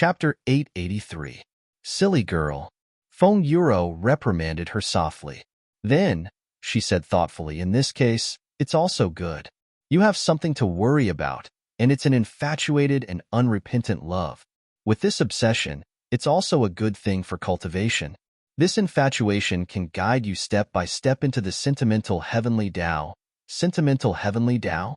Chapter 883. Silly girl. Feng Yuro reprimanded her softly. Then, she said thoughtfully, in this case, it's also good. You have something to worry about, and it's an infatuated and unrepentant love. With this obsession, it's also a good thing for cultivation. This infatuation can guide you step by step into the sentimental heavenly Tao. Sentimental heavenly Tao?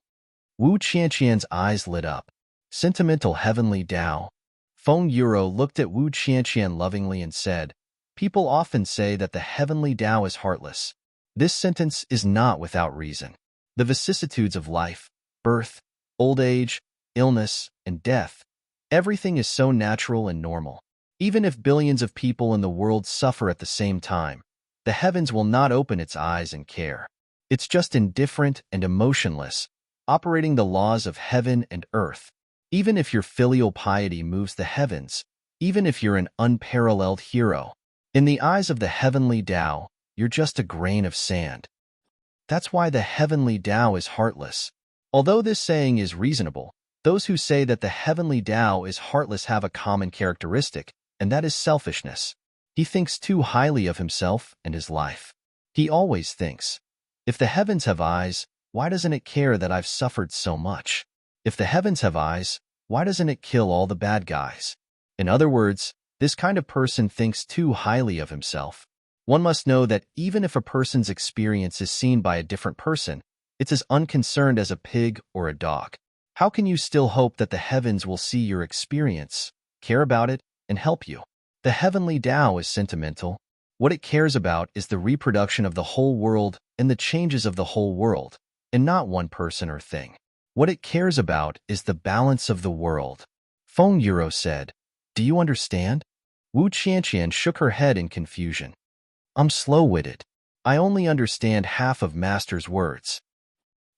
Wu Qianqian's eyes lit up. Sentimental heavenly Tao. Feng Yuro looked at Wu Qianqian lovingly and said, "People often say that the heavenly Tao is heartless. This sentence is not without reason. The vicissitudes of life, birth, old age, illness, and death, everything is so natural and normal. Even if billions of people in the world suffer at the same time, the heavens will not open its eyes and care. It's just indifferent and emotionless, operating the laws of heaven and earth. Even if your filial piety moves the heavens, even if you're an unparalleled hero, in the eyes of the heavenly Tao, you're just a grain of sand. That's why the heavenly Tao is heartless. Although this saying is reasonable, those who say that the heavenly Tao is heartless have a common characteristic, and that is selfishness. He thinks too highly of himself and his life. He always thinks, if the heavens have eyes, why doesn't it care that I've suffered so much? If the heavens have eyes, why doesn't it kill all the bad guys? In other words, this kind of person thinks too highly of himself. One must know that even if a person's experience is seen by a different person, it's as unconcerned as a pig or a dog. How can you still hope that the heavens will see your experience, care about it, and help you? The heavenly Tao is sentimental. What it cares about is the reproduction of the whole world and the changes of the whole world, and not one person or thing. What it cares about is the balance of the world. Feng Yuro said, "Do you understand?" Wu Qianqian shook her head in confusion. "I'm slow-witted. I only understand half of Master's words."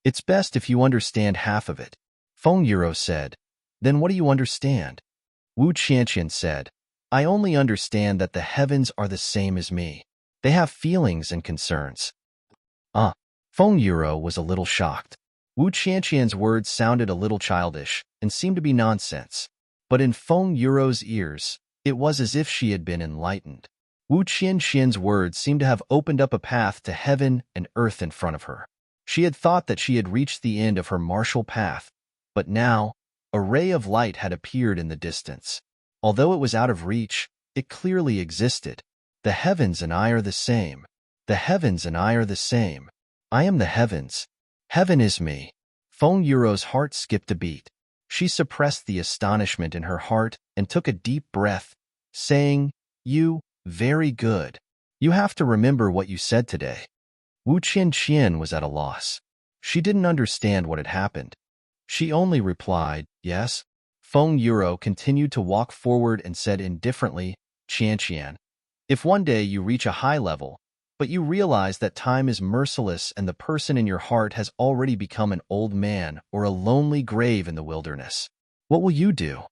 "It's best if you understand half of it," Feng Yuro said. "Then what do you understand?" Wu Qianqian said, "I only understand that the heavens are the same as me. They have feelings and concerns." Feng Yuro was a little shocked. Wu Qianqian's words sounded a little childish and seemed to be nonsense. But in Feng Yuro's ears, it was as if she had been enlightened. Wu Qianqian's words seemed to have opened up a path to heaven and earth in front of her. She had thought that she had reached the end of her martial path, but now, a ray of light had appeared in the distance. Although it was out of reach, it clearly existed. The heavens and I are the same. The heavens and I are the same. I am the heavens. Heaven is me. Feng Yuro's heart skipped a beat. She suppressed the astonishment in her heart and took a deep breath, saying, Very good. You have to remember what you said today." Wu Qianqian was at a loss. She didn't understand what had happened. She only replied, "Yes." Feng Yuro continued to walk forward and said indifferently, "Qianqian, if one day you reach a high level, but you realize that time is merciless and the person in your heart has already become an old man or a lonely grave in the wilderness, what will you do?"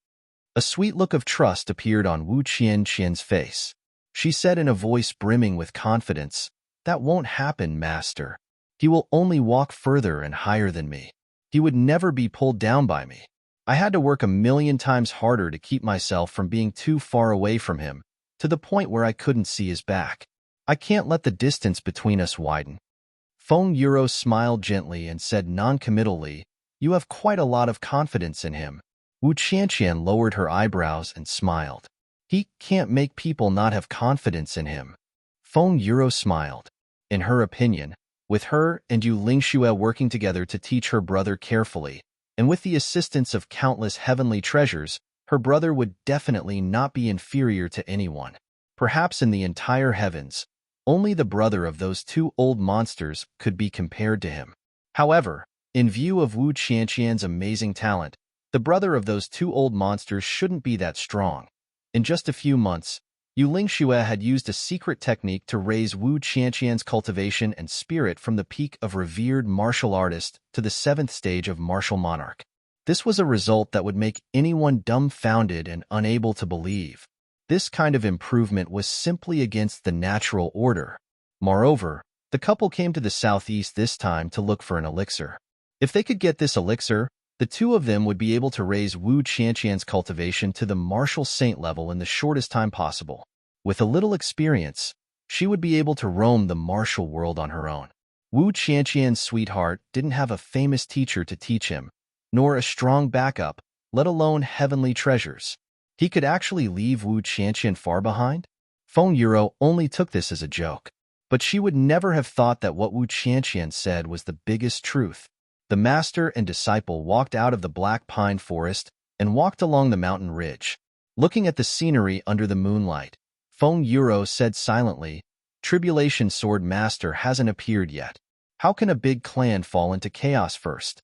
A sweet look of trust appeared on Wu Qianqian's face. She said in a voice brimming with confidence, "That won't happen, Master. He will only walk further and higher than me. He would never be pulled down by me. I had to work 1,000,000 times harder to keep myself from being too far away from him, to the point where I couldn't see his back. I can't let the distance between us widen." Feng Yuro smiled gently and said noncommittally, "You have quite a lot of confidence in him." Wu Qianqian lowered her eyebrows and smiled. "He can't make people not have confidence in him." Feng Yuro smiled. In her opinion, with her and Yu Lingxue working together to teach her brother carefully, and with the assistance of countless heavenly treasures, her brother would definitely not be inferior to anyone. Perhaps in the entire heavens, only the brother of those two old monsters could be compared to him. However, in view of Wu Qianqian's amazing talent, the brother of those two old monsters shouldn't be that strong. In just a few months, Yu Lingxue had used a secret technique to raise Wu Qianqian's cultivation and spirit from the peak of revered martial artist to the 7th stage of martial monarch. This was a result that would make anyone dumbfounded and unable to believe. This kind of improvement was simply against the natural order. Moreover, the couple came to the southeast this time to look for an elixir. If they could get this elixir, The two of them would be able to raise Wu Qianqian's cultivation to the martial saint level in the shortest time possible. With a little experience, she would be able to roam the martial world on her own. Wu Qianqian's sweetheart didn't have a famous teacher to teach him, nor a strong backup, let alone heavenly treasures. He could actually leave Wu Qianqian far behind? Feng Yuro only took this as a joke, but she would never have thought that what Wu Qianqian said was the biggest truth. The master and disciple walked out of the black pine forest and walked along the mountain ridge. Looking at the scenery under the moonlight, Feng Yuro said silently, "Tribulation Sword Master hasn't appeared yet. How can a big clan fall into chaos first?"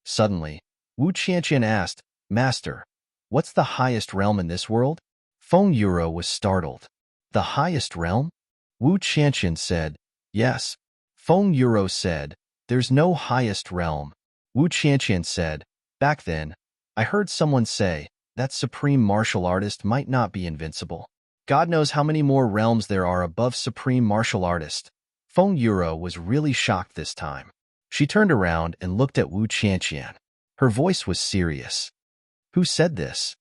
Suddenly, Wu Qianqian asked, "Master, what's the highest realm in this world?" Feng Yuro was startled. "The highest realm?" Wu Qianqian said, "Yes." Feng Yuro said, "There's no highest realm." Wu Qianqian said, "Back then, I heard someone say that supreme martial artist might not be invincible. God knows how many more realms there are above supreme martial artist." Feng Yuro was really shocked this time. She turned around and looked at Wu Qianqian. Her voice was serious. "Who said this?"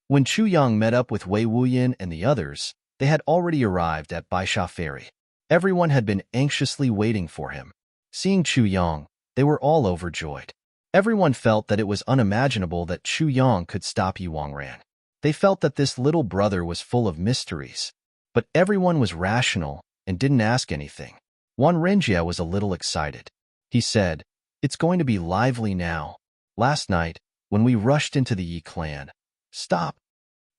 When Chu Yang met up with Wei Wuyan and the others, they had already arrived at Baisha Ferry. Everyone had been anxiously waiting for him. Seeing Chu Yang, they were all overjoyed. Everyone felt that it was unimaginable that Chu Yang could stop Yuangran. They felt that this little brother was full of mysteries. But everyone was rational and didn't ask anything. Wan Renjia was a little excited. He said, "It's going to be lively now. Last night, when we rushed into the Yi clan..." "Stop!"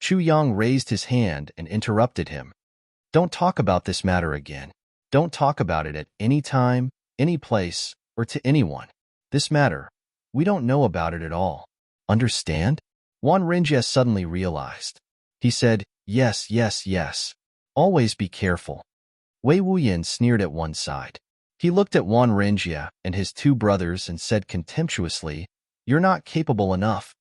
Chu Yang raised his hand and interrupted him. "Don't talk about this matter again. Don't talk about it at any time, any place, or to anyone. This matter, we don't know about it at all. Understand?" Wan Renjia suddenly realized. He said, "Yes, yes, yes. Always be careful." Wei Wuyan sneered at one side. He looked at Wan Renjia and his two brothers and said contemptuously, "You're not capable enough."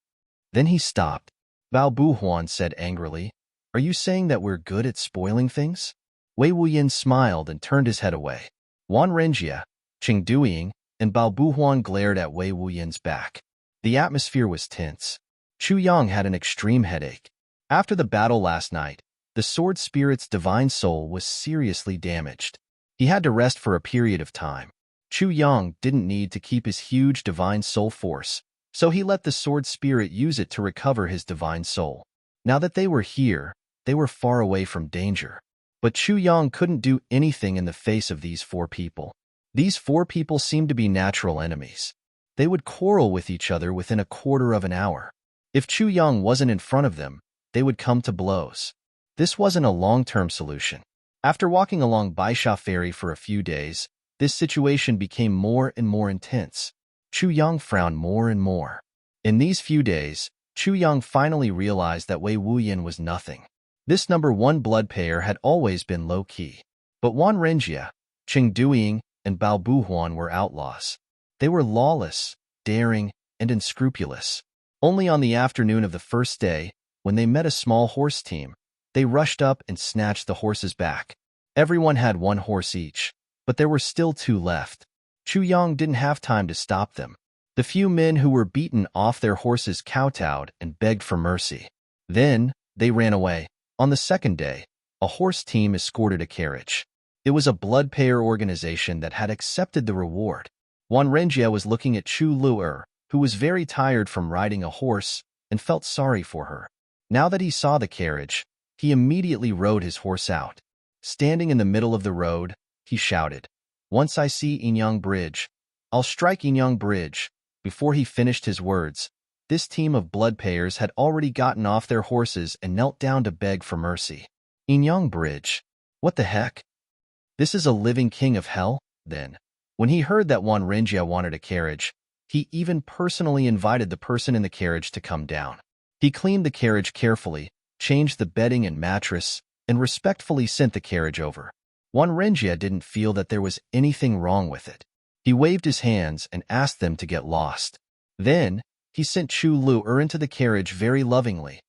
Then he stopped. Bao Buhuan said angrily, "Are you saying that we're good at spoiling things?" Wei Wuyan smiled and turned his head away. Wan Renjia, Qing Duiying, and Bao Buhuan glared at Wei Wuyan's back. The atmosphere was tense. Chu Yang had an extreme headache. After the battle last night, the sword spirit's divine soul was seriously damaged. He had to rest for a period of time. Chu Yang didn't need to keep his huge divine soul force, so he let the sword spirit use it to recover his divine soul. Now that they were here, they were far away from danger. But Chu Yang couldn't do anything in the face of these four people. These four people seemed to be natural enemies. They would quarrel with each other within a quarter of an hour. If Chu Yang wasn't in front of them, they would come to blows. This wasn't a long-term solution. After walking along Baisha Ferry for a few days, this situation became more and more intense. Chu Yang frowned more and more. In these few days, Chu Yang finally realized that Wei Wuyan was nothing. This number one blood payer had always been low-key. But Wan Renjia, Qing Duiying, and Bao Buhuan were outlaws. They were lawless, daring, and unscrupulous. Only on the afternoon of the first day, when they met a small horse team, they rushed up and snatched the horses back. Everyone had one horse each, but there were still two left. Chu Yang didn't have time to stop them. The few men who were beaten off their horses kowtowed and begged for mercy. Then, they ran away. On the second day, a horse team escorted a carriage. It was a blood payer organization that had accepted the reward. Wan Renjia was looking at Chu Lu'er, who was very tired from riding a horse, and felt sorry for her. Now that he saw the carriage, he immediately rode his horse out. Standing in the middle of the road, he shouted, "Once I see Inyang Bridge, I'll strike Inyang Bridge." Before he finished his words, this team of blood payers had already gotten off their horses and knelt down to beg for mercy. Inyang Bridge? What the heck? This is a living king of hell, then. When he heard that Wan Renjia wanted a carriage, he even personally invited the person in the carriage to come down. He cleaned the carriage carefully, changed the bedding and mattress, and respectfully sent the carriage over. Wan Renjia didn't feel that there was anything wrong with it. He waved his hands and asked them to get lost. Then, he sent Chu Lu'er into the carriage very lovingly.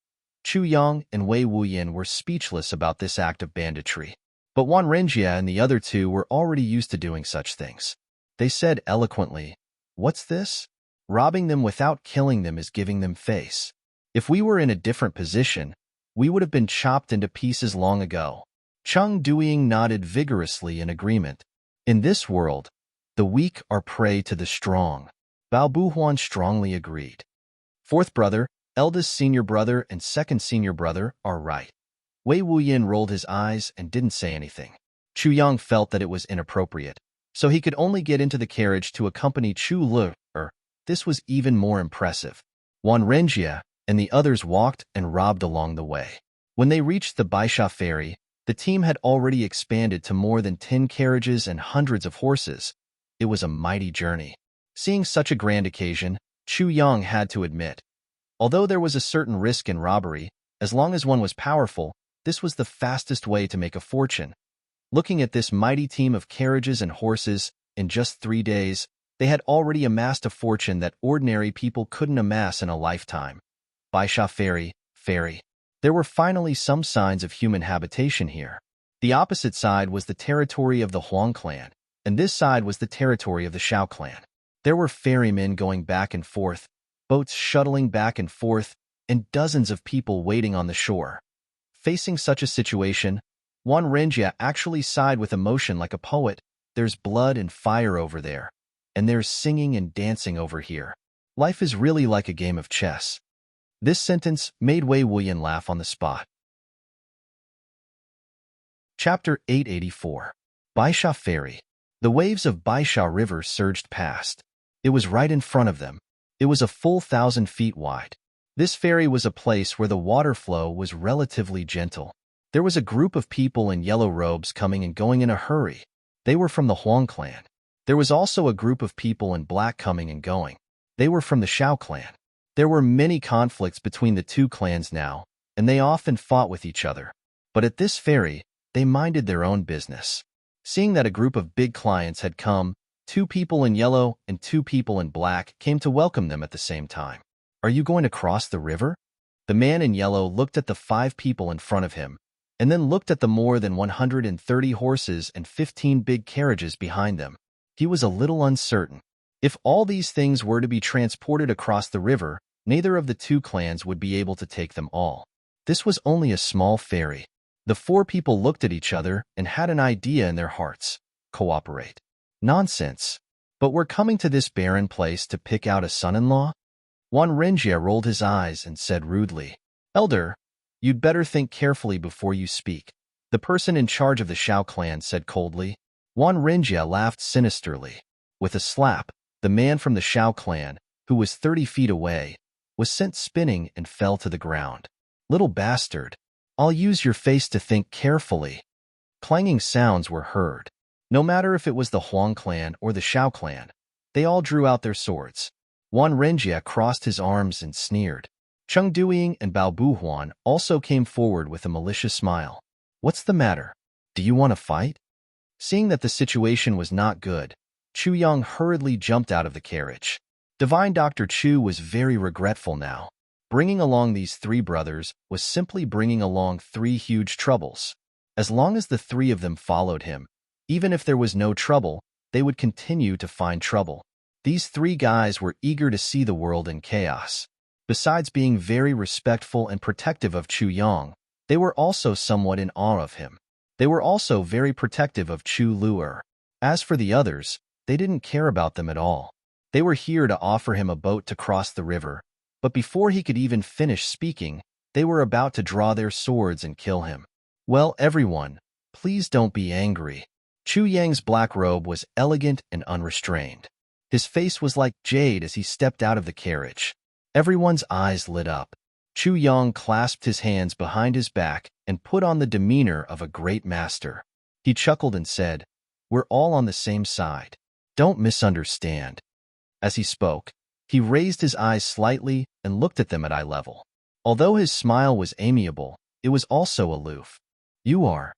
Chu Yang and Wei Wuyan were speechless about this act of banditry. But Wan Renjia and the other two were already used to doing such things. They said eloquently, "What's this?" Robbing them without killing them is giving them face. If we were in a different position, we would have been chopped into pieces long ago. Chung Duiying nodded vigorously in agreement. In this world, the weak are prey to the strong. Bao Buhuan strongly agreed. Fourth brother, eldest senior brother, and second senior brother are right. Wei Wuyin rolled his eyes and didn't say anything. Chu Yang felt that it was inappropriate, so he could only get into the carriage to accompany Chu Le. This was even more impressive. Wan Renjia and the others walked and robbed along the way. When they reached the Baisha ferry, the team had already expanded to more than 10 carriages and hundreds of horses. It was a mighty journey. Seeing such a grand occasion, Chu Yang had to admit, although there was a certain risk in robbery, as long as one was powerful, this was the fastest way to make a fortune. Looking at this mighty team of carriages and horses, in just 3 days, they had already amassed a fortune that ordinary people couldn't amass in a lifetime. Baisha ferry. There were finally some signs of human habitation here. The opposite side was the territory of the Huang clan, and this side was the territory of the Shao clan. There were ferrymen going back and forth, boats shuttling back and forth, and dozens of people waiting on the shore. Facing such a situation, Wan Renjia actually sighed with emotion like a poet. There's blood and fire over there, and there's singing and dancing over here. Life is really like a game of chess. This sentence made Wei Wuyin laugh on the spot. Chapter 884. Baisha Ferry. The waves of Baisha River surged past. It was right in front of them. It was a full 1,000 feet wide. This ferry was a place where the water flow was relatively gentle. There was a group of people in yellow robes coming and going in a hurry. They were from the Huang clan. There was also a group of people in black coming and going. They were from the Shao clan. There were many conflicts between the two clans now, and they often fought with each other. But at this ferry, they minded their own business. Seeing that a group of big clients had come, 2 people in yellow and 2 people in black came to welcome them at the same time. Are you going to cross the river? The man in yellow looked at the 5 people in front of him, and then looked at the more than 130 horses and 15 big carriages behind them. He was a little uncertain. If all these things were to be transported across the river, neither of the 2 clans would be able to take them all. This was only a small ferry. The 4 people looked at each other and had an idea in their hearts. Cooperate. Nonsense. But we're coming to this barren place to pick out a son-in-law? Wan Renjia rolled his eyes and said rudely, Elder, you'd better think carefully before you speak. The person in charge of the Shao clan said coldly. Wan Renjia laughed sinisterly. With a slap, the man from the Shao clan, who was 30 feet away, was sent spinning and fell to the ground. Little bastard, I'll use your face to think carefully. Clanging sounds were heard. No matter if it was the Huang clan or the Shao clan, they all drew out their swords. Wan Renjia crossed his arms and sneered. Chung Duiying and Bao Buhuan also came forward with a malicious smile. What's the matter? Do you want to fight? Seeing that the situation was not good, Chu Yang hurriedly jumped out of the carriage. Divine Dr. Chu was very regretful now. Bringing along these 3 brothers was simply bringing along 3 huge troubles. As long as the 3 of them followed him, even if there was no trouble, they would continue to find trouble. These 3 guys were eager to see the world in chaos. Besides being very respectful and protective of Chu Yang, they were also somewhat in awe of him. They were also very protective of Chu Luer. As for the others, they didn't care about them at all. They were here to offer him a boat to cross the river, but before he could even finish speaking, they were about to draw their swords and kill him. Well, everyone, please don't be angry. Chu Yang's black robe was elegant and unrestrained. His face was like jade as he stepped out of the carriage. Everyone's eyes lit up. Chu Yang clasped his hands behind his back and put on the demeanor of a great master. He chuckled and said, "We're all on the same side. Don't misunderstand." As he spoke, he raised his eyes slightly and looked at them at eye level. Although his smile was amiable, it was also aloof. "You are."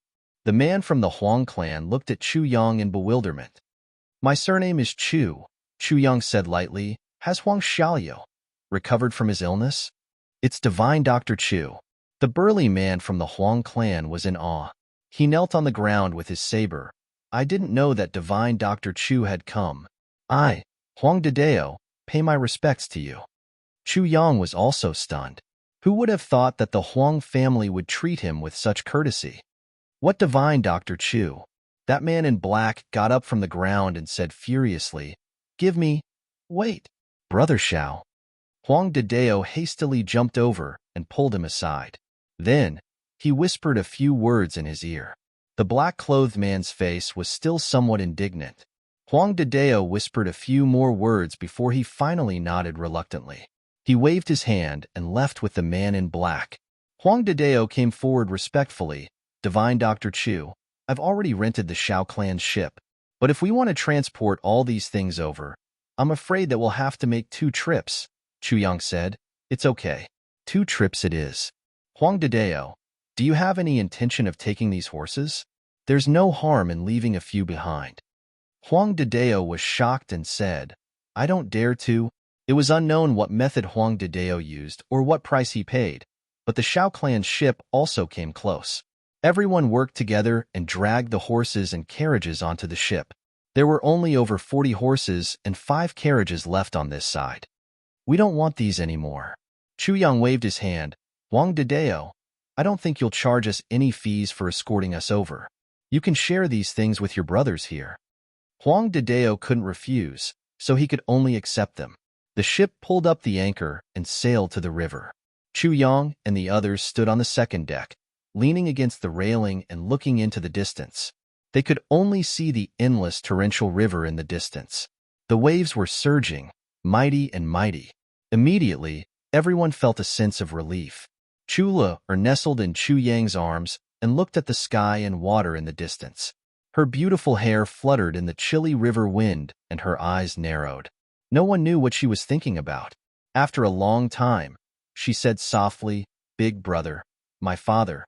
The man from the Huang clan looked at Chu Yang in bewilderment. "My surname is Chu," Chu Yang said lightly. "Has Huang Xiaoyou recovered from his illness?" "It's Divine Dr. Chu." The burly man from the Huang clan was in awe. He knelt on the ground with his saber. "I didn't know that Divine Dr. Chu had come. I, Huang Dedeo, pay my respects to you." Chu Yang was also stunned. Who would have thought that the Huang family would treat him with such courtesy? "What divine Dr. Chu?" That man in black got up from the ground and said furiously, "Give me—" "Wait, Brother Xiao." Huang Dideo hastily jumped over and pulled him aside. Then, he whispered a few words in his ear. The black-clothed man's face was still somewhat indignant. Huang Dideo whispered a few more words before he finally nodded reluctantly. He waved his hand and left with the man in black. Huang Dideo came forward respectfully. "Divine Dr. Chu, I've already rented the Shao clan's ship, but if we want to transport all these things over, I'm afraid that we'll have to make 2 trips." Chu Yang said, "It's okay. 2 trips it is." "Huang Dideo, do you have any intention of taking these horses? There's no harm in leaving a few behind." Huang Dideo was shocked and said, "I don't dare to." It was unknown what method Huang Dideo used or what price he paid, but the Shao clan's ship also came close. Everyone worked together and dragged the horses and carriages onto the ship. There were only over 40 horses and 5 carriages left on this side. "We don't want these anymore." Chu Yang waved his hand. "Huang Dideo, I don't think you'll charge us any fees for escorting us over. You can share these things with your brothers here." Huang Dideo couldn't refuse, so he could only accept them. The ship pulled up the anchor and sailed to the river. Chu Yang and the others stood on the second deck, leaning against the railing and looking into the distance. They could only see the endless torrential river in the distance. The waves were surging, mighty and mighty. Immediately, everyone felt a sense of relief. Chu Le nestled in Chu Yang's arms and looked at the sky and water in the distance. Her beautiful hair fluttered in the chilly river wind and her eyes narrowed. No one knew what she was thinking about. After a long time, she said softly, "Big brother, my father,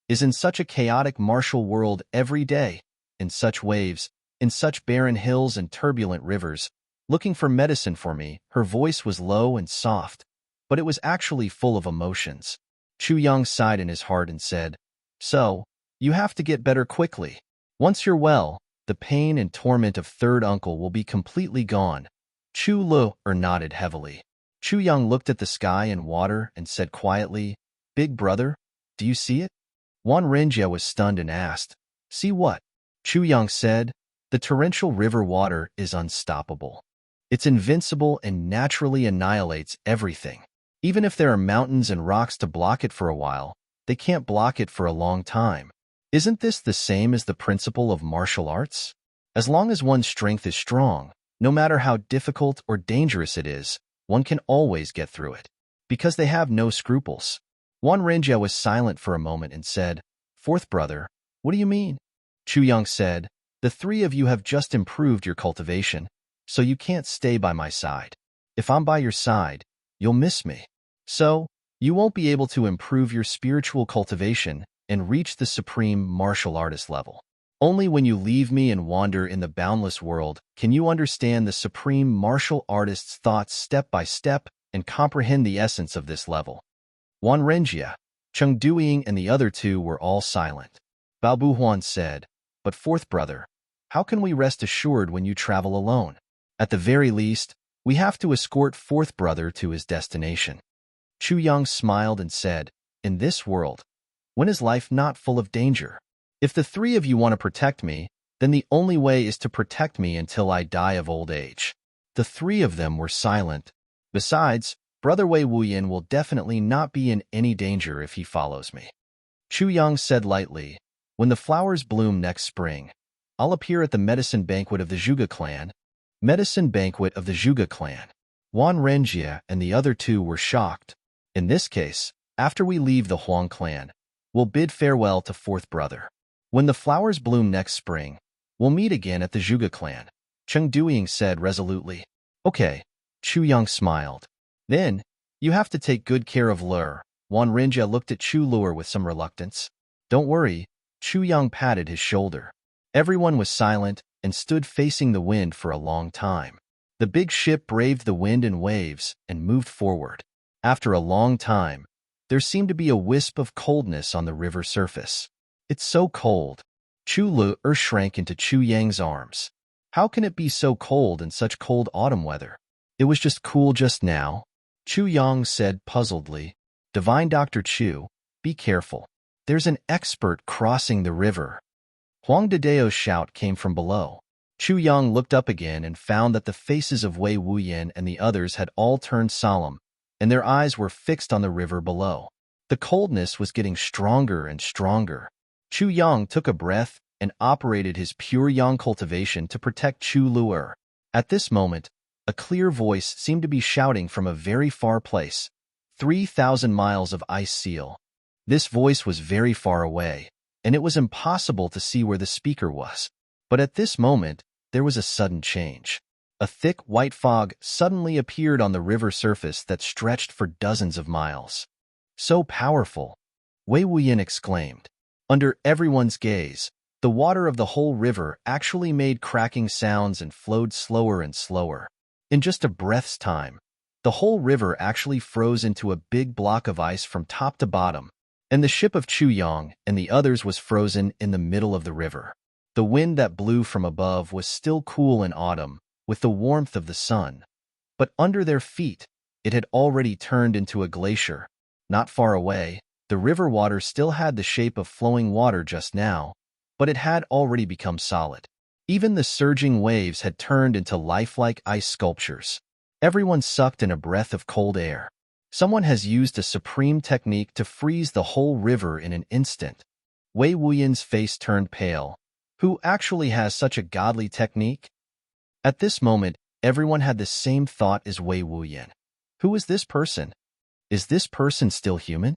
is in such a chaotic martial world every day, in such waves, in such barren hills and turbulent rivers, looking for medicine for me." Her voice was low and soft, but it was actually full of emotions. Chu Yang sighed in his heart and said, "So, you have to get better quickly. Once you're well, the pain and torment of third uncle will be completely gone." Chu Le nodded heavily. Chu Yang looked at the sky and water and said quietly, "Big brother, do you see it?" Wan Renjia was stunned and asked, "See what?" Chu Yang said, "The torrential river water is unstoppable. It's invincible and naturally annihilates everything. Even if there are mountains and rocks to block it for a while, they can't block it for a long time. Isn't this the same as the principle of martial arts? As long as one's strength is strong, no matter how difficult or dangerous it is, one can always get through it. Because they have no scruples." Wan Renjia was silent for a moment and said, "Fourth brother, what do you mean?" Chu Yang said, "The 3 of you have just improved your cultivation, so you can't stay by my side. If I'm by your side, you'll miss me. So, you won't be able to improve your spiritual cultivation and reach the supreme martial artist level. Only when you leave me and wander in the boundless world can you understand the supreme martial artist's thoughts step by step and comprehend the essence of this level." Wan Renjia, Cheng Duiying, and the other 2 were all silent. Bao Buhuan said, "But fourth brother, how can we rest assured when you travel alone? At the very least, we have to escort fourth brother to his destination." Chu Yang smiled and said, "In this world, when is life not full of danger? If the 3 of you want to protect me, then the only way is to protect me until I die of old age." The 3 of them were silent. Besides, Brother Wei Wuyan will definitely not be in any danger if he follows me. Chu Yang said lightly, "When the flowers bloom next spring, I'll appear at the medicine banquet of the Zhuge clan." Medicine banquet of the Zhuge clan. Wan Renjia and the other 2 were shocked. "In this case, after we leave the Huang clan, we'll bid farewell to fourth brother. When the flowers bloom next spring, we'll meet again at the Zhuge clan," Cheng Duiying said resolutely. "Okay," Chu Yang smiled. "Then, you have to take good care of Lur." Wan Renjia looked at Chu Lur with some reluctance. "Don't worry," Chu Yang patted his shoulder. Everyone was silent and stood facing the wind for a long time. The big ship braved the wind and waves and moved forward. After a long time, there seemed to be a wisp of coldness on the river surface. "It's so cold." Chu Lur shrank into Chu Yang's arms. "How can it be so cold in such cold autumn weather?" It was just cool just now. Chu Yang said puzzledly. Divine Dr. Chu, be careful. There's an expert crossing the river. Huang Dedeo's shout came from below. Chu Yang looked up again and found that the faces of Wei Wuyan and the others had all turned solemn, and their eyes were fixed on the river below. The coldness was getting stronger and stronger. Chu Yang took a breath and operated his pure yang cultivation to protect Chu Luer. At this moment, a clear voice seemed to be shouting from a very far place. 3,000 miles of ice seal. This voice was very far away, and it was impossible to see where the speaker was. But at this moment, there was a sudden change. A thick white fog suddenly appeared on the river surface that stretched for dozens of miles. So powerful, Wei Wuyan exclaimed. Under everyone's gaze, the water of the whole river actually made cracking sounds and flowed slower and slower. In just a breath's time, the whole river actually froze into a big block of ice from top to bottom, and the ship of Chu Yang and the others was frozen in the middle of the river. The wind that blew from above was still cool in autumn, with the warmth of the sun, but under their feet, it had already turned into a glacier. Not far away, the river water still had the shape of flowing water just now, but it had already become solid. Even the surging waves had turned into lifelike ice sculptures. Everyone sucked in a breath of cold air. Someone has used a supreme technique to freeze the whole river in an instant. Wei Wuyan's face turned pale. Who actually has such a godly technique? At this moment, everyone had the same thought as Wei Wuyan. Who is this person? Is this person still human?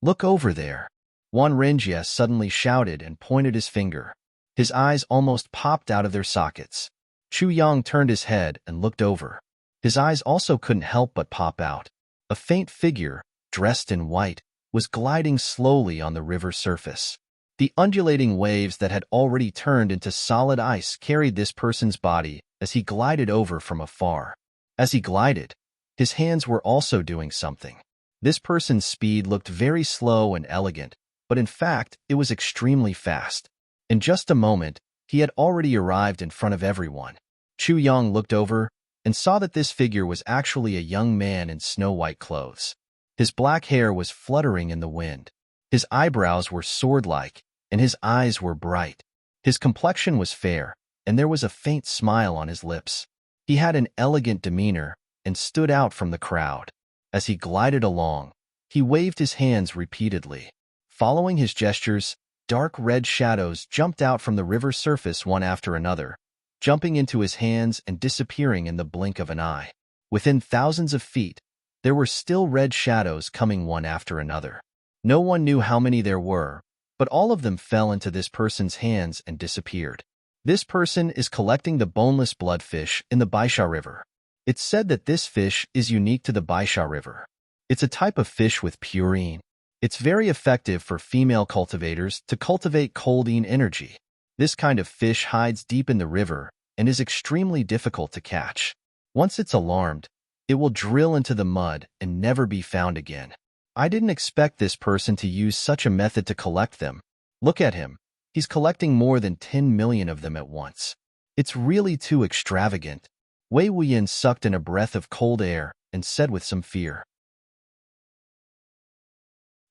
Look over there. Wan Renjie suddenly shouted and pointed his finger. His eyes almost popped out of their sockets. Chu Yang turned his head and looked over. His eyes also couldn't help but pop out. A faint figure, dressed in white, was gliding slowly on the river surface. The undulating waves that had already turned into solid ice carried this person's body as he glided over from afar. As he glided, his hands were also doing something. This person's speed looked very slow and elegant, but in fact, it was extremely fast. In just a moment, he had already arrived in front of everyone. Chu Yang looked over and saw that this figure was actually a young man in snow-white clothes. His black hair was fluttering in the wind. His eyebrows were sword-like, and his eyes were bright. His complexion was fair, and there was a faint smile on his lips. He had an elegant demeanor and stood out from the crowd. As he glided along, he waved his hands repeatedly. Following his gestures, dark red shadows jumped out from the river surface one after another, jumping into his hands and disappearing in the blink of an eye. Within thousands of feet, there were still red shadows coming one after another. No one knew how many there were, but all of them fell into this person's hands and disappeared. This person is collecting the boneless bloodfish in the Baisha River. It's said that this fish is unique to the Baisha River. It's a type of fish with purine. It's very effective for female cultivators to cultivate coldine energy. This kind of fish hides deep in the river and is extremely difficult to catch. Once it's alarmed, it will drill into the mud and never be found again. I didn't expect this person to use such a method to collect them. Look at him. He's collecting more than 10 million of them at once. It's really too extravagant. Wei Wuyan sucked in a breath of cold air and said with some fear.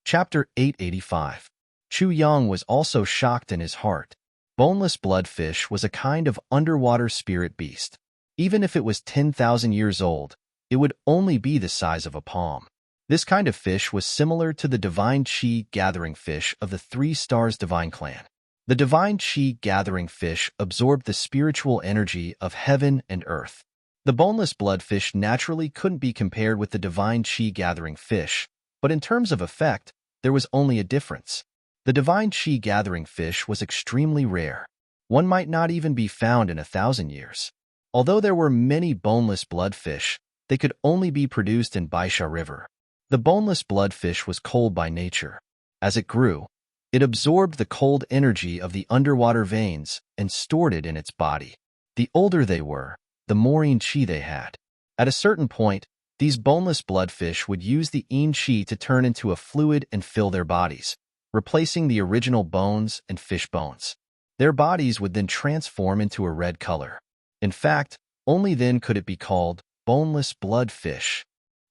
Chapter 885. Chu Yang was also shocked in his heart. Boneless bloodfish was a kind of underwater spirit beast. Even if it was 10,000 years old, it would only be the size of a palm. This kind of fish was similar to the divine Qi gathering fish of the Three Stars Divine Clan. The divine Qi gathering fish absorbed the spiritual energy of heaven and earth. The boneless bloodfish naturally couldn't be compared with the divine Qi gathering fish, but in terms of effect, there was only a difference. The divine Qi gathering fish was extremely rare. One might not even be found in 1,000 years. Although there were many boneless bloodfish, they could only be produced in Baisha River. The boneless bloodfish was cold by nature. As it grew, it absorbed the cold energy of the underwater veins and stored it in its body. The older they were, the more yin qi they had. At a certain point, these boneless bloodfish would use the yin qi to turn into a fluid and fill their bodies, replacing the original bones and fish bones. Their bodies would then transform into a red color. In fact, only then could it be called boneless blood fish.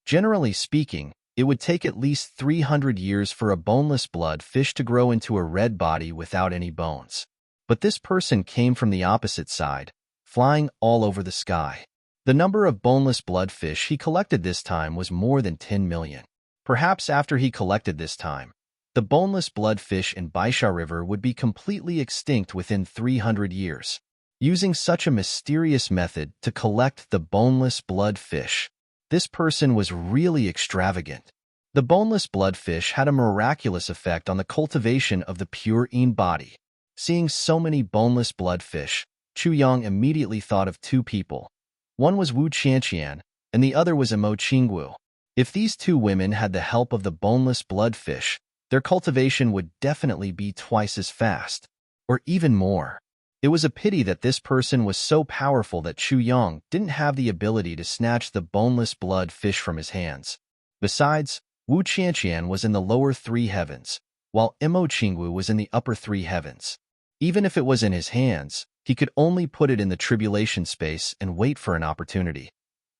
Generally speaking, it would take at least 300 years for a boneless blood fish to grow into a red body without any bones. But this person came from the opposite side, flying all over the sky. The number of boneless blood fish he collected this time was more than 10 million. Perhaps after he collected this time, the boneless blood fish in Baisha River would be completely extinct within 300 years. Using such a mysterious method to collect the boneless blood fish, this person was really extravagant. The boneless blood fish had a miraculous effect on the cultivation of the pure Yin body. Seeing so many boneless blood fish, Chu Yang immediately thought of two people. One was Wu Qianqian, and the other was Mo Qingwu. If these two women had the help of the boneless blood fish, their cultivation would definitely be twice as fast, or even more. It was a pity that this person was so powerful that Chu Yang didn't have the ability to snatch the boneless blood fish from his hands. Besides, Wu Qianqian was in the lower three heavens, while Mo Qingwu was in the upper three heavens. Even if it was in his hands, he could only put it in the tribulation space and wait for an opportunity.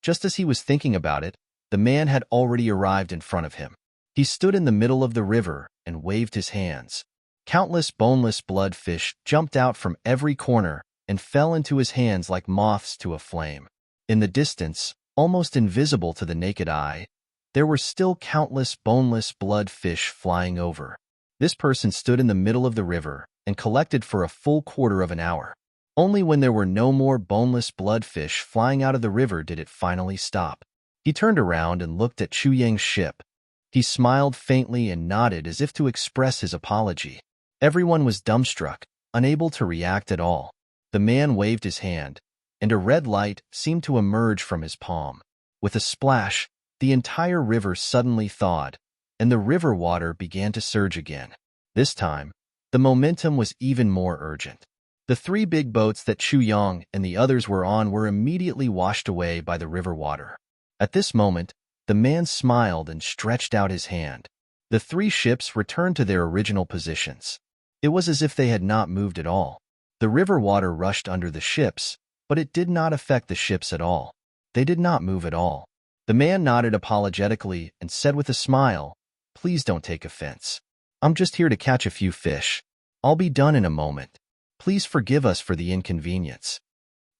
Just as he was thinking about it, the man had already arrived in front of him. He stood in the middle of the river and waved his hands. Countless boneless blood fish jumped out from every corner and fell into his hands like moths to a flame. In the distance, almost invisible to the naked eye, there were still countless boneless blood fish flying over. This person stood in the middle of the river and collected for a full quarter of an hour. Only when there were no more boneless blood fish flying out of the river did it finally stop. He turned around and looked at Chu Yang's ship. He smiled faintly and nodded as if to express his apology. Everyone was dumbstruck, unable to react at all. The man waved his hand, and a red light seemed to emerge from his palm. With a splash, the entire river suddenly thawed, and the river water began to surge again. This time, the momentum was even more urgent. The three big boats that Chu Yang and the others were on were immediately washed away by the river water. At this moment, the man smiled and stretched out his hand. The three ships returned to their original positions. It was as if they had not moved at all. The river water rushed under the ships, but it did not affect the ships at all. They did not move at all. The man nodded apologetically and said with a smile, "Please don't take offense. I'm just here to catch a few fish. I'll be done in a moment. Please forgive us for the inconvenience."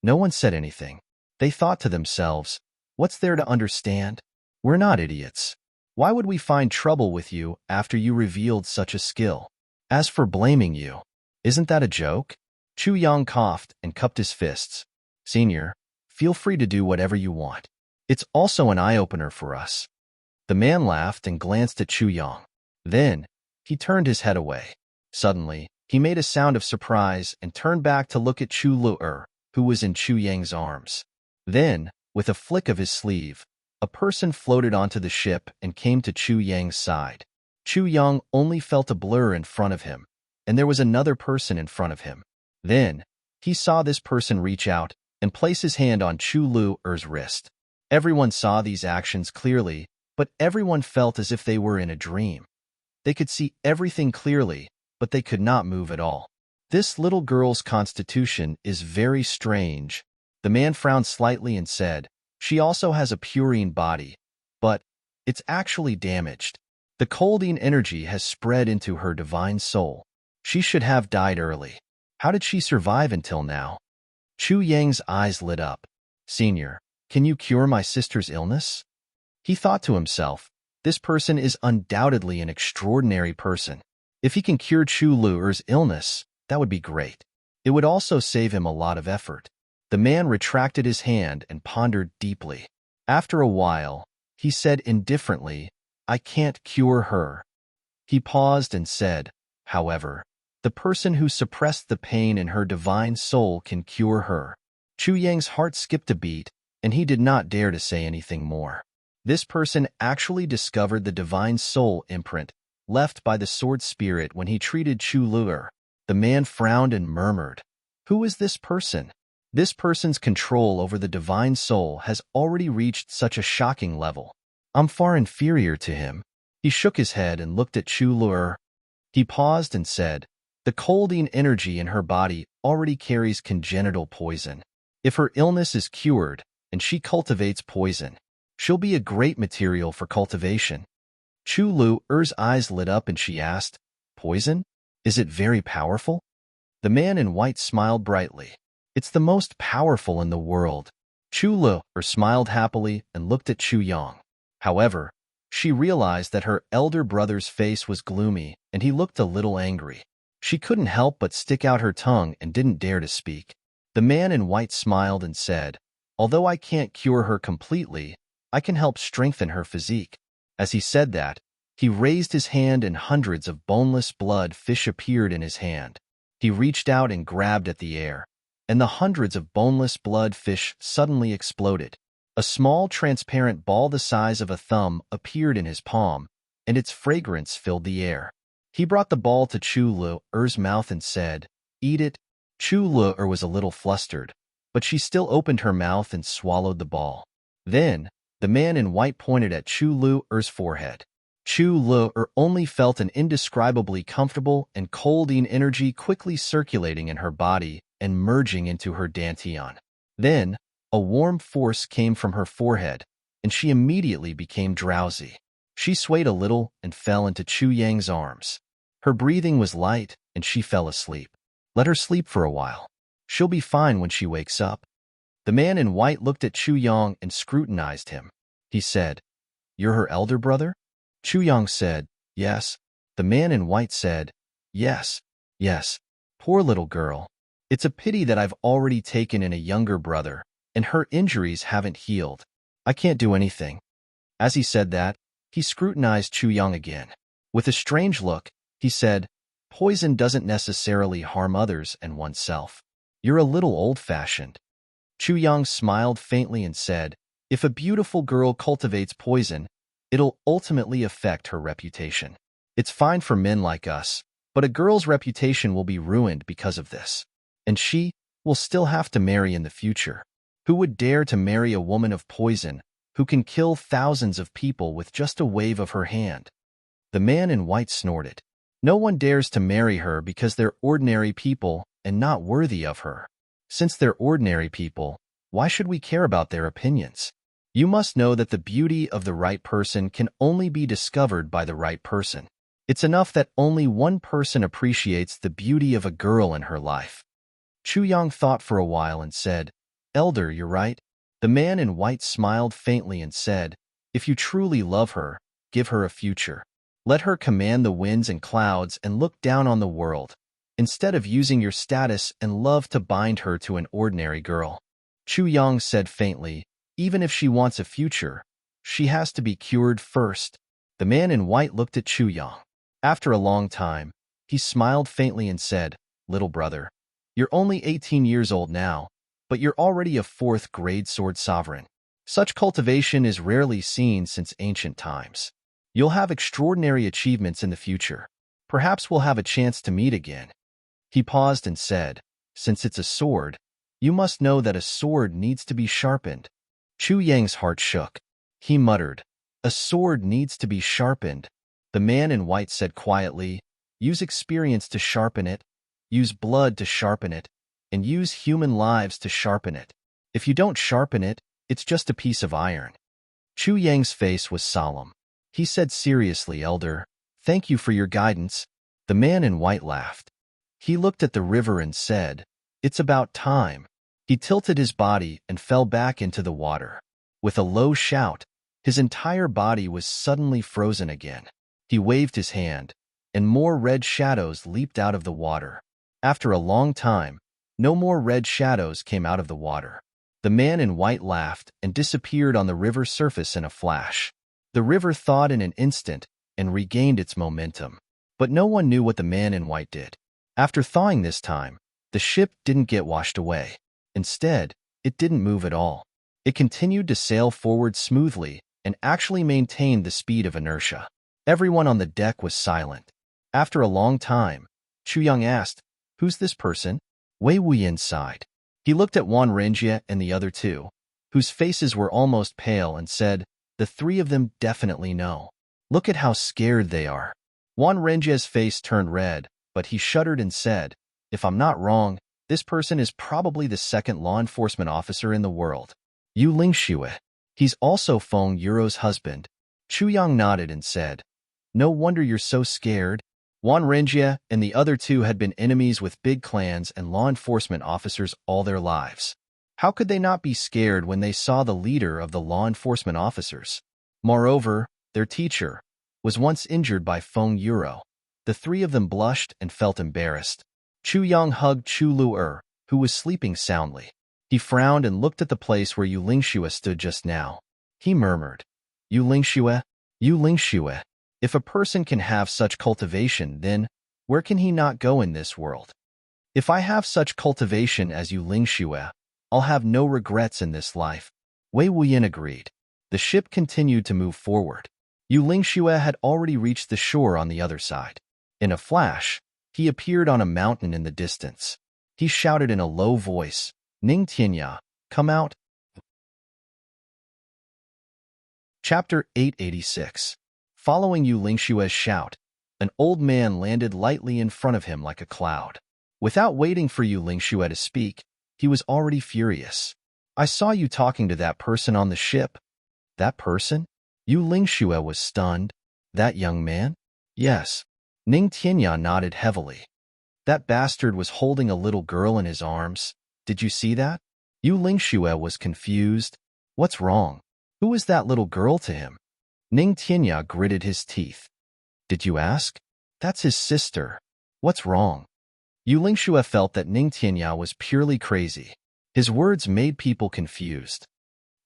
No one said anything. They thought to themselves, "What's there to understand? We're not idiots. Why would we find trouble with you after you revealed such a skill? As for blaming you, isn't that a joke?" Chu Yang coughed and cupped his fists. "Senior, feel free to do whatever you want. It's also an eye-opener for us." The man laughed and glanced at Chu Yang. Then, he turned his head away. Suddenly, he made a sound of surprise and turned back to look at Chu Lu'er, who was in Chu Yang's arms. Then, with a flick of his sleeve, a person floated onto the ship and came to Chu Yang's side. Chu Yang only felt a blur in front of him, and there was another person in front of him. Then, he saw this person reach out and place his hand on Chu Lu'er's wrist. Everyone saw these actions clearly, but everyone felt as if they were in a dream. They could see everything clearly, but they could not move at all. "This little girl's constitution is very strange." The man frowned slightly and said, "She also has a purine body, but it's actually damaged. The colding energy has spread into her divine soul. She should have died early. How did she survive until now?" Chu Yang's eyes lit up. "Senior, can you cure my sister's illness?" He thought to himself, this person is undoubtedly an extraordinary person. If he can cure Chu Lu'er's illness, that would be great. It would also save him a lot of effort. The man retracted his hand and pondered deeply. After a while, he said indifferently, "I can't cure her." He paused and said, "However, the person who suppressed the pain in her divine soul can cure her." Chu Yang's heart skipped a beat, and he did not dare to say anything more. This person actually discovered the divine soul imprint left by the sword spirit when he treated Chu Lu'er. The man frowned and murmured, "Who is this person?" This person's control over the divine soul has already reached such a shocking level. I'm far inferior to him. He shook his head and looked at Chu Lu'er. He paused and said, "The colding energy in her body already carries congenital poison. If her illness is cured, and she cultivates poison. She'll be a great material for cultivation. Chu Lu's eyes lit up and she asked, Poison? Is it very powerful? The man in white smiled brightly. It's the most powerful in the world. Chu Lu smiled happily and looked at Chu Yang. However, she realized that her elder brother's face was gloomy and he looked a little angry. She couldn't help but stick out her tongue and didn't dare to speak. The man in white smiled and said, Although I can't cure her completely, I can help strengthen her physique. As he said that, he raised his hand and hundreds of boneless blood fish appeared in his hand. He reached out and grabbed at the air, and the hundreds of boneless blood fish suddenly exploded. A small transparent ball the size of a thumb appeared in his palm, and its fragrance filled the air. He brought the ball to Chu Lu's mouth and said, Eat it. Chu Lu was a little flustered, but she still opened her mouth and swallowed the ball. Then, the man in white pointed at Chu Lu's forehead. Chu Lu only felt an indescribably comfortable and cold energy quickly circulating in her body and merging into her dantian. Then, a warm force came from her forehead, and she immediately became drowsy. She swayed a little and fell into Chu Yang's arms. Her breathing was light, and she fell asleep. Let her sleep for a while. She'll be fine when she wakes up. The man in white looked at Chu Yang and scrutinized him. He said, You're her elder brother? Chu Yang said, Yes. The man in white said, Yes, yes. Poor little girl. It's a pity that I've already taken in a younger brother, and her injuries haven't healed. I can't do anything. As he said that, he scrutinized Chu Yang again. With a strange look, he said, Poison doesn't necessarily harm others and oneself. You're a little old-fashioned. Chu Yang smiled faintly and said, If a beautiful girl cultivates poison, it'll ultimately affect her reputation. It's fine for men like us, but a girl's reputation will be ruined because of this. And she will still have to marry in the future. Who would dare to marry a woman of poison who can kill thousands of people with just a wave of her hand? The man in white snorted. No one dares to marry her because they're ordinary people and not worthy of her. Since they're ordinary people, why should we care about their opinions? You must know that the beauty of the right person can only be discovered by the right person. It's enough that only one person appreciates the beauty of a girl in her life. Chu Yang thought for a while and said, Elder, you're right. The man in white smiled faintly and said, If you truly love her, give her a future. Let her command the winds and clouds and look down on the world, instead of using your status and love to bind her to an ordinary girl. Chu Yang said faintly, Even if she wants a future, she has to be cured first. The man in white looked at Chu Yang. After a long time, he smiled faintly and said, Little brother, you're only 18 years old now, but you're already a 4th-grade sword sovereign. Such cultivation is rarely seen since ancient times. You'll have extraordinary achievements in the future. Perhaps we'll have a chance to meet again. He paused and said, Since it's a sword, you must know that a sword needs to be sharpened. Chu Yang's heart shook. He muttered, A sword needs to be sharpened. The man in white said quietly, Use experience to sharpen it, use blood to sharpen it, and use human lives to sharpen it. If you don't sharpen it, it's just a piece of iron. Chu Yang's face was solemn. He said seriously, Elder, thank you for your guidance. The man in white laughed. He looked at the river and said, It's about time. He tilted his body and fell back into the water. With a low shout, his entire body was suddenly frozen again. He waved his hand, and more red shadows leaped out of the water. After a long time, no more red shadows came out of the water. The man in white laughed and disappeared on the river's surface in a flash. The river thawed in an instant and regained its momentum. But no one knew what the man in white did. After thawing this time, the ship didn't get washed away. Instead, it didn't move at all. It continued to sail forward smoothly and actually maintained the speed of inertia. Everyone on the deck was silent. After a long time, Chu Yang asked, Who's this person? Wei Wuyan sighed. He looked at Wan Renjie and the other two, whose faces were almost pale, and said, The 3 of them definitely know. Look at how scared they are. Wan Renjie's face turned red, but he shuddered and said, If I'm not wrong, this person is probably the 2nd law enforcement officer in the world. Yu Lingxue. He's also Feng Yuro's husband. Chu Yang nodded and said, no wonder you're so scared. Wan Renjia and the other two had been enemies with big clans and law enforcement officers all their lives. How could they not be scared when they saw the leader of the law enforcement officers? Moreover, their teacher was once injured by Feng Yuro. The three of them blushed and felt embarrassed. Chu Yang hugged Chu Lu'er, who was sleeping soundly. He frowned and looked at the place where Yu Lingxue stood just now. He murmured, Yu Lingxue? Yu Lingxue. If a person can have such cultivation, then where can he not go in this world? If I have such cultivation as Yu Lingxue, I'll have no regrets in this life. Wei Wuyin agreed. The ship continued to move forward. Yu Lingxue had already reached the shore on the other side. In a flash, he appeared on a mountain in the distance. He shouted in a low voice, Ning Tianya, come out. Chapter 886. Following Yu Lingxue's shout, an old man landed lightly in front of him like a cloud. Without waiting for Yu Lingxue to speak, he was already furious. I saw you talking to that person on the ship. That person? Yu Lingxue was stunned. That young man? Yes. Ning Tianya nodded heavily. That bastard was holding a little girl in his arms. Did you see that? Yu Lingxue was confused. What's wrong? Who is that little girl to him? Ning Tianya gritted his teeth. Did you ask? That's his sister. What's wrong? Yu Lingxue felt that Ning Tianya was purely crazy. His words made people confused.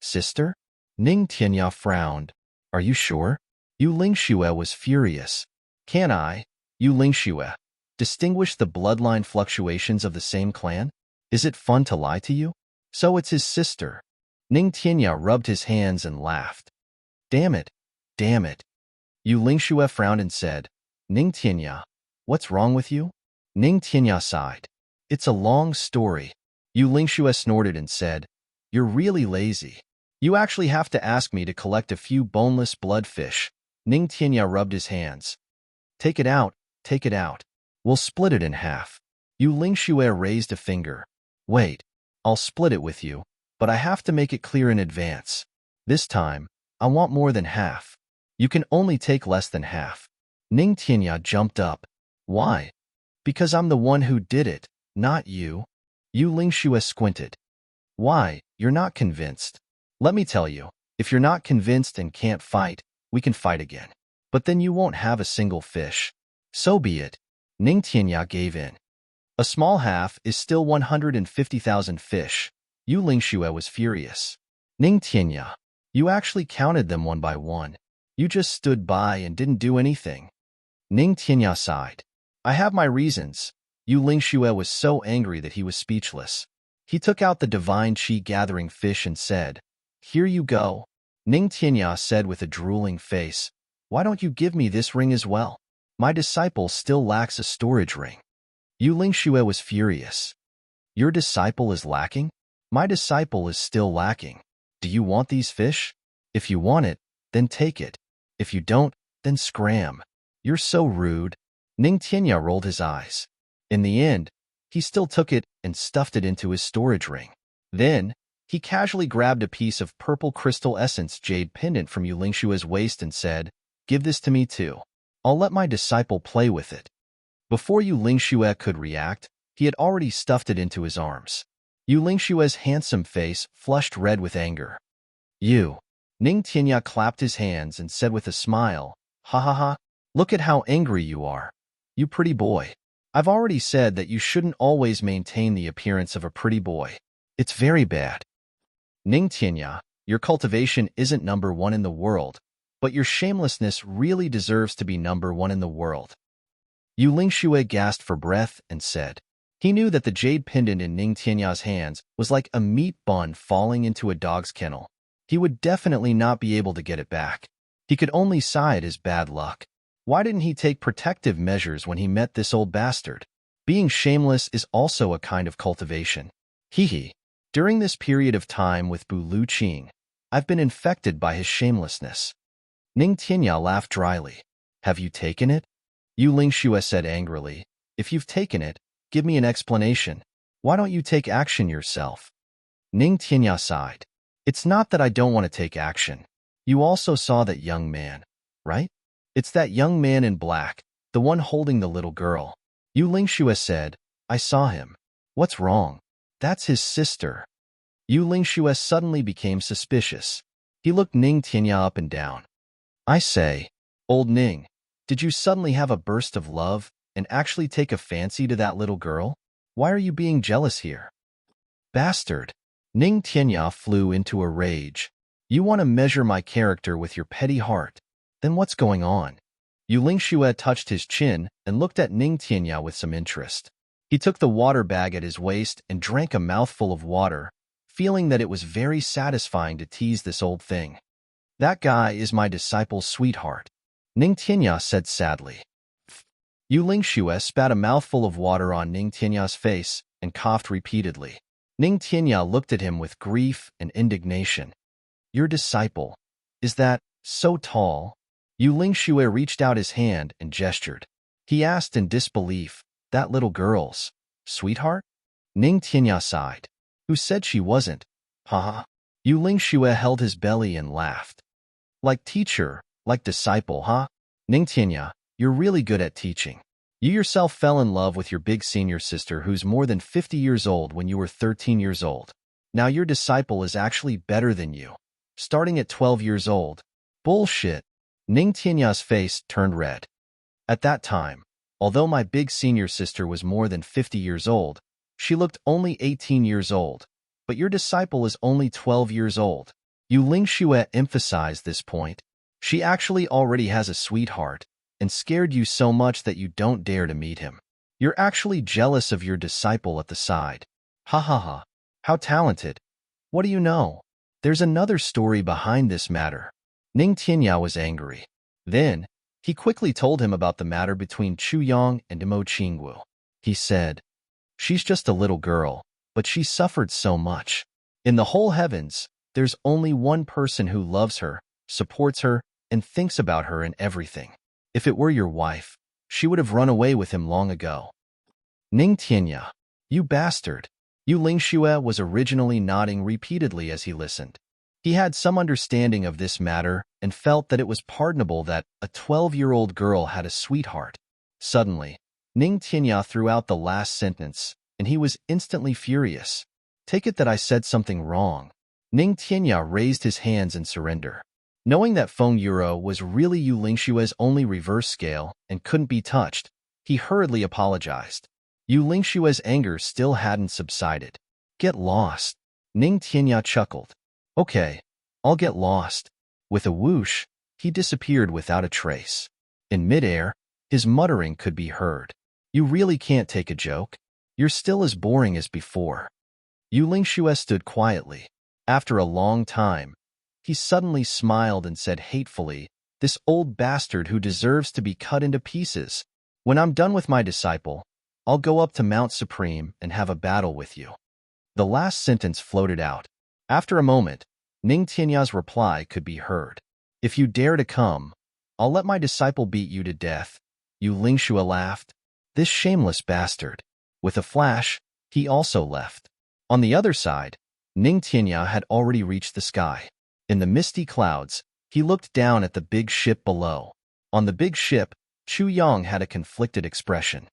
Sister? Ning Tianya frowned. Are you sure? Yu Lingxue was furious. Can I, Yu Lingxue, distinguish the bloodline fluctuations of the same clan? Is it fun to lie to you? So it's his sister. Ning Tianya rubbed his hands and laughed. Damn it. Damn it. Yu Lingxue frowned and said, Ning Tianya, what's wrong with you? Ning Tianya sighed. It's a long story. Yu Lingxue snorted and said, you're really lazy. You actually have to ask me to collect a few boneless bloodfish. Ning Tianya rubbed his hands. Take it out, take it out. We'll split it in half. Yu Lingxue raised a finger. Wait, I'll split it with you, but I have to make it clear in advance. This time, I want more than half. You can only take less than half. Ning Tianya jumped up. Why? Because I'm the one who did it, not you. Yu Lingxue squinted. Why, you're not convinced. Let me tell you, if you're not convinced and can't fight, we can fight again. But then you won't have a single fish. So be it. Ning Tianya gave in. A small half is still 150,000 fish. Yu Lingxue was furious. Ning Tianya, you actually counted them one by one. You just stood by and didn't do anything. Ning Tianya sighed. I have my reasons. Yu Lingxue was so angry that he was speechless. He took out the divine chi gathering fish and said, Here you go. Ning Tianya said with a drooling face, Why don't you give me this ring as well? My disciple still lacks a storage ring. Yu Lingxue was furious. Your disciple is lacking? My disciple is still lacking. Do you want these fish? If you want it, then take it. If you don't, then scram. You're so rude. Ning Tianya rolled his eyes. In the end, he still took it and stuffed it into his storage ring. Then, he casually grabbed a piece of purple crystal essence jade pendant from Yu Lingxue's waist and said, Give this to me too. I'll let my disciple play with it. Before Yu Lingxue could react, he had already stuffed it into his arms. Yu Lingxue's handsome face flushed red with anger. You. Ning Tianya clapped his hands and said with a smile, Ha ha ha, look at how angry you are. You pretty boy. I've already said that you shouldn't always maintain the appearance of a pretty boy. It's very bad. Ning Tianya, your cultivation isn't number one in the world, but your shamelessness really deserves to be number one in the world. Yu Lingxue gasped for breath and said. He knew that the jade pendant in Ning Tianya's hands was like a meat bun falling into a dog's kennel. He would definitely not be able to get it back. He could only sigh at his bad luck. Why didn't he take protective measures when he met this old bastard? Being shameless is also a kind of cultivation. Hee. During this period of time with Bu Lu Qing, I've been infected by his shamelessness. Ning Tianya laughed dryly. Have you taken it? Yu Lingxue said angrily. If you've taken it, give me an explanation. Why don't you take action yourself? Ning Tianya sighed. It's not that I don't want to take action. You also saw that young man, right? It's that young man in black, the one holding the little girl. Yu Lingxue said, I saw him. What's wrong? That's his sister. Yu Lingxue suddenly became suspicious. He looked Ning Tianya up and down. I say, old Ning, did you suddenly have a burst of love and actually take a fancy to that little girl? Why are you being jealous here? Bastard. Ning Tianya flew into a rage. You want to measure my character with your petty heart. Then what's going on? Yu Lingxue touched his chin and looked at Ning Tianya with some interest. He took the water bag at his waist and drank a mouthful of water, feeling that it was very satisfying to tease this old thing. That guy is my disciple's sweetheart, Ning Tianya said sadly. Yu Lingxue spat a mouthful of water on Ning Tianya's face and coughed repeatedly. Ning Tianya looked at him with grief and indignation. Your disciple, is that so tall? Yu Lingxue reached out his hand and gestured. He asked in disbelief, that little girl's sweetheart? Ning Tianya sighed. Who said she wasn't? Haha. Yu Lingxue held his belly and laughed. Like teacher, like disciple, huh? Ning Tianya, you're really good at teaching. You yourself fell in love with your big senior sister who's more than 50 years old when you were 13 years old. Now your disciple is actually better than you. Starting at 12 years old. Bullshit. Ning Tianya's face turned red. At that time, although my big senior sister was more than 50 years old, she looked only 18 years old. But your disciple is only 12 years old. Yu Lingxue emphasized this point. She actually already has a sweetheart, and scared you so much that you don't dare to meet him. You're actually jealous of your disciple at the side. Ha ha ha. How talented. What do you know? There's another story behind this matter. Ning Tianya was angry. Then, he quickly told him about the matter between Chu Yang and Mo Qingwu. He said, she's just a little girl, but she suffered so much. In the whole heavens, there's only one person who loves her, supports her, and thinks about her in everything. If it were your wife, she would have run away with him long ago. Ning Tianya, you bastard. Yu Lingxue was originally nodding repeatedly as he listened. He had some understanding of this matter and felt that it was pardonable that a 12-year-old girl had a sweetheart. Suddenly, Ning Tianya threw out the last sentence, and he was instantly furious. Take it that I said something wrong. Ning Tianya raised his hands in surrender. Knowing that Feng Yuro was really Yu Lingxue's only reverse scale and couldn't be touched, he hurriedly apologized. Yu Lingxue's anger still hadn't subsided. Get lost. Ning Tianya chuckled. Okay, I'll get lost. With a whoosh, he disappeared without a trace. In midair, his muttering could be heard. You really can't take a joke? You're still as boring as before. Yu Lingxue stood quietly. After a long time, he suddenly smiled and said hatefully, this old bastard who deserves to be cut into pieces. When I'm done with my disciple, I'll go up to Mount Supreme and have a battle with you. The last sentence floated out. After a moment, Ning Tianya's reply could be heard. If you dare to come, I'll let my disciple beat you to death. Yu Lingxue laughed. This shameless bastard. With a flash, he also left. On the other side, Ning Tianya had already reached the sky. In the misty clouds, he looked down at the big ship below. On the big ship, Chu Yang had a conflicted expression.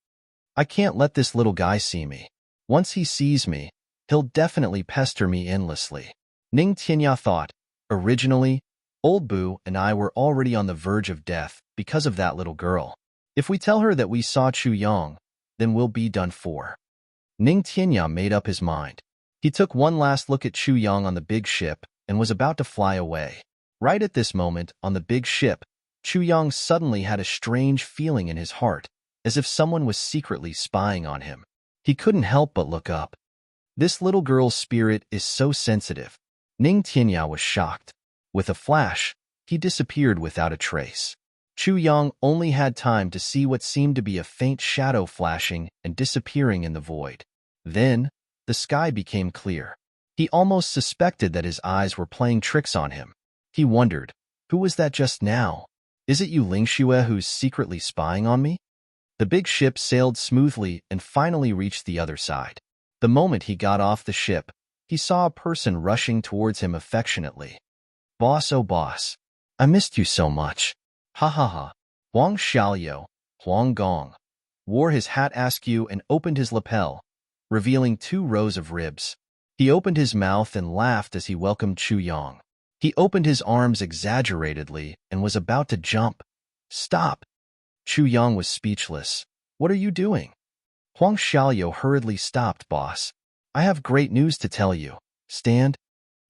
I can't let this little guy see me. Once he sees me, he'll definitely pester me endlessly. Ning Tianya thought, originally, Old Boo and I were already on the verge of death because of that little girl. If we tell her that we saw Chu Yang, then we'll be done for. Ning Tianya made up his mind. He took one last look at Chu Yang on the big ship and was about to fly away. Right at this moment, on the big ship, Chu Yang suddenly had a strange feeling in his heart, as if someone was secretly spying on him. He couldn't help but look up. This little girl's spirit is so sensitive. Ning Tianya was shocked. With a flash, he disappeared without a trace. Chu Yang only had time to see what seemed to be a faint shadow flashing and disappearing in the void. Then, the sky became clear. He almost suspected that his eyes were playing tricks on him. He wondered, who was that just now? Is it Yu Lingxue who's secretly spying on me? The big ship sailed smoothly and finally reached the other side. The moment he got off the ship, he saw a person rushing towards him affectionately. Boss, oh boss, I missed you so much. Ha ha ha. Huang Xiaoyou, Huang Gong, wore his hat askew and opened his lapel, revealing 2 rows of ribs. He opened his mouth and laughed as he welcomed Chu Yang. He opened his arms exaggeratedly and was about to jump. Stop! Chu Yang was speechless. What are you doing? Huang Xiaoyou hurriedly stopped, boss. I have great news to tell you. Stand.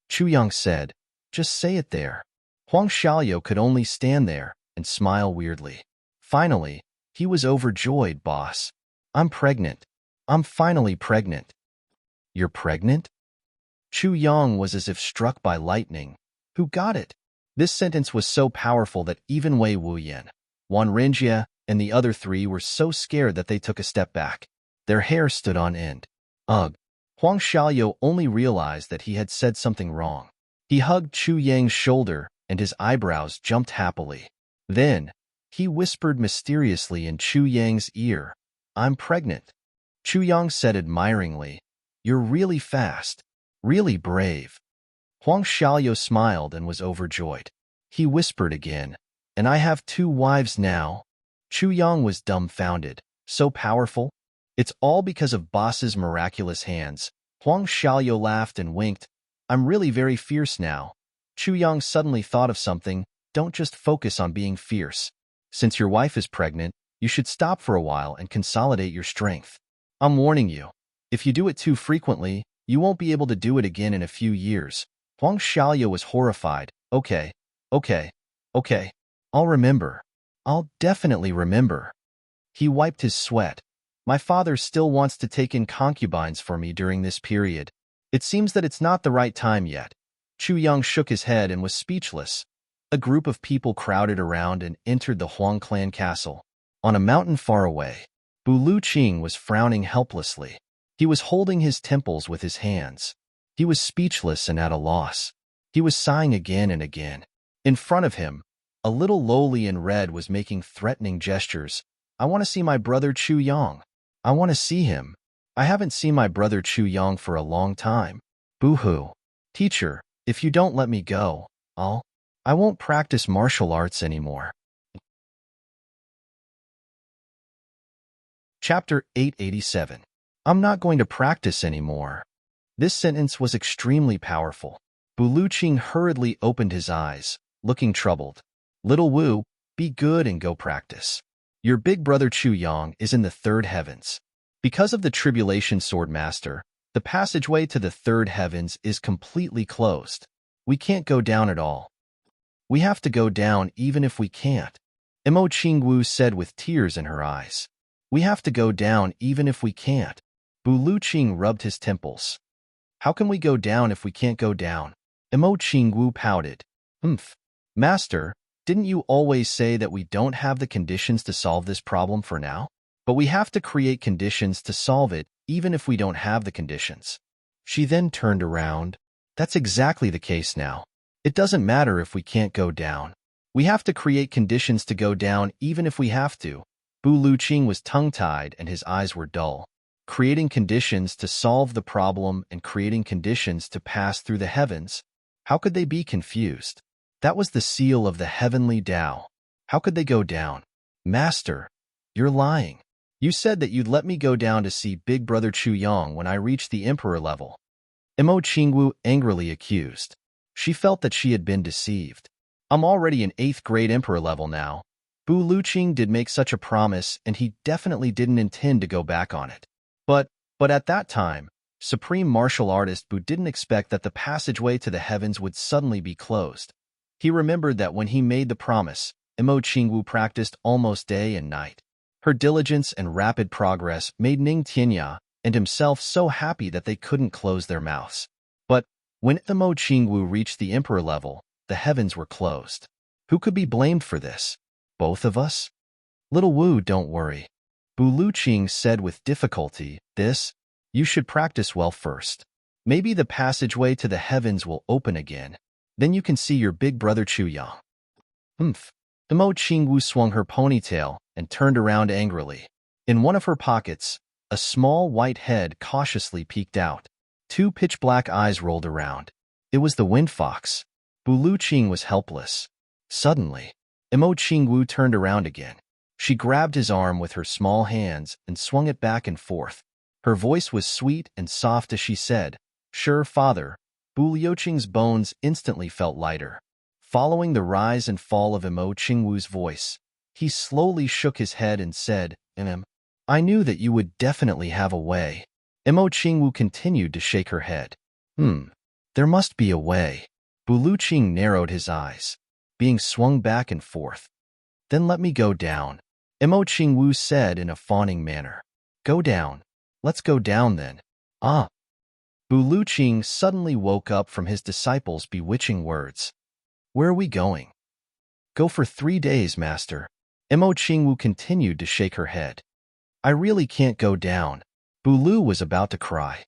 Chu Yang said. Just say it there. Huang Xiaoyou could only stand there and smile weirdly. Finally, he was overjoyed, boss. I'm pregnant. I'm finally pregnant. You're pregnant? Chu Yang was as if struck by lightning. Who got it? This sentence was so powerful that even Wei Wuyan, Wan Rinjie, and the other 3 were so scared that they took a step back. Their hair stood on end. Ugh. Huang Xiaoyou only realized that he had said something wrong. He hugged Chu Yang's shoulder, and his eyebrows jumped happily. Then, he whispered mysteriously in Chu Yang's ear, I'm pregnant. Chu Yang said admiringly, You're really fast, really brave. Huang Xiaoyou smiled and was overjoyed. He whispered again, And I have 2 wives now. Chu Yang was dumbfounded. So powerful? It's all because of boss's miraculous hands. Huang Xiaoyou laughed and winked. I'm really very fierce now. Chu Yang suddenly thought of something. Don't just focus on being fierce. Since your wife is pregnant, you should stop for a while and consolidate your strength. I'm warning you. If you do it too frequently, you won't be able to do it again in a few years. Huang Xiaoyou was horrified. Okay. I'll remember. I'll definitely remember. He wiped his sweat. My father still wants to take in concubines for me during this period. It seems that it's not the right time yet. Chu Yang shook his head and was speechless. A group of people crowded around and entered the Huang clan castle. On a mountain far away, Bu Luqing was frowning helplessly. He was holding his temples with his hands. He was speechless and at a loss. He was sighing again and again. In front of him, a little lowly in red was making threatening gestures. I want to see my brother Chu Yang. I want to see him. I haven't seen my brother Chu Yang for a long time. Boo-hoo. Teacher, if you don't let me go, I won't practice martial arts anymore. Chapter 887. I'm not going to practice anymore. This sentence was extremely powerful. Bu Luqing hurriedly opened his eyes, looking troubled. Little Wu, be good and go practice. Your big brother Chu Yang is in the 3rd heavens. Because of the Tribulation Sword Master, the passageway to the 3rd heavens is completely closed. We can't go down at all. We have to go down even if we can't. Mo Qingwu said with tears in her eyes. We have to go down even if we can't. Bu Luqing rubbed his temples. How can we go down if we can't go down? Mo Qingwu pouted. Master, didn't you always say that we don't have the conditions to solve this problem for now? But we have to create conditions to solve it, even if we don't have the conditions. She then turned around. That's exactly the case now. It doesn't matter if we can't go down. We have to create conditions to go down even if we have to. Bu Luqing was tongue-tied and his eyes were dull. Creating conditions to solve the problem and creating conditions to pass through the heavens. How could they be confused? That was the seal of the heavenly Tao. How could they go down? Master, you're lying. You said that you'd let me go down to see Big Brother Chu Yang when I reached the Emperor level. Mo Qingwu angrily accused. She felt that she had been deceived. I'm already in 8th grade Emperor level now. Bu Luqing did make such a promise, and he definitely didn't intend to go back on it. But at that time, Supreme Martial Artist Bu didn't expect that the passageway to the heavens would suddenly be closed. He remembered that when he made the promise, Mo Qingwu practiced almost day and night. Her diligence and rapid progress made Ning Tianya and himself so happy that they couldn't close their mouths. But when Mo Qingwu reached the Emperor level, the heavens were closed. Who could be blamed for this? Both of us? Little Wu, don't worry. Bu Luqing said with difficulty, you should practice well first. Maybe the passageway to the heavens will open again. Then you can see your big brother Chu Yang. Mo Qingwu swung her ponytail and turned around angrily. In one of her pockets, a small white head cautiously peeked out. Two pitch-black eyes rolled around. It was the wind fox. Bulu Qing was helpless. Suddenly, Imo Qingwu turned around again. She grabbed his arm with her small hands and swung it back and forth. Her voice was sweet and soft as she said, "Sure, father." Bu Liuqing's bones instantly felt lighter. Following the rise and fall of Imo Qingwu's voice, he slowly shook his head and said, I knew that you would definitely have a way." Imo Qingwu continued to shake her head. There must be a way." Bu Liuqing narrowed his eyes, being swung back and forth. "Then let me go down," Imo Qingwu said in a fawning manner. "Go down. Let's go down then." Ah! Bu Liuqing suddenly woke up from his disciple's bewitching words. "Where are we going?" "Go for 3 days, master." Imo Qingwu continued to shake her head. "I really can't go down." Bu Lu was about to cry.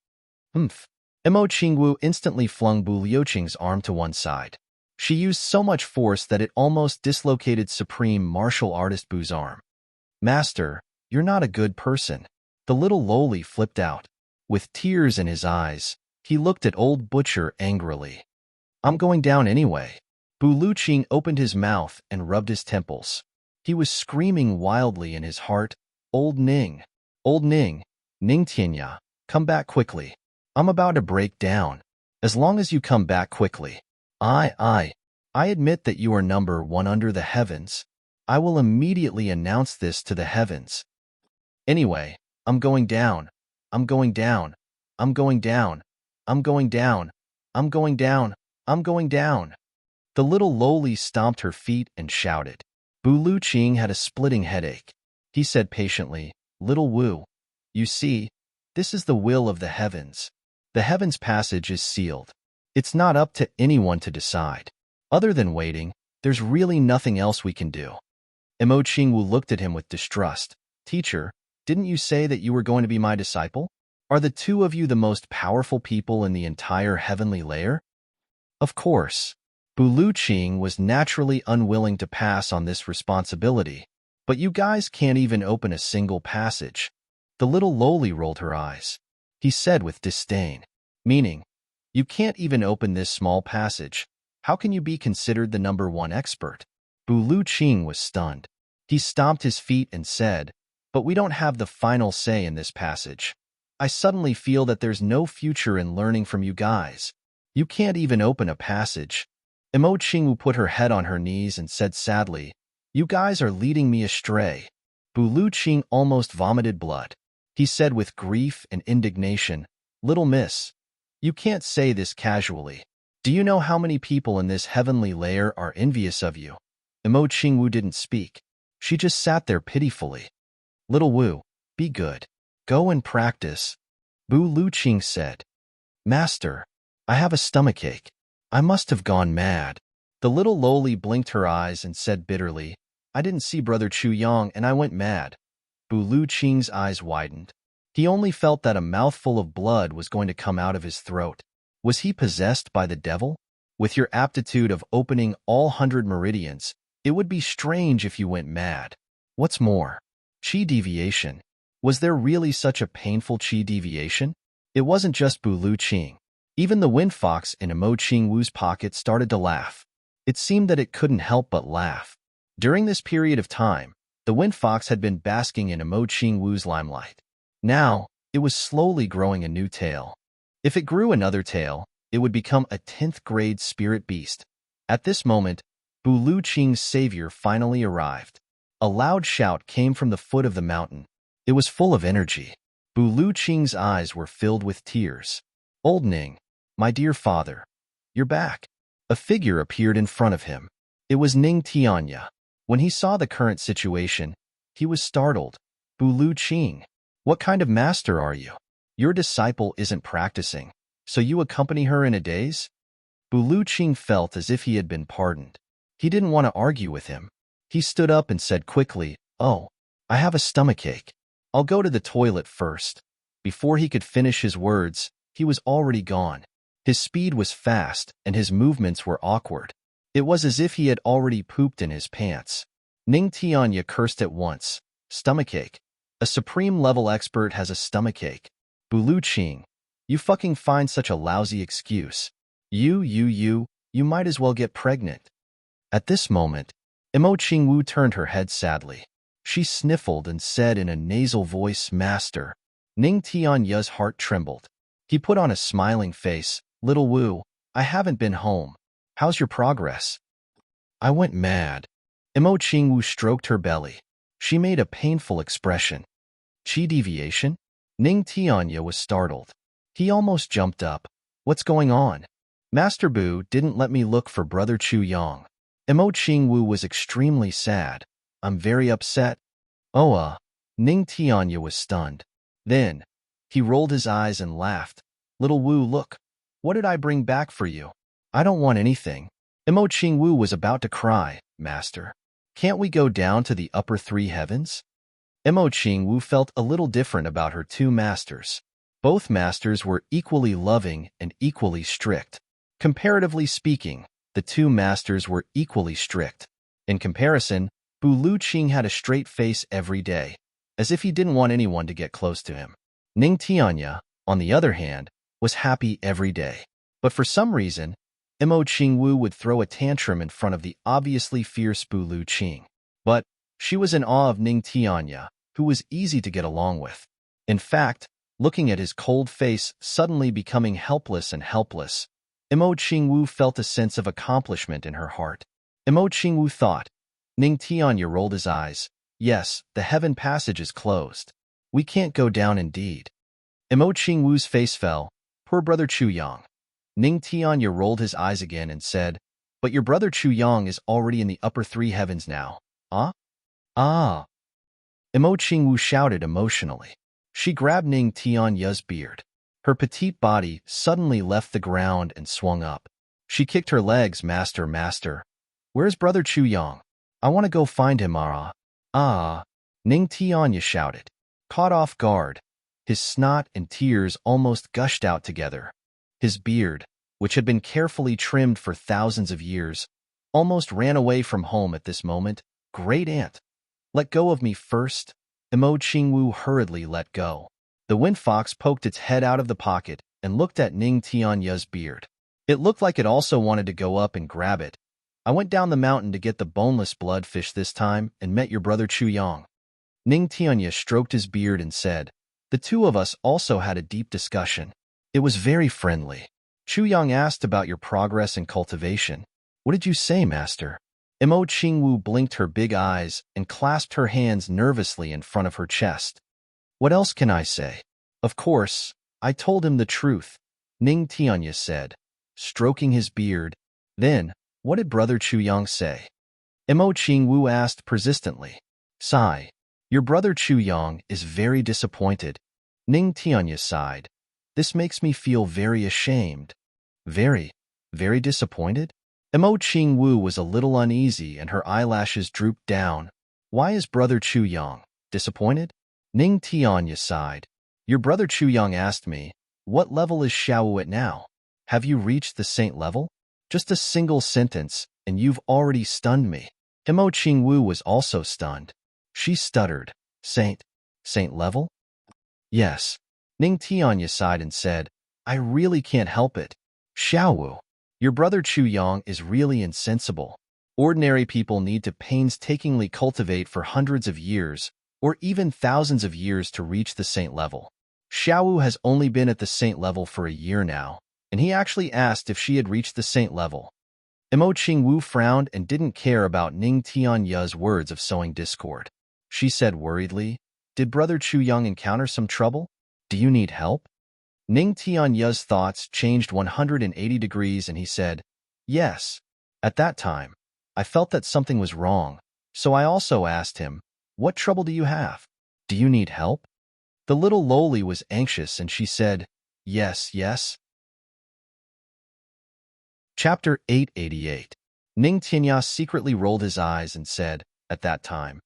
Imo Qingwu instantly flung Bu Liuqing's arm to one side. She used so much force that it almost dislocated supreme martial artist Bu's arm. "Master, you're not a good person." The little lowly flipped out. With tears in his eyes, he looked at old Butcher angrily. "I'm going down anyway." Bu Liuqing opened his mouth and rubbed his temples. He was screaming wildly in his heart, Old Ning, Ning Tianya, come back quickly. I'm about to break down. As long as you come back quickly. I admit that you are number 1 under the heavens. I will immediately announce this to the heavens. Anyway, I'm going down. I'm going down. I'm going down. I'm going down. I'm going down. I'm going down. The little lowly stomped her feet and shouted. Bu Liuqing had a splitting headache. He said patiently, "Little Wu, you see, this is the will of the heavens. The heavens passage is sealed. It's not up to anyone to decide. Other than waiting, there's really nothing else we can do." Imo Qingwu looked at him with distrust. "Teacher, didn't you say that you were going to be my disciple? Are the two of you the most powerful people in the entire heavenly layer?" Of course. Bu Liuqing was naturally unwilling to pass on this responsibility. "But you guys can't even open a single passage." The little lowly rolled her eyes. He said with disdain, "Meaning, you can't even open this small passage. How can you be considered the number 1 expert?" Bu Liuqing was stunned. He stomped his feet and said, "But we don't have the final say in this passage. I suddenly feel that there's no future in learning from you guys. You can't even open a passage." Imo Qingwu put her head on her knees and said sadly, "You guys are leading me astray." Bu Liuqing almost vomited blood. He said with grief and indignation, "Little miss, you can't say this casually. Do you know how many people in this heavenly layer are envious of you?" Imo Qingwu didn't speak. She just sat there pitifully. "Little Wu, be good. Go and practice." Bu Liuqing said, "Master, I have a stomachache. I must have gone mad." The little lowly blinked her eyes and said bitterly, "I didn't see Brother Chu Yang and I went mad." Bu Liuqing's eyes widened. He only felt that a mouthful of blood was going to come out of his throat. Was he possessed by the devil? With your aptitude of opening all 100 meridians, it would be strange if you went mad. What's more, qi deviation. Was there really such a painful qi deviation? It wasn't just Bu Liuqing. Even the wind fox in Imo Qingwu's pocket started to laugh. It seemed that it couldn't help but laugh. During this period of time, the wind fox had been basking in Imo Qingwu's limelight. Now, it was slowly growing a new tail. If it grew another tail, it would become a 10th grade spirit beast. At this moment, Bu Liuqing's savior finally arrived. A loud shout came from the foot of the mountain. It was full of energy. Bu Liuqing's eyes were filled with tears. "Old Ning, my dear father, you're back." A figure appeared in front of him. It was Ning Tianya. When he saw the current situation, he was startled. "Bu Liuqing, what kind of master are you? Your disciple isn't practicing, so you accompany her in a daze?" Bu Liuqing felt as if he had been pardoned. He didn't want to argue with him. He stood up and said quickly, "Oh, I have a stomachache. I'll go to the toilet first." Before he could finish his words, he was already gone. His speed was fast, and his movements were awkward. It was as if he had already pooped in his pants. Ning Tianya cursed at once. Stomachache. A supreme-level expert has a stomachache. Bu Liuqing, You fucking find such a lousy excuse. You might as well get pregnant. At this moment, Imo Qingwu turned her head sadly. She sniffled and said in a nasal voice, Master. Ning Tianya's heart trembled. He put on a smiling face. Little Wu, I haven't been home. How's your progress? I went mad. Imo Qingwu stroked her belly. She made a painful expression. Qi deviation? Ning Tianya was startled. He almost jumped up. What's going on? Master Bu didn't let me look for Brother Chu Yang. Imo Qingwu was extremely sad. I'm very upset. Ning Tianya was stunned. Then, he rolled his eyes and laughed. Little Wu, look. What did I bring back for you? I don't want anything. Imo Qingwu was about to cry. Master, can't we go down to the upper three heavens? Imo Qingwu felt a little different about her two masters. Both masters were equally loving and equally strict. Comparatively speaking, the two masters were equally strict. In comparison, Bu Luqing had a straight face every day, as if he didn't want anyone to get close to him. Ning Tianya, on the other hand, was happy every day. But for some reason, Imo Qingwu would throw a tantrum in front of the obviously fierce Bu Luqing. But she was in awe of Ning Tianya, who was easy to get along with. In fact, looking at his cold face suddenly becoming helpless and helpless, Imo Qingwu felt a sense of accomplishment in her heart. Imo Qingwu thought. Ning Tianya rolled his eyes. Yes, the heaven passage is closed. We can't go down indeed. Imo Qingwu's face fell. Poor Brother Chu Yang. Ning Tianya rolled his eyes again and said, But your brother Chu Yang is already in the upper three heavens now. Ah. Imo Qingwu shouted emotionally. She grabbed Ning Tianya's beard. Her petite body suddenly left the ground and swung up. She kicked her legs. Master. Where's Brother Chu Yang? I want to go find him. Ning Tianya shouted. Caught off guard, his snot and tears almost gushed out together. His beard, which had been carefully trimmed for thousands of years, almost ran away from home at this moment. Great aunt. Let go of me first. Imo Qingwu hurriedly let go. The wind fox poked its head out of the pocket and looked at Ning Tianya's beard. It looked like it also wanted to go up and grab it. I went down the mountain to get the boneless bloodfish this time and met your brother Chu Yang. Ning Tianya stroked his beard and said, The two of us also had a deep discussion. It was very friendly. Chu Yang asked about your progress in cultivation. What did you say, Master? Imo Qingwu blinked her big eyes and clasped her hands nervously in front of her chest. What else can I say? Of course, I told him the truth, Ning Tianya said, stroking his beard. Then, what did Brother Chu Yang say? Imo Qingwu asked persistently. Sigh. Your brother Chu Yang is very disappointed. Ning Tianya sighed. This makes me feel very ashamed. Very disappointed? Imo Qingwu was a little uneasy and her eyelashes drooped down. Why is Brother Chu Yang disappointed? Ning Tianya sighed. Your brother Chu Yang asked me, what level is Xiaowu at now? Have you reached the saint level? Just a single sentence, and you've already stunned me. Imo Qingwu was also stunned. She stuttered. Saint level? Yes. Ning Tianya sighed and said, I really can't help it. Xiaowu, your brother Chu Yang is really insensible. Ordinary people need to painstakingly cultivate for hundreds of years, or even thousands of years to reach the saint level. Xiaowu has only been at the saint level for a year now, and he actually asked if she had reached the saint level. Imo Qingwu frowned and didn't care about Ning Tianya's words of sowing discord. She said worriedly, Did Brother Chu Yang encounter some trouble? Do you need help? Ning Tianya's thoughts changed 180 degrees and he said, Yes. At that time, I felt that something was wrong, so I also asked him, What trouble do you have? Do you need help? The little loli was anxious and she said, Yes. Chapter 888. Ning Tianya secretly rolled his eyes and said, At that time,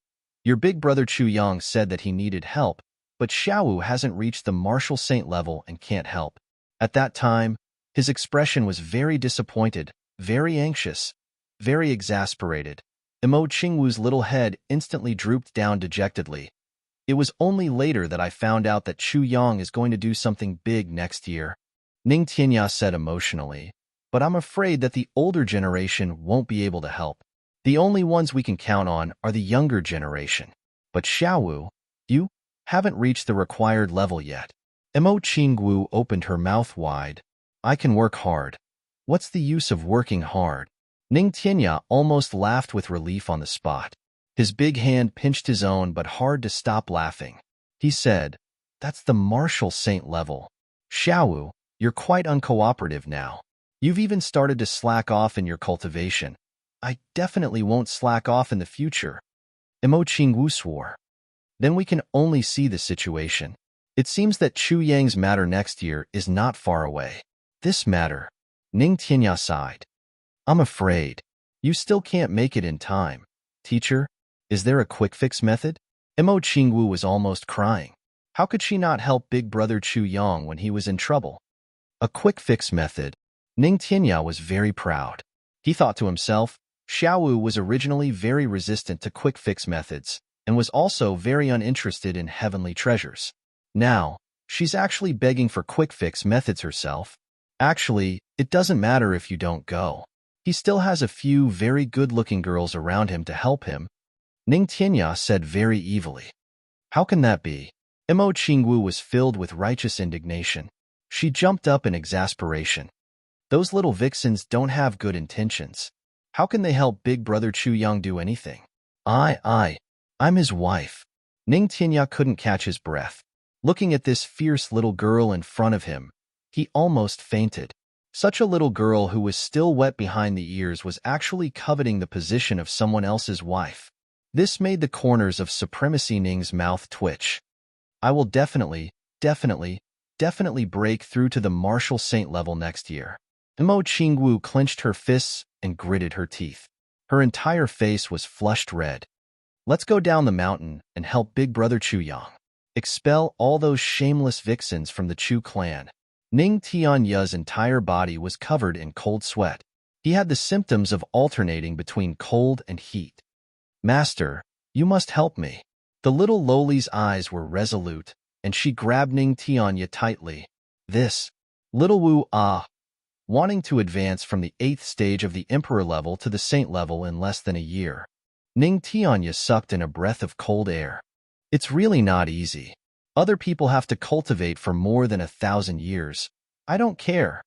your big brother Chu Yang said that he needed help, but Xiaowu hasn't reached the martial saint level and can't help. At that time, his expression was very disappointed, very anxious, very exasperated. Imo Qingwu's little head instantly drooped down dejectedly. It was only later that I found out that Chu Yang is going to do something big next year, Ning Tianya said emotionally, but I'm afraid that the older generation won't be able to help. The only ones we can count on are the younger generation. But Xiaowu, you haven't reached the required level yet. Mo Qingwu opened her mouth wide. I can work hard. What's the use of working hard? Ning Tianya almost laughed with relief on the spot. His big hand pinched his own, but hard to stop laughing. He said, that's the martial saint level. Xiaowu, you're quite uncooperative now. You've even started to slack off in your cultivation. I definitely won't slack off in the future. Mo Qingwu swore. Then we can only see the situation. It seems that Chu Yang's matter next year is not far away. This matter, Ning Tianya sighed. I'm afraid. You still can't make it in time. Teacher, is there a quick fix method? Mo Qingwu was almost crying. How could she not help big brother Chu Yang when he was in trouble? A quick fix method. Ning Tianya was very proud. He thought to himself, Xiaowu was originally very resistant to quick fix methods and was also very uninterested in heavenly treasures. Now, she's actually begging for quick fix methods herself. Actually, it doesn't matter if you don't go. He still has a few very good-looking girls around him to help him. Ning Tianya said very evilly. How can that be? Mo Qingwu was filled with righteous indignation. She jumped up in exasperation. Those little vixens don't have good intentions. How can they help big brother Chu Yang do anything? I'm his wife. Ning Tianya couldn't catch his breath. Looking at this fierce little girl in front of him, he almost fainted. Such a little girl who was still wet behind the ears was actually coveting the position of someone else's wife. This made the corners of Supremacy Ning's mouth twitch. I will definitely break through to the martial saint level next year. Mo Qingwu clenched her fists and gritted her teeth. Her entire face was flushed red. Let's go down the mountain and help big brother Chu Yang. Expel all those shameless vixens from the Chu clan. Ning Tianya's entire body was covered in cold sweat. He had the symptoms of alternating between cold and heat. Master, you must help me. The little lowly's eyes were resolute, and she grabbed Ning Tianya tightly. This, little Wu wanting to advance from the 8th stage of the Emperor level to the Saint level in less than a year. Ning Tianya sucked in a breath of cold air. It's really not easy. Other people have to cultivate for more than 1,000 years. I don't care.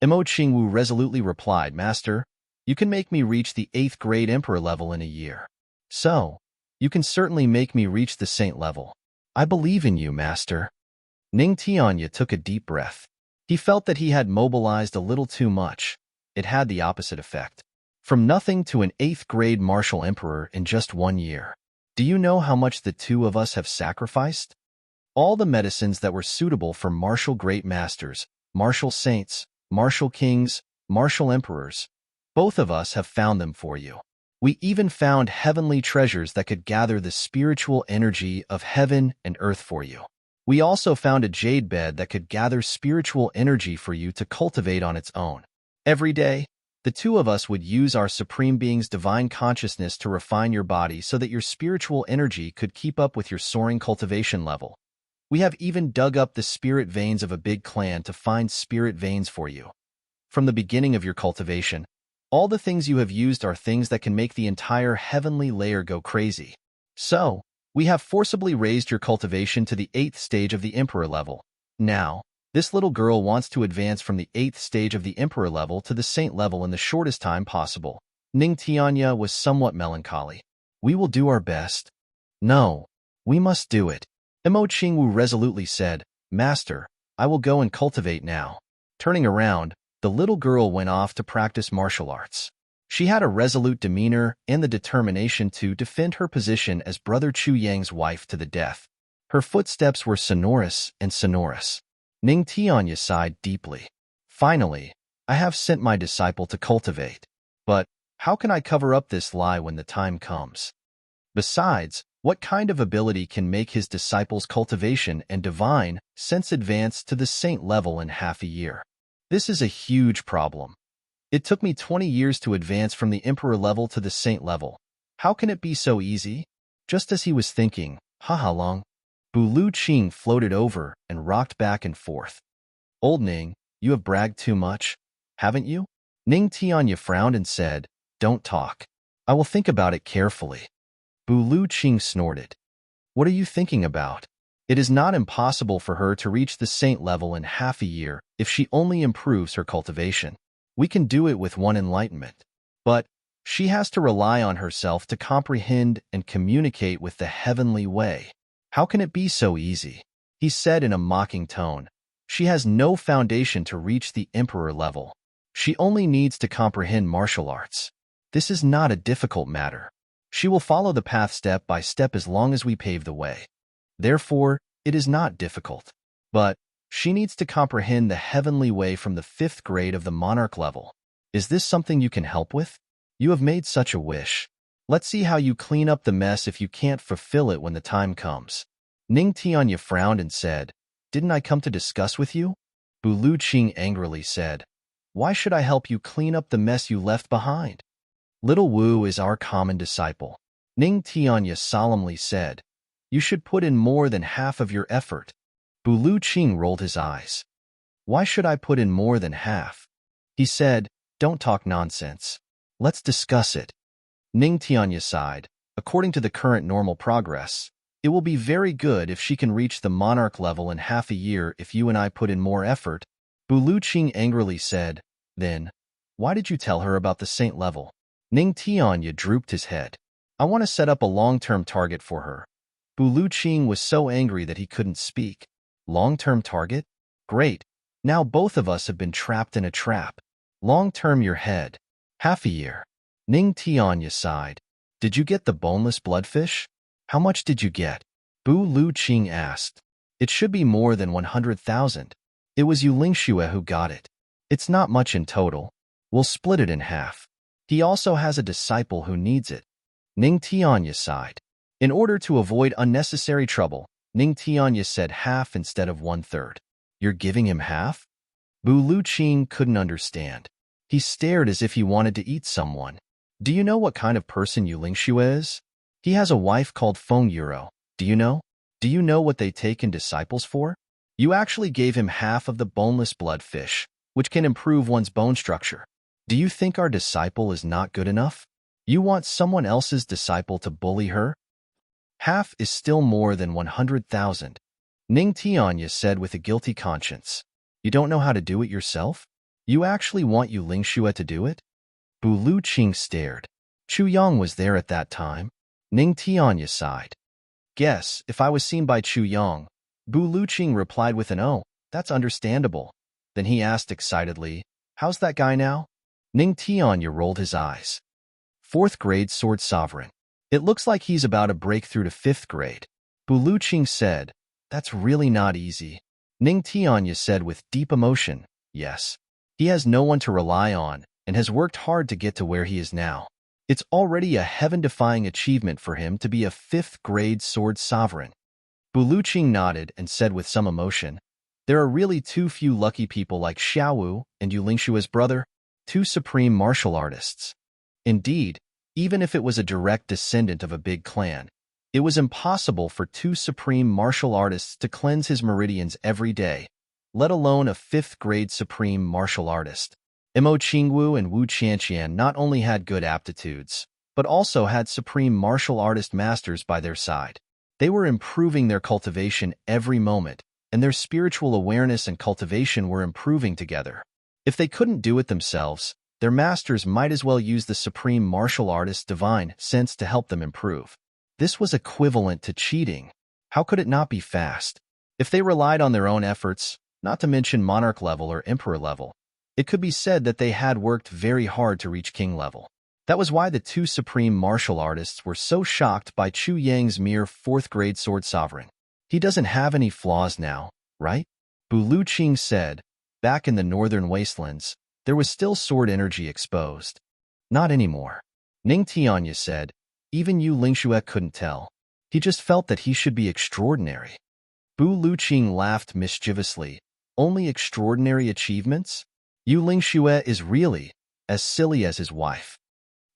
Mo Qingwu resolutely replied, Master, you can make me reach the 8th grade Emperor level in a year. So, you can certainly make me reach the Saint level. I believe in you, Master. Ning Tianya took a deep breath. He felt that he had mobilized a little too much. It had the opposite effect. From nothing to an 8th grade martial emperor in just 1 year. Do you know how much the two of us have sacrificed? All the medicines that were suitable for martial great masters, martial saints, martial kings, martial emperors. Both of us have found them for you. We even found heavenly treasures that could gather the spiritual energy of heaven and earth for you. We also found a jade bed that could gather spiritual energy for you to cultivate on its own. Every day, the two of us would use our Supreme Being's divine consciousness to refine your body so that your spiritual energy could keep up with your soaring cultivation level. We have even dug up the spirit veins of a big clan to find spirit veins for you. From the beginning of your cultivation, all the things you have used are things that can make the entire heavenly layer go crazy. So, we have forcibly raised your cultivation to the 8th stage of the Emperor level. Now, this little girl wants to advance from the 8th stage of the Emperor level to the Saint level in the shortest time possible. Ning Tianya was somewhat melancholy. We will do our best. No, we must do it. Mo Qingwu resolutely said, Master, I will go and cultivate now. Turning around, the little girl went off to practice martial arts. She had a resolute demeanor and the determination to defend her position as brother Chu Yang's wife to the death. Her footsteps were sonorous and sonorous. Ning Tianya sighed deeply. Finally, I have sent my disciple to cultivate. But how can I cover up this lie when the time comes? Besides, what kind of ability can make his disciple's cultivation and divine sense advance to the saint level in half a year? This is a huge problem. It took me 20 years to advance from the Emperor level to the Saint level. How can it be so easy? Just as he was thinking, Long, Bu Lu Qing floated over and rocked back and forth. Old Ning, you have bragged too much, haven't you? Ning Tianya frowned and said, don't talk. I will think about it carefully. Bu Lu Qing snorted. What are you thinking about? It is not impossible for her to reach the saint level in half a year if she only improves her cultivation. We can do it with one enlightenment. But she has to rely on herself to comprehend and communicate with the heavenly way. How can it be so easy? He said in a mocking tone. She has no foundation to reach the emperor level. She only needs to comprehend martial arts. This is not a difficult matter. She will follow the path step by step as long as we pave the way. Therefore, it is not difficult. But she needs to comprehend the heavenly way from the 5th grade of the monarch level. Is this something you can help with? You have made such a wish. Let's see how you clean up the mess if you can't fulfill it when the time comes. Ning Tianya frowned and said, didn't I come to discuss with you? Bu Lu Qing angrily said, why should I help you clean up the mess you left behind? Little Wu is our common disciple. Ning Tianya solemnly said, you should put in more than half of your effort. Bu Lu Qing rolled his eyes. Why should I put in more than half? He said, don't talk nonsense. Let's discuss it. Ning Tianya sighed. According to the current normal progress, it will be very good if she can reach the monarch level in half a year if you and I put in more effort. Bu Lu Qing angrily said, then, why did you tell her about the saint level? Ning Tianya drooped his head. I want to set up a long-term target for her. Bu Lu Qing was so angry that he couldn't speak. Long-term target? Great. Now both of us have been trapped in a trap. Long-term your head. Half a year. Ning Tianya sighed. Did you get the boneless bloodfish? How much did you get? Bu Lu Qing asked. It should be more than 100,000. It was Yu Lingxue who got it. It's not much in total. We'll split it in half. He also has a disciple who needs it. Ning Tianya sighed. In order to avoid unnecessary trouble, Ning Tianya said half instead of 1/3. You're giving him half? Bu Lu Qing couldn't understand. He stared as if he wanted to eat someone. Do you know what kind of person Yu Lingxue is? He has a wife called Feng Yuro. Do you know? Do you know what they take in disciples for? You actually gave him half of the boneless bloodfish, which can improve one's bone structure. Do you think our disciple is not good enough? You want someone else's disciple to bully her? Half is still more than 100,000. Ning Tianya said with a guilty conscience. You don't know how to do it yourself? You actually want Yu Lingxue to do it? Bu Lu Qing stared. Chu Yang was there at that time. Ning Tianya sighed. Guess, if I was seen by Chu Yang. Bu Lu Qing replied with an oh, that's understandable. Then he asked excitedly, how's that guy now? Ning Tianya rolled his eyes. 4th grade sword sovereign. It looks like he's about to break through to 5th grade. Bu Lu Qing said, that's really not easy. Ning Tianya said with deep emotion, yes. He has no one to rely on and has worked hard to get to where he is now. It's already a heaven-defying achievement for him to be a 5th grade sword sovereign. Bu Lu Qing nodded and said with some emotion, there are really too few lucky people like Xiaowu and Yu Lingshue's brother, 2 supreme martial artists. Indeed, even if it was a direct descendant of a big clan, it was impossible for 2 supreme martial artists to cleanse his meridians every day, let alone a 5th grade supreme martial artist. Mo Qingwu and Wu Qianqian not only had good aptitudes, but also had supreme martial artist masters by their side. They were improving their cultivation every moment, and their spiritual awareness and cultivation were improving together. If they couldn't do it themselves, their masters might as well use the supreme martial artist's divine sense to help them improve. This was equivalent to cheating. How could it not be fast? If they relied on their own efforts, not to mention monarch level or emperor level, it could be said that they had worked very hard to reach king level. That was why the 2 supreme martial artists were so shocked by Chu Yang's mere 4th grade sword sovereign. He doesn't have any flaws now, right? Bu Lu Qing said, back in the northern wastelands, there was still sword energy exposed. Not anymore. Ning Tianya said, even Yu Lingxue couldn't tell. He just felt that he should be extraordinary. Bu Lu Qing laughed mischievously. Only extraordinary achievements? Yu Lingxue is really as silly as his wife.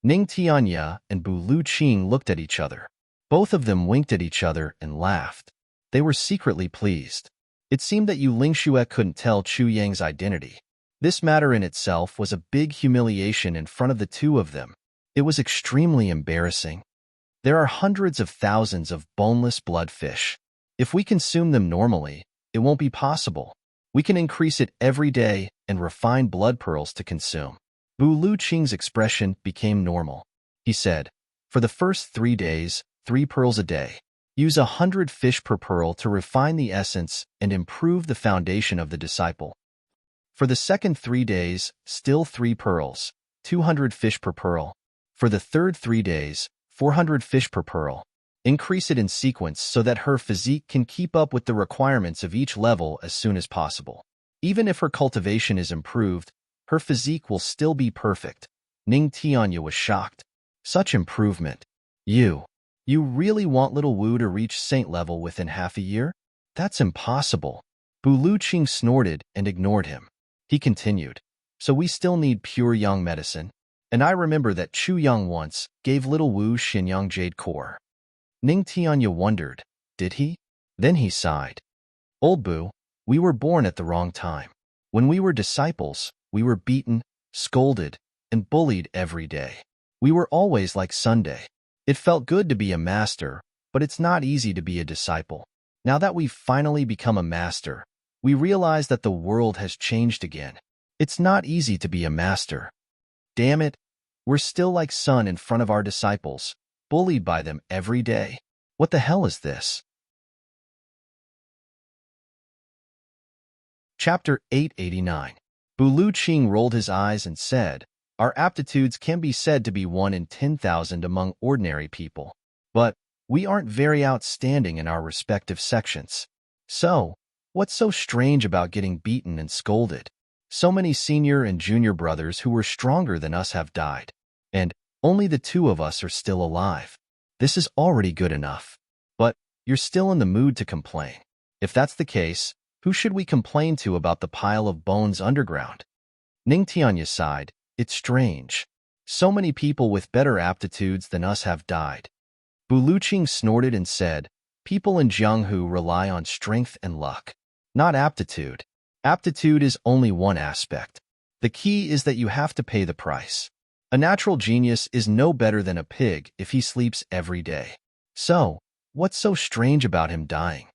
Ning Tianya and Bu Lu Qing looked at each other. Both of them winked at each other and laughed. They were secretly pleased. It seemed that Yu Lingxue couldn't tell Chu Yang's identity. This matter in itself was a big humiliation in front of the two of them. It was extremely embarrassing. There are hundreds of thousands of boneless bloodfish. If we consume them normally, it won't be possible. We can increase it every day and refine blood pearls to consume. Bu Luqing's expression became normal. He said, for the first 3 days, 3 pearls a day. Use 100 fish per pearl to refine the essence and improve the foundation of the disciple. For the second 3 days, still 3 pearls, 200 fish per pearl. For the third 3 days, 400 fish per pearl. Increase it in sequence so that her physique can keep up with the requirements of each level as soon as possible. Even if her cultivation is improved, her physique will still be perfect. Ning Tianya was shocked. Such improvement. You really want little Wu to reach saint level within half a year? That's impossible. Bu Luqing snorted and ignored him. He continued, so we still need pure yang medicine. And I remember that Chu Yang once gave little Wu Xinyang Jade Core. Ning Tianya wondered, did he? Then he sighed. Old Bu, we were born at the wrong time. When we were disciples, we were beaten, scolded, and bullied every day. We were always like Sunday. It felt good to be a master, but it's not easy to be a disciple. Now that we've finally become a master, we realize that the world has changed again. It's not easy to be a master. Damn it, we're still like Sun in front of our disciples, bullied by them every day. What the hell is this? Chapter 889. Bu Luqing rolled his eyes and said, our aptitudes can be said to be 1 in 10,000 among ordinary people, but we aren't very outstanding in our respective sections. So, what's so strange about getting beaten and scolded? So many senior and junior brothers who were stronger than us have died, and only the 2 of us are still alive. This is already good enough. But you're still in the mood to complain. If that's the case, who should we complain to about the pile of bones underground? Ning Tianya sighed. It's strange. So many people with better aptitudes than us have died. Bu Luqing snorted and said, people in Jianghu rely on strength and luck, not aptitude. Aptitude is only one aspect. The key is that you have to pay the price. A natural genius is no better than a pig if he sleeps every day. So, what's so strange about him dying?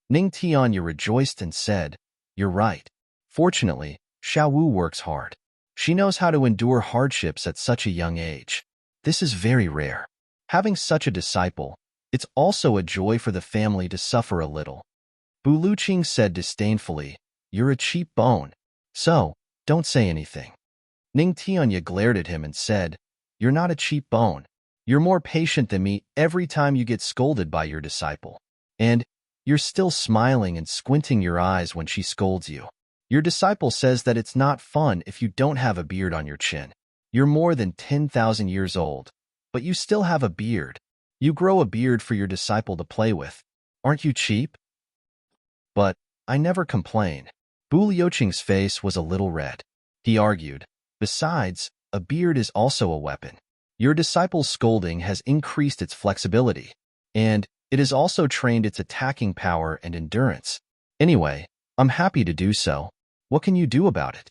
Ning Tianya rejoiced and said, you're right. Fortunately, Xiao Wu works hard. She knows how to endure hardships at such a young age. This is very rare. Having such a disciple, it's also a joy for the family to suffer a little. Bu Luqing said disdainfully, you're a cheap bone. So, don't say anything. Ning Tianya glared at him and said, you're not a cheap bone. You're more patient than me every time you get scolded by your disciple. And you're still smiling and squinting your eyes when she scolds you. Your disciple says that it's not fun if you don't have a beard on your chin. You're more than 10,000 years old, but you still have a beard. You grow a beard for your disciple to play with. Aren't you cheap? But I never complain. Bu Luqing's face was a little red. He argued, besides, a beard is also a weapon. Your disciple's scolding has increased its flexibility, and it has also trained its attacking power and endurance. Anyway, I'm happy to do so. What can you do about it?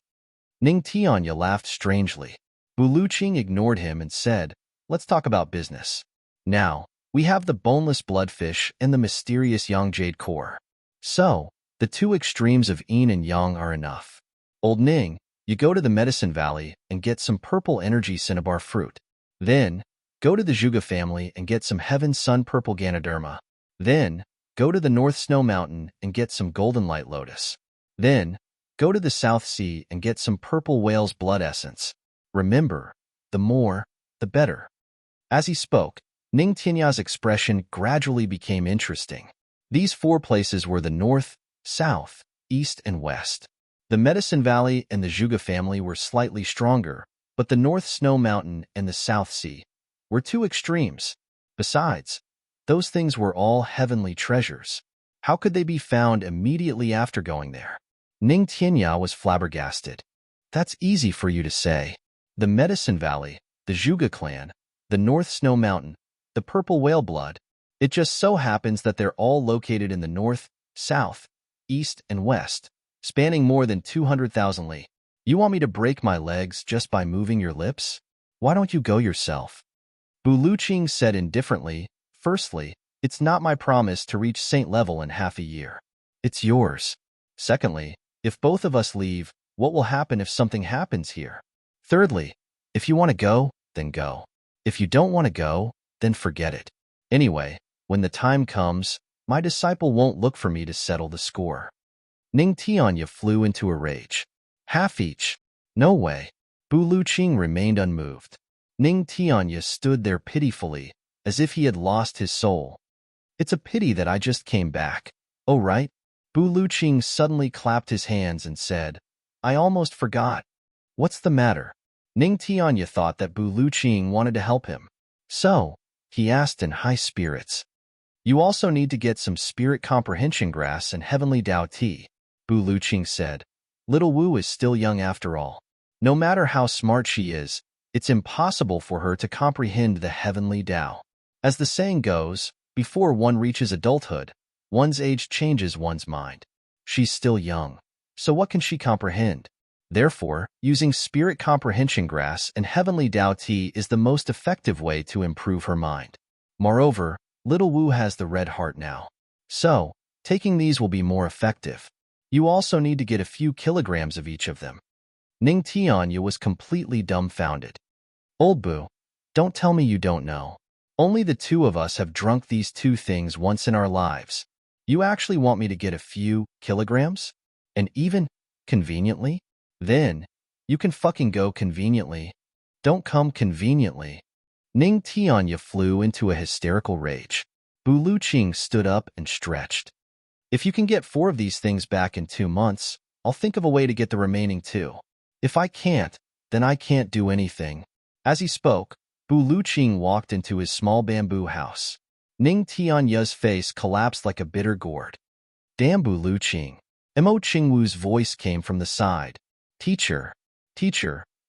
Ning Tianya laughed strangely. Bu Luqing ignored him and said, let's talk about business. Now, we have the boneless bloodfish and the mysterious yang jade core. So, the 2 extremes of yin and yang are enough. Old Ning, you go to the Medicine Valley and get some purple energy cinnabar fruit. Then, go to the Zhuge family and get some heaven sun purple Ganoderma. Then, go to the North Snow Mountain and get some golden light lotus. Then, go to the South Sea and get some purple whale's blood essence. Remember, the more, the better. As he spoke, Ning Tianya's expression gradually became interesting. These 4 places were the North, South, East, and West. The Medicine Valley and the Zhuge family were slightly stronger, but the North Snow Mountain and the South Sea were 2 extremes. Besides, those things were all heavenly treasures. How could they be found immediately after going there? Ning Tianya was flabbergasted. That's easy for you to say. The Medicine Valley, the Zhuge clan, the North Snow Mountain, the purple whale blood. It just so happens that they're all located in the north, south, east, and west, spanning more than 200,000 li. You want me to break my legs just by moving your lips? Why don't you go yourself? Bu Luqing said indifferently, firstly, it's not my promise to reach saint level in half a year. It's yours. Secondly, if both of us leave, what will happen if something happens here? Thirdly, if you want to go, then go. If you don't want to go, then forget it. Anyway, when the time comes, my disciple won't look for me to settle the score. Ning Tianya flew into a rage. Half each. No way. Bu Luqing remained unmoved. Ning Tianya stood there pitifully, as if he had lost his soul. It's a pity that I just came back. Oh right? Bu Luqing suddenly clapped his hands and said, I almost forgot. What's the matter? Ning Tianya thought that Bu Luqing wanted to help him. So, he asked in high spirits. You also need to get some spirit comprehension grass and heavenly Tao tea, Bu Luqing said. Little Wu is still young after all. No matter how smart she is, it's impossible for her to comprehend the heavenly Tao. As the saying goes, before one reaches adulthood, one's age changes one's mind. She's still young. So what can she comprehend? Therefore, using spirit comprehension grass and heavenly Tao tea is the most effective way to improve her mind. Moreover, little Wu has the red heart now. So, taking these will be more effective. You also need to get a few kilograms of each of them. Ning Tianya was completely dumbfounded. Old Bu, don't tell me you don't know. Only the two of us have drunk these two things once in our lives. You actually want me to get a few kilograms? And even conveniently? Then, you can fucking go conveniently. Don't come conveniently. Ning Tianya flew into a hysterical rage. Bu Luqing stood up and stretched. If you can get 4 of these things back in 2 months, I'll think of a way to get the remaining 2. If I can't, then I can't do anything. As he spoke, Bu Luqing walked into his small bamboo house. Ning Tianya's face collapsed like a bitter gourd. Damn Bu Luqing. Mo Qingwu's voice came from the side. Teacher,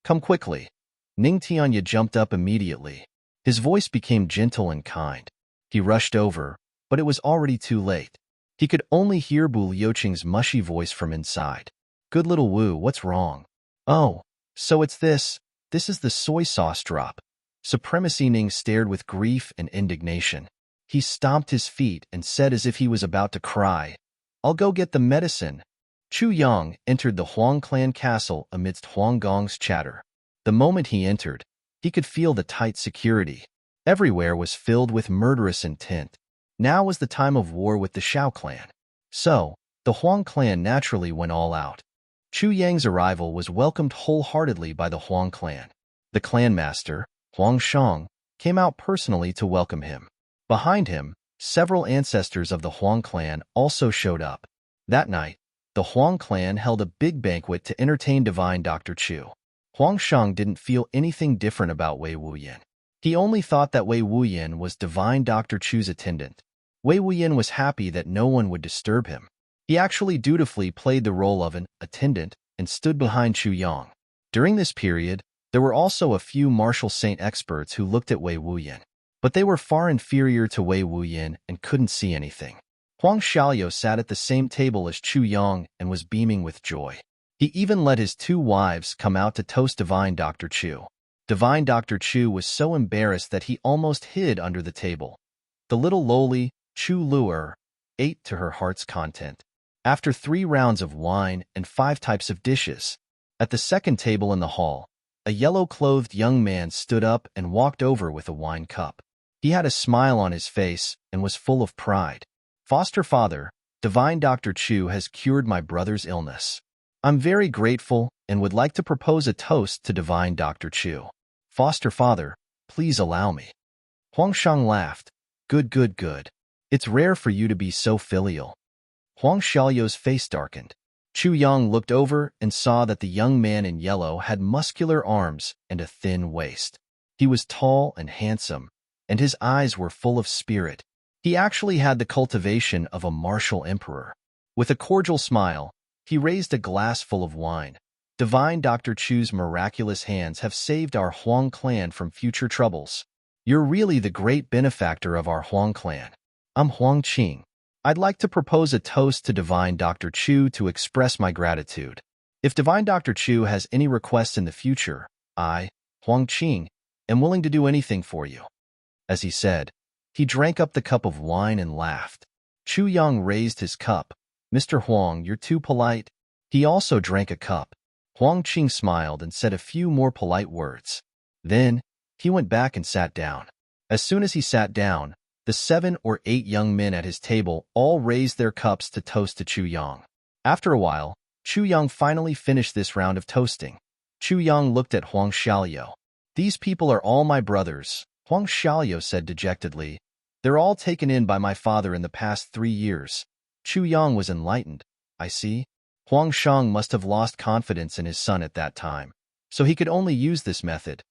come quickly. Ning Tianya jumped up immediately. His voice became gentle and kind. He rushed over, but it was already too late. He could only hear Bu Luqing's mushy voice from inside. Good little Wu, what's wrong? Oh, so it's this. This is the soy sauce drop. Supremacy Ning stared with grief and indignation. He stomped his feet and said as if he was about to cry, I'll go get the medicine. Chu Yang entered the Huang clan castle amidst Huang Gong's chatter. The moment he entered, he could feel the tight security. Everywhere was filled with murderous intent. Now was the time of war with the Shao clan. So, the Huang clan naturally went all out. Chu Yang's arrival was welcomed wholeheartedly by the Huang clan. The clan master, Huang Shang, came out personally to welcome him. Behind him, several ancestors of the Huang clan also showed up. That night, the Huang clan held a big banquet to entertain divine Dr. Chu. Huang Shang didn't feel anything different about Wei Wuyan. He only thought that Wei Wuyan was divine Dr. Chu's attendant. Wei Wuyan was happy that no one would disturb him. He actually dutifully played the role of an attendant and stood behind Chu Yang. During this period, there were also a few martial saint experts who looked at Wei Wuyan, but they were far inferior to Wei Wuyan and couldn't see anything. Huang Xiaoyou sat at the same table as Chu Yang and was beaming with joy. He even let his 2 wives come out to toast divine Dr. Chu. Divine Dr. Chu was so embarrassed that he almost hid under the table. The little lowly Chu Luer ate to her heart's content. After 3 rounds of wine and 5 types of dishes, at the second table in the hall, a yellow-clothed young man stood up and walked over with a wine cup. He had a smile on his face and was full of pride. Foster father, divine Dr. Chu has cured my brother's illness. I'm very grateful and would like to propose a toast to divine Dr. Chu. Foster father, please allow me. Huang Shang laughed. Good. It's rare for you to be so filial. Huang Xiaoyou's face darkened. Chu Yang looked over and saw that the young man in yellow had muscular arms and a thin waist. He was tall and handsome, and his eyes were full of spirit. He actually had the cultivation of a martial emperor. With a cordial smile, he raised a glass full of wine. Divine Dr. Chu's miraculous hands have saved our Huang clan from future troubles. You're really the great benefactor of our Huang clan. I'm Huang Qing. I'd like to propose a toast to Divine Dr. Chu to express my gratitude. If Divine Dr. Chu has any requests in the future, I, Huang Qing, am willing to do anything for you." As he said, he drank up the cup of wine and laughed. Chu Yang raised his cup. "Mr. Huang, you're too polite." He also drank a cup. Huang Qing smiled and said a few more polite words. Then, he went back and sat down. As soon as he sat down, the 7 or 8 young men at his table all raised their cups to toast to Chu Yang. After a while, Chu Yang finally finished this round of toasting. Chu Yang looked at Huang Xiaoliu. "These people are all my brothers," Huang Xiaoliu said dejectedly. "They're all taken in by my father in the past 3 years." Chu Yang was enlightened. "I see." Huang Shang must have lost confidence in his son at that time, so he could only use this method.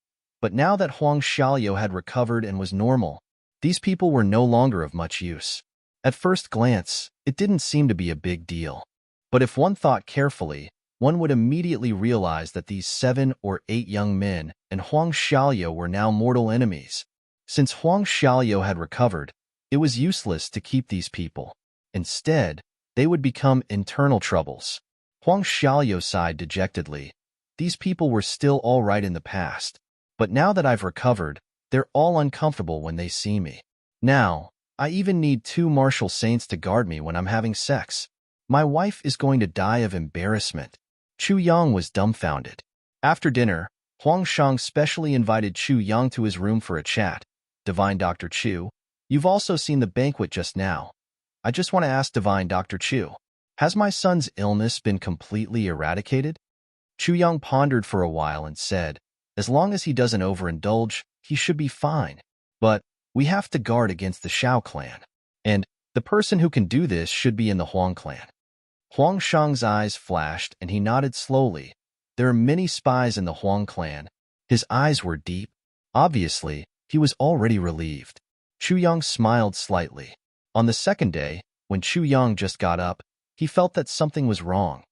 But now that Huang Xiaoliu had recovered and was normal, these people were no longer of much use. At first glance, it didn't seem to be a big deal. But if one thought carefully, one would immediately realize that these 7 or 8 young men and Huang Xiaoliu were now mortal enemies. Since Huang Xiaoliu had recovered, it was useless to keep these people. Instead, they would become internal troubles. Huang Xiaoliu sighed dejectedly. "These people were still all right in the past, but now that I've recovered, they're all uncomfortable when they see me. Now, I even need 2 martial saints to guard me when I'm having sex. My wife is going to die of embarrassment." Chu Yang was dumbfounded. After dinner, Huang Shang specially invited Chu Yang to his room for a chat. "Divine Dr. Chu, you've also seen the banquet just now. I just want to ask Divine Dr. Chu, has my son's illness been completely eradicated?" Chu Yang pondered for a while and said, "As long as he doesn't overindulge, he should be fine. But we have to guard against the Shao clan. And the person who can do this should be in the Huang clan." Huang Shang's eyes flashed and he nodded slowly. "There are many spies in the Huang clan." His eyes were deep. Obviously, he was already relieved. Chu Yang smiled slightly. On the second day, when Chu Yang just got up, he felt that something was wrong.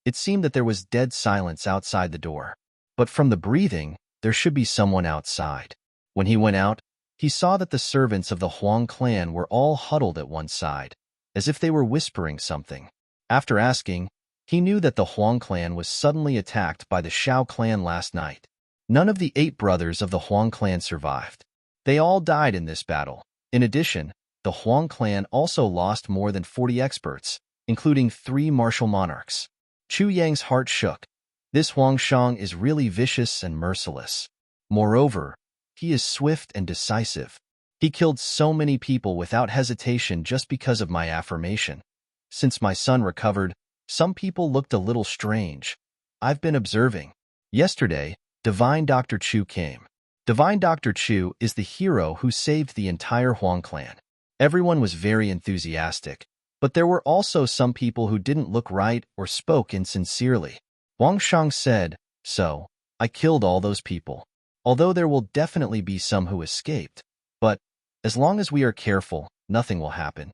It seemed that there was dead silence outside the door. But from the breathing, there should be someone outside. When he went out, he saw that the servants of the Huang clan were all huddled at one side, as if they were whispering something. After asking, he knew that the Huang clan was suddenly attacked by the Shao clan last night. None of the 8 brothers of the Huang clan survived. They all died in this battle. In addition, the Huang clan also lost more than 40 experts, including 3 martial monarchs. Chu Yang's heart shook. This Huang Shang is really vicious and merciless. Moreover, he is swift and decisive. He killed so many people without hesitation just because of my affirmation. Since my son recovered, some people looked a little strange. I've been observing. Yesterday, Divine Dr. Chu came. Divine Dr. Chu is the hero who saved the entire Huang clan. Everyone was very enthusiastic, but there were also some people who didn't look right or spoke insincerely. Huang Shang said, "So, I killed all those people. Although there will definitely be some who escaped. But, as long as we are careful, nothing will happen."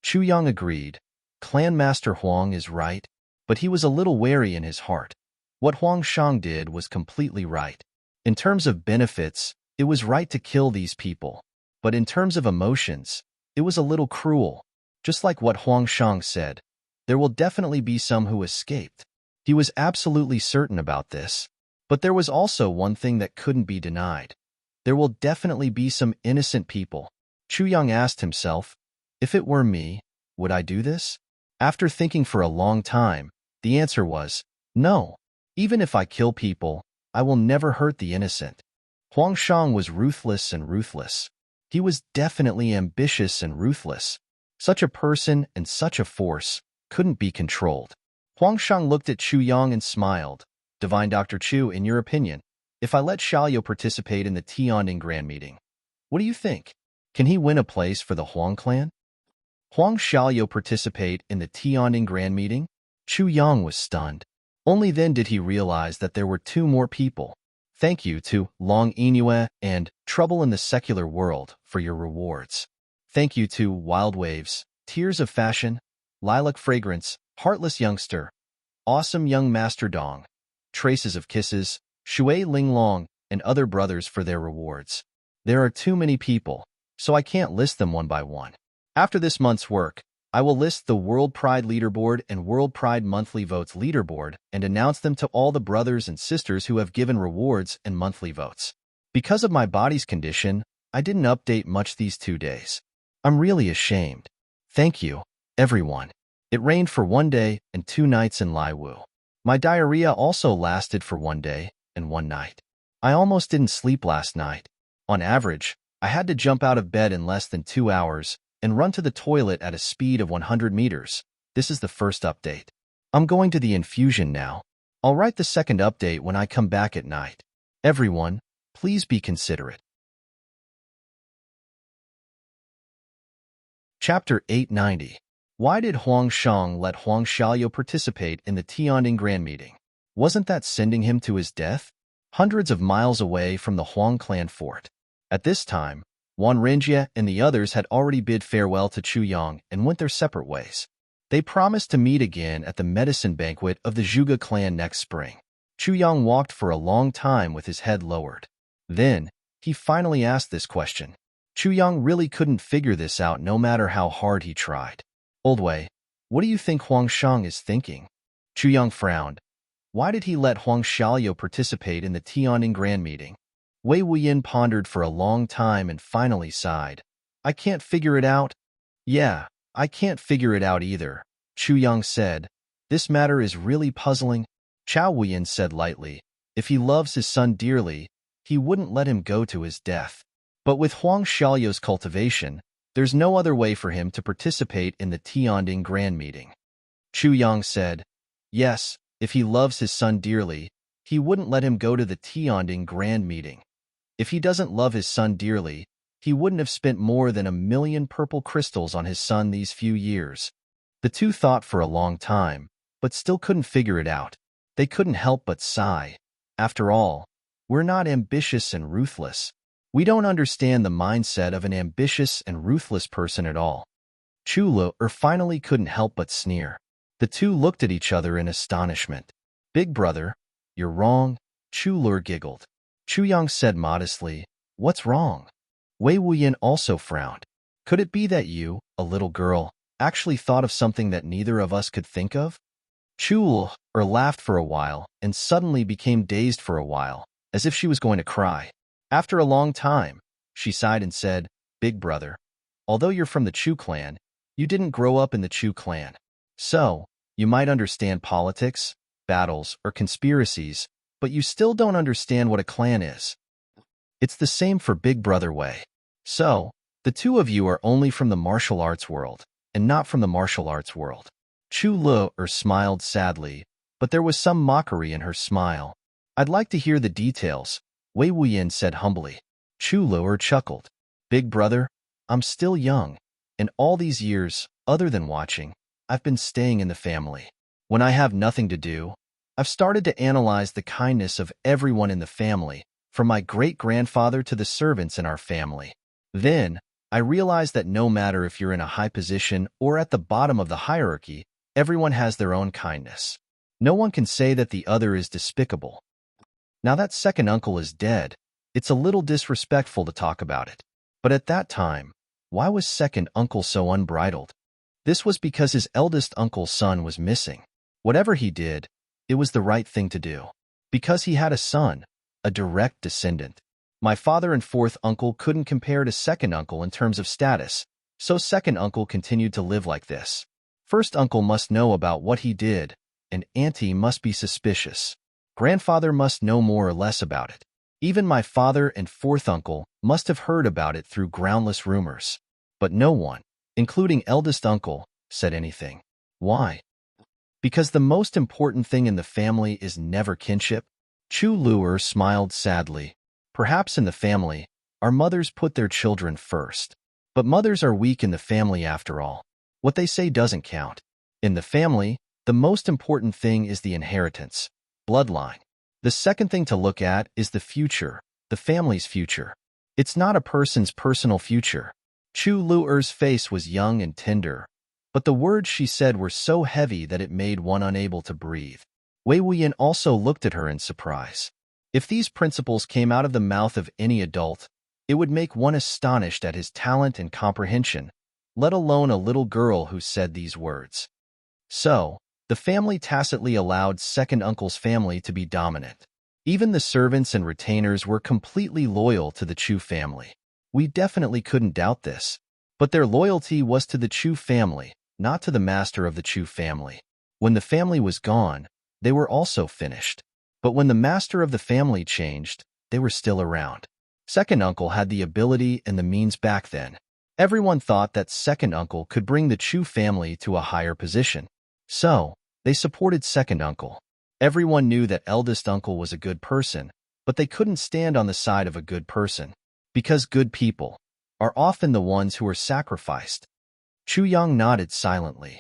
Chu Yang agreed. Clan Master Huang is right, but he was a little wary in his heart. What Huang Shang did was completely right. In terms of benefits, it was right to kill these people. But in terms of emotions, it was a little cruel. Just like what Huang Shang said, there will definitely be some who escaped. He was absolutely certain about this. But there was also one thing that couldn't be denied. There will definitely be some innocent people. Chu Yang asked himself, if it were me, would I do this? After thinking for a long time, the answer was, no. Even if I kill people, I will never hurt the innocent. Huang Shang was ruthless and ruthless. He was definitely ambitious and ruthless. Such a person and such a force couldn't be controlled. Huang Shang looked at Chu Yang and smiled. Divine Dr. Chu, in your opinion, if I let Xiaoliu participate in the Tianding Grand Meeting, what do you think? Can he win a place for the Huang clan? Huang Xiaoliu participate in the Tianding Grand Meeting? Chu Yang was stunned. Only then did he realize that there were 2 more people. Thank you to Long Inue and Trouble in the Secular World for your rewards. Thank you to Wild Waves, Tears of Fashion, Lilac Fragrance, Heartless Youngster, Awesome Young Master Dong, Traces of Kisses, Shui Linglong, and other brothers for their rewards. There are too many people, so I can't list them one by one. After this month's work, I will list the World Pride Leaderboard and World Pride Monthly Votes Leaderboard and announce them to all the brothers and sisters who have given rewards and monthly votes. Because of my body's condition, I didn't update much these 2 days. I'm really ashamed. Thank you, everyone. It rained for 1 day and 2 nights in Laiwu. My diarrhea also lasted for 1 day and 1 night. I almost didn't sleep last night. On average, I had to jump out of bed in less than 2 hours and run to the toilet at a speed of 100 meters. This is the first update. I'm going to the infusion now. I'll write the second update when I come back at night. Everyone, please be considerate. Chapter 890. Why did Huang Shang let Huang Xiaoyu participate in the Tianding Grand Meeting? Wasn't that sending him to his death? Hundreds of miles away from the Huang clan fort. At this time, Wan Renjie and the others had already bid farewell to Chu Yang and went their separate ways. They promised to meet again at the medicine banquet of the Zhuge clan next spring. Chu Yang walked for a long time with his head lowered. Then, he finally asked this question. Chu Yang really couldn't figure this out no matter how hard he tried. Old Wei, what do you think Huang Shang is thinking? Chu Yang frowned. Why did he let Huang Xiaoyu participate in the Tianding Grand Meeting? Wei Wuyin pondered for a long time and finally sighed. I can't figure it out. Yeah, I can't figure it out either, Chu Yang said. This matter is really puzzling. Chao Wuyin said lightly. If he loves his son dearly, he wouldn't let him go to his death. But with Huang Xiaoyu's cultivation, there's no other way for him to participate in the Tianding Grand Meeting. Chu Yang said, yes, if he loves his son dearly, he wouldn't let him go to the Tianding Grand Meeting. If he doesn't love his son dearly, he wouldn't have spent more than 1 million purple crystals on his son these few years. The two thought for a long time, but still couldn't figure it out. They couldn't help but sigh. After all, we're not ambitious and ruthless. We don't understand the mindset of an ambitious and ruthless person at all. Chu Lu finally couldn't help but sneer. The two looked at each other in astonishment. Big brother, you're wrong, Chu Lu giggled. Chu Yang said modestly, what's wrong? Wei Wuyin also frowned. Could it be that you, a little girl, actually thought of something that neither of us could think of? Chu Lu laughed for a while and suddenly became dazed for a while, as if she was going to cry. After a long time, she sighed and said, Big brother, although you're from the Chu clan, you didn't grow up in the Chu clan. So, you might understand politics, battles, or conspiracies, but you still don't understand what a clan is. It's the same for Big Brother Wei. So, the two of you are only from the martial arts world, and not from the martial arts world. Chu Lu smiled sadly, but there was some mockery in her smile. I'd like to hear the details, Wei Wuyin said humbly. Chu Lu chuckled. Big brother, I'm still young, and all these years, other than watching, I've been staying in the family. When I have nothing to do, I've started to analyze the kindness of everyone in the family, from my great-grandfather to the servants in our family. Then, I realized that no matter if you're in a high position or at the bottom of the hierarchy, everyone has their own kindness. No one can say that the other is despicable. Now that second uncle is dead, it's a little disrespectful to talk about it. But at that time, why was second uncle so unbridled? This was because his eldest uncle's son was missing. Whatever he did, it was the right thing to do. Because he had a son, a direct descendant. My father and fourth uncle couldn't compare to second uncle in terms of status, so second uncle continued to live like this. First uncle must know about what he did, and auntie must be suspicious. Grandfather must know more or less about it. Even my father and fourth uncle must have heard about it through groundless rumors. But no one, including eldest uncle, said anything. Why? Because the most important thing in the family is never kinship? Chu Lu smiled sadly. Perhaps in the family, our mothers put their children first. But mothers are weak in the family after all. What they say doesn't count. In the family, the most important thing is the inheritance, bloodline. The second thing to look at is the future, the family's future. It's not a person's personal future. Chu Lu's face was young and tender, but the words she said were so heavy that it made one unable to breathe. Wei Wuyin also looked at her in surprise. If these principles came out of the mouth of any adult, it would make one astonished at his talent and comprehension, let alone a little girl who said these words. So, the family tacitly allowed second uncle's family to be dominant. Even the servants and retainers were completely loyal to the Chu family. We definitely couldn't doubt this. But their loyalty was to the Chu family, not to the master of the Chu family. When the family was gone, they were also finished. But when the master of the family changed, they were still around. Second uncle had the ability and the means back then. Everyone thought that second uncle could bring the Chu family to a higher position. So, they supported second uncle. Everyone knew that eldest uncle was a good person, but they couldn't stand on the side of a good person. Because good people are often the ones who are sacrificed. Chu Yang nodded silently.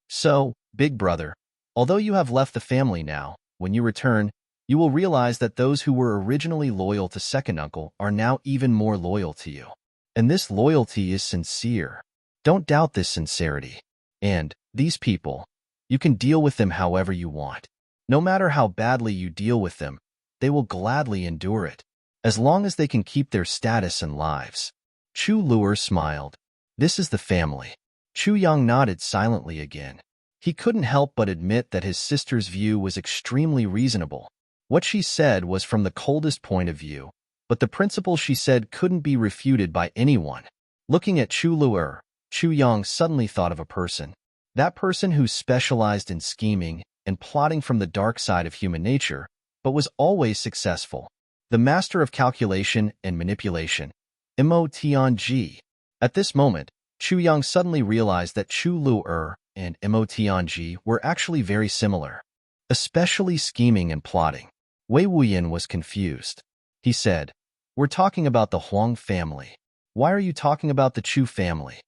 So, big brother, although you have left the family now, when you return, you will realize that those who were originally loyal to second uncle are now even more loyal to you. And this loyalty is sincere. Don't doubt this sincerity. And these people, you can deal with them however you want. No matter how badly you deal with them, they will gladly endure it, as long as they can keep their status and lives. Chu Luer smiled. This is the family. Chu Yang nodded silently again. He couldn't help but admit that his sister's view was extremely reasonable. What she said was from the coldest point of view, but the principle she said couldn't be refuted by anyone. Looking at Chu Luer, Chu Yang suddenly thought of a person. That person who specialized in scheming and plotting from the dark side of human nature, but was always successful. The master of calculation and manipulation, Mo Tianji. At this moment, Chu Yang suddenly realized that Chu Luer and Mo Tianji were actually very similar, especially scheming and plotting. Wei Wuyan was confused. He said, "We're talking about the Huang family. Why are you talking about the Chu family?"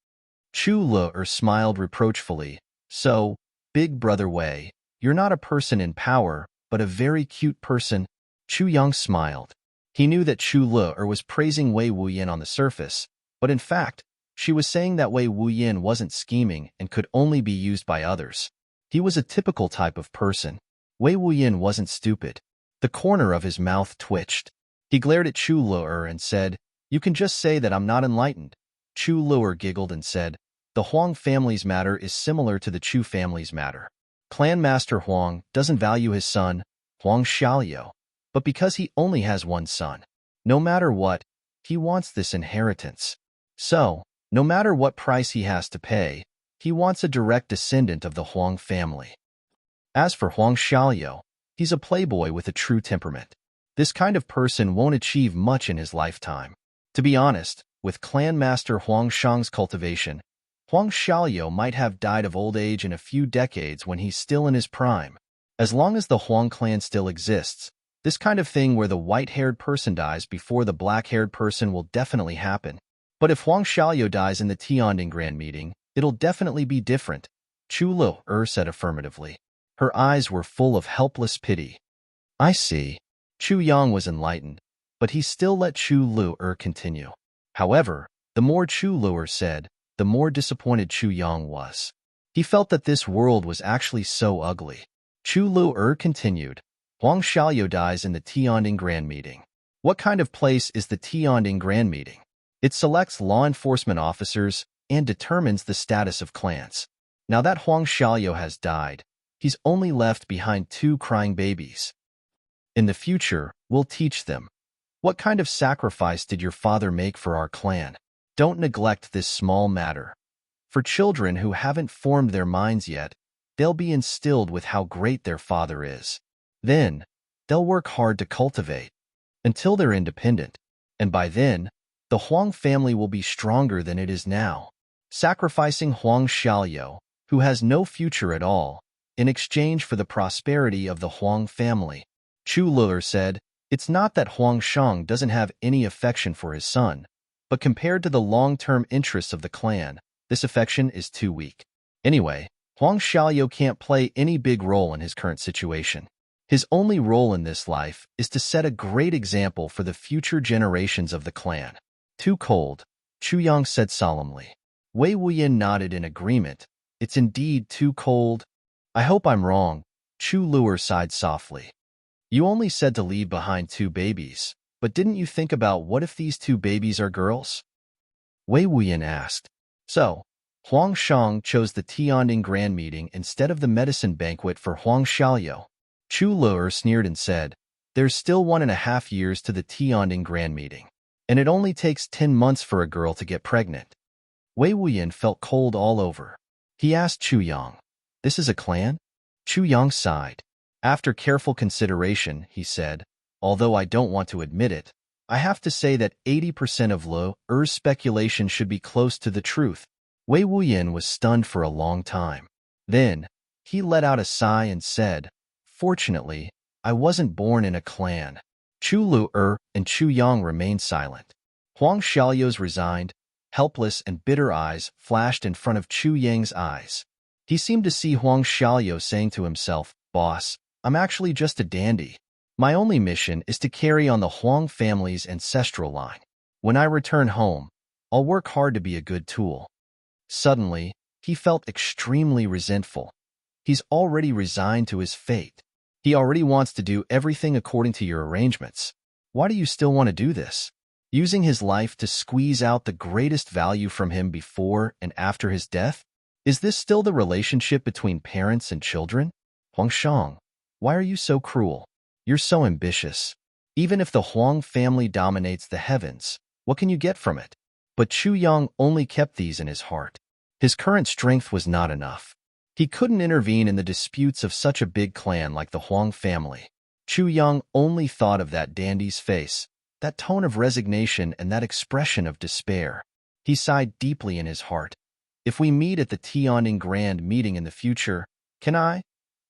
Chu Luer smiled reproachfully. So, big brother Wei, you're not a person in power, but a very cute person. Chu Yang smiled. He knew that Chu Luer was praising Wei Wuyan on the surface, but in fact, she was saying that Wei Wuyan wasn't scheming and could only be used by others. He was a typical type of person. Wei Wuyan wasn't stupid. The corner of his mouth twitched. He glared at Chu Luer and said, "You can just say that I'm not enlightened." Chu Luer giggled and said, "The Huang family's matter is similar to the Chu family's matter. Clan Master Huang doesn't value his son, Huang Xiaoliu, but because he only has one son. No matter what, he wants this inheritance. So, no matter what price he has to pay, he wants a direct descendant of the Huang family. As for Huang Xiaoliu, he's a playboy with a true temperament. This kind of person won't achieve much in his lifetime. To be honest, with Clan Master Huang Shang's cultivation, Huang Xiaoliu might have died of old age in a few decades when he's still in his prime. As long as the Huang clan still exists, this kind of thing where the white-haired person dies before the black-haired person will definitely happen. But if Huang Xiaoliu dies in the Tianding Grand Meeting, it'll definitely be different," Chu Luer said affirmatively. Her eyes were full of helpless pity. "I see." Chu Yang was enlightened, but he still let Chu Luer continue. However, the more Chu Luer said, the more disappointed Chu Yang was. He felt that this world was actually so ugly. Chu Luer continued, "Huang Xiaoliu dies in the Tianding Grand Meeting. What kind of place is the Tianding Grand Meeting? It selects law enforcement officers and determines the status of clans. Now that Huang Xiaoliu has died, he's only left behind 2 crying babies. In the future, we'll teach them. What kind of sacrifice did your father make for our clan? Don't neglect this small matter. For children who haven't formed their minds yet, they'll be instilled with how great their father is. Then, they'll work hard to cultivate until they're independent. And by then, the Huang family will be stronger than it is now. Sacrificing Huang Xiaoliu, who has no future at all, in exchange for the prosperity of the Huang family." Chu Luer said, "It's not that Huang Shang doesn't have any affection for his son, but compared to the long-term interests of the clan, this affection is too weak. Anyway, Huang Xiaoliu can't play any big role in his current situation. His only role in this life is to set a great example for the future generations of the clan." "Too cold," Chu Yang said solemnly. Wei Wuyan nodded in agreement. "It's indeed too cold." "I hope I'm wrong," Chu Luer sighed softly. "You only said to leave behind 2 babies, but didn't you think about what if these 2 babies are girls?" Wei Wuyan asked. "So, Huang Shang chose the Tianding Grand Meeting instead of the medicine banquet for Huang Xiaoyou. Chu Luer sneered and said, "There's still 1.5 years to the Tianding Grand Meeting, and it only takes 10 months for a girl to get pregnant." Wei Wuyan felt cold all over. He asked Chu Yang, "This is a clan?" Chu Yang sighed. After careful consideration, he said, "Although I don't want to admit it, I have to say that 80% of Lo Er's speculation should be close to the truth." Wei Wuyan was stunned for a long time. Then, he let out a sigh and said, "Fortunately, I wasn't born in a clan." Chu Luer and Chu Yang remained silent. Huang Xiaoyou's resigned, helpless and bitter eyes flashed in front of Chu Yang's eyes. He seemed to see Huang Xiaoyou saying to himself, "Boss, I'm actually just a dandy. My only mission is to carry on the Huang family's ancestral line. When I return home, I'll work hard to be a good tool." Suddenly, he felt extremely resentful. He's already resigned to his fate. He already wants to do everything according to your arrangements. Why do you still want to do this? Using his life to squeeze out the greatest value from him before and after his death? Is this still the relationship between parents and children? Huang Shang, why are you so cruel? You're so ambitious. Even if the Huang family dominates the heavens, what can you get from it? But Chu Yang only kept these in his heart. His current strength was not enough. He couldn't intervene in the disputes of such a big clan like the Huang family. Chu Yang only thought of that dandy's face, that tone of resignation and that expression of despair. He sighed deeply in his heart. If we meet at the Tianding Grand Meeting in the future, can I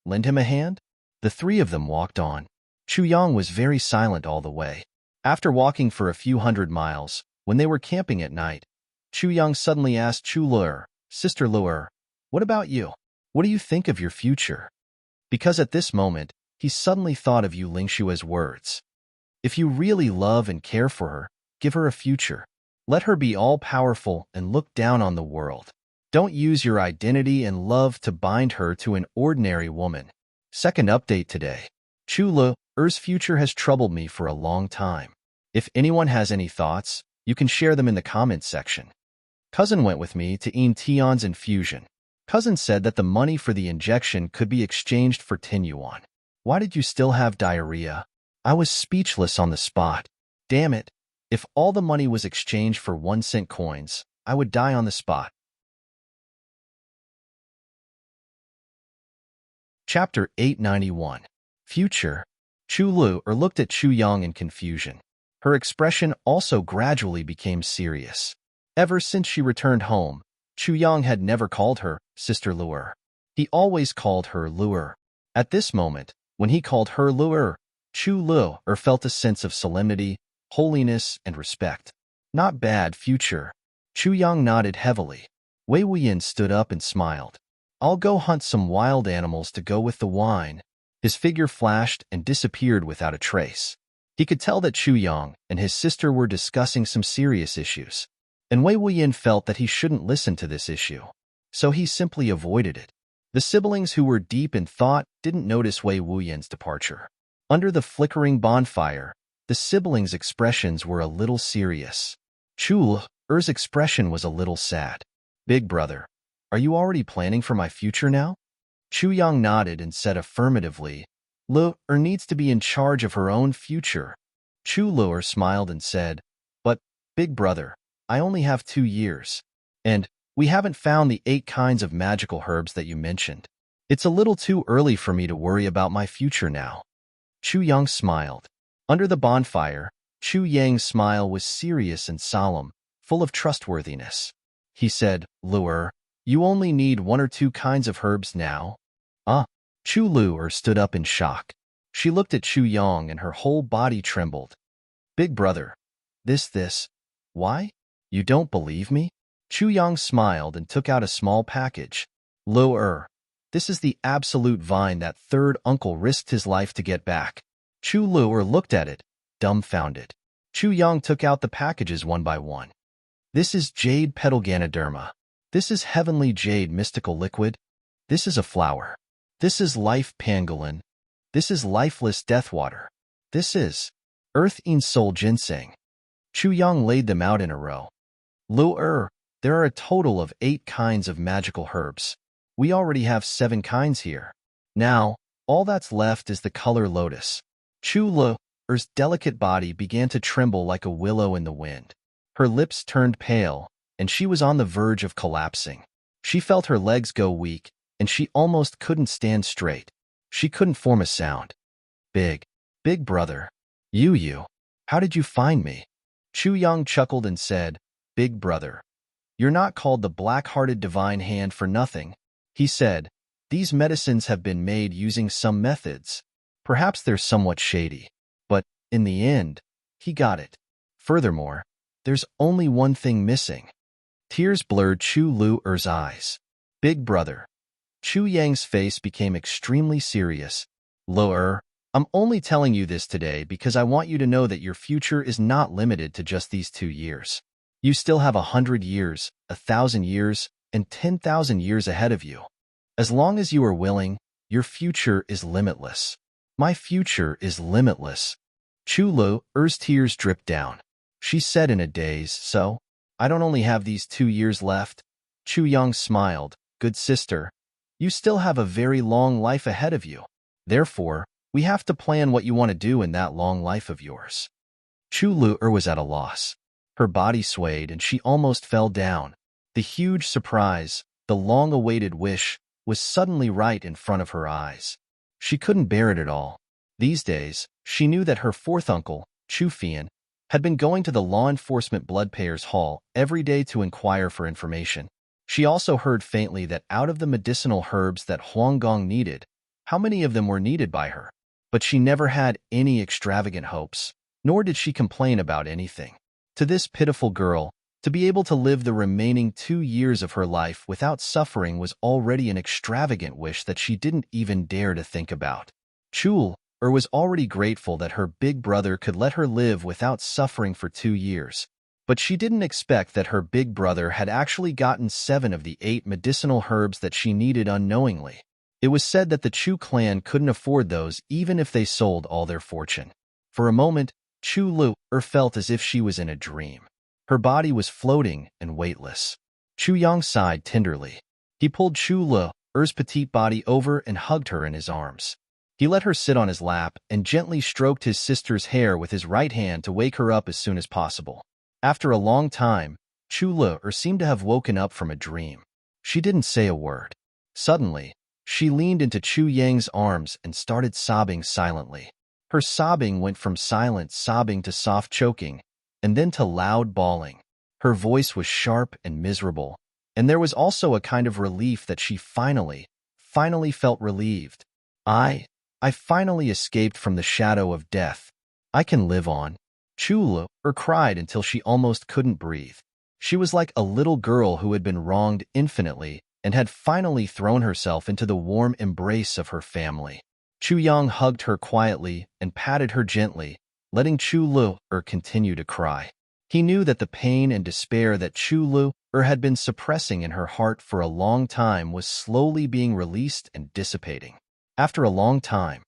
lend him a hand? The three of them walked on. Chu Yang was very silent all the way. After walking for a few hundred miles, when they were camping at night, Chu Yang suddenly asked Chu Luer, "Sister Luer, what about you? What do you think of your future?" Because at this moment, he suddenly thought of Yu Lingshua's words. If you really love and care for her, give her a future. Let her be all-powerful and look down on the world. Don't use your identity and love to bind her to an ordinary woman. Second update today. Chu Luer's future has troubled me for a long time. If anyone has any thoughts, you can share them in the comments section. Cousin went with me to Yin Tian's infusion. Cousin said that the money for the injection could be exchanged for 10 yuan. Why did you still have diarrhea? I was speechless on the spot. Damn it. If all the money was exchanged for 1-cent coins, I would die on the spot. Chapter 891. Future. Chu Luer looked at Chu Yang in confusion. Her expression also gradually became serious. Ever since she returned home, Chu Yang had never called her Sister Luer. He always called her Luer. At this moment, when he called her Luer, Chu Luer felt a sense of solemnity, holiness, and respect. Not bad, future. Chu Yang nodded heavily. Wei Wuyan stood up and smiled. I'll go hunt some wild animals to go with the wine. His figure flashed and disappeared without a trace. He could tell that Chu Yang and his sister were discussing some serious issues, and Wei Wuyan felt that he shouldn't listen to this issue. So he simply avoided it. The siblings who were deep in thought didn't notice Wei Wuyan's departure. Under the flickering bonfire, the siblings' expressions were a little serious. Chu Luer's expression was a little sad. Big brother, are you already planning for my future now? Chu Yang nodded and said affirmatively, Luer needs to be in charge of her own future. Chu Luer smiled and said, but, big brother, I only have 2 years. And we haven't found the 8 kinds of magical herbs that you mentioned. It's a little too early for me to worry about my future now. Chu Yang smiled. Under the bonfire, Chu Yang's smile was serious and solemn, full of trustworthiness. He said, Luer, you only need 1 or 2 kinds of herbs now? Chu Luer stood up in shock. She looked at Chu Yang and her whole body trembled. Big brother, this, why? You don't believe me? Chu Yang smiled and took out a small package. Luer, this is the absolute vine that third uncle risked his life to get back. Chu Luer looked at it, dumbfounded. Chu Yang took out the packages one by one. This is jade petal ganoderma. This is heavenly jade mystical liquid. This is a flower. This is life pangolin. This is lifeless deathwater. This is earth in soul ginseng. Chu Yang laid them out in a row. Luer, There are a total of 8 kinds of magical herbs. We already have 7 kinds here. Now, all that's left is the color lotus. Chu-Lu's delicate body began to tremble like a willow in the wind. Her lips turned pale, and she was on the verge of collapsing. She felt her legs go weak, and she almost couldn't stand straight. She couldn't form a sound. Big brother. You. How did you find me? Chu Yang chuckled and said, Big brother. You're not called the black-hearted divine hand for nothing. He said, these medicines have been made using some methods. Perhaps they're somewhat shady. But, in the end, he got it. Furthermore, there's only one thing missing. Tears blurred Chu-Lu's eyes. Big brother. Chu Yang's face became extremely serious. Lu, I'm only telling you this today because I want you to know that your future is not limited to just these 2 years. You still have 100 years, 1,000 years, and 10,000 years ahead of you. As long as you are willing, your future is limitless. My future is limitless. Chu-Lu's tears dripped down. She said in a daze, so, I don't only have these 2 years left. Chu Yang smiled, good sister. You still have a very long life ahead of you. Therefore, we have to plan what you want to do in that long life of yours. Chu-Lu was at a loss. Her body swayed and she almost fell down. The huge surprise, the long-awaited wish, was suddenly right in front of her eyes. She couldn't bear it at all. These days, she knew that her fourth uncle, Chu Fian, had been going to the law enforcement bloodpayers' hall every day to inquire for information. She also heard faintly that out of the medicinal herbs that Huanggong needed, how many of them were needed by her? But she never had any extravagant hopes, nor did she complain about anything. To this pitiful girl, to be able to live the remaining 2 years of her life without suffering was already an extravagant wish that she didn't even dare to think about. Chu was already grateful that her big brother could let her live without suffering for 2 years. But she didn't expect that her big brother had actually gotten 7 of the 8 medicinal herbs that she needed unknowingly. It was said that the Chu clan couldn't afford those even if they sold all their fortune. For a moment, Chu-Lu felt as if she was in a dream. Her body was floating and weightless. Chu Yang sighed tenderly. He pulled Chu-Lu's petite body over and hugged her in his arms. He let her sit on his lap and gently stroked his sister's hair with his right hand to wake her up as soon as possible. After a long time, Chu-Lu seemed to have woken up from a dream. She didn't say a word. Suddenly, she leaned into Chu Yang's arms and started sobbing silently. Her sobbing went from silent sobbing to soft choking, and then to loud bawling. Her voice was sharp and miserable, and there was also a kind of relief that she finally felt relieved. I finally escaped from the shadow of death. I can live on. Chu-Lu cried until she almost couldn't breathe. She was like a little girl who had been wronged infinitely and had finally thrown herself into the warm embrace of her family. Chu Yang hugged her quietly and patted her gently, letting Chu-Lu continue to cry. He knew that the pain and despair that Chu-Lu had been suppressing in her heart for a long time was slowly being released and dissipating. After a long time,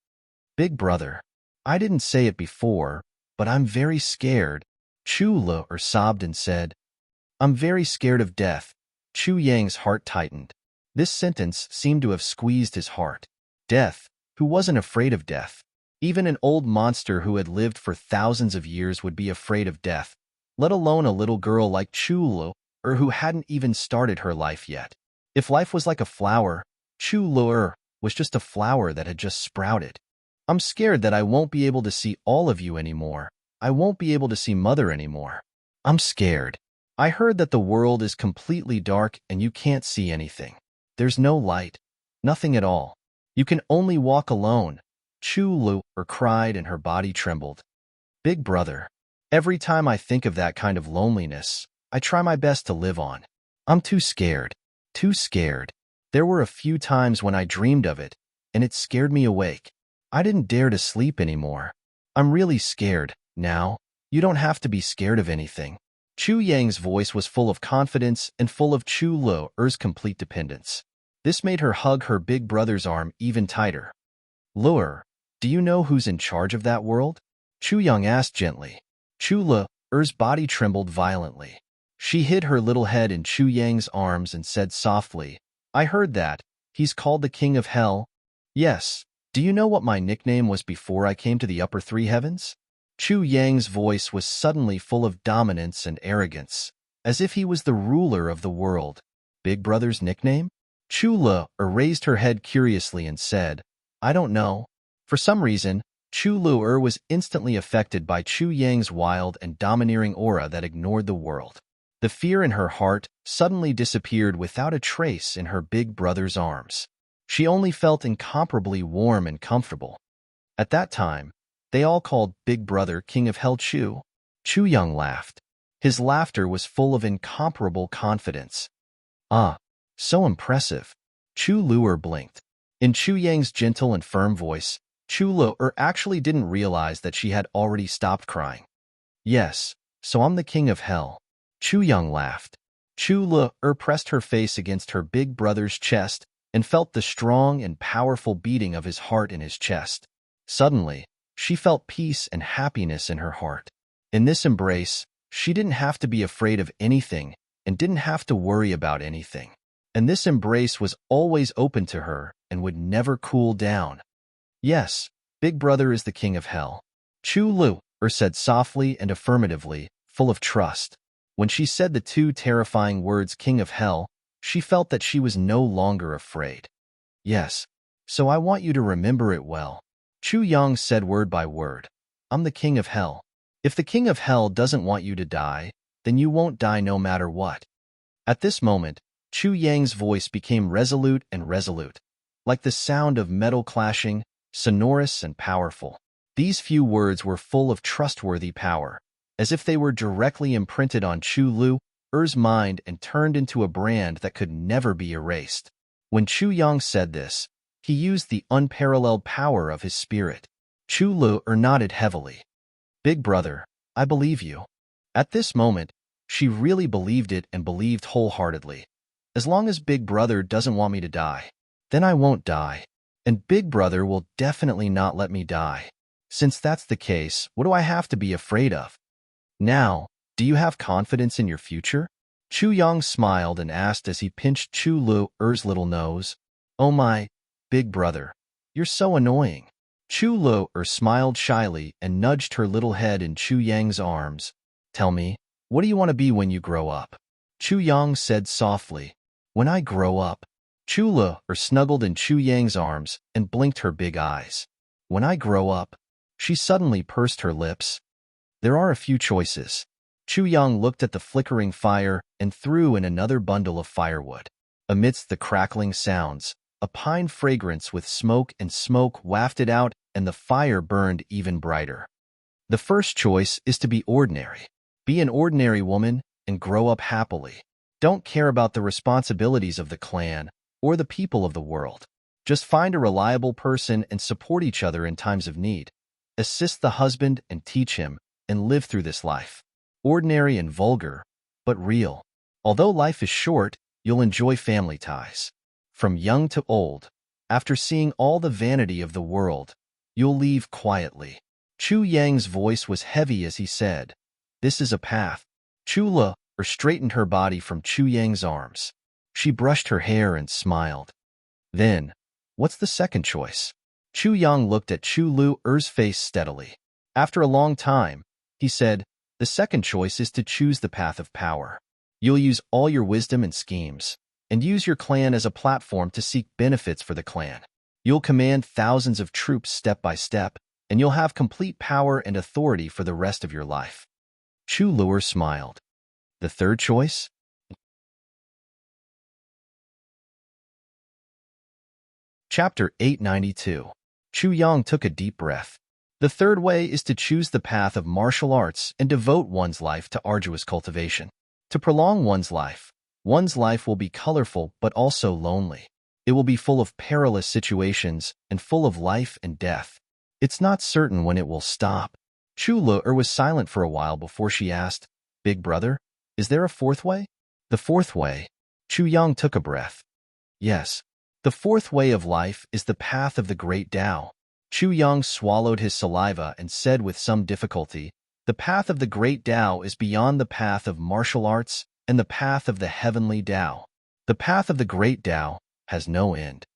Big brother, I didn't say it before, but I'm very scared. Chu-Lu sobbed and said, I'm very scared of death. Chu Yang's heart tightened. This sentence seemed to have squeezed his heart. Death? Who wasn't afraid of death? Even an old monster who had lived for thousands of years would be afraid of death, let alone a little girl like Chu-Lu, who hadn't even started her life yet. If life was like a flower, Chu-Lu was just a flower that had just sprouted. I'm scared that I won't be able to see all of you anymore. I won't be able to see Mother anymore. I'm scared. I heard that the world is completely dark and you can't see anything. There's no light. Nothing at all. You can only walk alone. Chu-Lu cried and her body trembled. Big brother, every time I think of that kind of loneliness, I try my best to live on. I'm too scared. Too scared. There were a few times when I dreamed of it, and it scared me awake. I didn't dare to sleep anymore. I'm really scared, now. You don't have to be scared of anything. Chu Yang's voice was full of confidence and full of Chu-Lu's complete dependence. This made her hug her big brother's arm even tighter. Lu, do you know who's in charge of that world? Chu Yang asked gently. Chu-Lu's body trembled violently. She hid her little head in Chu Yang's arms and said softly, I heard that. He's called the King of Hell. Yes. Do you know what my nickname was before I came to the upper three heavens? Chu Yang's voice was suddenly full of dominance and arrogance, as if he was the ruler of the world. Big Brother's nickname? Chu Le raised her head curiously and said, I don't know. For some reason, Chu Lu was instantly affected by Chu Yang's wild and domineering aura that ignored the world. The fear in her heart suddenly disappeared without a trace in her big brother's arms. She only felt incomparably warm and comfortable. At that time, they all called Big Brother King of Hell Chu. Chu Yang laughed. His laughter was full of incomparable confidence. Ah, so impressive. Chu Luer blinked. In Chu Yang's gentle and firm voice, Chu Luer actually didn't realize that she had already stopped crying. Yes, so I'm the King of Hell. Chu Yang laughed. Chu Luer pressed her face against her big brother's chest and felt the strong and powerful beating of his heart in his chest. Suddenly, she felt peace and happiness in her heart. In this embrace, she didn't have to be afraid of anything and didn't have to worry about anything. And this embrace was always open to her and would never cool down. Yes, Big Brother is the King of Hell. Chu Luer said softly and affirmatively, full of trust. When she said the two terrifying words King of Hell, she felt that she was no longer afraid. Yes, so I want you to remember it well. Chu Yang said word by word. I'm the King of Hell. If the King of Hell doesn't want you to die, then you won't die no matter what. At this moment, Chu Yang's voice became resolute, like the sound of metal clashing, sonorous and powerful. These few words were full of trustworthy power, as if they were directly imprinted on Chu Luer's mind and turned into a brand that could never be erased. When Chu Yang said this, he used the unparalleled power of his spirit. Chu Luer nodded heavily. Big Brother, I believe you. At this moment, she really believed it and believed wholeheartedly. As long as Big Brother doesn't want me to die, then I won't die. And Big Brother will definitely not let me die. Since that's the case, what do I have to be afraid of? Now, do you have confidence in your future? Chu Yang smiled and asked as he pinched Chu Luer's little nose. Oh my, Big Brother, you're so annoying. Chu Luer smiled shyly and nudged her little head in Chu Yang's arms. Tell me, what do you want to be when you grow up? Chu Yang said softly. When I grow up. Chu Luer snuggled in Chu Yang's arms and blinked her big eyes. When I grow up. She suddenly pursed her lips. There are a few choices. Chu Yang looked at the flickering fire and threw in another bundle of firewood. Amidst the crackling sounds, a pine fragrance with smoke wafted out and the fire burned even brighter. The first choice is to be ordinary. Be an ordinary woman and grow up happily. Don't care about the responsibilities of the clan or the people of the world. Just find a reliable person and support each other in times of need. Assist the husband and teach him, and live through this life. Ordinary and vulgar, but real. Although life is short, you'll enjoy family ties. From young to old, after seeing all the vanity of the world, you'll leave quietly. Chu Yang's voice was heavy as he said, This is a path. Chu Luer straightened her body from Chu Yang's arms. She brushed her hair and smiled. Then, what's the second choice? Chu Yang looked at Chu Luer's face steadily. After a long time, he said, The second choice is to choose the path of power. You'll use all your wisdom and schemes, and use your clan as a platform to seek benefits for the clan. You'll command thousands of troops step by step, and you'll have complete power and authority for the rest of your life. Chu Luer smiled. The third choice? Chapter 892. Chu Yang took a deep breath. The third way is to choose the path of martial arts and devote one's life to arduous cultivation. To prolong one's life will be colorful but also lonely. It will be full of perilous situations and full of life and death. It's not certain when it will stop. Chu Luer was silent for a while before she asked, Big Brother, is there a fourth way? The fourth way. Chu Yang took a breath. Yes. The fourth way of life is the path of the great Tao. Chu Yang swallowed his saliva and said with some difficulty, The path of the great Tao is beyond the path of martial arts and the path of the heavenly Tao. The path of the great Tao has no end.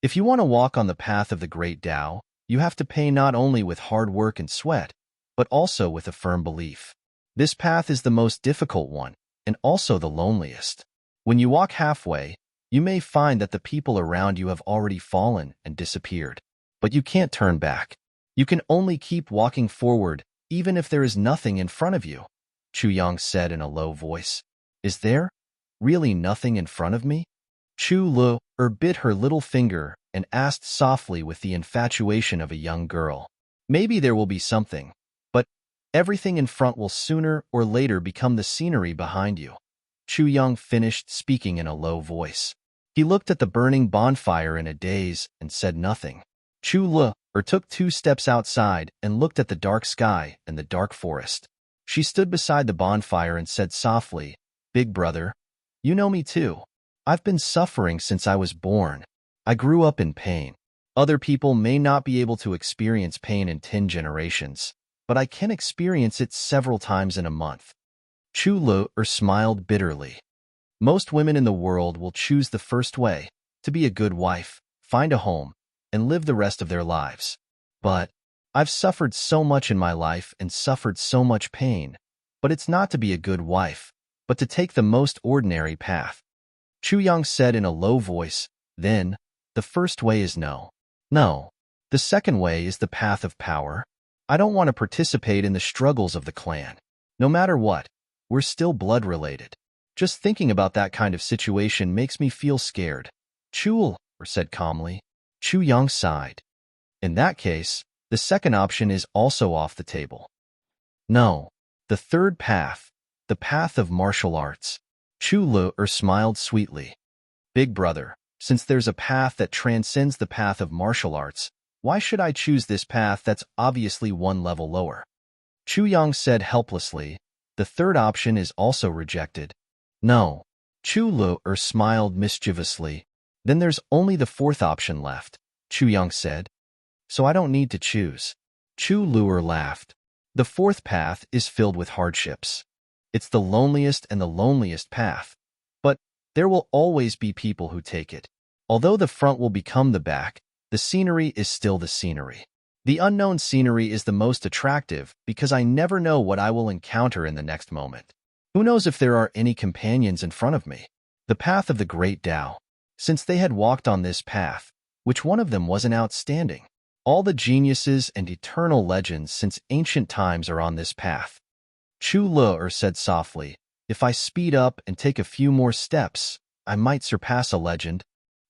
If you want to walk on the path of the great Tao, you have to pay not only with hard work and sweat, but also with a firm belief. This path is the most difficult one, and also the loneliest. When you walk halfway, you may find that the people around you have already fallen and disappeared. But you can't turn back. You can only keep walking forward, even if there is nothing in front of you. Chu Yang said in a low voice. Is there really nothing in front of me? Chu Lu bit her little finger and asked softly with the infatuation of a young girl. Maybe there will be something, but everything in front will sooner or later become the scenery behind you. Chu Yang finished speaking in a low voice. He looked at the burning bonfire in a daze and said nothing. Chu Lu took 2 steps outside and looked at the dark sky and the dark forest. She stood beside the bonfire and said softly, Big brother, you know me too. I've been suffering since I was born. I grew up in pain. Other people may not be able to experience pain in 10 generations, but I can experience it several times in a month. Chu Lu smiled bitterly. Most women in the world will choose the first way, to be a good wife, find a home, and live the rest of their lives. But I've suffered so much in my life and suffered so much pain, but it's not to be a good wife, but to take the most ordinary path. Chu Yang said in a low voice, then, the first way is no. No. The second way is the path of power. I don't want to participate in the struggles of the clan. No matter what, we're still blood-related. Just thinking about that kind of situation makes me feel scared. Chu said calmly. Chu Yang sighed. In that case, the second option is also off the table. No. The third path, the path of martial arts. Chu Lu smiled sweetly. Big brother, since there's a path that transcends the path of martial arts, why should I choose this path that's obviously 1 level lower? Chu Yang said helplessly. The third option is also rejected. No. Chu Lu smiled mischievously. Then there's only the fourth option left, Chu Yang said. So I don't need to choose. Chu Lu laughed. The fourth path is filled with hardships. It's the loneliest and the loneliest path. But there will always be people who take it. Although the front will become the back, the scenery is still the scenery. The unknown scenery is the most attractive because I never know what I will encounter in the next moment. Who knows if there are any companions in front of me? The path of the great Tao. Since they had walked on this path, which one of them wasn't outstanding? All the geniuses and eternal legends since ancient times are on this path. Chu Lu said softly, if I speed up and take a few more steps, I might surpass a legend.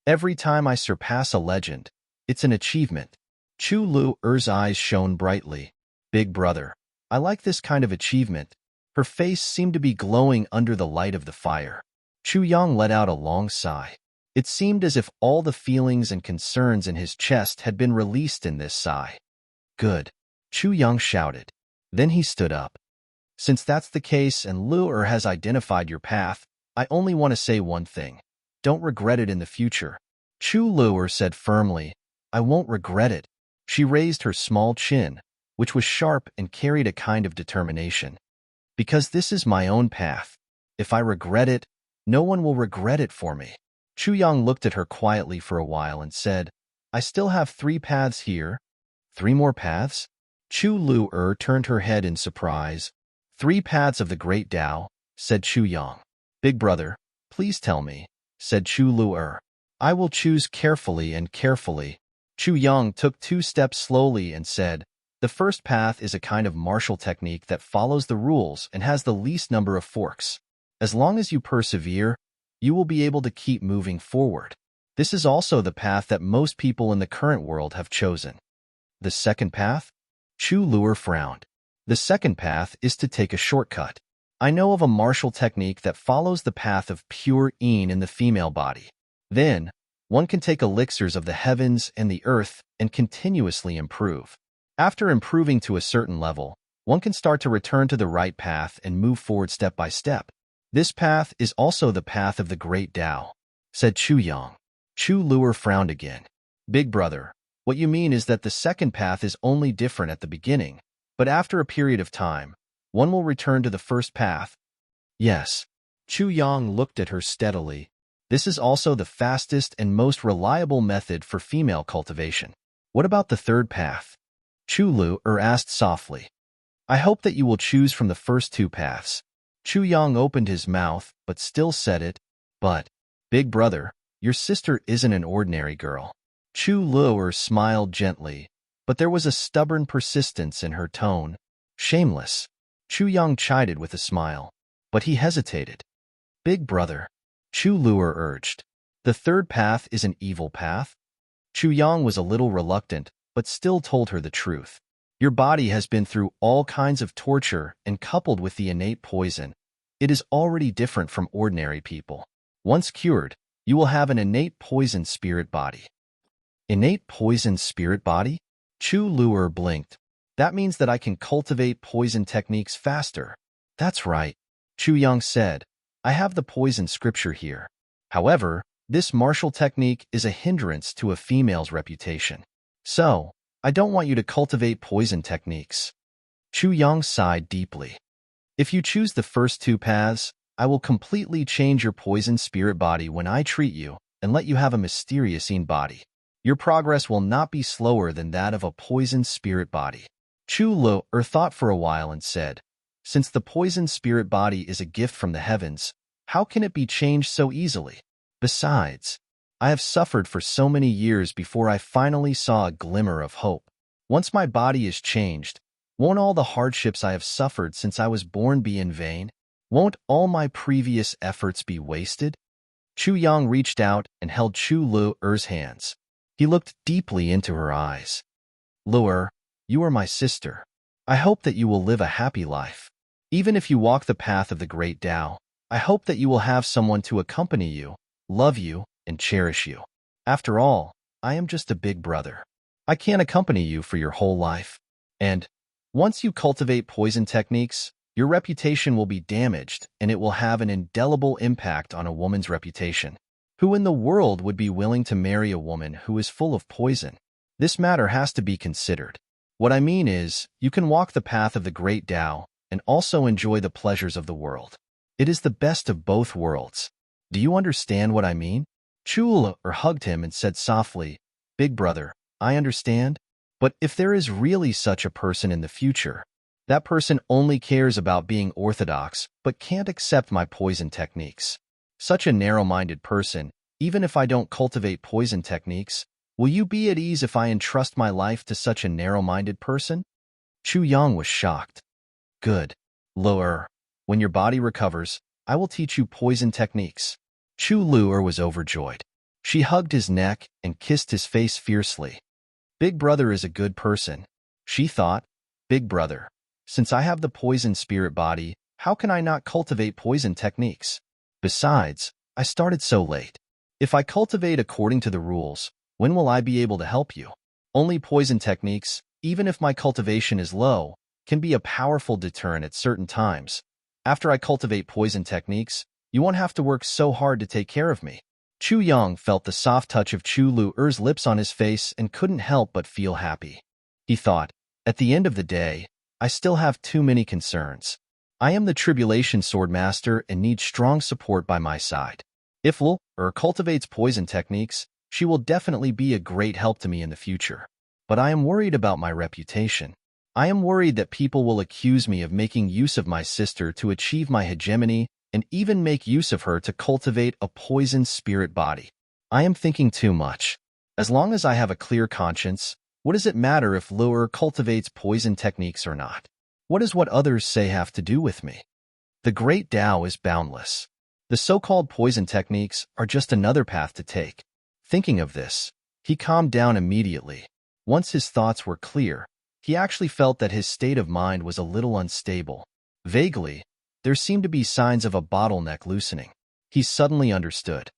Every time I surpass a legend, it's an achievement. Chu Lu's eyes shone brightly. Big brother, I like this kind of achievement. Her face seemed to be glowing under the light of the fire. Chu Yang let out a long sigh. It seemed as if all the feelings and concerns in his chest had been released in this sigh. Good, Chu Yang shouted. Then he stood up. Since that's the case and Lu has identified your path, I only want to say one thing. Don't regret it in the future. Chu Lu said firmly, I won't regret it. She raised her small chin, which was sharp and carried a kind of determination. Because this is my own path. If I regret it, no one will regret it for me. Chu Yang looked at her quietly for a while and said, I still have 3 paths here. 3 more paths? Chu Lu turned her head in surprise. 3 paths of the great Tao, said Chu Yang. Big brother, please tell me, said Chu Lu. I will choose carefully and carefully. Chu Yang took 2 steps slowly and said, the first path is a kind of martial technique that follows the rules and has the least number of forks. As long as you persevere, you will be able to keep moving forward. This is also the path that most people in the current world have chosen. The second path? Chu Lu frowned. The second path is to take a shortcut. I know of a martial technique that follows the path of pure yin in the female body. Then, one can take elixirs of the heavens and the earth and continuously improve. After improving to a certain level, one can start to return to the right path and move forward step by step. This path is also the path of the great Tao, said Chu Yang. Chu Lu frowned again. Big brother, what you mean is that the second path is only different at the beginning, But after a period of time, one will return to the first path. Yes. Chu Yang looked at her steadily. This is also the fastest and most reliable method for female cultivation. What about the third path? Chu Lu asked softly. I hope that you will choose from the first two paths. Chu Yang opened his mouth, but still said it. But, big brother, your sister isn't an ordinary girl. Chu Lu smiled gently, but there was a stubborn persistence in her tone. Shameless. Chu Yang chided with a smile, but he hesitated. Big brother, Chu Lu urged. The third path is an evil path? Chu Yang was a little reluctant, but still told her the truth. Your body has been through all kinds of torture, and coupled with the innate poison, it is already different from ordinary people. Once cured, you will have an innate poison spirit body. Innate poison spirit body? Chu Lu blinked. That means that I can cultivate poison techniques faster. That's right, Chu Yang said. I have the poison scripture here. However, this martial technique is a hindrance to a female's reputation. So, I don't want you to cultivate poison techniques. Chu Yang sighed deeply. If you choose the first two paths, I will completely change your poison spirit body when I treat you and let you have a mysterious body. Your progress will not be slower than that of a poison spirit body. Chu Lu thought for a while and said, since the poison spirit body is a gift from the heavens, how can it be changed so easily? Besides, I have suffered for so many years before I finally saw a glimmer of hope. Once my body is changed, won't all the hardships I have suffered since I was born be in vain? Won't all my previous efforts be wasted? Chu Yang reached out and held Chu Lu's hands. He looked deeply into her eyes. Lu, you are my sister. I hope that you will live a happy life. Even if you walk the path of the great Tao, I hope that you will have someone to accompany you, love you, and cherish you. After all, I am just a big brother. I can't accompany you for your whole life. And once you cultivate poison techniques, your reputation will be damaged and it will have an indelible impact on a woman's reputation. Who in the world would be willing to marry a woman who is full of poison? This matter has to be considered. What I mean is, you can walk the path of the great Tao and also enjoy the pleasures of the world. It is the best of both worlds. Do you understand what I mean? Chu Lu hugged him and said softly, Big brother, I understand. But if there is really such a person in the future, that person only cares about being orthodox but can't accept my poison techniques. Such a narrow-minded person, even if I don't cultivate poison techniques, will you be at ease if I entrust my life to such a narrow-minded person? Chu Yang was shocked. Good. Lu, when your body recovers, I will teach you poison techniques. Chu Lu was overjoyed. She hugged his neck and kissed his face fiercely. Big brother is a good person. She thought, Big brother, since I have the poison spirit body, how can I not cultivate poison techniques? Besides, I started so late. If I cultivate according to the rules, when will I be able to help you? Only poison techniques, even if my cultivation is low, can be a powerful deterrent at certain times. After I cultivate poison techniques, you won't have to work so hard to take care of me. Chu Yang felt the soft touch of Chu Lu's lips on his face and couldn't help but feel happy. He thought, at the end of the day, I still have too many concerns. I am the Tribulation Sword Master and need strong support by my side. If Lu cultivates poison techniques, she will definitely be a great help to me in the future. But I am worried about my reputation. I am worried that people will accuse me of making use of my sister to achieve my hegemony and even make use of her to cultivate a poison spirit body. I am thinking too much. As long as I have a clear conscience, what does it matter if Lu cultivates poison techniques or not? What does what others say have to do with me? The great Tao is boundless. The so-called poison techniques are just another path to take. Thinking of this, he calmed down immediately. Once his thoughts were clear, he actually felt that his state of mind was a little unstable. Vaguely, there seemed to be signs of a bottleneck loosening. He suddenly understood.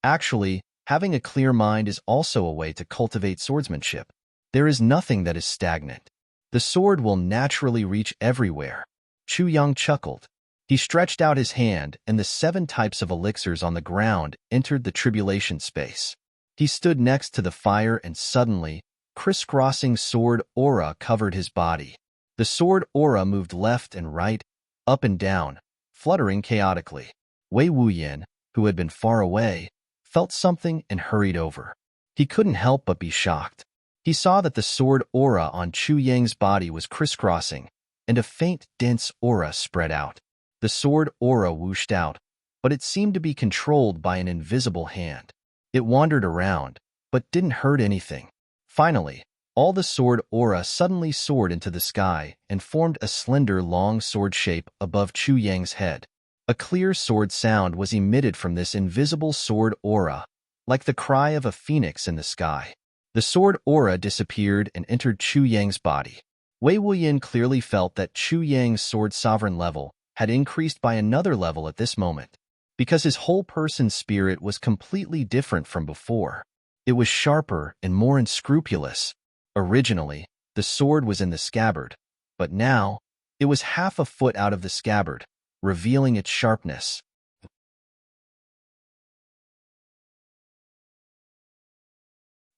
Actually, having a clear mind is also a way to cultivate swordsmanship. There is nothing that is stagnant. The sword will naturally reach everywhere. Chu Yang chuckled. He stretched out his hand, and the 7 types of elixirs on the ground entered the tribulation space. He stood next to the fire, and suddenly, crisscrossing sword aura covered his body. The sword aura moved left and right, up and down, fluttering chaotically. Wei Wuyan, who had been far away, felt something and hurried over. He couldn't help but be shocked. He saw that the sword aura on Chu Yang's body was crisscrossing, and a faint, dense aura spread out. The sword aura whooshed out, but it seemed to be controlled by an invisible hand. It wandered around, but didn't hurt anything. Finally, all the sword aura suddenly soared into the sky and formed a slender, long sword shape above Chu Yang's head. A clear sword sound was emitted from this invisible sword aura, like the cry of a phoenix in the sky. The sword aura disappeared and entered Chu Yang's body. Wei Wuyan clearly felt that Chu Yang's sword sovereign level had increased by another level at this moment, because his whole person's spirit was completely different from before. It was sharper and more unscrupulous. Originally, the sword was in the scabbard, but now it was half a foot out of the scabbard, revealing its sharpness.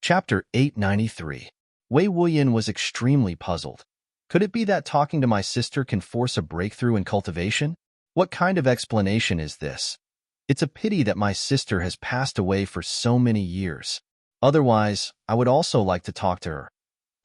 Chapter 893. Wei Wuyan was extremely puzzled. Could it be that talking to my sister can force a breakthrough in cultivation? What kind of explanation is this? It's a pity that my sister has passed away for so many years. Otherwise, I would also like to talk to her.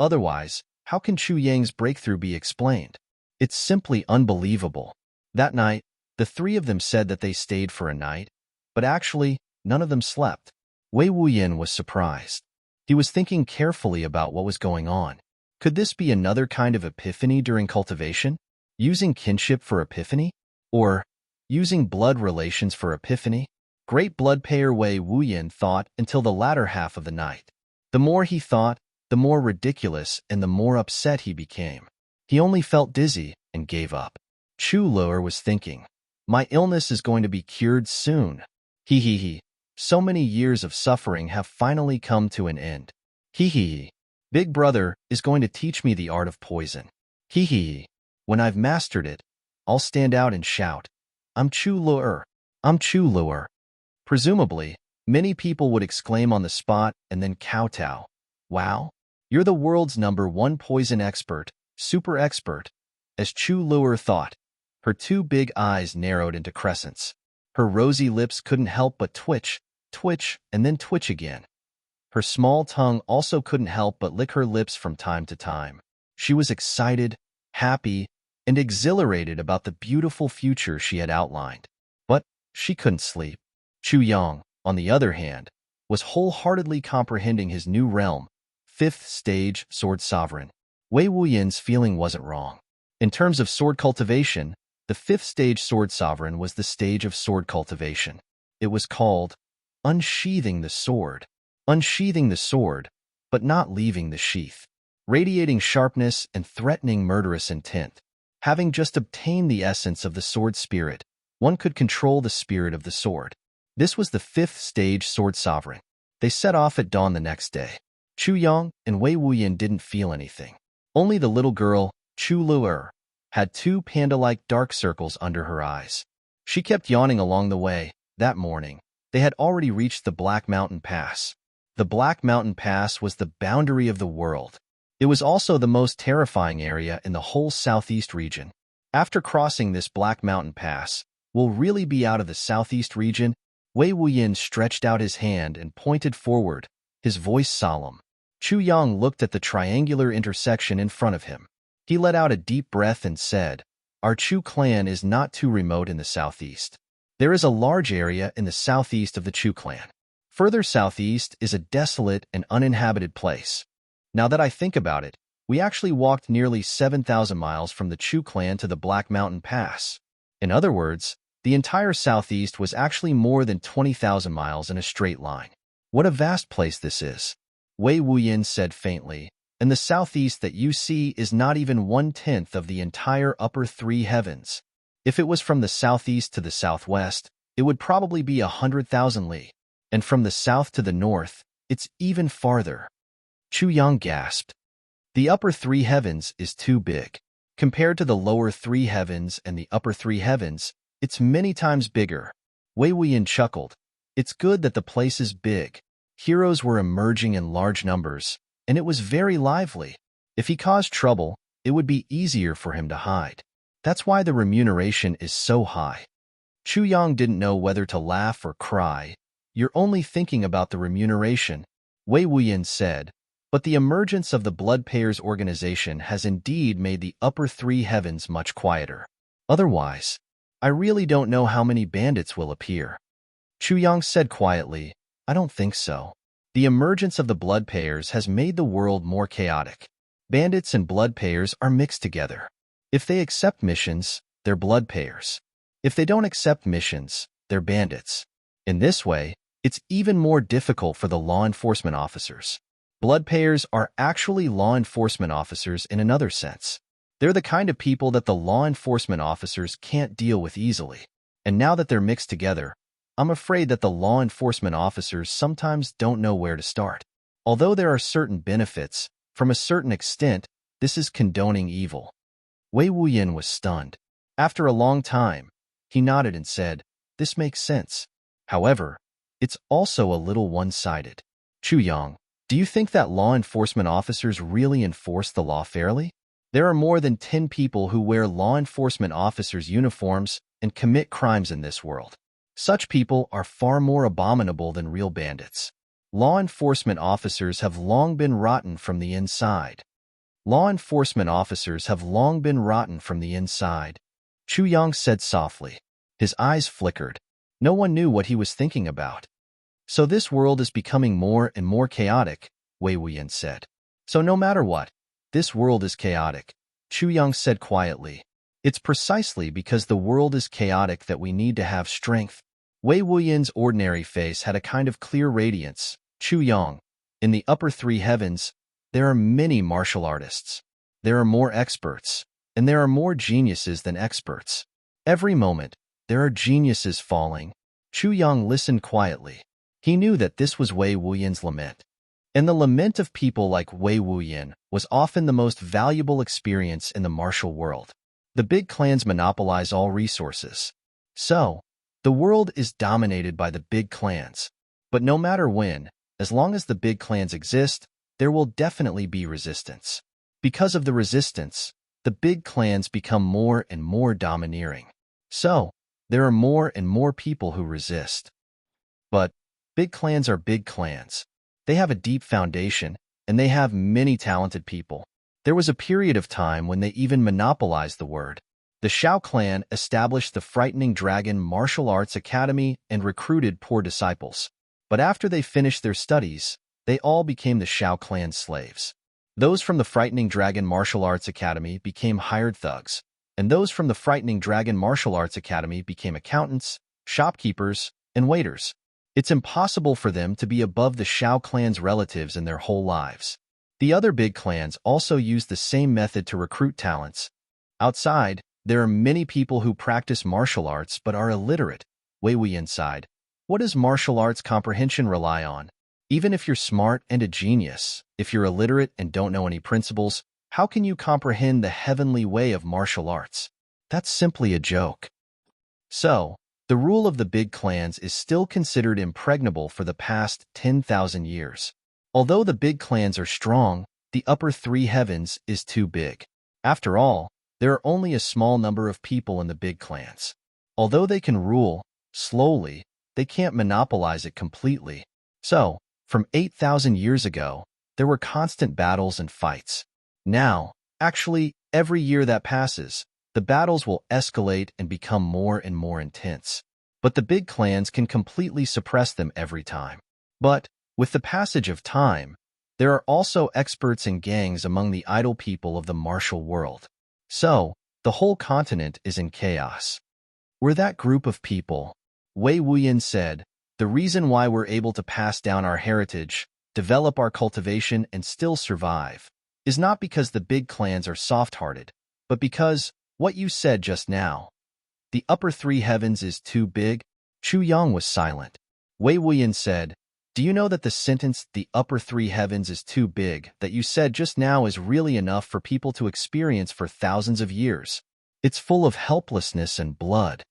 Otherwise, how can Chu Yang's breakthrough be explained? It's simply unbelievable. That night, the three of them said that they stayed for a night, but actually, none of them slept. Wei Wuyan was surprised. He was thinking carefully about what was going on. Could this be another kind of epiphany during cultivation? Using kinship for epiphany? Or using blood relations for epiphany? Great blood payer Wei Wuyan thought until the latter half of the night. The more he thought, the more ridiculous and the more upset he became. He only felt dizzy and gave up. Chu Luer was thinking, my illness is going to be cured soon. He. So many years of suffering have finally come to an end. He. Big Brother is going to teach me the art of poison. He. When I've mastered it, I'll stand out and shout, I'm Chu Luer. I'm Chu Luer. Presumably, many people would exclaim on the spot and then kowtow. Wow, you're the world's #1 poison expert, super expert. As Chu Luer thought, her two big eyes narrowed into crescents. Her rosy lips couldn't help but twitch, and then twitch again. Her small tongue also couldn't help but lick her lips from time to time. She was excited, happy, and exhilarated about the beautiful future she had outlined. But she couldn't sleep. Chu Yang, on the other hand, was wholeheartedly comprehending his new realm, 5th stage sword sovereign. Wei Wuyan's feeling wasn't wrong. In terms of sword cultivation, the 5th stage sword sovereign was the stage of sword cultivation. It was called unsheathing the sword. Unsheathing the sword, but not leaving the sheath. Radiating sharpness and threatening murderous intent. Having just obtained the essence of the sword spirit, one could control the spirit of the sword. This was the 5th stage sword sovereign. They set off at dawn the next day. Chu Yang and Wei Wuyan didn't feel anything. Only the little girl, Chu Luer, had 2 panda-like dark circles under her eyes. She kept yawning along the way. That morning, they had already reached the Black Mountain Pass. The Black Mountain Pass was the boundary of the world. It was also the most terrifying area in the whole southeast region. After crossing this Black Mountain Pass, we'll really be out of the southeast region. Wei Wuyan stretched out his hand and pointed forward, his voice solemn. Chu Yang looked at the triangular intersection in front of him. He let out a deep breath and said, our Chu clan is not too remote in the southeast. There is a large area in the southeast of the Chu clan. Further southeast is a desolate and uninhabited place. Now that I think about it, we actually walked nearly 7,000 miles from the Chu clan to the Black Mountain Pass. In other words, the entire southeast was actually more than 20,000 miles in a straight line. What a vast place this is, Wei Wuyan said faintly, and the southeast that you see is not even 1/10 of the entire upper 3 heavens. If it was from the southeast to the southwest, it would probably be 100,000 li, and from the south to the north, it's even farther. Chu Yang gasped. The upper 3 heavens is too big. Compared to the lower 3 heavens and the upper 3 heavens, it's many times bigger. Wei Wuyan chuckled. It's good that the place is big. Heroes were emerging in large numbers, and it was very lively. If he caused trouble, it would be easier for him to hide. That's why the remuneration is so high. Chu Yang didn't know whether to laugh or cry. You're only thinking about the remuneration, Wei Wuyan said, but the emergence of the Blood Payers organization has indeed made the upper three heavens much quieter. Otherwise, I really don't know how many bandits will appear. Chu Yang said quietly, I don't think so. The emergence of the Blood Payers has made the world more chaotic. Bandits and Blood Payers are mixed together. If they accept missions, they're Blood Payers. If they don't accept missions, they're bandits. In this way, it's even more difficult for the law enforcement officers. Blood Payers are actually law enforcement officers in another sense. They're the kind of people that the law enforcement officers can't deal with easily. And now that they're mixed together, I'm afraid that the law enforcement officers sometimes don't know where to start. Although there are certain benefits, from a certain extent, this is condoning evil. Wei Wuyan was stunned. After a long time, he nodded and said, this makes sense. However, it's also a little one-sided. Chu Yang, do you think that law enforcement officers really enforce the law fairly? There are more than 10 people who wear law enforcement officers' uniforms and commit crimes in this world. Such people are far more abominable than real bandits. Law enforcement officers have long been rotten from the inside. Law enforcement officers have long been rotten from the inside, Chu Yang said softly. His eyes flickered. No one knew what he was thinking about. So this world is becoming more and more chaotic, Wei Wuyan said. So no matter what, this world is chaotic, Chu Yang said quietly. It's precisely because the world is chaotic that we need to have strength. Wei Wuyan's ordinary face had a kind of clear radiance. Chu Yang, in the upper three heavens, there are many martial artists. There are more experts, and there are more geniuses than experts. Every moment, there are geniuses falling. Chu Yang listened quietly. He knew that this was Wei Wuyan's lament. And the lament of people like Wei Wuyan was often the most valuable experience in the martial world. The big clans monopolize all resources. So, the world is dominated by the big clans. But no matter when, as long as the big clans exist, there will definitely be resistance. Because of the resistance, the big clans become more and more domineering. So, there are more and more people who resist. But big clans are big clans. They have a deep foundation, and they have many talented people. There was a period of time when they even monopolized the word. The Shao clan established the Frightening Dragon Martial Arts Academy and recruited poor disciples. But after they finished their studies, they all became the Shao clan's slaves. Those from the Frightening Dragon Martial Arts Academy became hired thugs, and those from the Frightening Dragon Martial Arts Academy became accountants, shopkeepers, and waiters. It's impossible for them to be above the Shao clan's relatives in their whole lives. The other big clans also use the same method to recruit talents. Outside, there are many people who practice martial arts but are illiterate. Wei Wuyan sighed. What does martial arts comprehension rely on? Even if you're smart and a genius, if you're illiterate and don't know any principles, how can you comprehend the heavenly way of martial arts? That's simply a joke. So, the rule of the big clans is still considered impregnable for the past 10,000 years. Although the big clans are strong, the upper three heavens is too big. After all, there are only a small number of people in the big clans. Although they can rule, slowly, they can't monopolize it completely. So, from 8,000 years ago, there were constant battles and fights. Now, actually, every year that passes, the battles will escalate and become more and more intense. But the big clans can completely suppress them every time. But, with the passage of time, there are also experts and gangs among the idle people of the martial world. So, the whole continent is in chaos. We're that group of people, Wei Wuyan said. The reason why we're able to pass down our heritage, develop our cultivation, and still survive, is not because the big clans are soft-hearted, but because, what you said just now, the upper three heavens is too big. Chu Yang was silent. Wei Wuyan said, do you know that the sentence, the upper three heavens is too big, that you said just now is really enough for people to experience for thousands of years? It's full of helplessness and blood.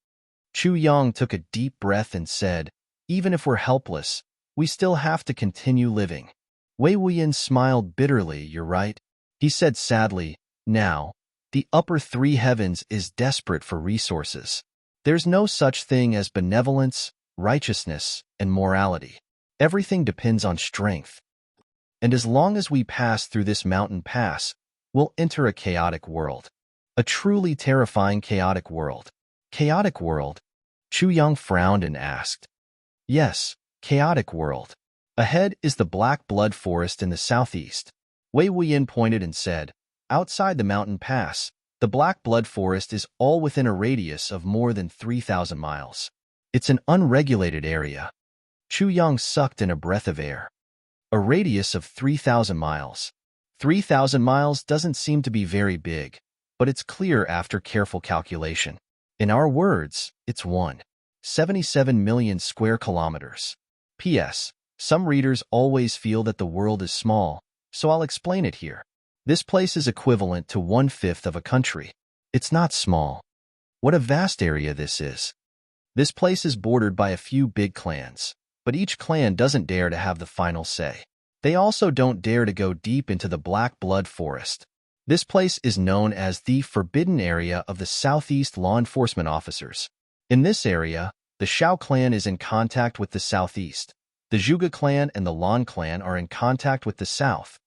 Chu Yang took a deep breath and said, even if we're helpless, we still have to continue living. Wei Wuyan smiled bitterly. You're right, he said sadly, Now, the upper three heavens is desperate for resources. There's no such thing as benevolence, righteousness, and morality. Everything depends on strength. And as long as we pass through this mountain pass, we'll enter a chaotic world. A truly terrifying chaotic world. Chaotic world? Chu Yang frowned and asked. Yes, chaotic world. Ahead is the black blood forest in the southeast. Wei Wuyin pointed and said, outside the mountain pass, the black blood forest is all within a radius of more than 3,000 miles. It's an unregulated area. Chu Yang sucked in a breath of air. A radius of 3,000 miles. 3,000 miles doesn't seem to be very big, but it's clear after careful calculation. In our words, it's 1.77 million square kilometers. P.S. Some readers always feel that the world is small, so I'll explain it here. This place is equivalent to 1/5 of a country. It's not small. What a vast area this is. This place is bordered by a few big clans, but each clan doesn't dare to have the final say. They also don't dare to go deep into the black blood forest. This place is known as the Forbidden Area of the Southeast Law Enforcement Officers. In this area, the Shao clan is in contact with the southeast. The Zhuge clan and the Lan clan are in contact with the south,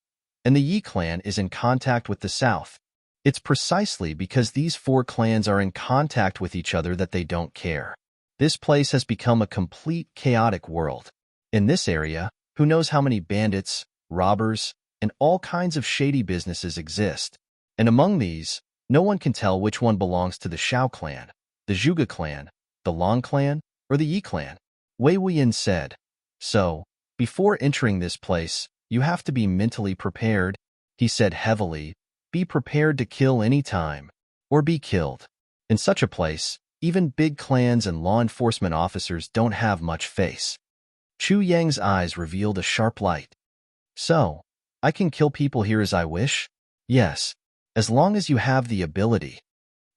and the Yi clan is in contact with the south. It's precisely because these four clans are in contact with each other that they don't care. This place has become a complete chaotic world. In this area, who knows how many bandits, robbers, and all kinds of shady businesses exist. And among these, no one can tell which one belongs to the Shao clan, the Zhuge clan, the Lan clan, or the Yi clan. Wei Wuyin said. So, before entering this place, you have to be mentally prepared, he said heavily. Be prepared to kill any time, or be killed. In such a place, even big clans and law enforcement officers don't have much face. Chu Yang's eyes revealed a sharp light. So, I can kill people here as I wish? Yes, as long as you have the ability,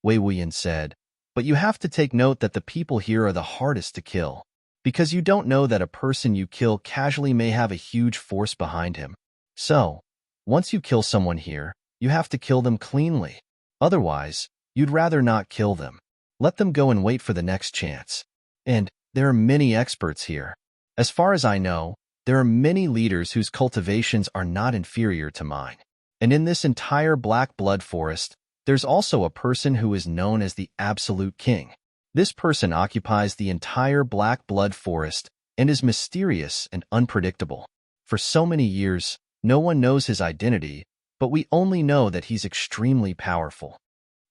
Wei Wuyin said, but you have to take note that the people here are the hardest to kill, because you don't know that a person you kill casually may have a huge force behind him. So, once you kill someone here, you have to kill them cleanly. Otherwise, you'd rather not kill them. Let them go and wait for the next chance. And there are many experts here. As far as I know, there are many leaders whose cultivations are not inferior to mine. And in this entire black blood forest, there's also a person who is known as the Absolute King. This person occupies the entire black blood forest and is mysterious and unpredictable. For so many years, no one knows his identity, but we only know that he's extremely powerful.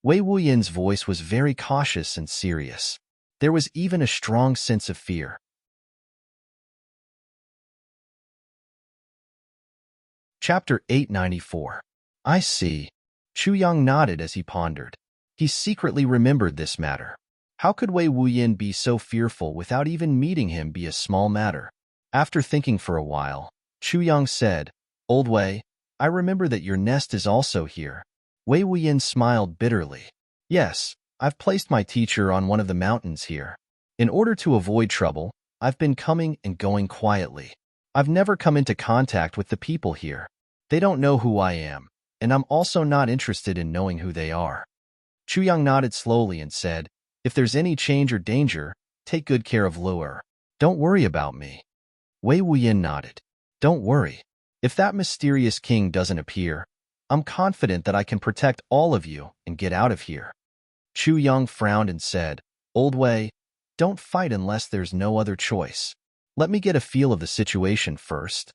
Wei Wuyin's voice was very cautious and serious. There was even a strong sense of fear. Chapter 894. I see. Chu Yang nodded as he pondered. He secretly remembered this matter. How could Wei Wuyin be so fearful without even meeting him be a small matter? After thinking for a while, Chu Yang said, Old Wei, I remember that your nest is also here. Wei Wuyin smiled bitterly. Yes, I've placed my teacher on one of the mountains here. In order to avoid trouble, I've been coming and going quietly. I've never come into contact with the people here. They don't know who I am, and I'm also not interested in knowing who they are. Chu Yang nodded slowly and said, If there's any change or danger, take good care of Luer. Don't worry about me. Wei Wuyin nodded. Don't worry. If that mysterious king doesn't appear, I'm confident that I can protect all of you and get out of here. Chu Yang frowned and said, Old Wei, don't fight unless there's no other choice. Let me get a feel of the situation first.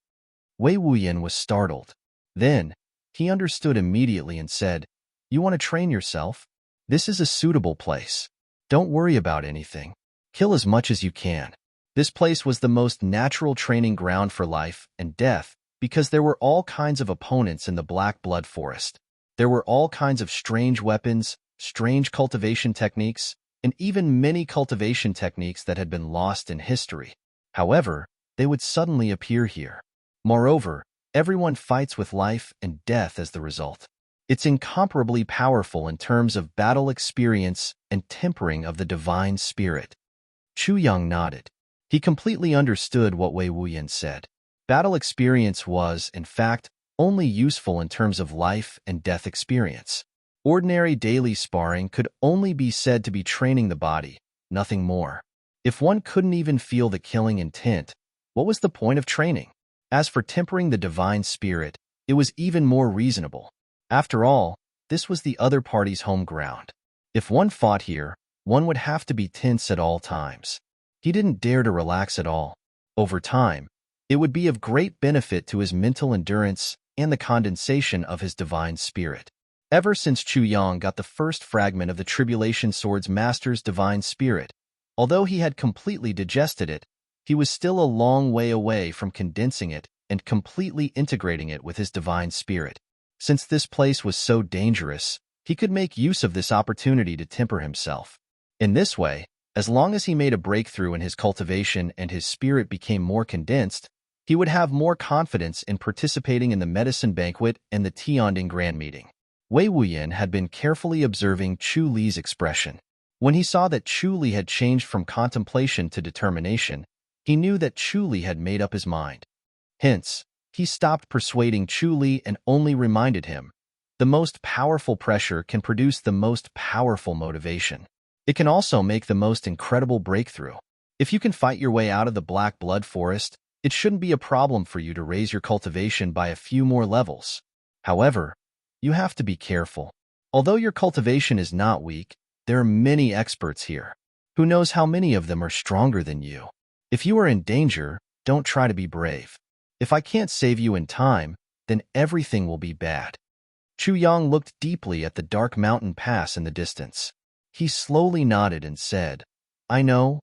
Wei Wuyin was startled. Then, he understood immediately and said, You want to train yourself? This is a suitable place. Don't worry about anything. Kill as much as you can. This place was the most natural training ground for life and death, because there were all kinds of opponents in the black blood forest. There were all kinds of strange weapons, strange cultivation techniques, and even many cultivation techniques that had been lost in history. However, they would suddenly appear here. Moreover, everyone fights with life and death as the result. It's incomparably powerful in terms of battle experience and tempering of the divine spirit. Chu Yang nodded. He completely understood what Wei Wuyin said. Battle experience was, in fact, only useful in terms of life and death experience. Ordinary daily sparring could only be said to be training the body, nothing more. If one couldn't even feel the killing intent, what was the point of training? As for tempering the divine spirit, it was even more reasonable. After all, this was the other party's home ground. If one fought here, one would have to be tense at all times. He didn't dare to relax at all. Over time, it would be of great benefit to his mental endurance and the condensation of his divine spirit. Ever since Chu Yang got the first fragment of the Tribulation Sword's master's divine spirit, although he had completely digested it, he was still a long way away from condensing it and completely integrating it with his divine spirit. Since this place was so dangerous, he could make use of this opportunity to temper himself. In this way, as long as he made a breakthrough in his cultivation and his spirit became more condensed, he would have more confidence in participating in the medicine banquet and the Tianding Grand Meeting. Wei Wuyan had been carefully observing Chu Li's expression. When he saw that Chu Li had changed from contemplation to determination, he knew that Chu Li had made up his mind. Hence, he stopped persuading Chu Li and only reminded him, the most powerful pressure can produce the most powerful motivation. It can also make the most incredible breakthrough. If you can fight your way out of the Black Blood Forest, it shouldn't be a problem for you to raise your cultivation by a few more levels. However, you have to be careful. Although your cultivation is not weak, there are many experts here. Who knows how many of them are stronger than you? If you are in danger, don't try to be brave. If I can't save you in time, then everything will be bad. Chu Yang looked deeply at the dark mountain pass in the distance. He slowly nodded and said, I know.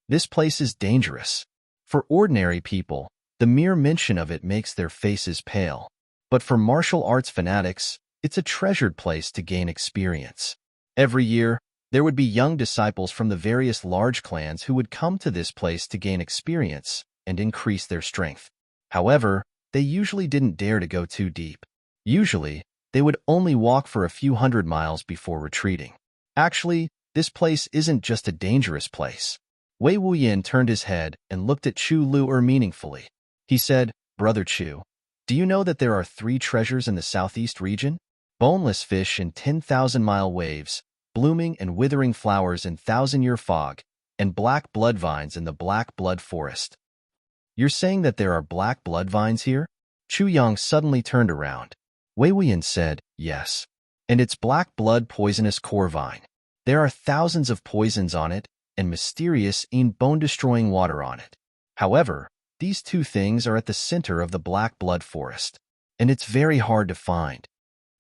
This place is dangerous. For ordinary people, the mere mention of it makes their faces pale. But for martial arts fanatics, it's a treasured place to gain experience. Every year, there would be young disciples from the various large clans who would come to this place to gain experience and increase their strength. However, they usually didn't dare to go too deep. Usually, they would only walk for a few hundred miles before retreating. Actually, this place isn't just a dangerous place. Wei Wuyan turned his head and looked at Chu Lu'er meaningfully. He said, Brother Chu, do you know that there are 3 treasures in the southeast region? Boneless fish in 10,000-mile waves, blooming and withering flowers in 1,000-year fog, and black blood vines in the Black Blood Forest. You're saying that there are black blood vines here? Chu Yang suddenly turned around. Wei Wuyan said, yes. And it's black blood poisonous core vine. There are thousands of poisons on it, and mysterious bone-destroying water on it. However, these 2 things are at the center of the Black Blood Forest, and it's very hard to find.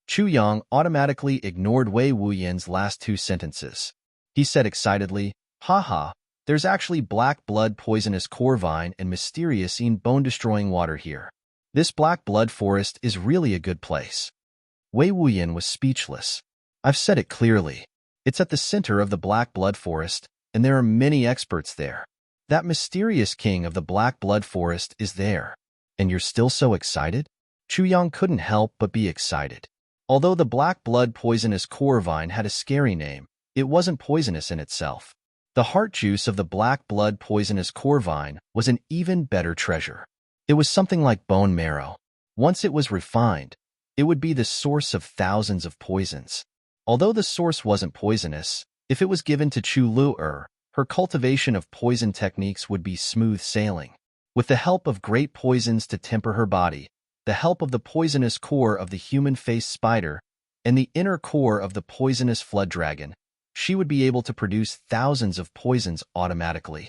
Chu Yang automatically ignored Wei Wuyan's last 2 sentences. He said excitedly, haha, there's actually black blood poisonous core vine and mysterious bone-destroying water here. This Black Blood Forest is really a good place. Wei Wuyan was speechless. I've said it clearly. It's at the center of the Black Blood Forest, and there are many experts there. That mysterious king of the Black Blood Forest is there. And you're still so excited? Chu Yang couldn't help but be excited. Although the black blood poisonous core vine had a scary name, it wasn't poisonous in itself. The heart juice of the black blood poisonous core vine was an even better treasure. It was something like bone marrow. Once it was refined, it would be the source of thousands of poisons. Although the source wasn't poisonous, if it was given to Chu Lu'er, her cultivation of poison techniques would be smooth sailing. With the help of great poisons to temper her body, the help of the poisonous core of the human-faced spider, and the inner core of the poisonous flood dragon, she would be able to produce thousands of poisons automatically.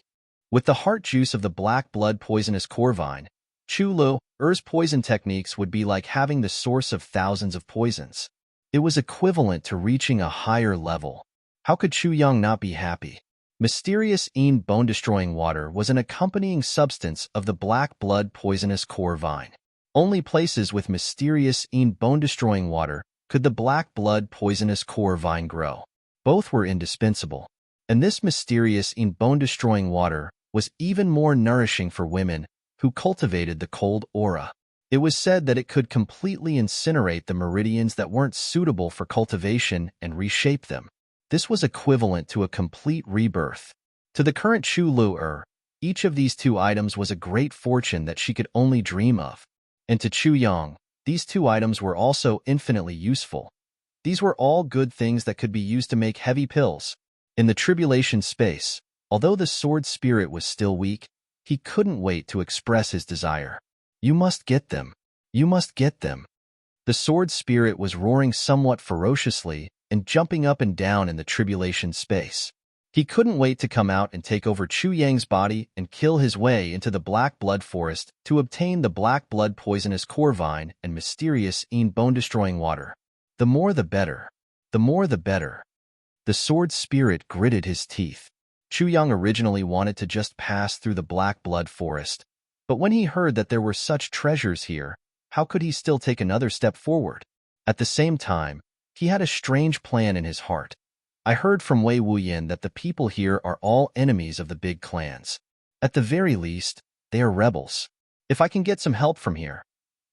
With the heart juice of the black blood poisonous core vine, Chu Lu'er's poison techniques would be like having the source of thousands of poisons. It was equivalent to reaching a higher level. How could Chu Yang not be happy? Mysterious bone-destroying water was an accompanying substance of the black blood poisonous core vine. Only places with mysterious bone-destroying water could the black blood poisonous core vine grow. Both were indispensable, and this mysterious bone-destroying water was even more nourishing for women who cultivated the cold aura. It was said that it could completely incinerate the meridians that weren't suitable for cultivation and reshape them. This was equivalent to a complete rebirth. To the current Chu Lu'er, each of these 2 items was a great fortune that she could only dream of. And to Chu Yang, These two items were also infinitely useful. These were all good things that could be used to make heavy pills. In the tribulation space, although the sword spirit was still weak, he couldn't wait to express his desire. You must get them. You must get them. The sword spirit was roaring somewhat ferociously and jumping up and down in the tribulation space. He couldn't wait to come out and take over Chu Yang's body and kill his way into the black blood forest to obtain the black blood poisonous core vine and mysterious bone-destroying water. The more the better. The more the better. The sword spirit gritted his teeth. Chu Yang originally wanted to just pass through the black blood forest, but when he heard that there were such treasures here, how could he still take another step forward? At the same time, he had a strange plan in his heart. I heard from Wei Wuyan that the people here are all enemies of the big clans. At the very least, they are rebels. If I can get some help from here.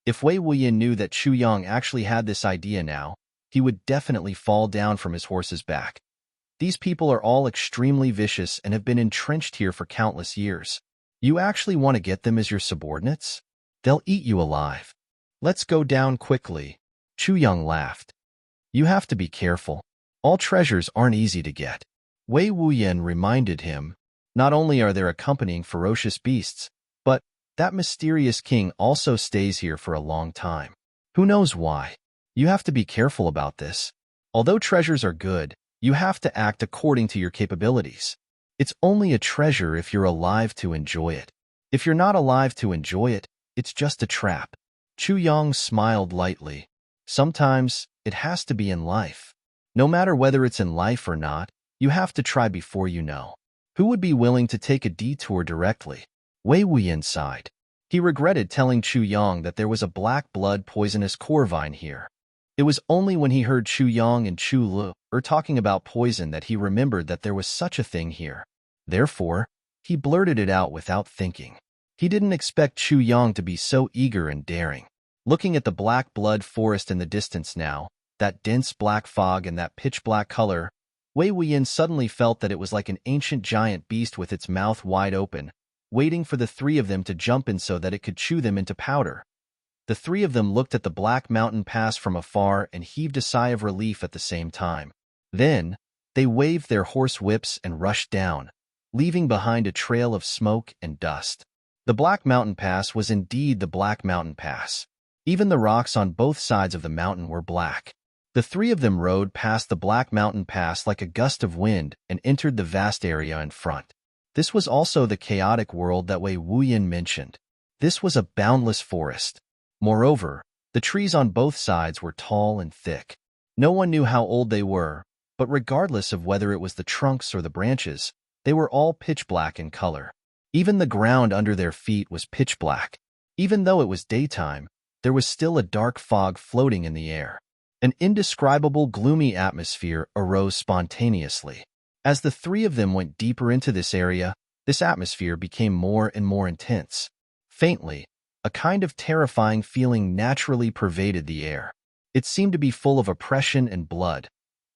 If Wei Wuyan knew that Chu Yang actually had this idea now, he would definitely fall down from his horse's back. These people are all extremely vicious and have been entrenched here for countless years. You actually want to get them as your subordinates? They'll eat you alive. Let's go down quickly. Chu Yang laughed. You have to be careful. All treasures aren't easy to get. Wei Wuyan reminded him, not only are there accompanying ferocious beasts, but that mysterious king also stays here for a long time. Who knows why? You have to be careful about this. Although treasures are good, you have to act according to your capabilities. It's only a treasure if you're alive to enjoy it. If you're not alive to enjoy it, it's just a trap. Chu Yang smiled lightly. Sometimes, it has to be in life. No matter whether it's in life or not, you have to try before you know. Who would be willing to take a detour directly? Wei Wuyan sighed. He regretted telling Chu Yang that there was a black blood poisonous core vine here. It was only when he heard Chu Yang and Chu Lu talking about poison that he remembered that there was such a thing here. Therefore, he blurted it out without thinking. He didn't expect Chu Yang to be so eager and daring. Looking at the black blood forest in the distance now, that dense black fog and that pitch-black color, Wei Wuyan suddenly felt that it was like an ancient giant beast with its mouth wide open, waiting for the three of them to jump in so that it could chew them into powder. The three of them looked at the black mountain pass from afar and heaved a sigh of relief at the same time. Then, they waved their horse whips and rushed down, leaving behind a trail of smoke and dust. The Black Mountain Pass was indeed the Black Mountain Pass. Even the rocks on both sides of the mountain were black. The three of them rode past the Black Mountain Pass like a gust of wind and entered the vast area in front. This was also the chaotic world that Wei Wuyan mentioned. This was a boundless forest. Moreover, the trees on both sides were tall and thick. No one knew how old they were, but regardless of whether it was the trunks or the branches, they were all pitch black in color. Even the ground under their feet was pitch black. Even though it was daytime, there was still a dark fog floating in the air. An indescribable gloomy atmosphere arose spontaneously. As the three of them went deeper into this area, this atmosphere became more and more intense. Faintly, a kind of terrifying feeling naturally pervaded the air. It seemed to be full of oppression and blood.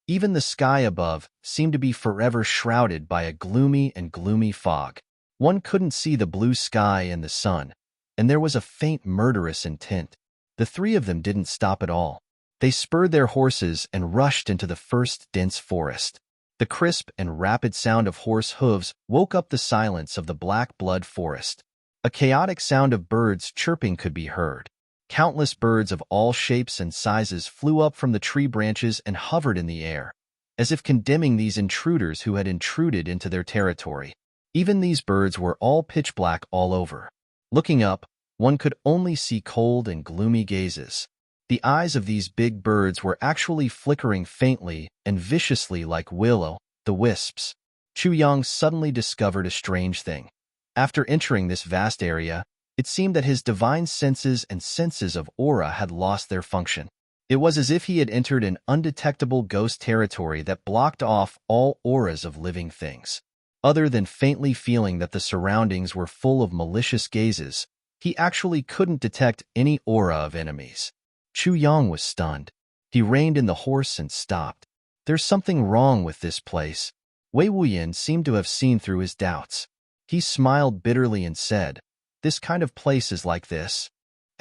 Even the sky above seemed to be forever shrouded by a gloomy fog. One couldn't see the blue sky and the sun, and there was a faint murderous intent. The three of them didn't stop at all. They spurred their horses and rushed into the first dense forest. The crisp and rapid sound of horse hooves woke up the silence of the black blood forest. A chaotic sound of birds chirping could be heard. Countless birds of all shapes and sizes flew up from the tree branches and hovered in the air, as if condemning these intruders who had intruded into their territory. Even these birds were all pitch black all over. Looking up, one could only see cold and gloomy gazes. The eyes of these big birds were actually flickering faintly and viciously like will-o'-the-wisps. Chu Yang suddenly discovered a strange thing. After entering this vast area, it seemed that his divine senses and senses of aura had lost their function. It was as if he had entered an undetectable ghost territory that blocked off all auras of living things. Other than faintly feeling that the surroundings were full of malicious gazes, he actually couldn't detect any aura of enemies. Chu Yang was stunned. He reined in the horse and stopped. There's something wrong with this place. Wei Wuyan seemed to have seen through his doubts. He smiled bitterly and said, "This kind of place is like this.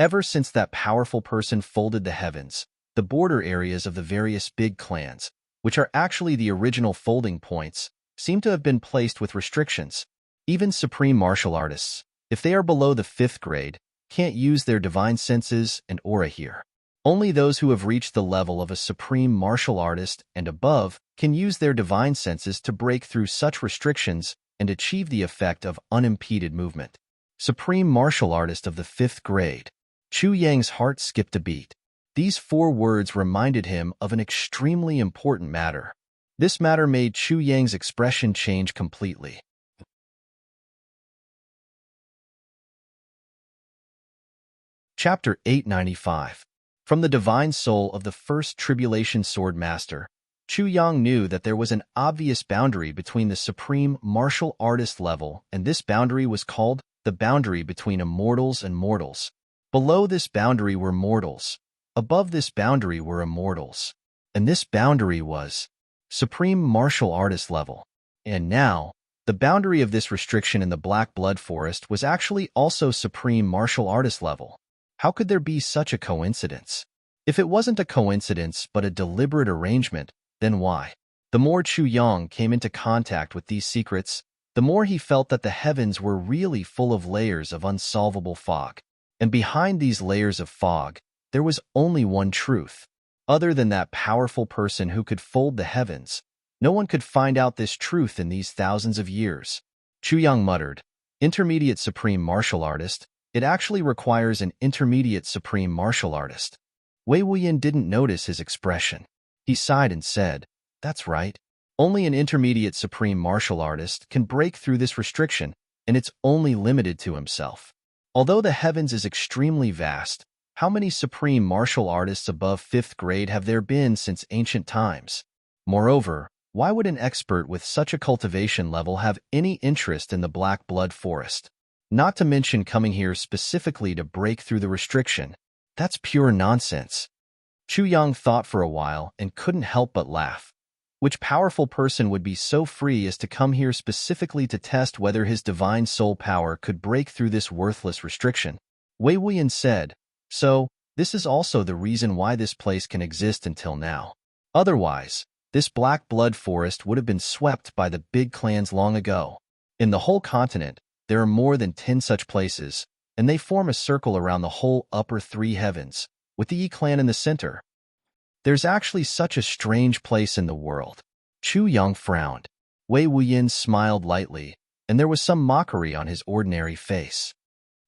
Ever since that powerful person folded the heavens, the border areas of the various big clans, which are actually the original folding points, seem to have been placed with restrictions. Even supreme martial artists, if they are below the 5th grade, can't use their divine senses and aura here. Only those who have reached the level of a supreme martial artist and above can use their divine senses to break through such restrictions and achieve the effect of unimpeded movement. Supreme martial artist of the 5th grade. Chu Yang's heart skipped a beat. These 4 words reminded him of an extremely important matter. This matter made Chu Yang's expression change completely. Chapter 895. From the divine soul of the first tribulation sword master, Chu Yang knew that there was an obvious boundary between the supreme martial artist level, and this boundary was called the boundary between immortals and mortals. Below this boundary were mortals. Above this boundary were immortals. And this boundary was supreme martial artist level. And now, the boundary of this restriction in the Black Blood Forest was actually also supreme martial artist level. How could there be such a coincidence? If it wasn't a coincidence but a deliberate arrangement, then why? The more Chu Yang came into contact with these secrets, the more he felt that the heavens were really full of layers of unsolvable fog. And behind these layers of fog, there was only one truth. Other than that powerful person who could fold the heavens, no one could find out this truth in these thousands of years. Chu Yang muttered, "Intermediate supreme martial artist. It actually requires an intermediate supreme martial artist." Wei Wuyan didn't notice his expression. He sighed and said, "That's right. Only an intermediate supreme martial artist can break through this restriction, and it's only limited to himself. Although the heavens is extremely vast, how many supreme martial artists above 5th grade have there been since ancient times? Moreover, why would an expert with such a cultivation level have any interest in the Black Blood Forest? Not to mention coming here specifically to break through the restriction. That's pure nonsense." Chu Yang thought for a while and couldn't help but laugh. Which powerful person would be so free as to come here specifically to test whether his divine soul power could break through this worthless restriction? Wei Wuyan said, "So, this is also the reason why this place can exist until now. Otherwise, this Black Blood Forest would have been swept by the big clans long ago. In the whole continent, there are more than 10 such places, and they form a circle around the whole upper 3 heavens, with the Yi clan in the center. There's actually such a strange place in the world." Chu Yang frowned. Wei Wuyan smiled lightly, and there was some mockery on his ordinary face.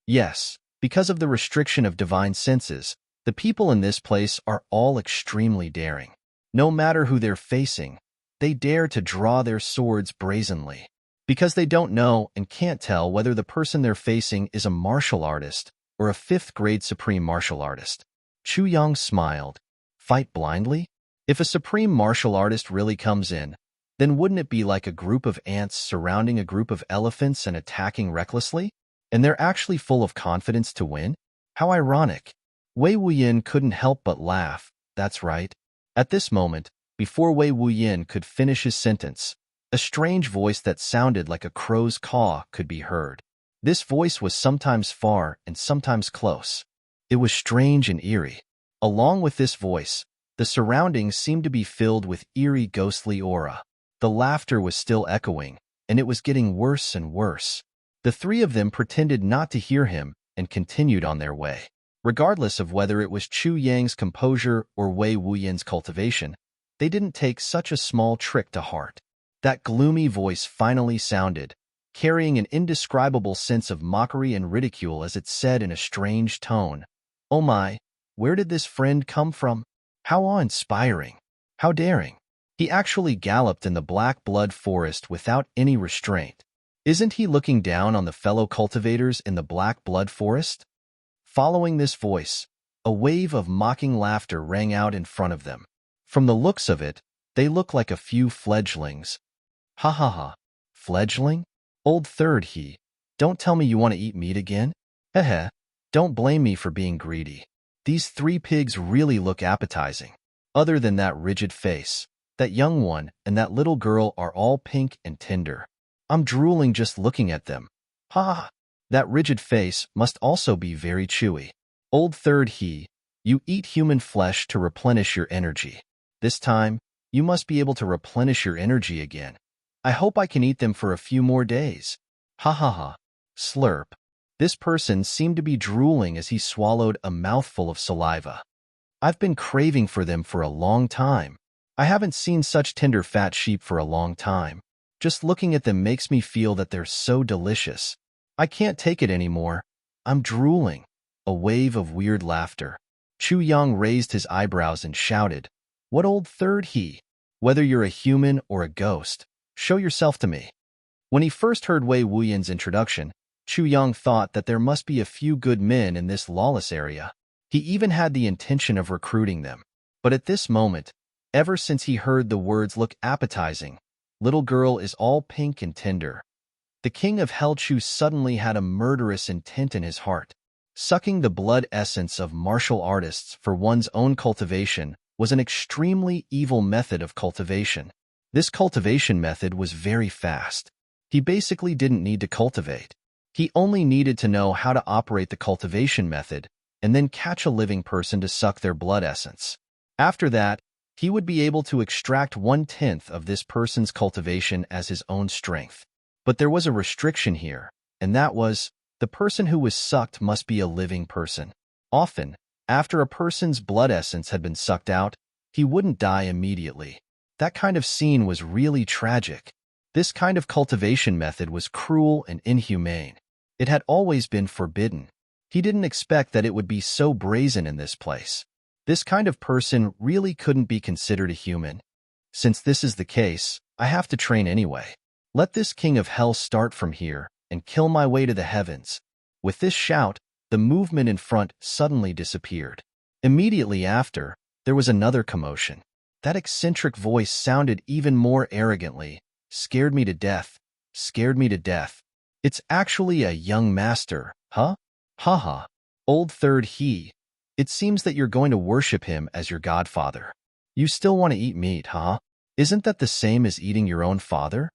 "Yes, because of the restriction of divine senses, the people in this place are all extremely daring. No matter who they're facing, they dare to draw their swords brazenly. Because they don't know and can't tell whether the person they're facing is a martial artist or a 5th grade supreme martial artist." Chu Yang smiled. Fight blindly? If a supreme martial artist really comes in, then wouldn't it be like a group of ants surrounding a group of elephants and attacking recklessly? And they're actually full of confidence to win? How ironic. Wei Wuyan couldn't help but laugh. That's right. At this moment, before Wei Wuyan could finish his sentence, a strange voice that sounded like a crow's caw could be heard. This voice was sometimes far and sometimes close. It was strange and eerie. Along with this voice, the surroundings seemed to be filled with eerie ghostly aura. The laughter was still echoing, and it was getting worse and worse. The 3 of them pretended not to hear him and continued on their way. Regardless of whether it was Chu Yang's composure or Wei Wuyan's cultivation, they didn't take such a small trick to heart. That gloomy voice finally sounded, carrying an indescribable sense of mockery and ridicule as it said in a strange tone, "Oh my, where did this friend come from? How awe-inspiring! How daring! He actually galloped in the Black Blood Forest without any restraint. Isn't he looking down on the fellow cultivators in the Black Blood Forest?" Following this voice, a wave of mocking laughter rang out in front of them. From the looks of it, they looked like a few fledglings. "Ha ha ha. Fledgling? Old third he. Don't tell me you want to eat meat again? Heh heh. Don't blame me for being greedy. These 3 pigs really look appetizing. Other than that rigid face, that young one and that little girl are all pink and tender. I'm drooling just looking at them. Ha ha. That rigid face must also be very chewy. Old third he, you eat human flesh to replenish your energy. This time, you must be able to replenish your energy again. I hope I can eat them for a few more days. Ha ha ha. Slurp. This person seemed to be drooling as he swallowed a mouthful of saliva. I've been craving for them for a long time. I haven't seen such tender fat sheep for a long time. Just looking at them makes me feel that they're so delicious. I can't take it anymore. I'm drooling. A wave of weird laughter. Chu Yang raised his eyebrows and shouted, "What old third he? Whether you're a human or a ghost, show yourself to me." When he first heard Wei Wuyan's introduction, Chu Yang thought that there must be a few good men in this lawless area. He even had the intention of recruiting them. But at this moment, ever since he heard the words "look appetizing," "little girl is all pink and tender," the king of Helchu suddenly had a murderous intent in his heart. Sucking the blood essence of martial artists for one's own cultivation was an extremely evil method of cultivation. This cultivation method was very fast. He basically didn't need to cultivate. He only needed to know how to operate the cultivation method and then catch a living person to suck their blood essence. After that, he would be able to extract 1/10 of this person's cultivation as his own strength. But there was a restriction here, and that was, the person who was sucked must be a living person. Often, after a person's blood essence had been sucked out, he wouldn't die immediately. That kind of scene was really tragic. This kind of cultivation method was cruel and inhumane. It had always been forbidden. He didn't expect that it would be so brazen in this place. This kind of person really couldn't be considered a human. Since this is the case, I have to train anyway. Let this king of hell start from here and kill my way to the heavens. With this shout, the movement in front suddenly disappeared. Immediately after, there was another commotion. That eccentric voice sounded even more arrogantly. "Scared me to death. Scared me to death. It's actually a young master, huh? Ha ha. Old third he. It seems that you're going to worship him as your godfather. You still want to eat meat, huh? Isn't that the same as eating your own father?"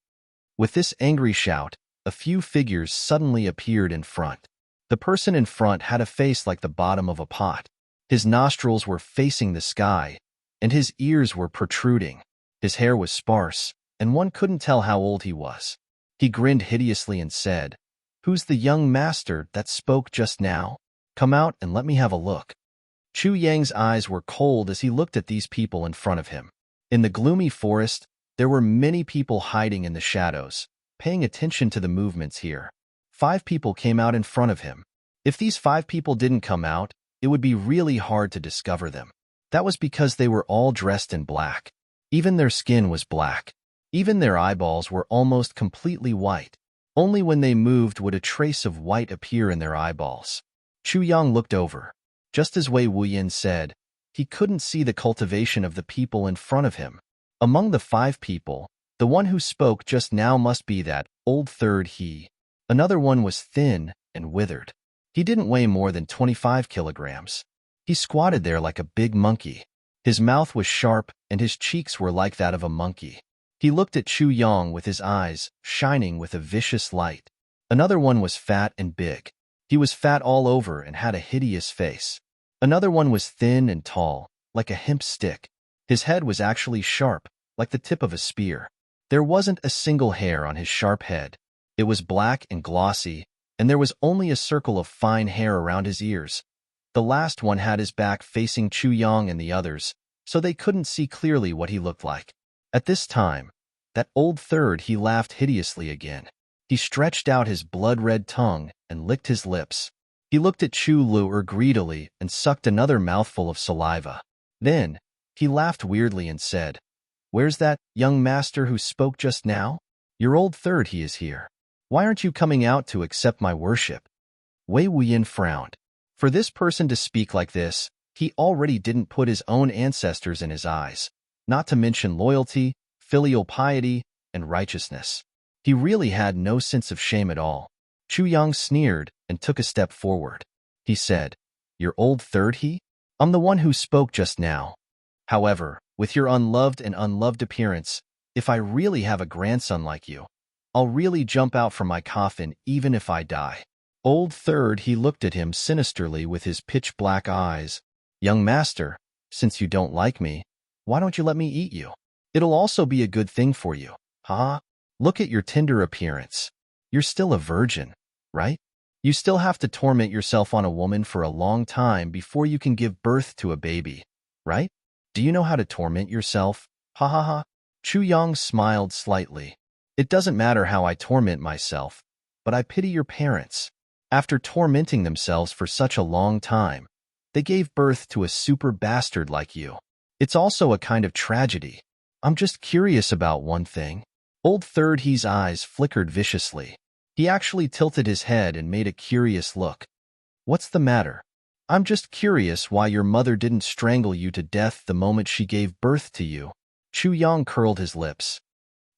With this angry shout, a few figures suddenly appeared in front. The person in front had a face like the bottom of a pot. His nostrils were facing the sky, and his ears were protruding. His hair was sparse, and one couldn't tell how old he was. He grinned hideously and said, "Who's the young master that spoke just now? Come out and let me have a look." Chu Yang's eyes were cold as he looked at these people in front of him. In the gloomy forest, there were many people hiding in the shadows, paying attention to the movements here. 5 people came out in front of him. If these 5 people didn't come out, it would be really hard to discover them. That was because they were all dressed in black. Even their skin was black. Even their eyeballs were almost completely white. Only when they moved would a trace of white appear in their eyeballs. Chu Yang looked over. Just as Wei Wuyan said, he couldn't see the cultivation of the people in front of him. Among the 5 people, the one who spoke just now must be that old third he. Another one was thin and withered. He didn't weigh more than 25 kilograms. He squatted there like a big monkey. His mouth was sharp and his cheeks were like that of a monkey. He looked at Chu Yang with his eyes shining with a vicious light. Another one was fat and big. He was fat all over and had a hideous face. Another one was thin and tall, like a hemp stick. His head was actually sharp, like the tip of a spear. There wasn't a single hair on his sharp head. It was black and glossy, and there was only a circle of fine hair around his ears. The last one had his back facing Chu Yang and the others, so they couldn't see clearly what he looked like. At this time, that old third he laughed hideously again. He stretched out his blood-red tongue and licked his lips. He looked at Chu Lu'er greedily and sucked another mouthful of saliva. Then, he laughed weirdly and said, "Where's that young master who spoke just now? Your old third he is here. Why aren't you coming out to accept my worship?" Wei Wuyan frowned. For this person to speak like this, he already didn't put his own ancestors in his eyes, not to mention loyalty, filial piety, and righteousness. He really had no sense of shame at all. Chu Yang sneered and took a step forward. He said, "Your old third he? I'm the one who spoke just now. However, with your unloved and unloved appearance, if I really have a grandson like you, I'll really jump out from my coffin even if I die." Old Third, he looked at him sinisterly with his pitch-black eyes. Young master, since you don't like me, why don't you let me eat you? It'll also be a good thing for you, huh? Look at your tender appearance. You're still a virgin, right? You still have to torment yourself on a woman for a long time before you can give birth to a baby, right? Do you know how to torment yourself? Ha ha ha. Chu Yang smiled slightly. It doesn't matter how I torment myself, but I pity your parents. After tormenting themselves for such a long time, they gave birth to a super bastard like you. It's also a kind of tragedy. I'm just curious about one thing. Old Third He's eyes flickered viciously. He actually tilted his head and made a curious look. What's the matter? I'm just curious why your mother didn't strangle you to death the moment she gave birth to you. Chu Yang curled his lips.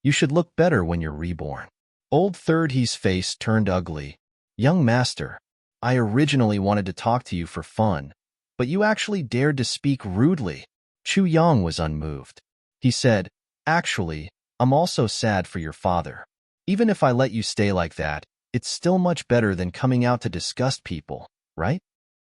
You should look better when you're reborn. Old Third He's face turned ugly. Young master, I originally wanted to talk to you for fun, but you actually dared to speak rudely. Chu Yang was unmoved. He said, actually, I'm also sad for your father. Even if I let you stay like that, it's still much better than coming out to disgust people, right?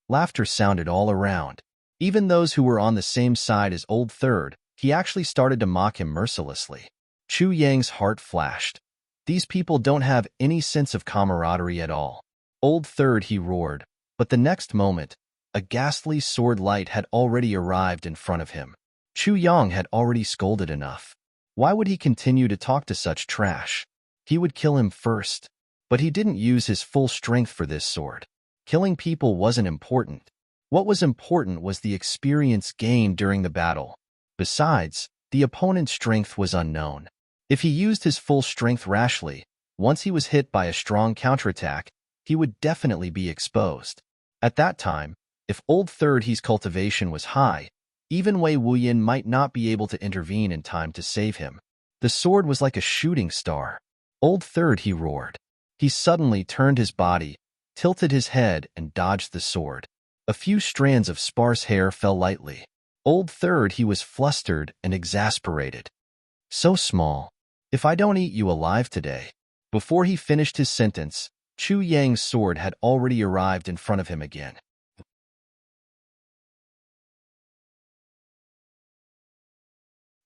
Laughter sounded all around. Even those who were on the same side as Old Third, he actually started to mock him mercilessly. Chu Yang's heart flashed. These people don't have any sense of camaraderie at all. Old Third, he roared, but the next moment, a ghastly sword light had already arrived in front of him. Chu Yang had already scolded enough. Why would he continue to talk to such trash? He would kill him first. But he didn't use his full strength for this sword. Killing people wasn't important. What was important was the experience gained during the battle. Besides, the opponent's strength was unknown. If he used his full strength rashly, once he was hit by a strong counterattack, he would definitely be exposed. At that time, if Old Third He's cultivation was high, even Wei Wuyan might not be able to intervene in time to save him. The sword was like a shooting star. Old Third, he roared. He suddenly turned his body, tilted his head, and dodged the sword. A few strands of sparse hair fell lightly. Old Third, he was flustered and exasperated. So small. If I don't eat you alive today. Before he finished his sentence, Chu Yang's sword had already arrived in front of him again.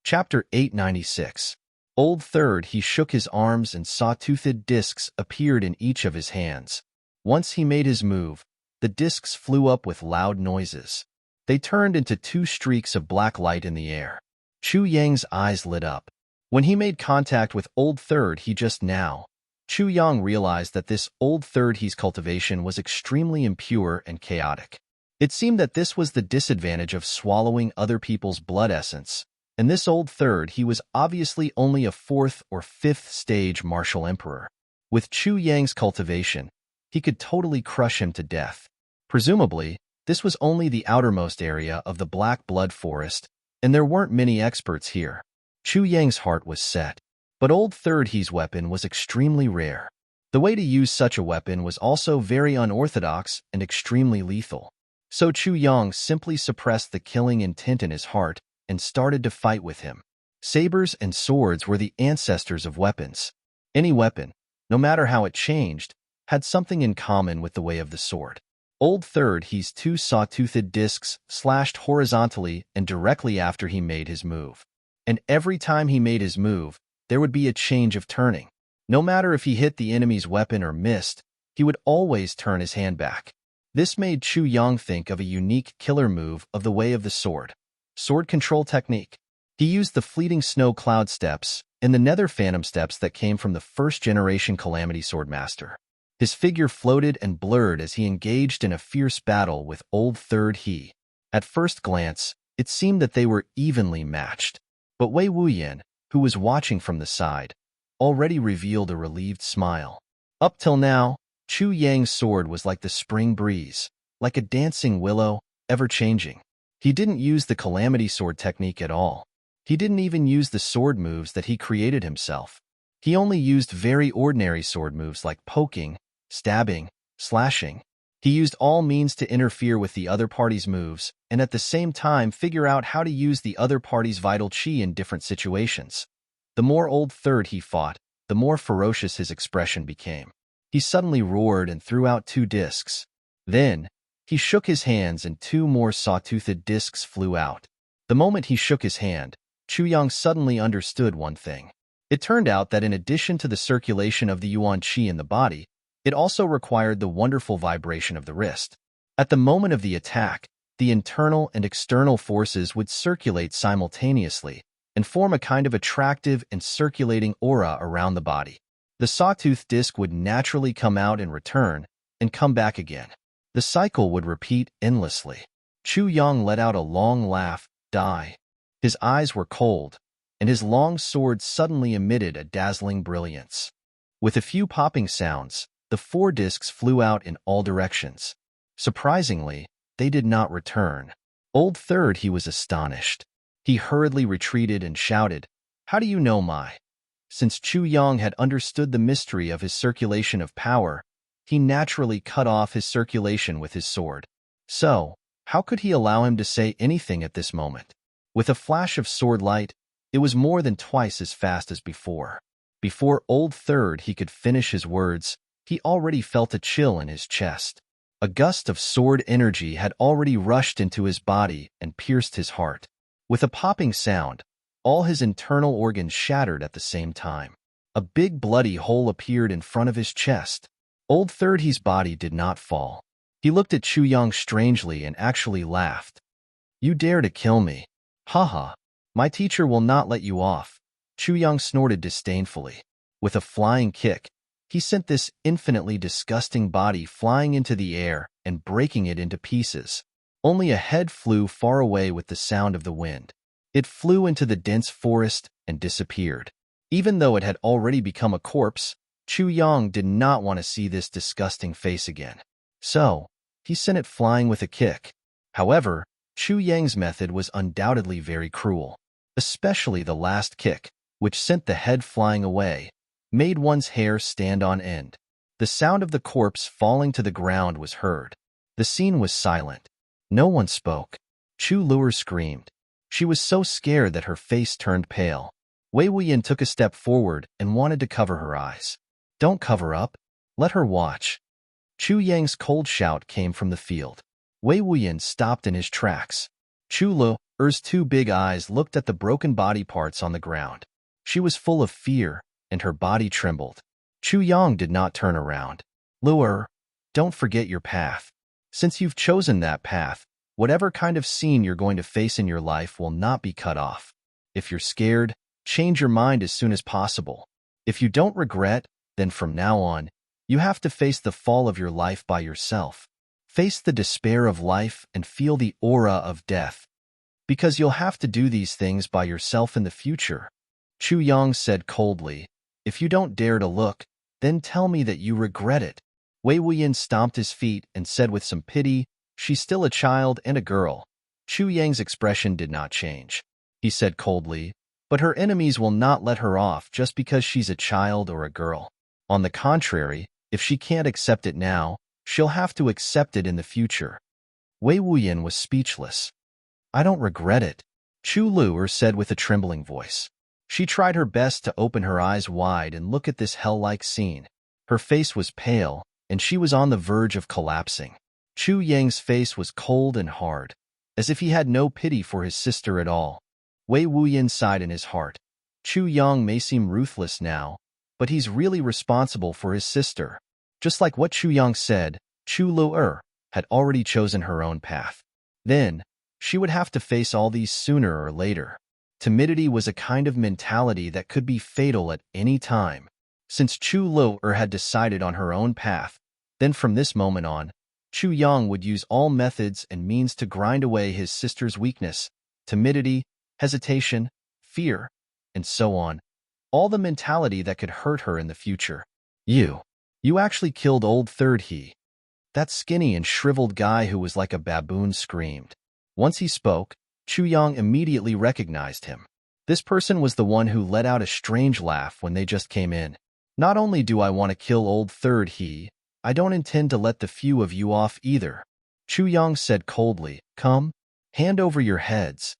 Chapter 896. Old Third, he shook his arms and saw-toothed discs appeared in each of his hands. Once he made his move, the discs flew up with loud noises. They turned into two streaks of black light in the air. Chu Yang's eyes lit up. When he made contact with Old Third He just now, Chu Yang realized that this Old Third He's cultivation was extremely impure and chaotic. It seemed that this was the disadvantage of swallowing other people's blood essence, and this Old Third He was obviously only a 4th or 5th stage martial emperor. With Chu Yang's cultivation, he could totally crush him to death. Presumably, this was only the outermost area of the Black Blood Forest, and there weren't many experts here. Chu Yang's heart was set. But Old Third He's weapon was extremely rare. The way to use such a weapon was also very unorthodox and extremely lethal. So Chu Yang simply suppressed the killing intent in his heart and started to fight with him. Sabers and swords were the ancestors of weapons. Any weapon, no matter how it changed, had something in common with the way of the sword. Old Third He's two saw-toothed discs slashed horizontally and directly after he made his move. And every time he made his move, there would be a change of turning. No matter if he hit the enemy's weapon or missed, he would always turn his hand back. This made Chu Yang think of a unique killer move of the way of the sword. Sword control technique. He used the fleeting snow cloud steps and the nether phantom steps that came from the first-generation Calamity Swordmaster. His figure floated and blurred as he engaged in a fierce battle with Old Third He. At first glance, it seemed that they were evenly matched. But Wei Wuyan, who was watching from the side, already revealed a relieved smile. Up till now, Chu Yang's sword was like the spring breeze, like a dancing willow, ever-changing. He didn't use the Calamity Sword technique at all. He didn't even use the sword moves that he created himself. He only used very ordinary sword moves like poking, stabbing, slashing. He used all means to interfere with the other party's moves and at the same time figure out how to use the other party's vital chi in different situations. The more Old Third He fought, the more ferocious his expression became. He suddenly roared and threw out 2 discs. Then, he shook his hands and 2 more saw-toothed discs flew out. The moment he shook his hand, Chu Yang suddenly understood one thing. It turned out that in addition to the circulation of the Yuan Qi in the body, it also required the wonderful vibration of the wrist. At the moment of the attack, the internal and external forces would circulate simultaneously and form a kind of attractive and circulating aura around the body. The sawtooth disc would naturally come out in return and come back again. The cycle would repeat endlessly. Chu Yang let out a long laugh, die. His eyes were cold, and his long sword suddenly emitted a dazzling brilliance. With a few popping sounds, the 4 discs flew out in all directions. Surprisingly, they did not return. Old Third, he was astonished. He hurriedly retreated and shouted, "How do you know my?" Since Chu Yang had understood the mystery of his circulation of power, he naturally cut off his circulation with his sword. So, how could he allow him to say anything at this moment? With a flash of sword light, it was more than twice as fast as before. Before Old Third he could finish his words, he already felt a chill in his chest. A gust of sword energy had already rushed into his body and pierced his heart. With a popping sound, all his internal organs shattered at the same time. A big bloody hole appeared in front of his chest. Old Third He's body did not fall. He looked at Chu Yang strangely and actually laughed. "You dare to kill me? Haha, my teacher will not let you off." Chu Yang snorted disdainfully. With a flying kick, he sent this infinitely disgusting body flying into the air and breaking it into pieces. Only a head flew far away with the sound of the wind. It flew into the dense forest and disappeared. Even though it had already become a corpse, Chu Yang did not want to see this disgusting face again. So, he sent it flying with a kick. However, Chu Yang's method was undoubtedly very cruel. Especially the last kick, which sent the head flying away, made one's hair stand on end. The sound of the corpse falling to the ground was heard. The scene was silent. No one spoke. Chu Luer screamed. She was so scared that her face turned pale. Wei Wuyan took a step forward and wanted to cover her eyes. "Don't cover up. Let her watch." Chu Yang's cold shout came from the field. Wei Wuyan stopped in his tracks. Chu Luer's 2 big eyes looked at the broken body parts on the ground. She was full of fear, and her body trembled. Chu Yang did not turn around. "Luer, don't forget your path. Since you've chosen that path, whatever kind of scene you're going to face in your life will not be cut off. If you're scared, change your mind as soon as possible. If you don't regret, then from now on, you have to face the fall of your life by yourself. Face the despair of life and feel the aura of death. Because you'll have to do these things by yourself in the future." Chu Yang said coldly, "If you don't dare to look, then tell me that you regret it." Wei Wuyan stomped his feet and said with some pity, "She's still a child and a girl." Chu Yang's expression did not change. He said coldly, "But her enemies will not let her off just because she's a child or a girl. On the contrary, if she can't accept it now, she'll have to accept it in the future." Wei Wuyan was speechless. "I don't regret it," Chu Luer said with a trembling voice. She tried her best to open her eyes wide and look at this hell-like scene. Her face was pale, and she was on the verge of collapsing. Chu Yang's face was cold and hard, as if he had no pity for his sister at all. Wei Wuyan sighed in his heart. Chu Yang may seem ruthless now, but he's really responsible for his sister. Just like what Chu Yang said, Chu Luer had already chosen her own path. Then, she would have to face all these sooner or later. Timidity was a kind of mentality that could be fatal at any time. Since Chu Luer had decided on her own path, then from this moment on, Chu Yang would use all methods and means to grind away his sister's weakness, timidity, hesitation, fear, and so on. All the mentality that could hurt her in the future. You actually killed Old Third He. That skinny and shriveled guy who was like a baboon screamed. Once he spoke, Chu Yang immediately recognized him. This person was the one who let out a strange laugh when they just came in. "Not only do I want to kill Old Third He, I don't intend to let the few of you off either." Chu Yang said coldly, "Come, hand over your heads."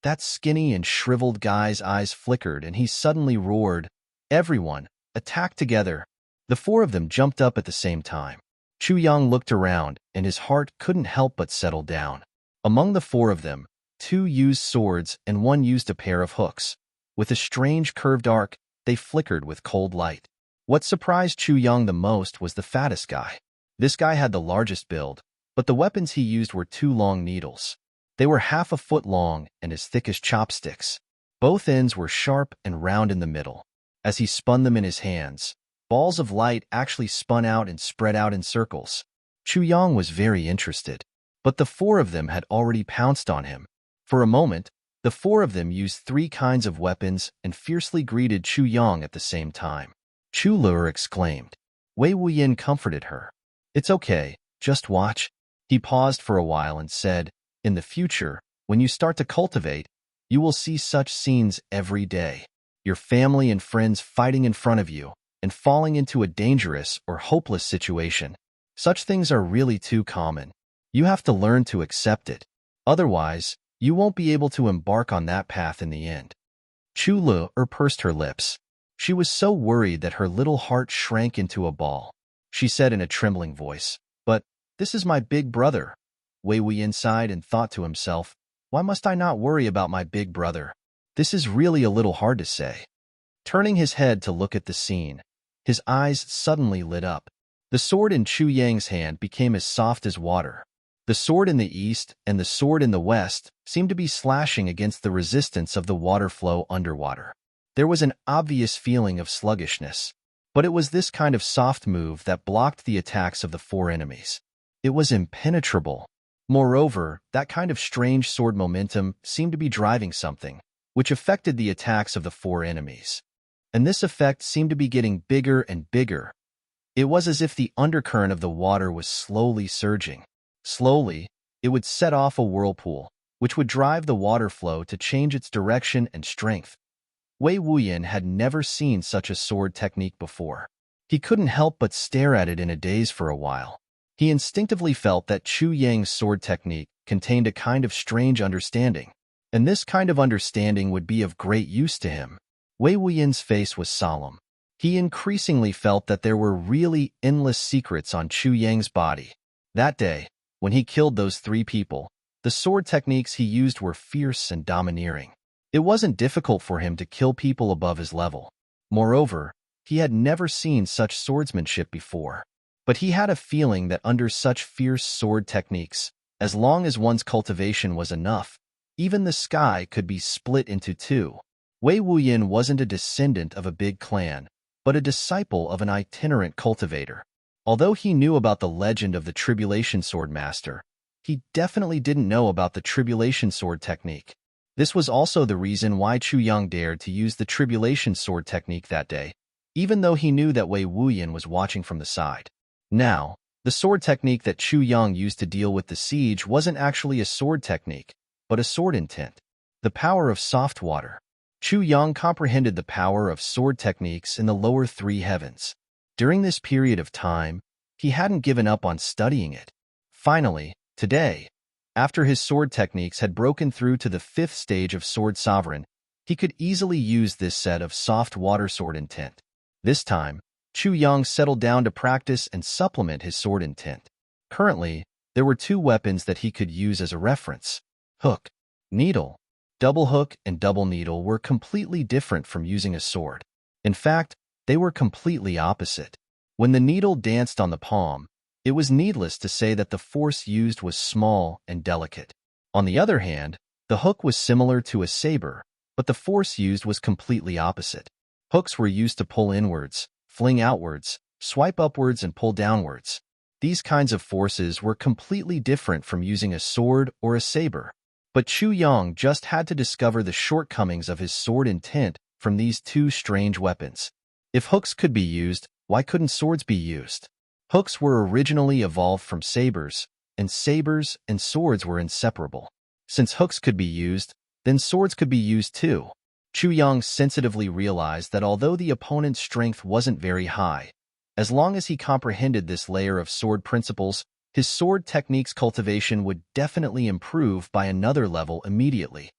That skinny and shriveled guy's eyes flickered and he suddenly roared, "Everyone, attack together." The four of them jumped up at the same time. Chu Yang looked around, and his heart couldn't help but settle down. Among the four of them, two used swords and one used a pair of hooks. With a strange curved arc, they flickered with cold light. What surprised Chu Yang the most was the fattest guy. This guy had the largest build, but the weapons he used were two long needles. They were half a foot long and as thick as chopsticks. Both ends were sharp and round in the middle. As he spun them in his hands, balls of light actually spun out and spread out in circles. Chu Yang was very interested, but the four of them had already pounced on him. For a moment, the four of them used three kinds of weapons and fiercely greeted Chu Yang at the same time. Chu Lur exclaimed. Wei Wuyin comforted her. It's okay, just watch. He paused for a while and said, in the future, when you start to cultivate, you will see such scenes every day. Your family and friends fighting in front of you and falling into a dangerous or hopeless situation. Such things are really too common. You have to learn to accept it. Otherwise, you won't be able to embark on that path in the end. Chu Lur pursed her lips. She was so worried that her little heart shrank into a ball. She said in a trembling voice, but this is my big brother. Wei Wuyin sighed and thought to himself, why must I not worry about my big brother? This is really a little hard to say. Turning his head to look at the scene, his eyes suddenly lit up. The sword in Chu Yang's hand became as soft as water. The sword in the east and the sword in the west seemed to be slashing against the resistance of the water flow underwater. There was an obvious feeling of sluggishness, but it was this kind of soft move that blocked the attacks of the four enemies. It was impenetrable. Moreover, that kind of strange sword momentum seemed to be driving something, which affected the attacks of the four enemies. And this effect seemed to be getting bigger and bigger. It was as if the undercurrent of the water was slowly surging. Slowly, it would set off a whirlpool, which would drive the water flow to change its direction and strength. Wei Wuyin had never seen such a sword technique before. He couldn't help but stare at it in a daze for a while. He instinctively felt that Chu Yang's sword technique contained a kind of strange understanding, and this kind of understanding would be of great use to him. Wei Wuyin's face was solemn. He increasingly felt that there were really endless secrets on Chu Yang's body. That day, when he killed those three people, the sword techniques he used were fierce and domineering. It wasn't difficult for him to kill people above his level. Moreover, he had never seen such swordsmanship before. But he had a feeling that under such fierce sword techniques, as long as one's cultivation was enough, even the sky could be split into two. Wei Wuyin wasn't a descendant of a big clan, but a disciple of an itinerant cultivator. Although he knew about the legend of the Tribulation Sword Master, he definitely didn't know about the Tribulation Sword technique. This was also the reason why Chu Yang dared to use the Tribulation Sword technique that day, even though he knew that Wei Wuyin was watching from the side. Now, the sword technique that Chu Yang used to deal with the siege wasn't actually a sword technique, but a sword intent. The power of soft water. Chu Yang comprehended the power of sword techniques in the lower three heavens. During this period of time, he hadn't given up on studying it. Finally, today, after his sword techniques had broken through to the fifth stage of Sword Sovereign, he could easily use this set of soft water sword intent. This time, Chu Yang settled down to practice and supplement his sword intent. Currently, there were two weapons that he could use as a reference. Hook, needle. Double hook and double needle were completely different from using a sword. In fact, they were completely opposite. When the needle danced on the palm, it was needless to say that the force used was small and delicate. On the other hand, the hook was similar to a saber, but the force used was completely opposite. Hooks were used to pull inwards, fling outwards, swipe upwards, and pull downwards. These kinds of forces were completely different from using a sword or a saber. But Chu Yang just had to discover the shortcomings of his sword intent from these two strange weapons. If hooks could be used, why couldn't swords be used? Hooks were originally evolved from sabers, and sabers and swords were inseparable. Since hooks could be used, then swords could be used too. Chu Yang sensitively realized that although the opponent's strength wasn't very high, as long as he comprehended this layer of sword principles, his sword techniques cultivation would definitely improve by another level immediately.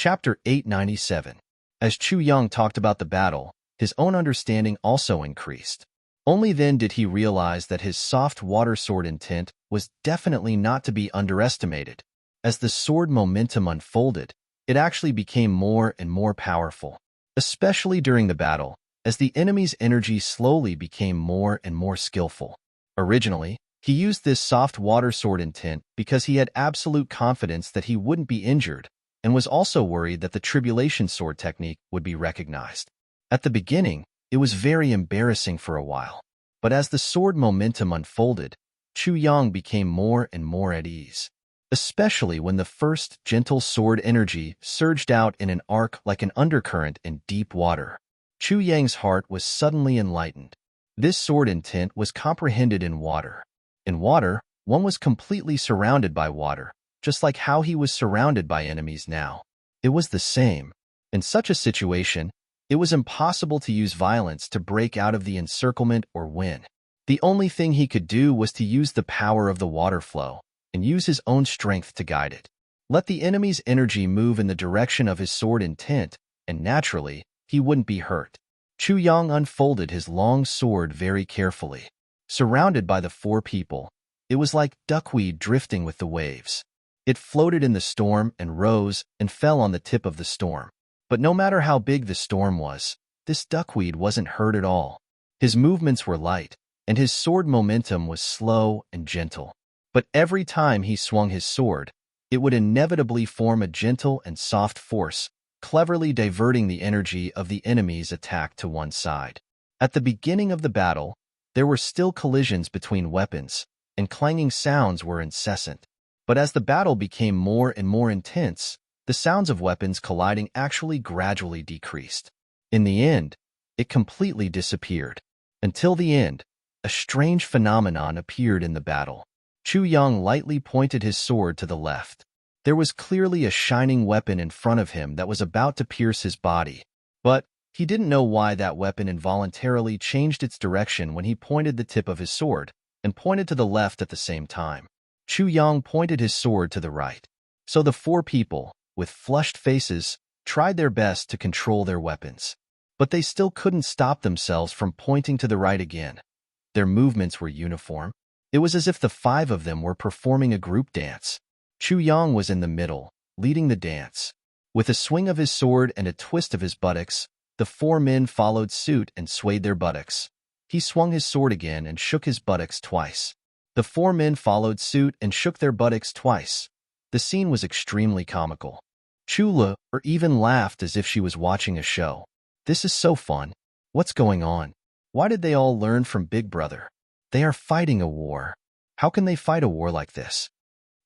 Chapter 897. As Chu Yang talked about the battle, his own understanding also increased. Only then did he realize that his soft water sword intent was definitely not to be underestimated. As the sword momentum unfolded, it actually became more and more powerful, especially during the battle, as the enemy's energy slowly became more and more skillful. Originally, he used this soft water sword intent because he had absolute confidence that he wouldn't be injured, and was also worried that the tribulation sword technique would be recognized. At the beginning, it was very embarrassing for a while, but as the sword momentum unfolded, Chu Yang became more and more at ease, especially when the first gentle sword energy surged out in an arc like an undercurrent in deep water. Chu Yang's heart was suddenly enlightened. This sword intent was comprehended in water. In water, one was completely surrounded by water, just like how he was surrounded by enemies now. It was the same. In such a situation, it was impossible to use violence to break out of the encirclement or win. The only thing he could do was to use the power of the water flow, and use his own strength to guide it. Let the enemy's energy move in the direction of his sword intent, and naturally, he wouldn't be hurt. Chu Yang unfolded his long sword very carefully. Surrounded by the four people, it was like duckweed drifting with the waves. It floated in the storm and rose and fell on the tip of the storm. But no matter how big the storm was, this duckweed wasn't hurt at all. His movements were light, and his sword momentum was slow and gentle. But every time he swung his sword, it would inevitably form a gentle and soft force, cleverly diverting the energy of the enemy's attack to one side. At the beginning of the battle, there were still collisions between weapons, and clanging sounds were incessant. But as the battle became more and more intense, the sounds of weapons colliding actually gradually decreased. In the end, it completely disappeared. Until the end, a strange phenomenon appeared in the battle. Chu Yang lightly pointed his sword to the left. There was clearly a shining weapon in front of him that was about to pierce his body. But he didn't know why that weapon involuntarily changed its direction when he pointed the tip of his sword, and pointed to the left at the same time. Chu Yang pointed his sword to the right. So the four people, with flushed faces, tried their best to control their weapons. But they still couldn't stop themselves from pointing to the right again. Their movements were uniform. It was as if the five of them were performing a group dance. Chu Yang was in the middle, leading the dance. With a swing of his sword and a twist of his buttocks, the four men followed suit and swayed their buttocks. He swung his sword again and shook his buttocks twice. The four men followed suit and shook their buttocks twice. The scene was extremely comical. Chula even laughed as if she was watching a show. This is so fun. What's going on? Why did they all learn from Big Brother? They are fighting a war. How can they fight a war like this?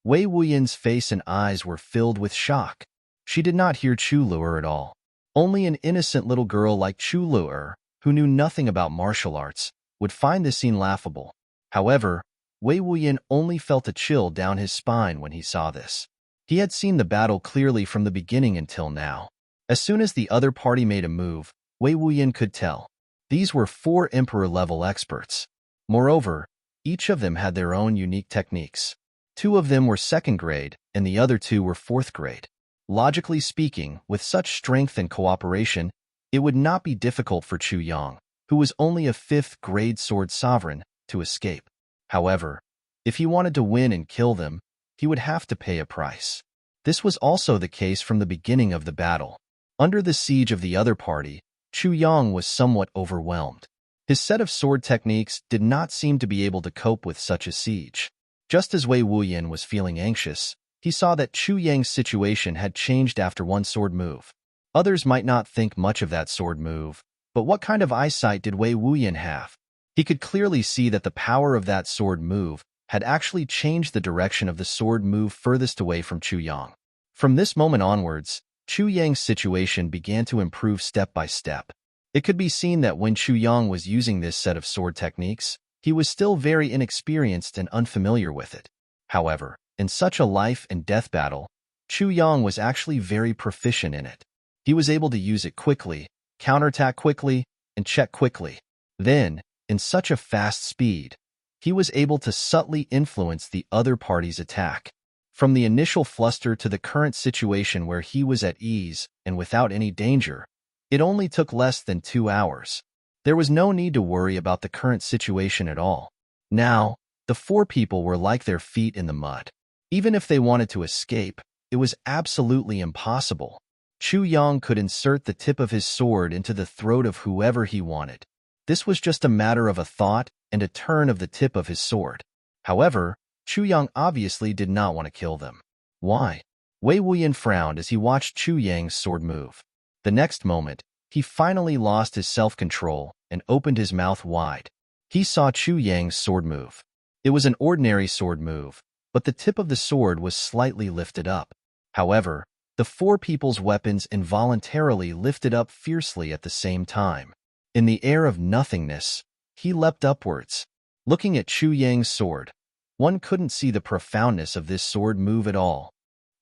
Wei Wuyan's face and eyes were filled with shock. She did not hear Chula at all. Only an innocent little girl like Chula, who knew nothing about martial arts, would find this scene laughable. However, Wei Wuyan only felt a chill down his spine when he saw this. He had seen the battle clearly from the beginning until now. As soon as the other party made a move, Wei Wuyan could tell. These were four Emperor-level experts. Moreover, each of them had their own unique techniques. Two of them were second grade, and the other two were fourth grade. Logically speaking, with such strength and cooperation, it would not be difficult for Chu Yang, who was only a fifth-grade sword sovereign, to escape. However, if he wanted to win and kill them, he would have to pay a price. This was also the case from the beginning of the battle. Under the siege of the other party, Chu Yang was somewhat overwhelmed. His set of sword techniques did not seem to be able to cope with such a siege. Just as Wei Wuyan was feeling anxious, he saw that Chu Yang's situation had changed after one sword move. Others might not think much of that sword move, but what kind of eyesight did Wei Wuyan have? He could clearly see that the power of that sword move had actually changed the direction of the sword move furthest away from Chu Yang. From this moment onwards, Chu Yang's situation began to improve step by step. It could be seen that when Chu Yang was using this set of sword techniques, he was still very inexperienced and unfamiliar with it. However, in such a life and death battle, Chu Yang was actually very proficient in it. He was able to use it quickly, counterattack quickly, and check quickly. Then, in such a fast speed, he was able to subtly influence the other party's attack. From the initial fluster to the current situation where he was at ease and without any danger, it only took less than 2 hours. There was no need to worry about the current situation at all. Now, the 4 people were like their feet in the mud. Even if they wanted to escape, it was absolutely impossible. Chu Yang could insert the tip of his sword into the throat of whoever he wanted. This was just a matter of a thought and a turn of the tip of his sword. However, Chu Yang obviously did not want to kill them. Why? Wei Wuyan frowned as he watched Chu Yang's sword move. The next moment, he finally lost his self-control and opened his mouth wide. He saw Chu Yang's sword move. It was an ordinary sword move, but the tip of the sword was slightly lifted up. However, the 4 people's weapons involuntarily lifted up fiercely at the same time. In the air of nothingness, he leapt upwards. Looking at Chu Yang's sword, one couldn't see the profoundness of this sword move at all.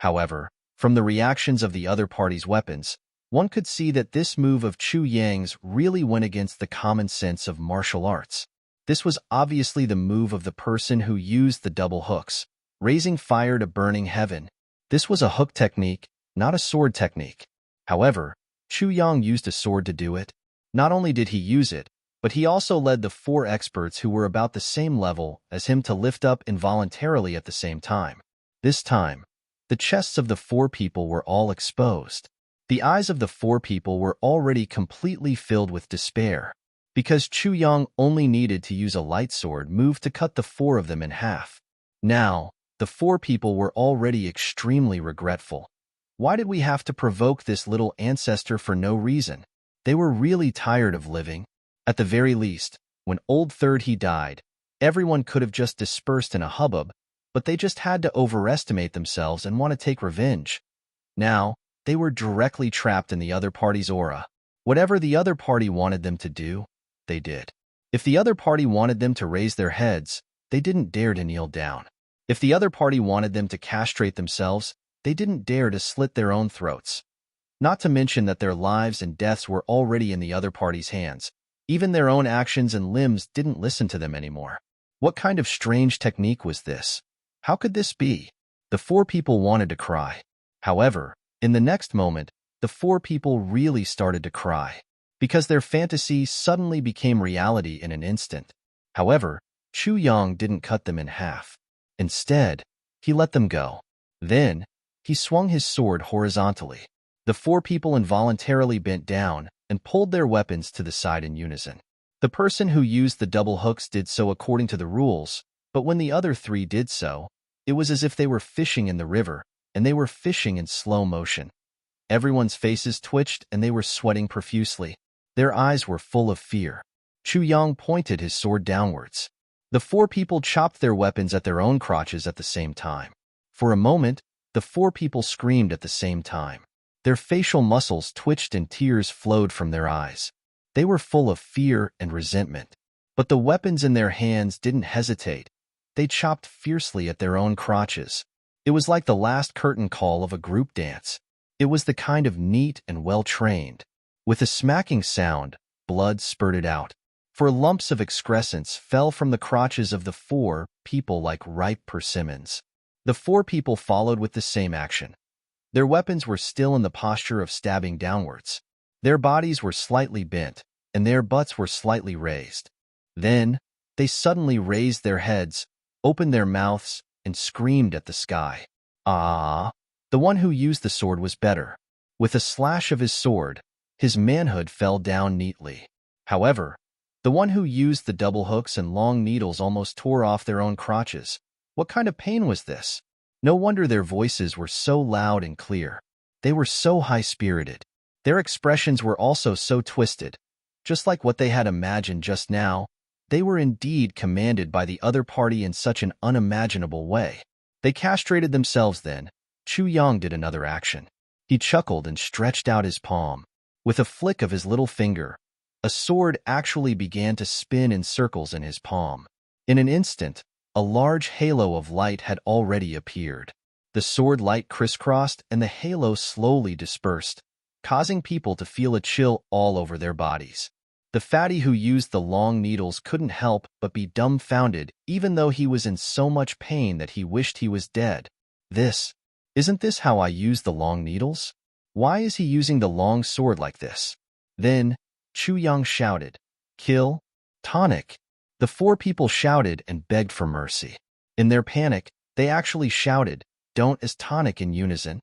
However, from the reactions of the other party's weapons, one could see that this move of Chu Yang's really went against the common sense of martial arts. This was obviously the move of the person who used the double hooks, raising fire to burning heaven. This was a hook technique, not a sword technique. However, Chu Yang used a sword to do it. Not only did he use it, but he also led the 4 experts who were about the same level as him to lift up involuntarily at the same time. This time, the chests of the 4 people were all exposed. The eyes of the 4 people were already completely filled with despair, because Chu Yang only needed to use a light sword move to cut the 4 of them in half. Now, the 4 people were already extremely regretful. Why did we have to provoke this little ancestor for no reason? They were really tired of living. At the very least, when Old Third he died, everyone could have just dispersed in a hubbub, but they just had to overestimate themselves and want to take revenge. Now, they were directly trapped in the other party's aura. Whatever the other party wanted them to do, they did. If the other party wanted them to raise their heads, they didn't dare to kneel down. If the other party wanted them to castrate themselves, they didn't dare to slit their own throats. Not to mention that their lives and deaths were already in the other party's hands. Even their own actions and limbs didn't listen to them anymore. What kind of strange technique was this? How could this be? The 4 people wanted to cry. However, in the next moment, the 4 people really started to cry, because their fantasy suddenly became reality in an instant. However, Chu Yang didn't cut them in half. Instead, he let them go. Then, he swung his sword horizontally. The 4 people involuntarily bent down and pulled their weapons to the side in unison. The person who used the double hooks did so according to the rules, but when the other 3 did so, it was as if they were fishing in the river, and they were fishing in slow motion. Everyone's faces twitched and they were sweating profusely. Their eyes were full of fear. Chu Yang pointed his sword downwards. The 4 people chopped their weapons at their own crotches at the same time. For a moment, the 4 people screamed at the same time. Their facial muscles twitched and tears flowed from their eyes. They were full of fear and resentment. But the weapons in their hands didn't hesitate. They chopped fiercely at their own crotches. It was like the last curtain call of a group dance. It was the kind of neat and well-trained. With a smacking sound, blood spurted out. For lumps of excrescence fell from the crotches of the 4 people like ripe persimmons. The 4 people followed with the same action. Their weapons were still in the posture of stabbing downwards. Their bodies were slightly bent, and their butts were slightly raised. Then, they suddenly raised their heads, opened their mouths, and screamed at the sky. Ah! The one who used the sword was better. With a slash of his sword, his manhood fell down neatly. However, the one who used the double hooks and long needles almost tore off their own crotches. What kind of pain was this? No wonder their voices were so loud and clear. They were so high-spirited. Their expressions were also so twisted. Just like what they had imagined just now, they were indeed commanded by the other party in such an unimaginable way. They castrated themselves then. Chu Yang did another action. He chuckled and stretched out his palm. With a flick of his little finger, a sword actually began to spin in circles in his palm. In an instant, a large halo of light had already appeared. The sword light crisscrossed and the halo slowly dispersed, causing people to feel a chill all over their bodies. The fatty who used the long needles couldn't help but be dumbfounded, even though he was in so much pain that he wished he was dead. Isn't this how I use the long needles? Why is he using the long sword like this? Then, Chu Yang shouted, "Kill! Tonic!" The four people shouted and begged for mercy. In their panic, they actually shouted, "Don't" as Tonic in unison.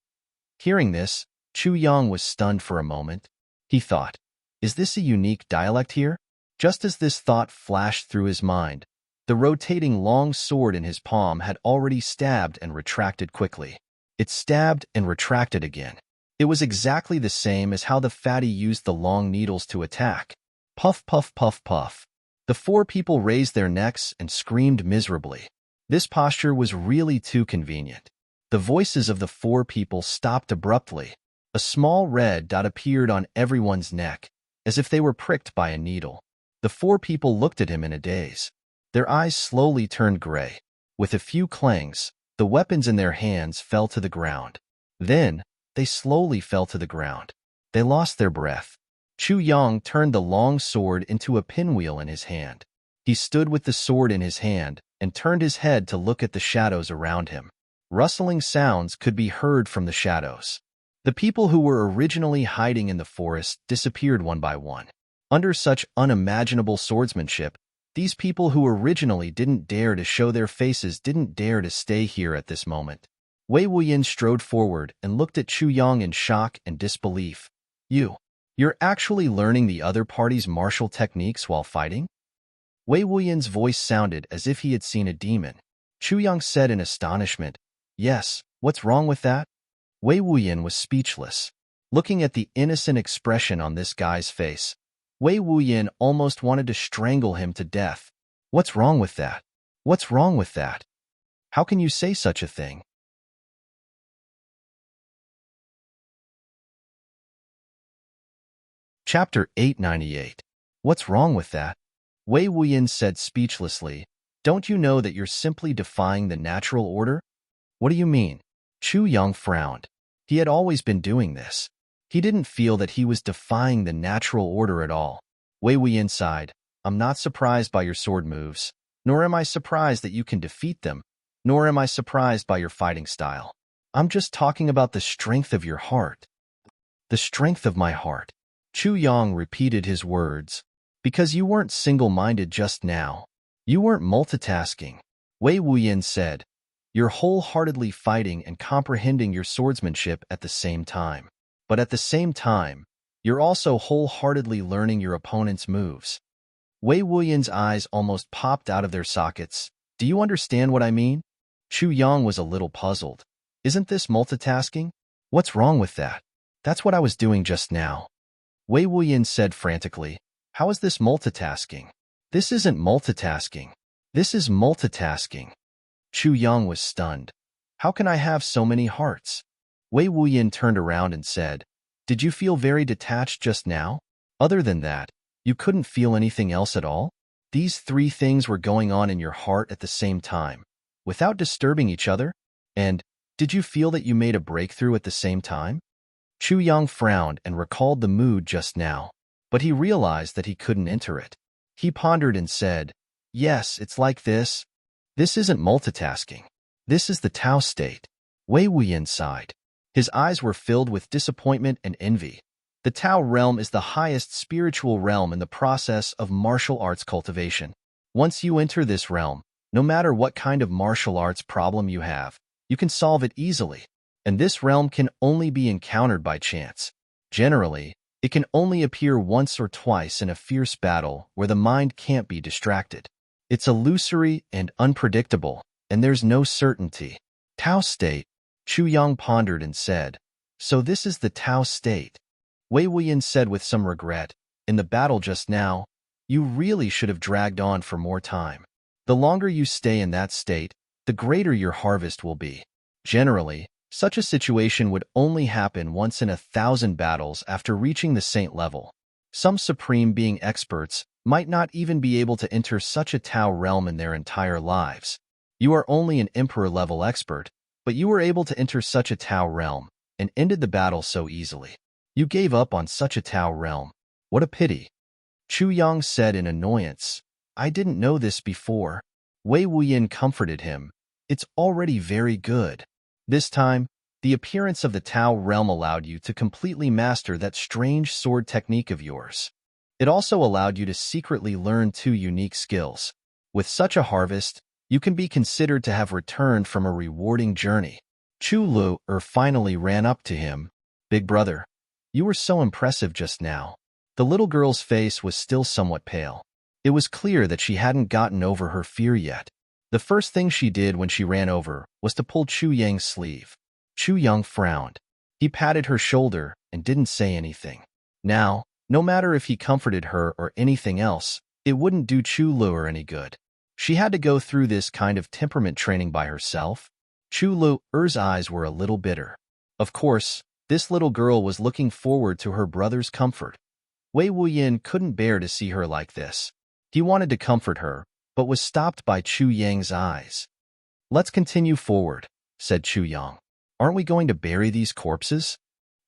Hearing this, Chu Yang was stunned for a moment. He thought, is this a unique dialect here? Just as this thought flashed through his mind, the rotating long sword in his palm had already stabbed and retracted quickly. It stabbed and retracted again. It was exactly the same as how the fatty used the long needles to attack. Puff, puff, puff, puff. The four people raised their necks and screamed miserably. This posture was really too convenient. The voices of the four people stopped abruptly. A small red dot appeared on everyone's neck, as if they were pricked by a needle. The four people looked at him in a daze. Their eyes slowly turned gray. With a few clangs, the weapons in their hands fell to the ground. Then, they slowly fell to the ground. They lost their breath. Chu Yang turned the long sword into a pinwheel in his hand. He stood with the sword in his hand and turned his head to look at the shadows around him. Rustling sounds could be heard from the shadows. The people who were originally hiding in the forest disappeared one by one. Under such unimaginable swordsmanship, these people who originally didn't dare to show their faces didn't dare to stay here at this moment. Wei Wuyin strode forward and looked at Chu Yang in shock and disbelief. You're actually learning the other party's martial techniques while fighting? Wei Wuyin's voice sounded as if he had seen a demon. Chu Yang said in astonishment, "Yes, what's wrong with that?" Wei Wuyin was speechless. Looking at the innocent expression on this guy's face, Wei Wuyin almost wanted to strangle him to death. What's wrong with that? What's wrong with that? How can you say such a thing? Chapter 898. What's wrong with that? Wei Wuyin said speechlessly, "Don't you know that you're simply defying the natural order?" "What do you mean?" Chu Yang frowned. He had always been doing this. He didn't feel that he was defying the natural order at all. Wei Wuyin sighed, "I'm not surprised by your sword moves, nor am I surprised that you can defeat them, nor am I surprised by your fighting style. I'm just talking about the strength of your heart." "The strength of my heart." Chu Yang repeated his words. "Because you weren't single-minded just now. You weren't multitasking." Wei Wuyin said, "You're wholeheartedly fighting and comprehending your swordsmanship at the same time. But at the same time, you're also wholeheartedly learning your opponent's moves." Wei Wuyin's eyes almost popped out of their sockets. "Do you understand what I mean?" Chu Yang was a little puzzled. "Isn't this multitasking? What's wrong with that? That's what I was doing just now." Wei Wuyin said frantically, "How is this multitasking? This isn't multitasking. This is multitasking." Chu Yang was stunned. "How can I have so many hearts?" Wei Wuyin turned around and said, "Did you feel very detached just now? Other than that, you couldn't feel anything else at all? These three things were going on in your heart at the same time, without disturbing each other? And did you feel that you made a breakthrough at the same time?" Chu Yang frowned and recalled the mood just now, but he realized that he couldn't enter it. He pondered and said, "Yes, it's like this. This isn't multitasking. This is the Tao state." Wei Wuyin sighed. His eyes were filled with disappointment and envy. The Tao realm is the highest spiritual realm in the process of martial arts cultivation. Once you enter this realm, no matter what kind of martial arts problem you have, you can solve it easily. And this realm can only be encountered by chance. Generally, it can only appear once or twice in a fierce battle where the mind can't be distracted. It's illusory and unpredictable, and there's no certainty. Tao state, Chu Yang pondered and said, "So this is the Tao state." Wei Wuyin said with some regret, "In the battle just now, you really should have dragged on for more time. The longer you stay in that state, the greater your harvest will be. Generally, such a situation would only happen once in 1,000 battles after reaching the saint level. Some supreme being experts might not even be able to enter such a Tao realm in their entire lives. You are only an emperor-level expert, but you were able to enter such a Tao realm and ended the battle so easily. You gave up on such a Tao realm. What a pity." Chu Yang said in annoyance, "I didn't know this before." Wei Wuyin comforted him. "It's already very good. This time, the appearance of the Tao realm allowed you to completely master that strange sword technique of yours. It also allowed you to secretly learn 2 unique skills. With such a harvest, you can be considered to have returned from a rewarding journey. Chu Lu finally ran up to him. Big brother, you were so impressive just now. The little girl's face was still somewhat pale. It was clear that she hadn't gotten over her fear yet. The first thing she did when she ran over was to pull Chu Yang's sleeve. Chu Yang frowned. He patted her shoulder and didn't say anything. Now, no matter if he comforted her or anything else, it wouldn't do Chu Lu any good. She had to go through this kind of temperament training by herself. Chu Lu's eyes were a little bitter. Of course, this little girl was looking forward to her brother's comfort. Wei Wuyin couldn't bear to see her like this. He wanted to comfort her, but was stopped by Chu Yang's eyes. Let's continue forward, said Chu Yang. Aren't we going to bury these corpses?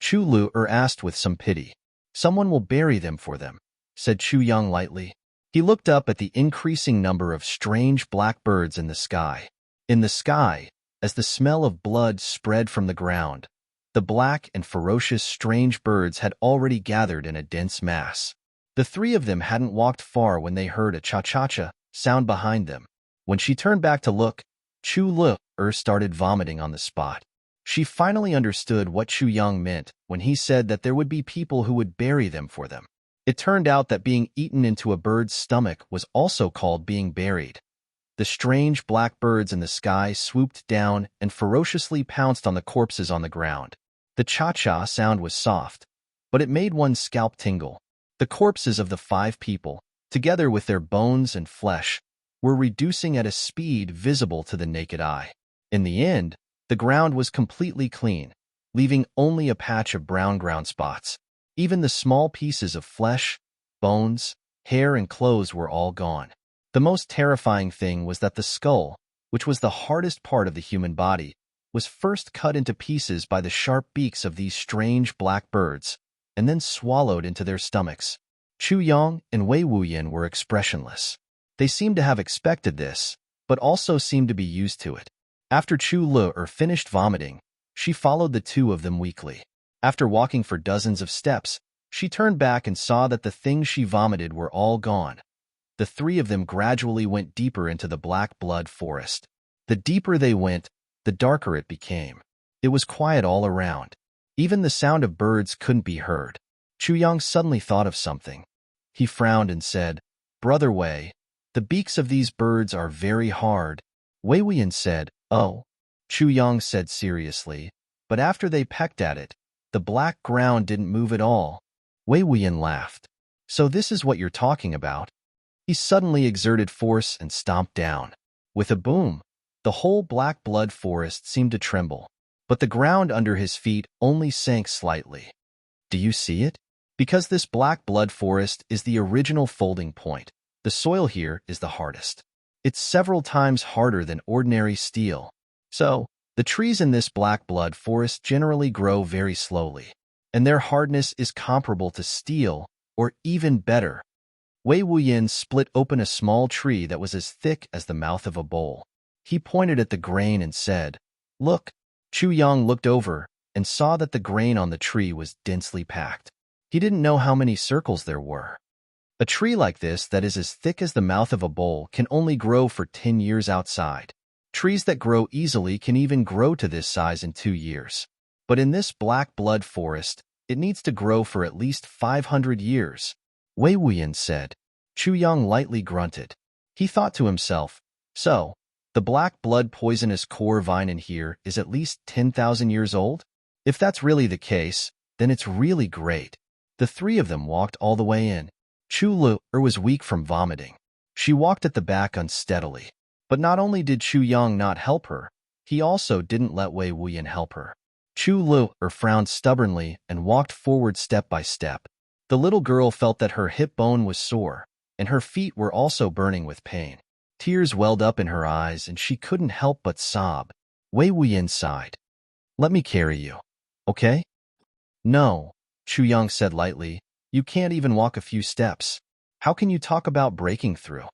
Chu Lu asked with some pity. Someone will bury them for them, said Chu Yang lightly. He looked up at the increasing number of strange black birds in the sky. In the sky, as the smell of blood spread from the ground, the black and ferocious strange birds had already gathered in a dense mass. The 3 of them hadn't walked far when they heard a cha-cha-cha sound behind them. When she turned back to look, Chu Lu started vomiting on the spot. She finally understood what Chu Yang meant when he said that there would be people who would bury them for them. It turned out that being eaten into a bird's stomach was also called being buried. The strange black birds in the sky swooped down and ferociously pounced on the corpses on the ground. The cha-cha sound was soft, but it made one's scalp tingle. The corpses of the 5 people, together with their bones and flesh, were reducing at a speed visible to the naked eye. In the end, the ground was completely clean, leaving only a patch of brown ground spots. Even the small pieces of flesh, bones, hair, and clothes were all gone. The most terrifying thing was that the skull, which was the hardest part of the human body, was first cut into pieces by the sharp beaks of these strange black birds, and then swallowed into their stomachs. Chu Yang and Wei Wuyin were expressionless. They seemed to have expected this, but also seemed to be used to it. After Chu Lu finished vomiting, she followed the 2 of them weakly. After walking for dozens of steps, she turned back and saw that the things she vomited were all gone. The 3 of them gradually went deeper into the black blood forest. The deeper they went, the darker it became. It was quiet all around. Even the sound of birds couldn't be heard. Chu Yang suddenly thought of something. He frowned and said, Brother Wei, the beaks of these birds are very hard. Wei Wuyin said, Oh. Chu Yang said seriously, but after they pecked at it, the black ground didn't move at all. Wei Wuyin laughed. So this is what you're talking about? He suddenly exerted force and stomped down. With a boom, the whole black blood forest seemed to tremble, but the ground under his feet only sank slightly. Do you see it? Because this black blood forest is the original folding point, the soil here is the hardest. It's several times harder than ordinary steel. So, the trees in this black blood forest generally grow very slowly, and their hardness is comparable to steel, or even better. Wei Wuyin split open a small tree that was as thick as the mouth of a bowl. He pointed at the grain and said, Look. Chu Yang looked over and saw that the grain on the tree was densely packed. He didn't know how many circles there were. A tree like this that is as thick as the mouth of a bowl can only grow for 10 years outside. Trees that grow easily can even grow to this size in 2 years. But in this black blood forest, it needs to grow for at least 500 years. Wei Wuyin said. Chu Yang lightly grunted. He thought to himself, So, the black blood poisonous core vine in here is at least 10,000 years old? If that's really the case, then it's really great. The 3 of them walked all the way in. Chu Lu was weak from vomiting. She walked at the back unsteadily. But not only did Chu Yang not help her, he also didn't let Wei Wuyin help her. Chu Lu frowned stubbornly and walked forward step by step. The little girl felt that her hip bone was sore, and her feet were also burning with pain. Tears welled up in her eyes, and she couldn't help but sob. Wei Wuyin sighed. Let me carry you, okay? No, Chu Yang said lightly. You can't even walk a few steps. How can you talk about breaking through?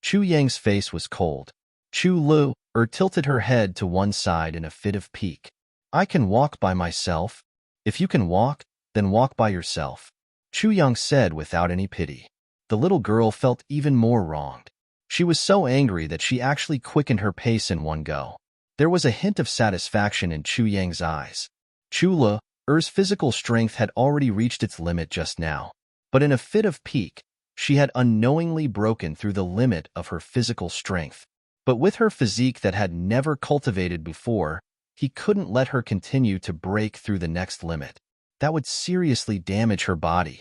Chu Yang's face was cold. Chu Lu tilted her head to one side in a fit of pique. I can walk by myself. If you can walk, then walk by yourself, Chu Yang said without any pity. The little girl felt even more wronged. She was so angry that she actually quickened her pace in one go. There was a hint of satisfaction in Chu Yang's eyes. Chu Er's physical strength had already reached its limit just now, but in a fit of pique, she had unknowingly broken through the limit of her physical strength. But with her physique that had never cultivated before, he couldn't let her continue to break through the next limit. That would seriously damage her body.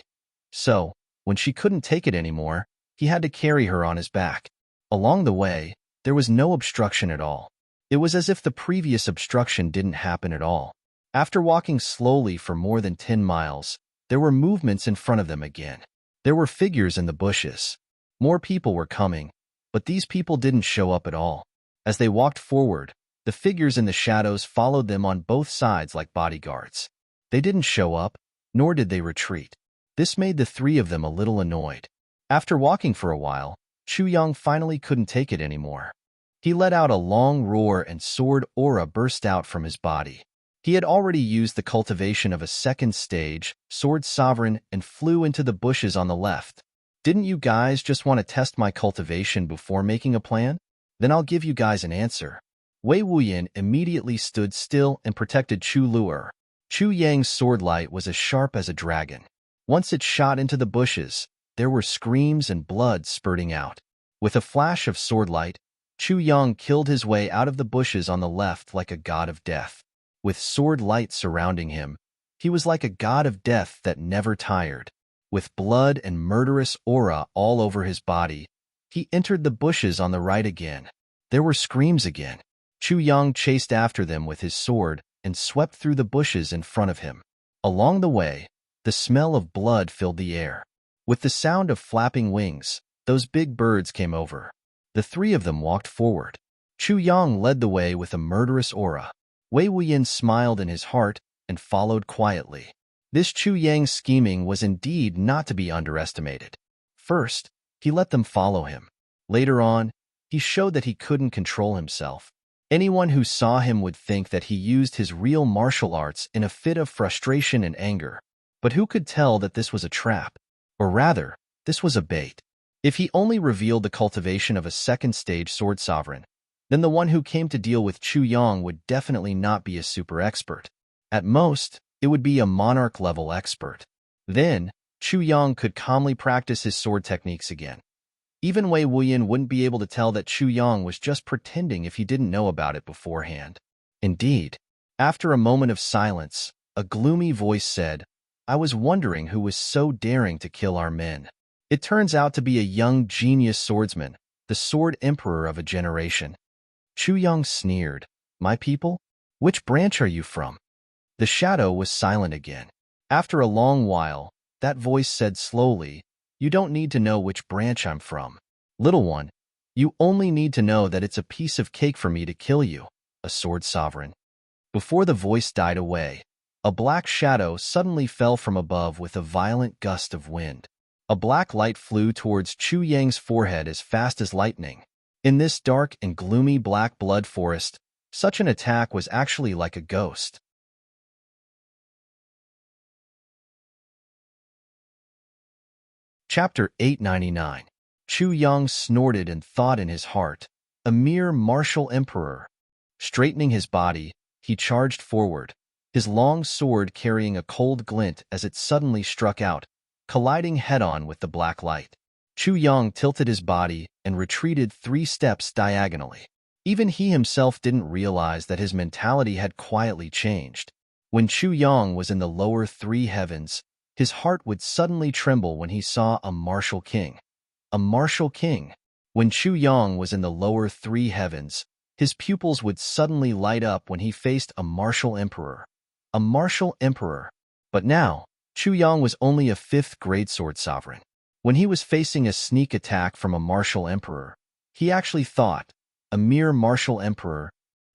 So, when she couldn't take it anymore, he had to carry her on his back. Along the way, there was no obstruction at all. It was as if the previous obstruction didn't happen at all. After walking slowly for more than 10 miles, there were movements in front of them again. There were figures in the bushes. More people were coming, but these people didn't show up at all. As they walked forward, the figures in the shadows followed them on both sides like bodyguards. They didn't show up, nor did they retreat. This made the three of them a little annoyed. After walking for a while, Chu Yang finally couldn't take it anymore. He let out a long roar and sword aura burst out from his body. He had already used the cultivation of a second stage, sword sovereign, and flew into the bushes on the left. Didn't you guys just want to test my cultivation before making a plan? Then I'll give you guys an answer. Wei Wuyan immediately stood still and protected Chu Lu'er. Chu Yang's sword light was as sharp as a dragon. Once it shot into the bushes, there were screams and blood spurting out. With a flash of sword light, Chu Yang killed his way out of the bushes on the left like a god of death. With sword light surrounding him, he was like a god of death that never tired. With blood and murderous aura all over his body, he entered the bushes on the right again. There were screams again. Chu Yang chased after them with his sword and swept through the bushes in front of him. Along the way, the smell of blood filled the air. With the sound of flapping wings, those big birds came over. The three of them walked forward. Chu Yang led the way with a murderous aura. Wei Wuyan smiled in his heart and followed quietly. This Chu Yang's scheming was indeed not to be underestimated. First, he let them follow him. Later on, he showed that he couldn't control himself. Anyone who saw him would think that he used his real martial arts in a fit of frustration and anger. But who could tell that this was a trap? Or rather, this was a bait. If he only revealed the cultivation of a second-stage sword sovereign, then the one who came to deal with Chu Yang would definitely not be a super expert. At most, it would be a monarch-level expert. Then, Chu Yang could calmly practice his sword techniques again. Even Wei Wuyan wouldn't be able to tell that Chu Yang was just pretending if he didn't know about it beforehand. Indeed, after a moment of silence, a gloomy voice said, "I was wondering who was so daring to kill our men. It turns out to be a young genius swordsman, the sword emperor of a generation." Chu Yang sneered. "My people? Which branch are you from?" The shadow was silent again. After a long while, that voice said slowly, "You don't need to know which branch I'm from. Little one, you only need to know that it's a piece of cake for me to kill you, a sword sovereign." Before the voice died away, a black shadow suddenly fell from above with a violent gust of wind. A black light flew towards Chu Yang's forehead as fast as lightning. In this dark and gloomy black blood forest, such an attack was actually like a ghost. Chapter 899. Chu Yang snorted and thought in his heart, "A mere martial emperor." Straightening his body, he charged forward, his long sword carrying a cold glint as it suddenly struck out, colliding head-on with the black light. Chu Yang tilted his body and retreated 3 steps diagonally. Even he himself didn't realize that his mentality had quietly changed. When Chu Yang was in the lower 3 heavens, his heart would suddenly tremble when he saw a martial king. A martial king. When Chu Yang was in the lower 3 heavens, his pupils would suddenly light up when he faced a martial emperor. A martial emperor. But now, Chu Yang was only a 5th-grade sword sovereign. When he was facing a sneak attack from a martial emperor, he actually thought, "A mere martial emperor."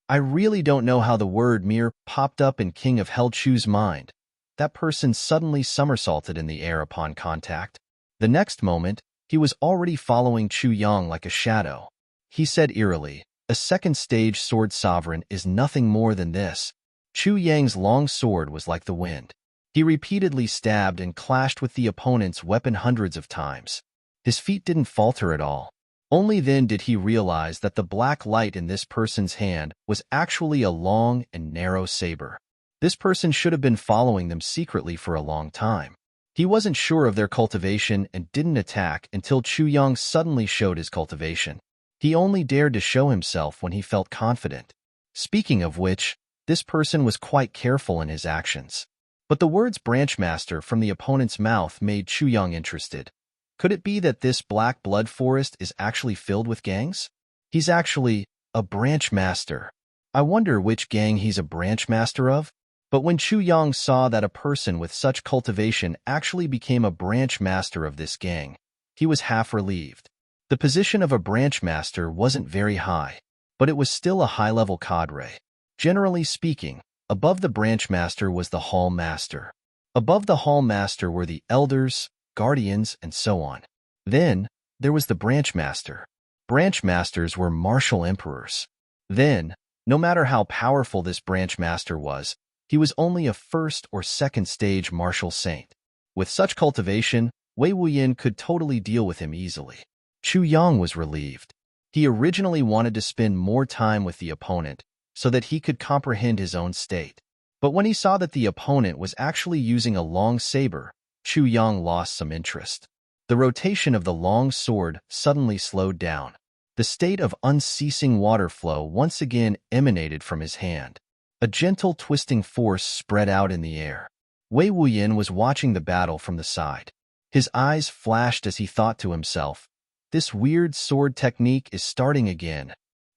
I really don't know how the word mere popped up in King of Hell Chu's mind. That person suddenly somersaulted in the air upon contact. The next moment, he was already following Chu Yang like a shadow. He said eerily, A second-stage sword sovereign is nothing more than this. Chu Yang's long sword was like the wind. He repeatedly stabbed and clashed with the opponent's weapon hundreds of times. His feet didn't falter at all. Only then did he realize that the black light in this person's hand was actually a long and narrow saber. This person should have been following them secretly for a long time. He wasn't sure of their cultivation and didn't attack until Chu Yang suddenly showed his cultivation. He only dared to show himself when he felt confident. Speaking of which, this person was quite careful in his actions. But the words branchmaster from the opponent's mouth made Chu Yang interested. Could it be that this black blood forest is actually filled with gangs? He's actually a branch master. I wonder which gang he's a branch master of? But when Chu Yang saw that a person with such cultivation actually became a branch master of this gang, he was half relieved. The position of a branch master wasn't very high, but it was still a high-level cadre. Generally speaking, above the branch master was the hall master. Above the hall master were the elders, guardians, and so on. Then, there was the branch master. Branch masters were martial emperors. Then, no matter how powerful this branch master was, he was only a first or second stage martial saint. With such cultivation, Wei Wuyan could totally deal with him easily. Chu Yang was relieved. He originally wanted to spend more time with the opponent so that he could comprehend his own state. But when he saw that the opponent was actually using a long saber, Chu Yang lost some interest. The rotation of the long sword suddenly slowed down. The state of unceasing water flow once again emanated from his hand. A gentle twisting force spread out in the air. Wei Wuyan was watching the battle from the side. His eyes flashed as he thought to himself, "This weird sword technique is starting again."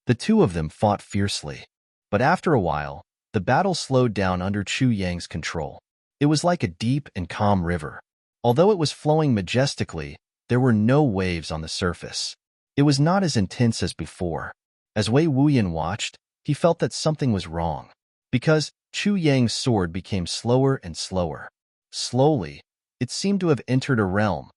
The two of them fought fiercely. But after a while, the battle slowed down under Chu Yang's control. It was like a deep and calm river. Although it was flowing majestically, there were no waves on the surface. It was not as intense as before. As Wei Wuyan watched, he felt that something was wrong. Because Chu Yang's sword became slower and slower. Slowly, it seemed to have entered a realm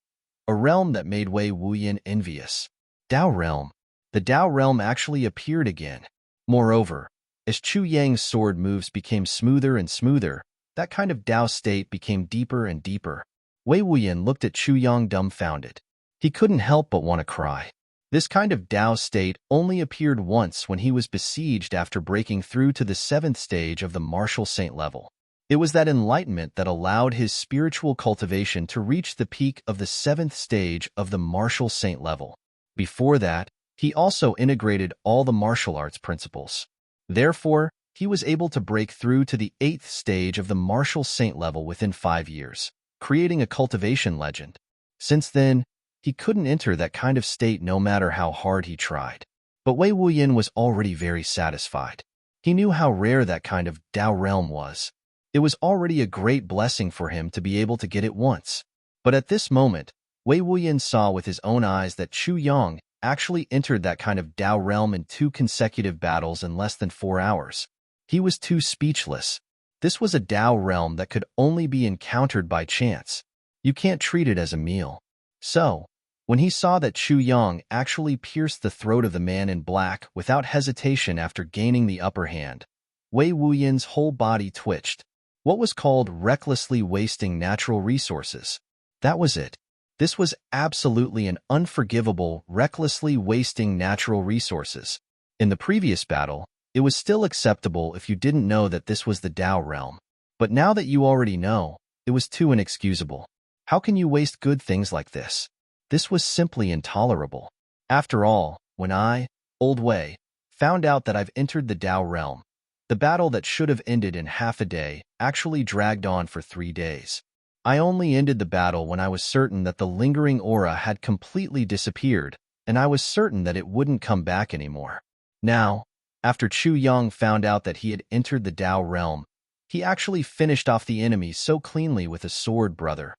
that made Wei Wuyan envious. Dao realm. The Dao realm actually appeared again. Moreover, as Chu Yang's sword moves became smoother and smoother, that kind of Dao state became deeper and deeper. Wei Wuyan looked at Chu Yang dumbfounded. He couldn't help but want to cry. This kind of Dao state only appeared once when he was besieged after breaking through to the 7th stage of the martial saint level. It was that enlightenment that allowed his spiritual cultivation to reach the peak of the 7th stage of the martial saint level. Before that, he also integrated all the martial arts principles. Therefore, he was able to break through to the 8th stage of the martial saint level within 5 years, creating a cultivation legend. Since then, he couldn't enter that kind of state no matter how hard he tried. But Wei Wuyan was already very satisfied. He knew how rare that kind of Dao realm was. It was already a great blessing for him to be able to get it once. But at this moment, Wei Wuyan saw with his own eyes that Chu Yang actually entered that kind of Dao realm in 2 consecutive battles in less than 4 hours. He was too speechless. This was a Dao realm that could only be encountered by chance. You can't treat it as a meal. So, when he saw that Chu Yang actually pierced the throat of the man in black without hesitation after gaining the upper hand, Wei Wuyan's whole body twitched. What was called recklessly wasting natural resources. That was it. This was absolutely an unforgivable, recklessly wasting natural resources. In the previous battle, it was still acceptable if you didn't know that this was the Dao realm. But now that you already know, it was too inexcusable. How can you waste good things like this? This was simply intolerable. After all, when I, Old Wei, found out that I've entered the Dao realm, the battle that should have ended in half a day actually dragged on for 3 days. I only ended the battle when I was certain that the lingering aura had completely disappeared, and I was certain that it wouldn't come back anymore. Now, after Chu Yang found out that he had entered the Dao realm, he actually finished off the enemy so cleanly with a sword, brother.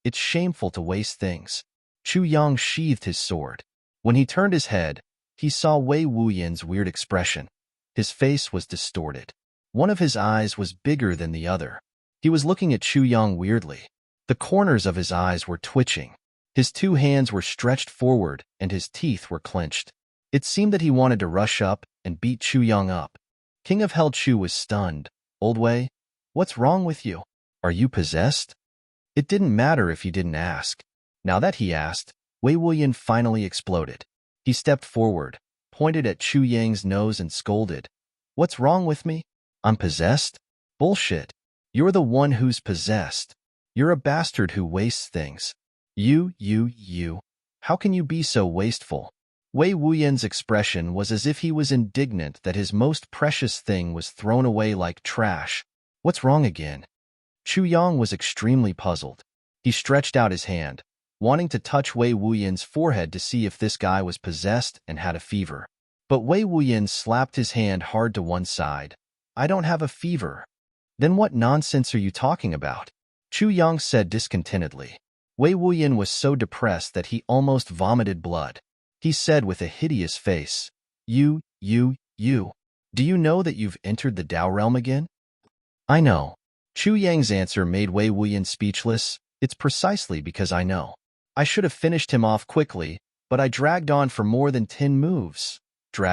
It's shameful to waste things. Chu Yang sheathed his sword. When he turned his head, he saw Wei Wuyan's weird expression. His face was distorted. One of his eyes was bigger than the other. He was looking at Chu Yang weirdly. The corners of his eyes were twitching. His 2 hands were stretched forward and his teeth were clenched. It seemed that he wanted to rush up and beat Chu Yang up. King of Hell Chu was stunned. Old Wei, what's wrong with you? Are you possessed? It didn't matter if he didn't ask. Now that he asked, Wei Wuyan finally exploded. He stepped forward, pointed at Chu Yang's nose and scolded. What's wrong with me? I'm possessed? Bullshit. You're the one who's possessed. You're a bastard who wastes things. You. How can you be so wasteful? Wei Wuyan's expression was as if he was indignant that his most precious thing was thrown away like trash. What's wrong again? Chu Yang was extremely puzzled. He stretched out his hand, wanting to touch Wei Wuyan's forehead to see if this guy was possessed and had a fever. But Wei Wuyan slapped his hand hard to one side. I don't have a fever. Then what nonsense are you talking about? Chu Yang said discontentedly. Wei Wuyan was so depressed that he almost vomited blood. He said with a hideous face, You. Do you know that you've entered the Tao realm again? I know. Chu Yang's answer made Wei Wuyan speechless. It's precisely because I know. I should have finished him off quickly, but I dragged on for more than 10 moves. Wei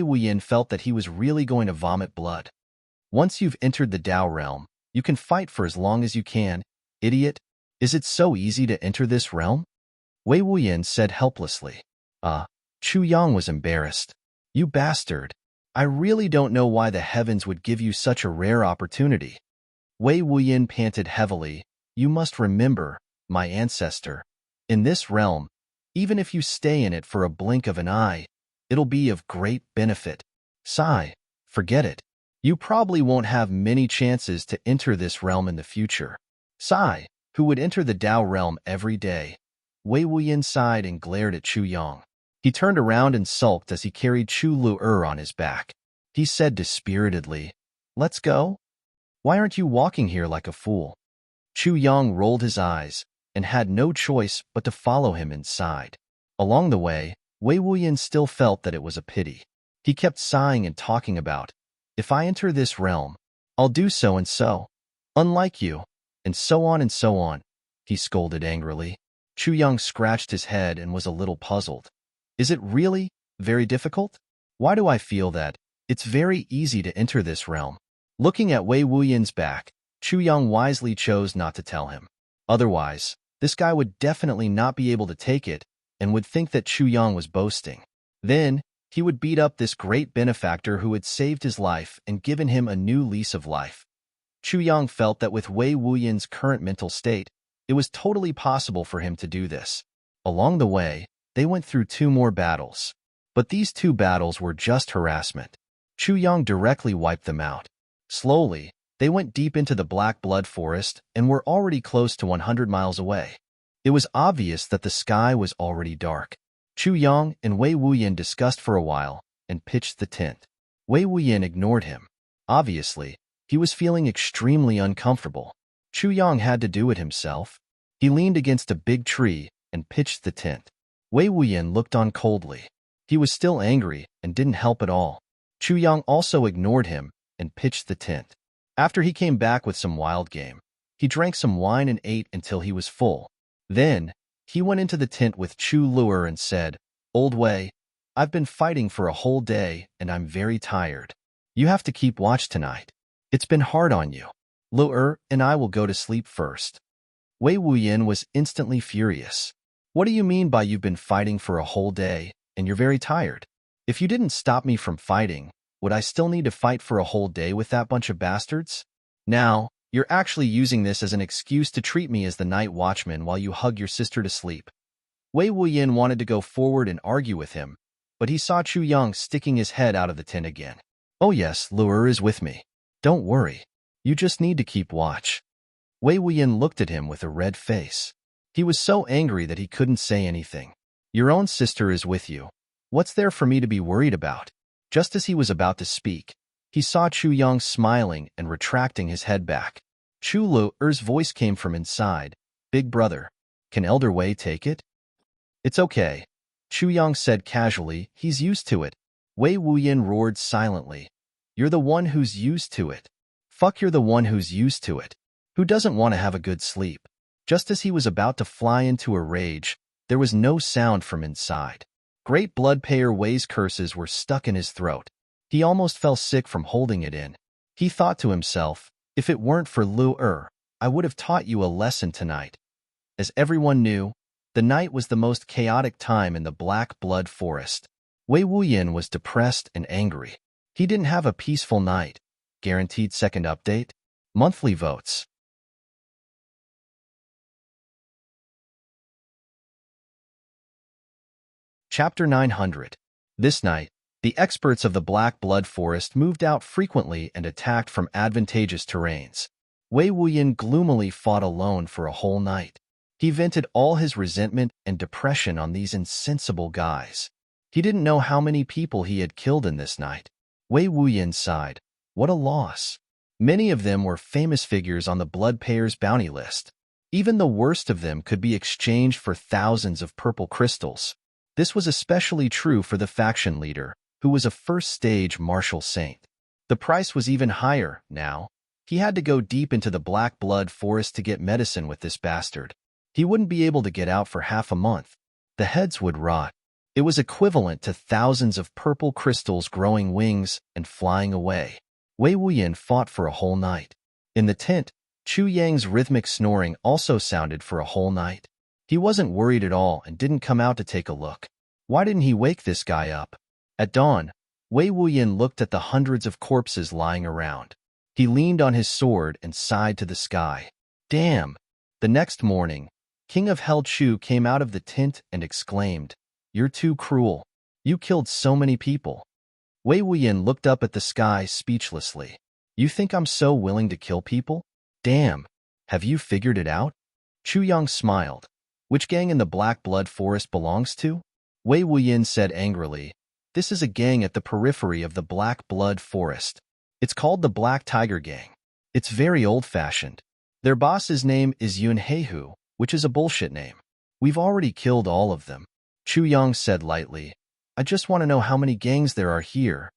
Wuyan felt that he was really going to vomit blood. Once you've entered the Tao realm, you can fight for as long as you can. Idiot. Is it so easy to enter this realm? Wei Wuyan said helplessly. Chu Yang was embarrassed. You bastard. I really don't know why the heavens would give you such a rare opportunity. Wei Wuyan panted heavily. You must remember, my ancestor. In this realm, even if you stay in it for a blink of an eye, it'll be of great benefit. Sigh, forget it. You probably won't have many chances to enter this realm in the future. Sigh, who would enter the Tao realm every day? Wei Wuyan sighed and glared at Chu Yang. He turned around and sulked as he carried Chu Lu'er on his back. He said dispiritedly, Let's go? Why aren't you walking here like a fool? Chu Yang rolled his eyes and had no choice but to follow him inside. Along the way, Wei Wuyan still felt that it was a pity. He kept sighing and talking about, If I enter this realm, I'll do so and so. Unlike you, and so on and so on. He scolded angrily. Chu Yang scratched his head and was a little puzzled. Is it really very difficult? Why do I feel that it's very easy to enter this realm? Looking at Wei Wuyan's back, Chu Yang wisely chose not to tell him. Otherwise, this guy would definitely not be able to take it and would think that Chu Yang was boasting. Then, he would beat up this great benefactor who had saved his life and given him a new lease of life. Chu Yang felt that with Wei Wuyan's current mental state, it was totally possible for him to do this. Along the way, they went through 2 more battles. But these 2 battles were just harassment. Chu Yang directly wiped them out. Slowly, they went deep into the Black Blood Forest and were already close to 100 miles away. It was obvious that the sky was already dark. Chu Yang and Wei Wuyan discussed for a while and pitched the tent. Wei Wuyan ignored him. Obviously, he was feeling extremely uncomfortable. Chu Yang had to do it himself. He leaned against a big tree and pitched the tent. Wei Wuyan looked on coldly. He was still angry and didn't help at all. Chu Yang also ignored him and pitched the tent. After he came back with some wild game, he drank some wine and ate until he was full. Then, he went into the tent with Chu Lu'er and said, Old Wei, I've been fighting for a whole day and I'm very tired. You have to keep watch tonight. It's been hard on you. Lu'er and I will go to sleep first. Wei Wuyan was instantly furious. What do you mean by you've been fighting for a whole day and you're very tired? If you didn't stop me from fighting, would I still need to fight for a whole day with that bunch of bastards? Now, you're actually using this as an excuse to treat me as the night watchman while you hug your sister to sleep. Wei Wuyan wanted to go forward and argue with him, but he saw Chu Yang sticking his head out of the tent again. Oh yes, Lu'er is with me. Don't worry. You just need to keep watch. Wei Wuyan looked at him with a red face. He was so angry that he couldn't say anything. Your own sister is with you. What's there for me to be worried about? Just as he was about to speak, he saw Chu Yang smiling and retracting his head back. Chu Lu'er's voice came from inside. Big brother, can Elder Wei take it? It's okay. Chu Yang said casually, he's used to it. Wei Wuyan roared silently. You're the one who's used to it. Fuck, you're the one who's used to it. Who doesn't want to have a good sleep? Just as he was about to fly into a rage, there was no sound from inside. Great blood payer Wei's curses were stuck in his throat. He almost fell sick from holding it in. He thought to himself, if it weren't for Lu I would have taught you a lesson tonight. As everyone knew, the night was the most chaotic time in the Black Blood Forest. Wei Wuyan was depressed and angry. He didn't have a peaceful night. Guaranteed second update? Monthly votes. Chapter 900. This night, the experts of the Black Blood Forest moved out frequently and attacked from advantageous terrains. Wei Wuyan gloomily fought alone for a whole night. He vented all his resentment and depression on these insensible guys. He didn't know how many people he had killed in this night. Wei Wuyan sighed. What a loss. Many of them were famous figures on the Blood Payers bounty list. Even the worst of them could be exchanged for thousands of purple crystals. This was especially true for the faction leader, who was a first-stage martial saint. The price was even higher now. He had to go deep into the Black Blood Forest to get medicine with this bastard. He wouldn't be able to get out for half a month. The heads would rot. It was equivalent to thousands of purple crystals growing wings and flying away. Wei Wuyan fought for a whole night. In the tent, Chu Yang's rhythmic snoring also sounded for a whole night. He wasn't worried at all and didn't come out to take a look. Why didn't he wake this guy up? At dawn, Wei Wuyan looked at the hundreds of corpses lying around. He leaned on his sword and sighed to the sky. Damn! The next morning, King of Hell Chu came out of the tent and exclaimed, You're too cruel. You killed so many people. Wei Wuyan looked up at the sky speechlessly. You think I'm so willing to kill people? Damn! Have you figured it out? Chu Yang smiled. Which gang in the Black Blood Forest belongs to? Wei Wuyan said angrily, This is a gang at the periphery of the Black Blood Forest. It's called the Black Tiger Gang. It's very old-fashioned. Their boss's name is Yun Heihu, which is a bullshit name. We've already killed all of them. Chu Yang said lightly, I just want to know how many gangs there are here.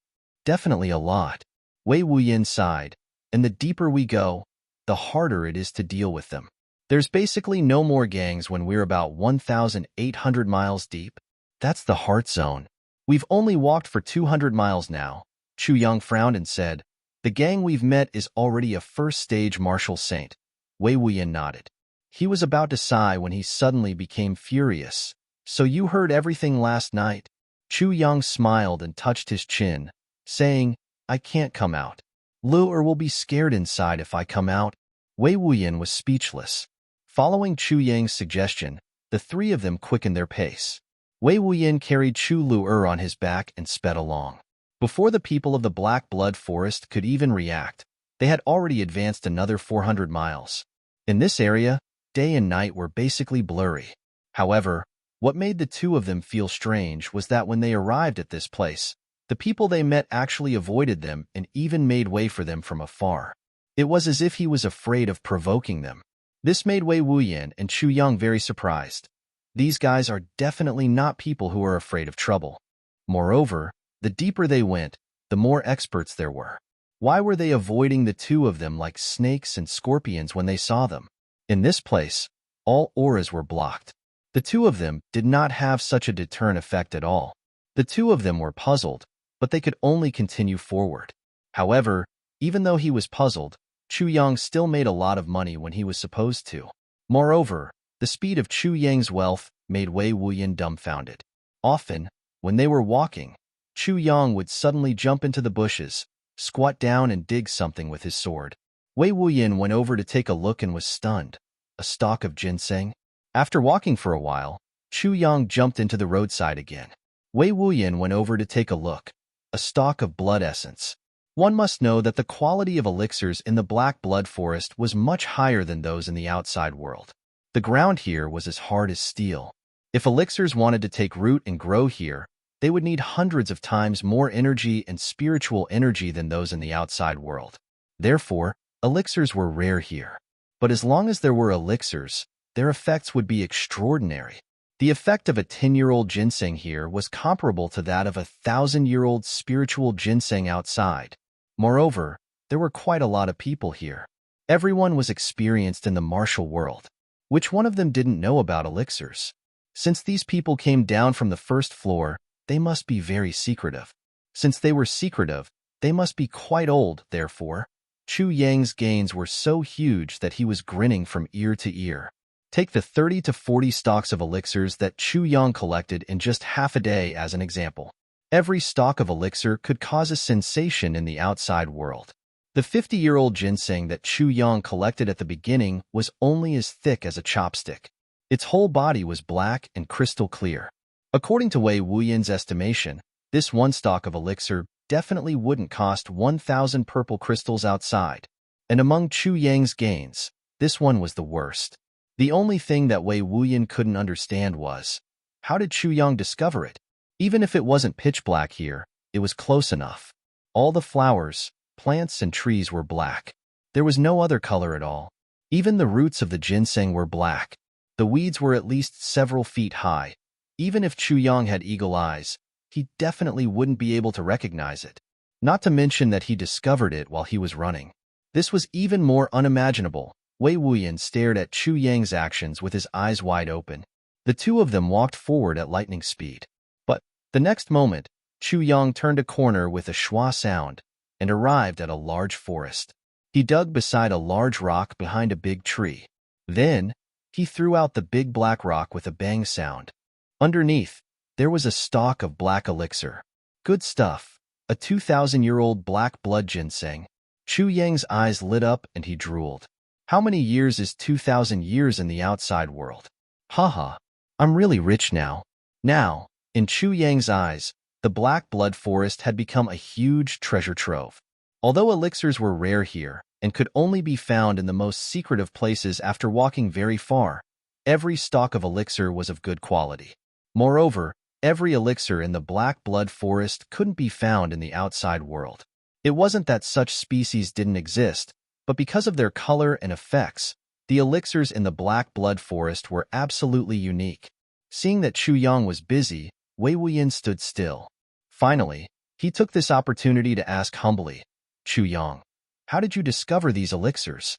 Definitely a lot. Wei Wuyan sighed, and the deeper we go, the harder it is to deal with them. There's basically no more gangs when we're about 1,800 miles deep. That's the heart zone. We've only walked for 200 miles now. Chu Yang frowned and said, The gang we've met is already a first-stage martial saint. Wei Wuyan nodded. He was about to sigh when he suddenly became furious. So you heard everything last night? Chu Yang smiled and touched his chin, saying, I can't come out. Lu will be scared inside if I come out. Wei Wuyan was speechless. Following Chu Yang's suggestion, the three of them quickened their pace. Wei Wuyan carried Chu Lu on his back and sped along. Before the people of the Black Blood Forest could even react, they had already advanced another 400 miles. In this area, day and night were basically blurry. However, what made the two of them feel strange was that when they arrived at this place, the people they met actually avoided them and even made way for them from afar. It was as if he was afraid of provoking them. This made Wei Wuyan and Chu Yang very surprised. These guys are definitely not people who are afraid of trouble. Moreover, the deeper they went, the more experts there were. Why were they avoiding the two of them like snakes and scorpions when they saw them? In this place, all auras were blocked. The two of them did not have such a deterrent effect at all. The two of them were puzzled, but they could only continue forward. However, even though he was puzzled, Chu Yang still made a lot of money when he was supposed to. Moreover, the speed of Chu Yang's wealth made Wei Wuyan dumbfounded. Often, when they were walking, Chu Yang would suddenly jump into the bushes, squat down and dig something with his sword. Wei Wuyan went over to take a look and was stunned. A stalk of ginseng? After walking for a while, Chu Yang jumped into the roadside again. Wei Wuyan went over to take a look. A stalk of blood essence. One must know that the quality of elixirs in the Black Blood Forest was much higher than those in the outside world. The ground here was as hard as steel. If elixirs wanted to take root and grow here, they would need hundreds of times more energy and spiritual energy than those in the outside world. Therefore, elixirs were rare here. But as long as there were elixirs, their effects would be extraordinary. The effect of a 10-year-old ginseng here was comparable to that of a 1,000-year-old spiritual ginseng outside. Moreover, there were quite a lot of people here. Everyone was experienced in the martial world. Which one of them didn't know about elixirs? Since these people came down from the first floor, they must be very secretive. Since they were secretive, they must be quite old, therefore. Chu Yang's gains were so huge that he was grinning from ear to ear. Take the 30 to 40 stalks of elixirs that Chu Yang collected in just half a day as an example. Every stalk of elixir could cause a sensation in the outside world. The 50-year-old ginseng that Chu Yang collected at the beginning was only as thick as a chopstick. Its whole body was black and crystal clear. According to Wei Wuyan's estimation, this one stalk of elixir definitely wouldn't cost 1,000 purple crystals outside. And among Chu Yang's gains, this one was the worst. The only thing that Wei Wuyan couldn't understand was, how did Chu Yang discover it? Even if it wasn't pitch black here, it was close enough. All the flowers, plants, and trees were black. There was no other color at all. Even the roots of the ginseng were black. The weeds were at least several feet high. Even if Chu Yang had eagle eyes, he definitely wouldn't be able to recognize it. Not to mention that he discovered it while he was running. This was even more unimaginable. Wei Wuyan stared at Chu Yang's actions with his eyes wide open. The two of them walked forward at lightning speed. But the next moment, Chu Yang turned a corner with a schwa sound and arrived at a large forest. He dug beside a large rock behind a big tree. Then, he threw out the big black rock with a bang sound. Underneath, there was a stalk of black elixir. Good stuff. A 2,000-year-old black blood ginseng. Chu Yang's eyes lit up and he drooled. How many years is 2,000 years in the outside world? Haha, I'm really rich now. Now, in Chu Yang's eyes, the black blood forest had become a huge treasure trove. Although elixirs were rare here and could only be found in the most secretive places after walking very far, every stalk of elixir was of good quality. Moreover, every elixir in the black blood forest couldn't be found in the outside world. It wasn't that such species didn't exist, but because of their color and effects, the elixirs in the black blood forest were absolutely unique. Seeing that Chu Yang was busy, Wei Wuyan stood still. Finally, he took this opportunity to ask humbly, Chu Yang, how did you discover these elixirs?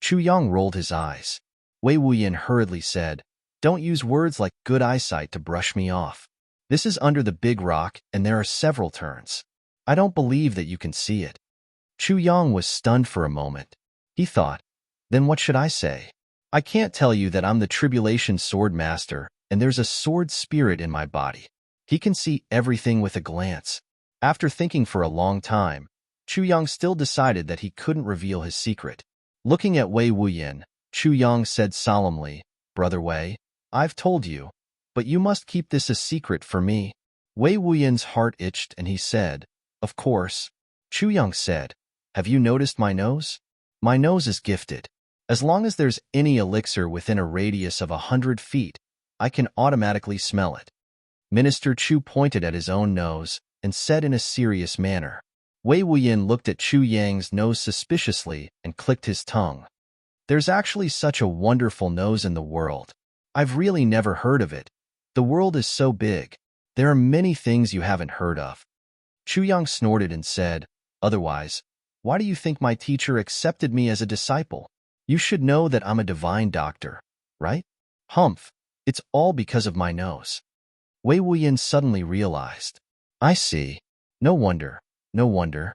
Chu Yang rolled his eyes. Wei Wuyan hurriedly said, don't use words like good eyesight to brush me off. This is under the big rock and there are several turns. I don't believe that you can see it. Chu Yang was stunned for a moment. He thought, then what should I say? I can't tell you that I'm the tribulation sword master and there's a sword spirit in my body. He can see everything with a glance. After thinking for a long time, Chu Yang still decided that he couldn't reveal his secret. Looking at Wei Wuyan, Chu Yang said solemnly, Brother Wei, I've told you, but you must keep this a secret for me. Wei Wuyan's heart itched and he said, of course. Chu Yang said, have you noticed my nose? My nose is gifted. As long as there's any elixir within a radius of 100 feet, I can automatically smell it. Minister Chu pointed at his own nose and said in a serious manner. Wei Wuyan looked at Chu Yang's nose suspiciously and clicked his tongue. There's actually such a wonderful nose in the world. I've really never heard of it. The world is so big. There are many things you haven't heard of. Chu Yang snorted and said, otherwise, why do you think my teacher accepted me as a disciple? You should know that I'm a divine doctor, right? Humph, it's all because of my nose. Wei Wuyan suddenly realized. I see. No wonder, no wonder.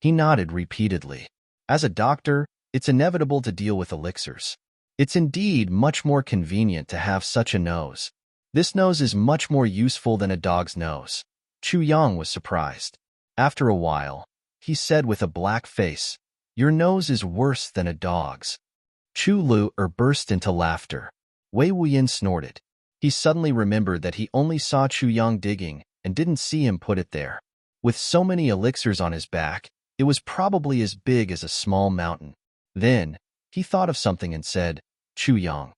He nodded repeatedly. As a doctor, it's inevitable to deal with elixirs. It's indeed much more convenient to have such a nose. This nose is much more useful than a dog's nose. Chu Yang was surprised. After a while, he said with a black face, your nose is worse than a dog's. Chu Lu burst into laughter. Wei Wuyan snorted. He suddenly remembered that he only saw Chu Yang digging and didn't see him put it there. With so many elixirs on his back, it was probably as big as a small mountain. Then, he thought of something and said, Chu Yang,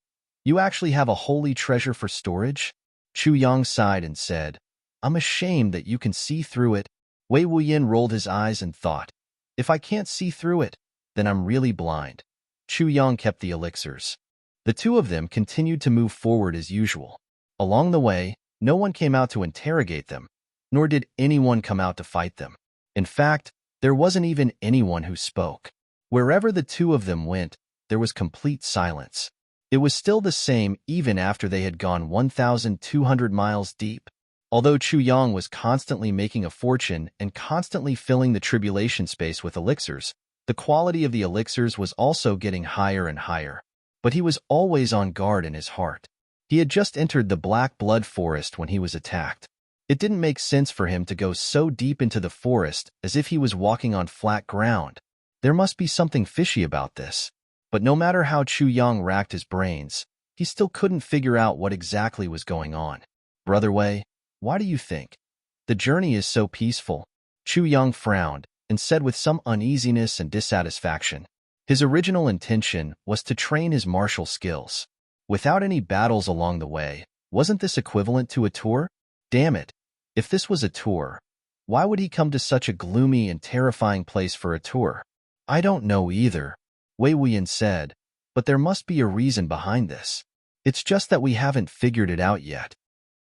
you actually have a holy treasure for storage? Chu Yang sighed and said, I'm ashamed that you can see through it. Wei Wuyan rolled his eyes and thought, if I can't see through it, then I'm really blind. Chu Yang kept the elixirs. The two of them continued to move forward as usual. Along the way, no one came out to interrogate them, nor did anyone come out to fight them. In fact, there wasn't even anyone who spoke. Wherever the two of them went, there was complete silence. It was still the same even after they had gone 1,200 miles deep. Although Chu Yang was constantly making a fortune and constantly filling the tribulation space with elixirs, the quality of the elixirs was also getting higher and higher. But he was always on guard in his heart. He had just entered the Black Blood Forest when he was attacked. It didn't make sense for him to go so deep into the forest as if he was walking on flat ground. There must be something fishy about this. But no matter how Chu Yang racked his brains, he still couldn't figure out what exactly was going on. Brother Wei, why do you think? The journey is so peaceful. Chu Yang frowned and said with some uneasiness and dissatisfaction. His original intention was to train his martial skills. Without any battles along the way, wasn't this equivalent to a tour? Damn it. If this was a tour, why would he come to such a gloomy and terrifying place for a tour? I don't know either, Wei Wuyan said, but there must be a reason behind this. It's just that we haven't figured it out yet.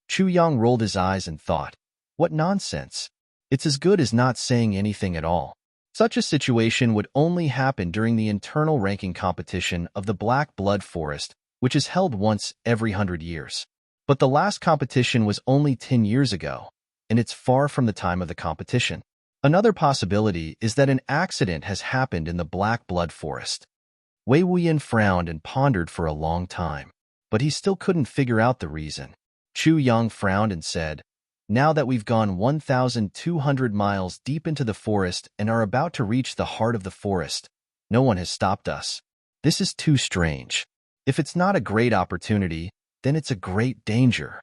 Chu Yang rolled his eyes and thought, what nonsense. It's as good as not saying anything at all. Such a situation would only happen during the internal ranking competition of the Black Blood Forest, which is held once every 100 years. But the last competition was only 10 years ago, and it's far from the time of the competition. Another possibility is that an accident has happened in the Black Blood Forest. Wei Wuyan frowned and pondered for a long time, but he still couldn't figure out the reason. Chu Yang frowned and said, now that we've gone 1,200 miles deep into the forest and are about to reach the heart of the forest, no one has stopped us. This is too strange. If it's not a great opportunity, then it's a great danger.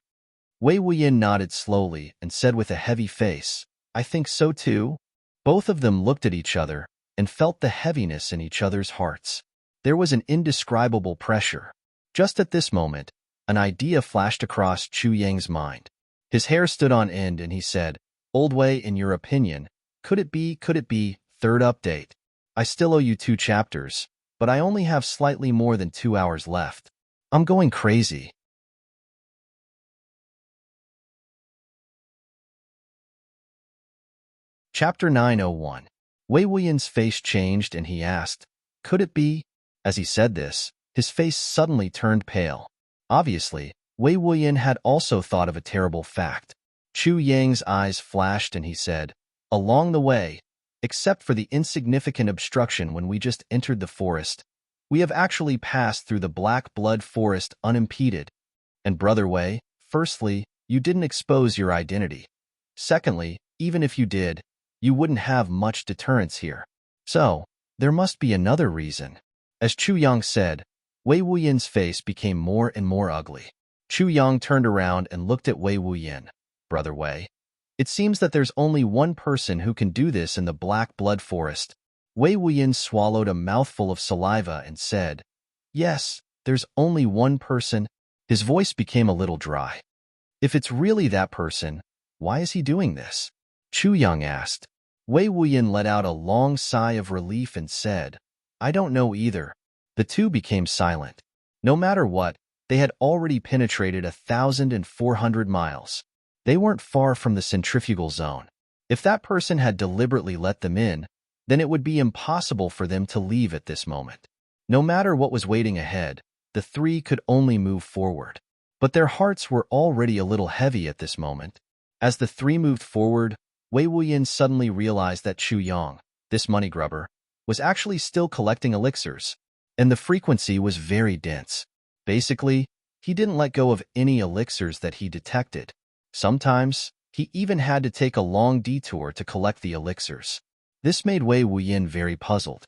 Wei Wuyan nodded slowly and said with a heavy face, I think so too. Both of them looked at each other and felt the heaviness in each other's hearts. There was an indescribable pressure. Just at this moment, an idea flashed across Chu Yang's mind. His hair stood on end and he said, Old Wei, in your opinion, could it be, third update? I still owe you 2 chapters, but I only have slightly more than 2 hours left. I'm going crazy. Chapter 901. Wei Wuyan's face changed and he asked, could it be? As he said this, his face suddenly turned pale. Obviously, Wei Wuyan had also thought of a terrible fact. Chu Yang's eyes flashed and he said, along the way, except for the insignificant obstruction when we just entered the forest, we have actually passed through the Black Blood Forest unimpeded. And Brother Wei, firstly, you didn't expose your identity. Secondly, even if you did, you wouldn't have much deterrence here. So, there must be another reason. As Chu Yang said, Wei Wuyan's face became more and more ugly. Chu Yang turned around and looked at Wei Wuyan. Brother Wei, it seems that there's only one person who can do this in the Black Blood Forest. Wei Wuyan swallowed a mouthful of saliva and said, yes, there's only one person. His voice became a little dry. If it's really that person, why is he doing this? Chu Yang asked. Wei Wuyan let out a long sigh of relief and said, I don't know either. The two became silent. No matter what, they had already penetrated 1,400 miles. They weren't far from the centrifugal zone. If that person had deliberately let them in, then it would be impossible for them to leave at this moment. No matter what was waiting ahead, the three could only move forward. But their hearts were already a little heavy at this moment. As the three moved forward, Wei Wuyan suddenly realized that Chu Yang, this money grubber, was actually still collecting elixirs, and the frequency was very dense. Basically, he didn't let go of any elixirs that he detected. Sometimes, he even had to take a long detour to collect the elixirs. This made Wei Wuyan very puzzled.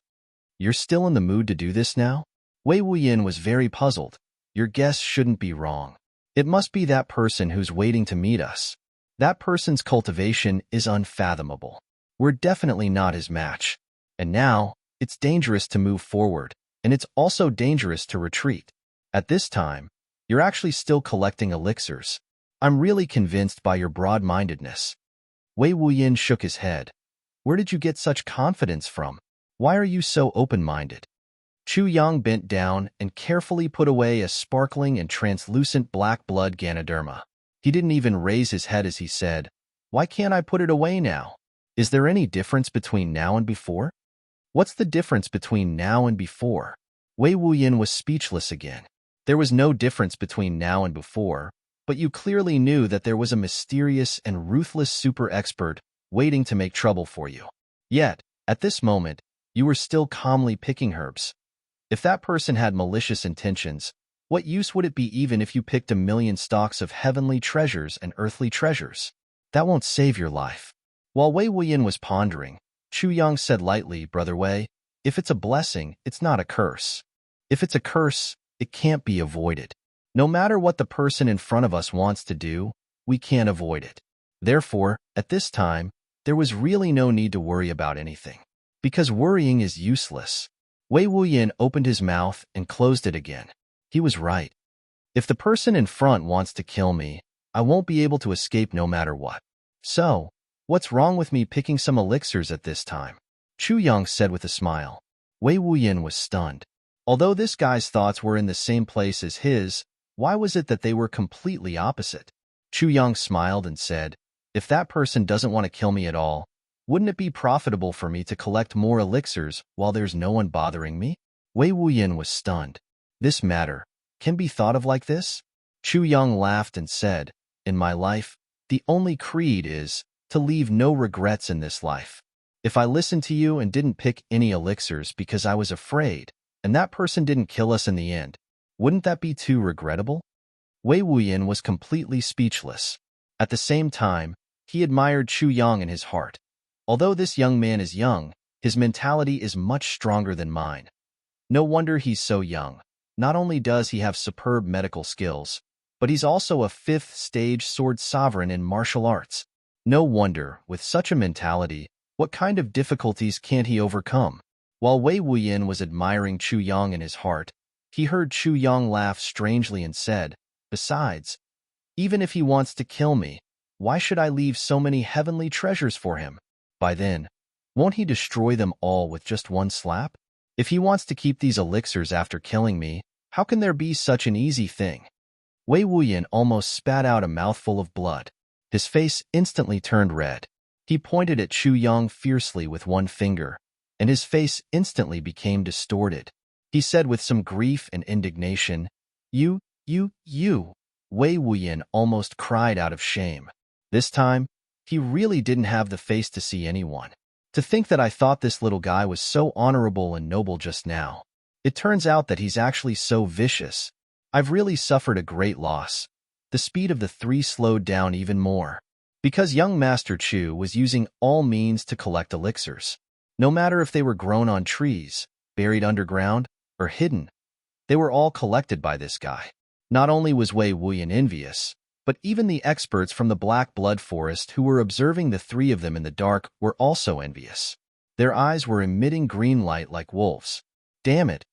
You're still in the mood to do this now? Wei Wuyan was very puzzled. Your guess shouldn't be wrong. It must be that person who's waiting to meet us. That person's cultivation is unfathomable. We're definitely not his match. And now, it's dangerous to move forward, and it's also dangerous to retreat. At this time, you're actually still collecting elixirs. I'm really convinced by your broad-mindedness. Wei Wuyan shook his head. Where did you get such confidence from? Why are you so open-minded? Chu Yang bent down and carefully put away a sparkling and translucent black blood Ganoderma. He didn't even raise his head as he said, Why can't I put it away now? Is there any difference between now and before? What's the difference between now and before? Wei Wuyan was speechless again. There was no difference between now and before, but you clearly knew that there was a mysterious and ruthless super expert waiting to make trouble for you. Yet, at this moment, you were still calmly picking herbs. If that person had malicious intentions, what use would it be even if you picked 1,000,000 stalks of heavenly treasures and earthly treasures? That won't save your life. While Wei Wuyan was pondering, Chu Yang said lightly, Brother Wei, if it's a blessing, it's not a curse. If it's a curse, it can't be avoided. No matter what the person in front of us wants to do, we can't avoid it. Therefore, at this time, there was really no need to worry about anything. Because worrying is useless. Wei Wuyan opened his mouth and closed it again. He was right. If the person in front wants to kill me, I won't be able to escape no matter what. So, what's wrong with me picking some elixirs at this time? Chu Yang said with a smile. Wei Wuyan was stunned. Although this guy's thoughts were in the same place as his, why was it that they were completely opposite? Chu Yang smiled and said, if that person doesn't want to kill me at all, wouldn't it be profitable for me to collect more elixirs while there's no one bothering me? Wei Wuyan was stunned. This matter can be thought of like this? Chu Yang laughed and said, in my life, the only creed is to leave no regrets in this life. If I listened to you and didn't pick any elixirs because I was afraid, and that person didn't kill us in the end, wouldn't that be too regrettable? Wei Wuyan was completely speechless. At the same time, he admired Chu Yang in his heart. Although this young man is young, his mentality is much stronger than mine. No wonder he's so young. Not only does he have superb medical skills, but he's also a 5th stage sword sovereign in martial arts. No wonder, with such a mentality, what kind of difficulties can't he overcome? While Wei Wuyan was admiring Chu Yang in his heart, he heard Chu Yang laugh strangely and said, besides, even if he wants to kill me, why should I leave so many heavenly treasures for him? By then, won't he destroy them all with just one slap? If he wants to keep these elixirs after killing me, how can there be such an easy thing? Wei Wuyan almost spat out a mouthful of blood. His face instantly turned red. He pointed at Chu Yang fiercely with one finger, and his face instantly became distorted. He said with some grief and indignation, You. Wei Wuyan almost cried out of shame. This time, he really didn't have the face to see anyone. To think that I thought this little guy was so honorable and noble just now. It turns out that he's actually so vicious. I've really suffered a great loss. The speed of the 3 slowed down even more. Because young Master Chu was using all means to collect elixirs. No matter if they were grown on trees, buried underground, or hidden, they were all collected by this guy. Not only was Wei Wuyan envious, but even the experts from the Black Blood Forest who were observing the 3 of them in the dark were also envious. Their eyes were emitting green light like wolves. Damn it,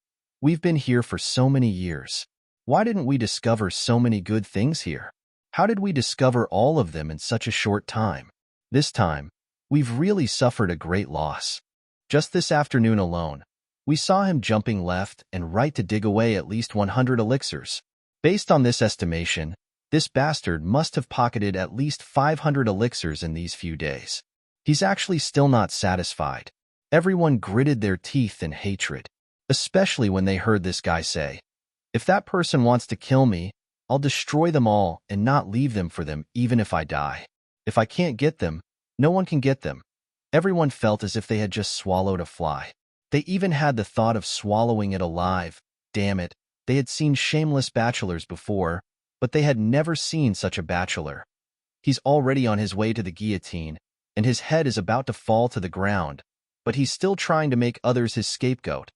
we've been here for so many years. Why didn't we discover so many good things here? How did we discover all of them in such a short time? This time, we've really suffered a great loss. Just this afternoon alone, we saw him jumping left and right to dig away at least 100 elixirs. Based on this estimation, this bastard must have pocketed at least 500 elixirs in these few days. He's actually still not satisfied. Everyone gritted their teeth in hatred, especially when they heard this guy say, if that person wants to kill me, I'll destroy them all and not leave them for them even if I die. If I can't get them, no one can get them. Everyone felt as if they had just swallowed a fly. They even had the thought of swallowing it alive. Damn it, they had seen shameless bachelors before, but they had never seen such a bachelor. He's already on his way to the guillotine, and his head is about to fall to the ground, but he's still trying to make others his scapegoat.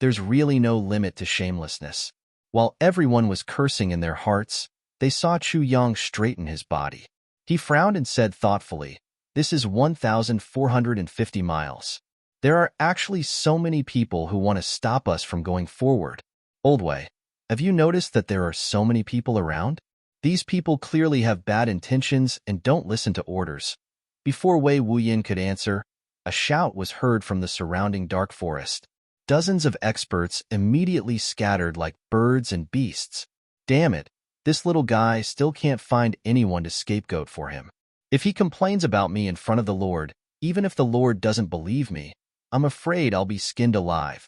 There's really no limit to shamelessness. While everyone was cursing in their hearts, they saw Chu Yang straighten his body. He frowned and said thoughtfully, this is 1,450 miles. There are actually so many people who want to stop us from going forward. Old Wei, have you noticed that there are so many people around? These people clearly have bad intentions and don't listen to orders. Before Wei Wuyan could answer, a shout was heard from the surrounding dark forest. Dozens of experts immediately scattered like birds and beasts. Damn it, this little guy still can't find anyone to scapegoat for him. If he complains about me in front of the Lord, even if the Lord doesn't believe me, I'm afraid I'll be skinned alive.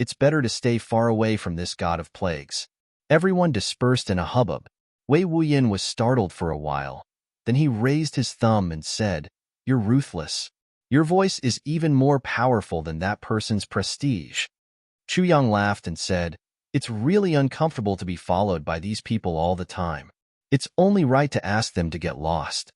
It's better to stay far away from this god of plagues. Everyone dispersed in a hubbub. Wei Wuyan was startled for a while. Then he raised his thumb and said, "You're ruthless. Your voice is even more powerful than that person's prestige." Chu Yang laughed and said, "It's really uncomfortable to be followed by these people all the time. It's only right to ask them to get lost."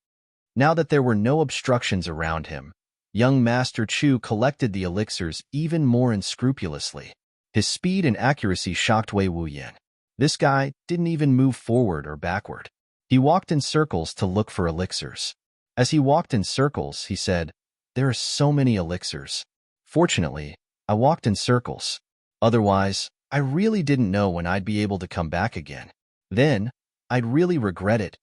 Now that there were no obstructions around him, young Master Chu collected the elixirs even more unscrupulously. His speed and accuracy shocked Wei Wuyan. This guy didn't even move forward or backward. He walked in circles to look for elixirs. As he walked in circles, he said, "There are so many elixirs. Fortunately, I walked in circles. Otherwise, I really didn't know when I'd be able to come back again. Then, I'd really regret it."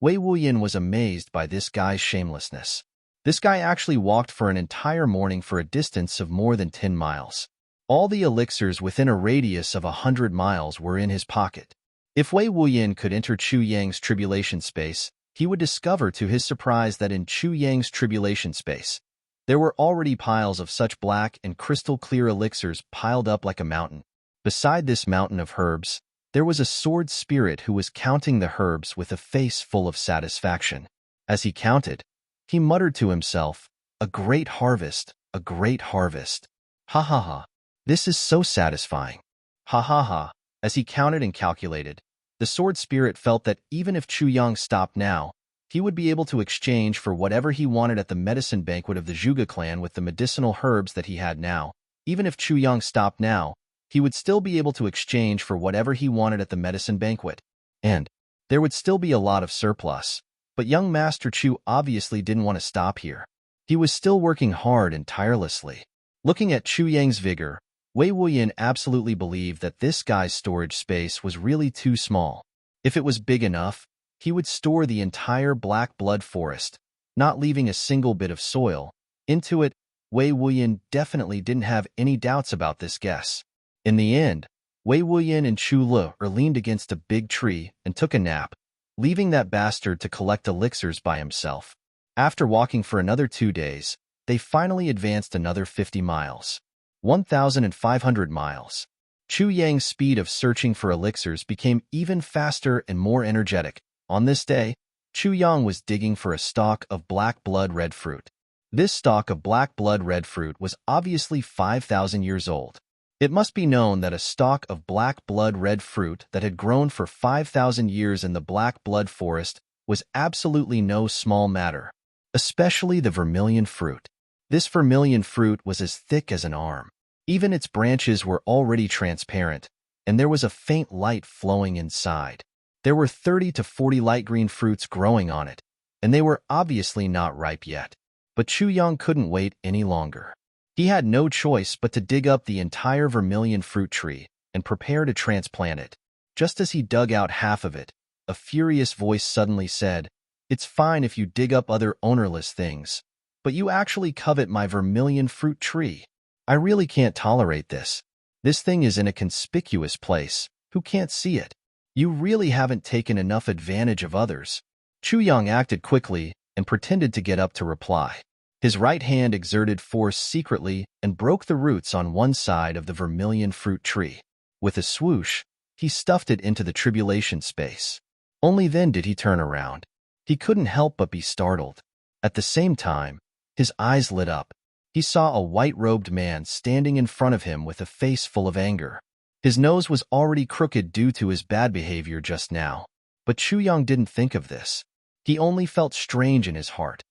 Wei Wuyan was amazed by this guy's shamelessness. This guy actually walked for an entire morning for a distance of more than 10 miles. All the elixirs within a radius of 100 miles were in his pocket. If Wei Wuyan could enter Chu Yang's tribulation space, he would discover to his surprise that in Chu Yang's tribulation space, there were already piles of such black and crystal-clear elixirs piled up like a mountain. Beside this mountain of herbs, there was a sword spirit who was counting the herbs with a face full of satisfaction. As he counted, he muttered to himself, "A great harvest, a great harvest. Ha ha ha. This is so satisfying. Ha ha ha." As he counted and calculated, the sword spirit felt that even if Chu Yang stopped now, he would be able to exchange for whatever he wanted at the medicine banquet of the Zhuge clan with the medicinal herbs that he had now. Even if Chu Yang stopped now, he would still be able to exchange for whatever he wanted at the medicine banquet. And there would still be a lot of surplus. But young Master Chu obviously didn't want to stop here. He was still working hard and tirelessly. Looking at Chu Yang's vigor, Wei Wuyan absolutely believed that this guy's storage space was really too small. If it was big enough, he would store the entire black blood forest, not leaving a single bit of soil. Into it, Wei Wuyan definitely didn't have any doubts about this guess. In the end, Wei Wuyan and Chu Le leaned against a big tree and took a nap, leaving that bastard to collect elixirs by himself. After walking for another 2 days, they finally advanced another 50 miles. 1,500 miles. Chu Yang's speed of searching for elixirs became even faster and more energetic. On this day, Chu Yang was digging for a stalk of black blood red fruit. This stalk of black blood red fruit was obviously 5,000 years old. It must be known that a stalk of black blood red fruit that had grown for 5,000 years in the black blood forest was absolutely no small matter, especially the vermilion fruit. This vermilion fruit was as thick as an arm. Even its branches were already transparent, and there was a faint light flowing inside. There were 30 to 40 light green fruits growing on it, and they were obviously not ripe yet. But Chu Yang couldn't wait any longer. He had no choice but to dig up the entire vermilion fruit tree and prepare to transplant it. Just as he dug out half of it, a furious voice suddenly said, "It's fine if you dig up other ownerless things, but you actually covet my vermilion fruit tree. I really can't tolerate this. This thing is in a conspicuous place. Who can't see it? You really haven't taken enough advantage of others." Chu Yang acted quickly and pretended to get up to reply. His right hand exerted force secretly and broke the roots on one side of the vermilion fruit tree. With a swoosh, he stuffed it into the tribulation space. Only then did he turn around. He couldn't help but be startled. At the same time, his eyes lit up. He saw a white-robed man standing in front of him with a face full of anger. His nose was already crooked due to his bad behavior just now. But Chu Yang didn't think of this. He only felt strange in his heart.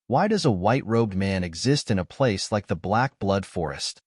Why does a white-robed man exist in a place like the Black Blood Forest?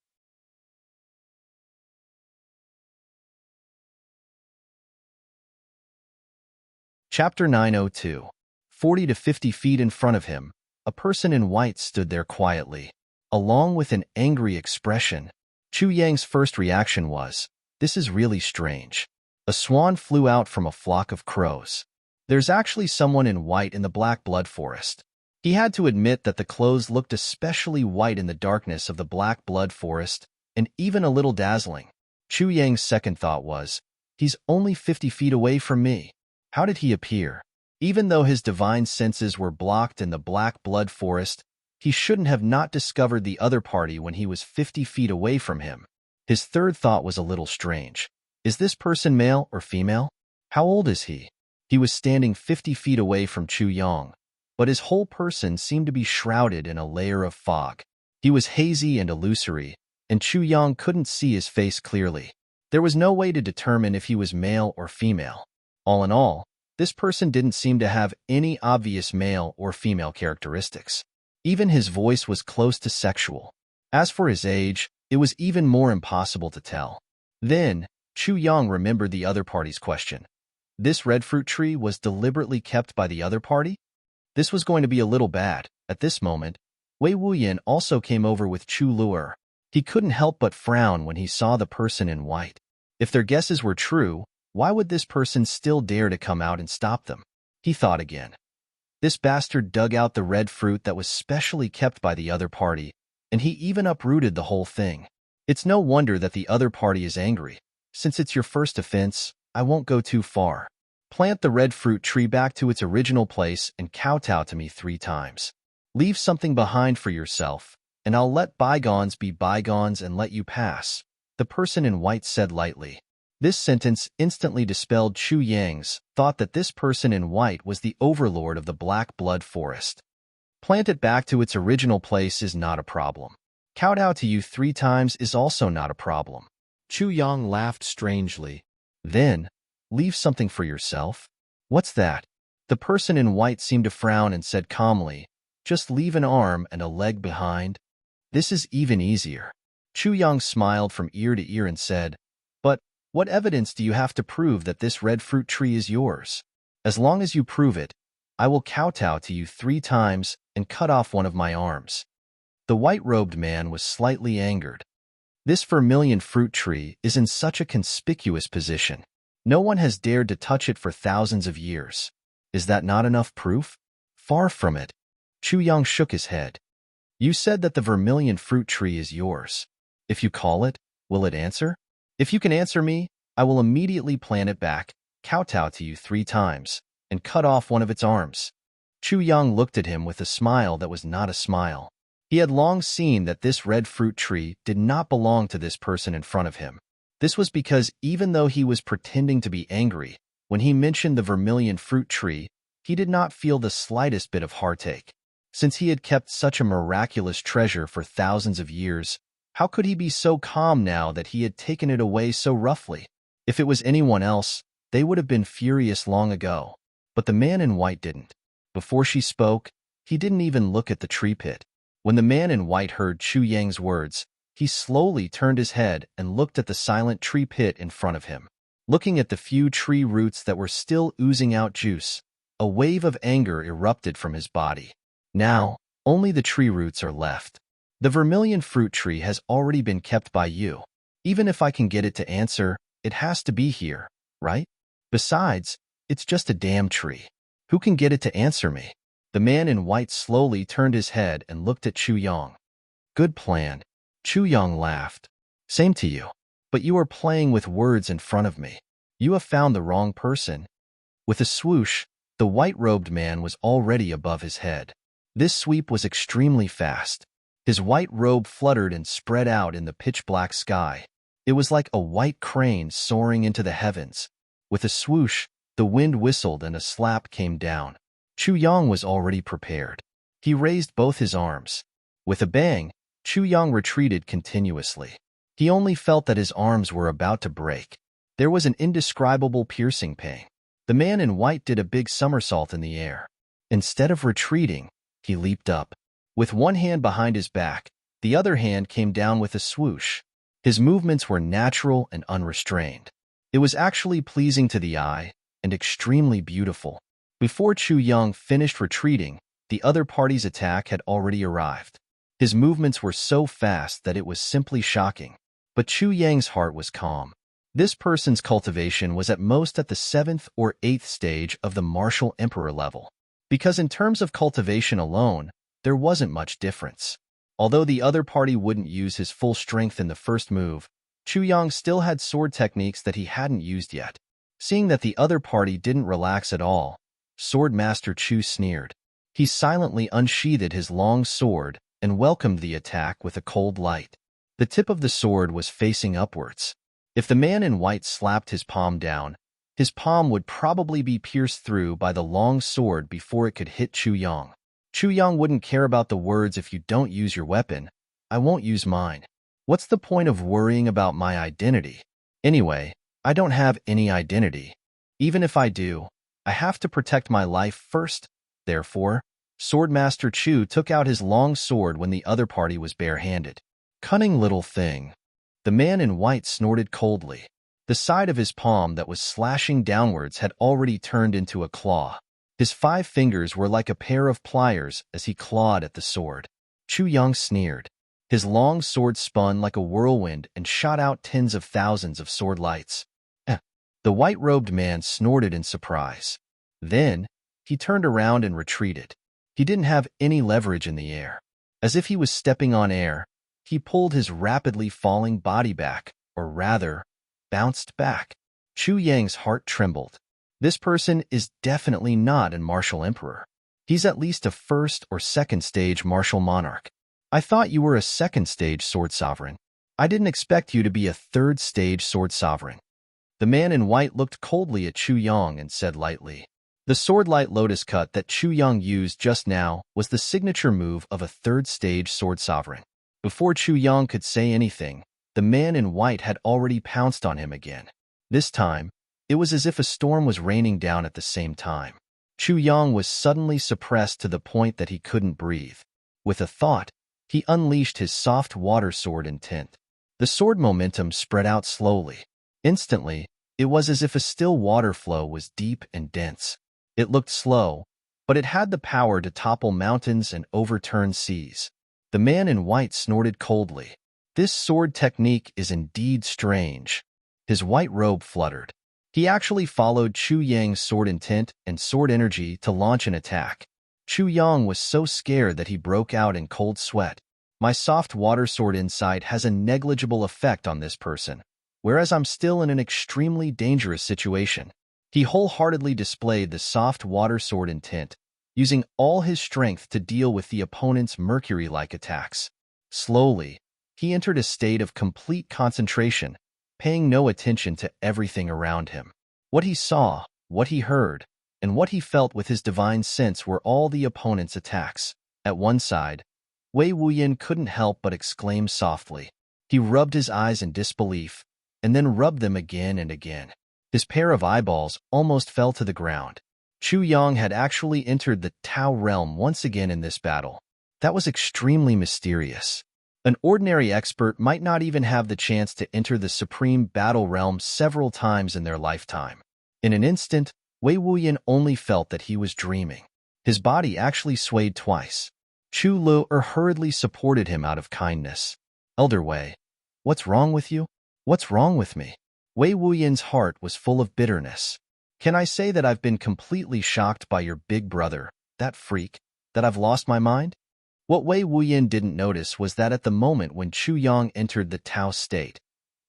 Chapter 902. 40 to 50 feet in front of him, a person in white stood there quietly, along with an angry expression. Chu Yang's first reaction was, "This is really strange." A swan flew out from a flock of crows. There's actually someone in white in the Black Blood Forest. He had to admit that the clothes looked especially white in the darkness of the Black Blood Forest, and even a little dazzling. Chu Yang's second thought was, "He's only 50 feet away from me. How did he appear?" Even though his divine senses were blocked in the Black Blood Forest, he shouldn't have not discovered the other party when he was 50 feet away from him. His third thought was a little strange. Is this person male or female? How old is he? He was standing 50 feet away from Chu Yong, but his whole person seemed to be shrouded in a layer of fog. He was hazy and illusory, and Chu Yong couldn't see his face clearly. There was no way to determine if he was male or female. All in all, this person didn't seem to have any obvious male or female characteristics. Even his voice was close to sexual. As for his age, it was even more impossible to tell. Then, Chu Yong remembered the other party's question. This red fruit tree was deliberately kept by the other party? This was going to be a little bad. At this moment, Wei Wuyan also came over with Chu Luer. He couldn't help but frown when he saw the person in white. If their guesses were true, why would this person still dare to come out and stop them? He thought again. This bastard dug out the red fruit that was specially kept by the other party, and he even uprooted the whole thing. It's no wonder that the other party is angry. Since it's your first offense, I won't go too far. Plant the red fruit tree back to its original place and kowtow to me 3 times. Leave something behind for yourself, and I'll let bygones be bygones and let you pass, the person in white said lightly. This sentence instantly dispelled Chu Yang's thought that this person in white was the overlord of the Black Blood Forest. Plant it back to its original place is not a problem. Kowtow to you 3 times is also not a problem. Chu Yang laughed strangely. Then, leave something for yourself? What's that? The person in white seemed to frown and said calmly, just leave an arm and a leg behind. This is even easier. Chu Yang smiled from ear to ear and said, but what evidence do you have to prove that this red fruit tree is yours? As long as you prove it, I will kowtow to you 3 times and cut off one of my arms. The white-robed man was slightly angered. This vermilion fruit tree is in such a conspicuous position. No one has dared to touch it for thousands of years. Is that not enough proof? Far from it. Chu Yang shook his head. You said that the vermilion fruit tree is yours. If you call it, will it answer? If you can answer me, I will immediately plant it back, kowtow to you 3 times, and cut off one of its arms. Chu Yang looked at him with a smile that was not a smile. He had long seen that this red fruit tree did not belong to this person in front of him. This was because even though he was pretending to be angry, when he mentioned the vermilion fruit tree, he did not feel the slightest bit of heartache. Since he had kept such a miraculous treasure for thousands of years, how could he be so calm now that he had taken it away so roughly? If it was anyone else, they would have been furious long ago. But the man in white didn't. Before she spoke, he didn't even look at the tree pit. When the man in white heard Chu Yang's words, he slowly turned his head and looked at the silent tree pit in front of him. Looking at the few tree roots that were still oozing out juice, a wave of anger erupted from his body. Now, only the tree roots are left. The vermilion fruit tree has already been kept by you. Even if I can get it to answer, it has to be here, right? Besides, it's just a damn tree. Who can get it to answer me? The man in white slowly turned his head and looked at Chu Yang. Good plan. Chu Yang laughed. Same to you. But you are playing with words in front of me. You have found the wrong person. With a swoosh, the white-robed man was already above his head. This sweep was extremely fast. His white robe fluttered and spread out in the pitch-black sky. It was like a white crane soaring into the heavens. With a swoosh, the wind whistled and a slap came down. Chu Yang was already prepared. He raised both his arms. With a bang, Chu Yang retreated continuously. He only felt that his arms were about to break. There was an indescribable piercing pain. The man in white did a big somersault in the air. Instead of retreating, he leaped up. With one hand behind his back, the other hand came down with a swoosh. His movements were natural and unrestrained. It was actually pleasing to the eye and extremely beautiful. Before Chu Yang finished retreating, the other party's attack had already arrived. His movements were so fast that it was simply shocking. But Chu Yang's heart was calm. This person's cultivation was at most at the 7th or 8th stage of the martial emperor level. Because in terms of cultivation alone, there wasn't much difference. Although the other party wouldn't use his full strength in the first move, Chu Yang still had sword techniques that he hadn't used yet. Seeing that the other party didn't relax at all, Sword Master Chu sneered. He silently unsheathed his long sword and welcomed the attack with a cold light. The tip of the sword was facing upwards. If the man in white slapped his palm down, his palm would probably be pierced through by the long sword before it could hit Chu Yang. Chu Yang wouldn't care about the words "if you don't use your weapon, I won't use mine. What's the point of worrying about my identity? Anyway, I don't have any identity. Even if I do, I have to protect my life first. Therefore, Swordmaster Chu took out his long sword when the other party was barehanded. Cunning little thing. The man in white snorted coldly. The side of his palm that was slashing downwards had already turned into a claw. His 5 fingers were like a pair of pliers as he clawed at the sword. Chu Yang sneered. His long sword spun like a whirlwind and shot out tens of thousands of sword lights. The white-robed man snorted in surprise. Then, he turned around and retreated. He didn't have any leverage in the air. As if he was stepping on air, he pulled his rapidly falling body back, or rather, bounced back. Chu Yang's heart trembled. This person is definitely not a martial emperor. He's at least a first or second stage martial monarch. I thought you were a second stage sword sovereign. I didn't expect you to be a third stage sword sovereign. The man in white looked coldly at Chu Yang and said lightly. The sword-light lotus cut that Chu Yang used just now was the signature move of a third-stage sword sovereign. Before Chu Yang could say anything, the man in white had already pounced on him again. This time, it was as if a storm was raining down at the same time. Chu Yang was suddenly suppressed to the point that he couldn't breathe. With a thought, he unleashed his soft water sword intent. The sword momentum spread out slowly. Instantly, it was as if a still water flow was deep and dense. It looked slow, but it had the power to topple mountains and overturn seas. The man in white snorted coldly. This sword technique is indeed strange. His white robe fluttered. He actually followed Chu Yang's sword intent and sword energy to launch an attack. Chu Yang was so scared that he broke out in cold sweat. My soft water sword insight has a negligible effect on this person, whereas I'm still in an extremely dangerous situation. He wholeheartedly displayed the soft water sword intent, using all his strength to deal with the opponent's mercury-like attacks. Slowly, he entered a state of complete concentration, paying no attention to everything around him. What he saw, what he heard, and what he felt with his divine sense were all the opponent's attacks. At one side, Wei Wuyan couldn't help but exclaim softly. He rubbed his eyes in disbelief, and then rubbed them again and again. His pair of eyeballs almost fell to the ground. Chu Yang had actually entered the Tao realm once again in this battle. That was extremely mysterious. An ordinary expert might not even have the chance to enter the supreme battle realm several times in their lifetime. In an instant, Wei Wuyan only felt that he was dreaming. His body actually swayed twice. Chu Lu hurriedly supported him out of kindness. Elder Wei, what's wrong with you? What's wrong with me? Wei Wuyan's heart was full of bitterness. Can I say that I've been completely shocked by your big brother, that freak, that I've lost my mind? What Wei Wuyan didn't notice was that at the moment when Chu Yang entered the Tao state,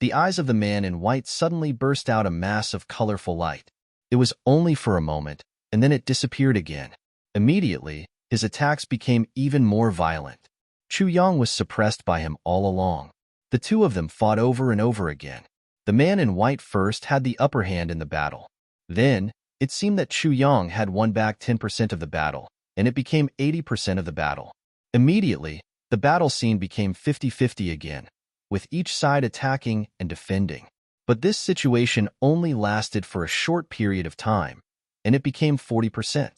the eyes of the man in white suddenly burst out a mass of colorful light. It was only for a moment, and then it disappeared again. Immediately, his attacks became even more violent. Chu Yang was suppressed by him all along. The two of them fought over and over again. The man in white first had the upper hand in the battle. Then, it seemed that Chu Yang had won back 10% of the battle, and it became 80% of the battle. Immediately, the battle scene became 50-50 again, with each side attacking and defending. But this situation only lasted for a short period of time, and it became 40%.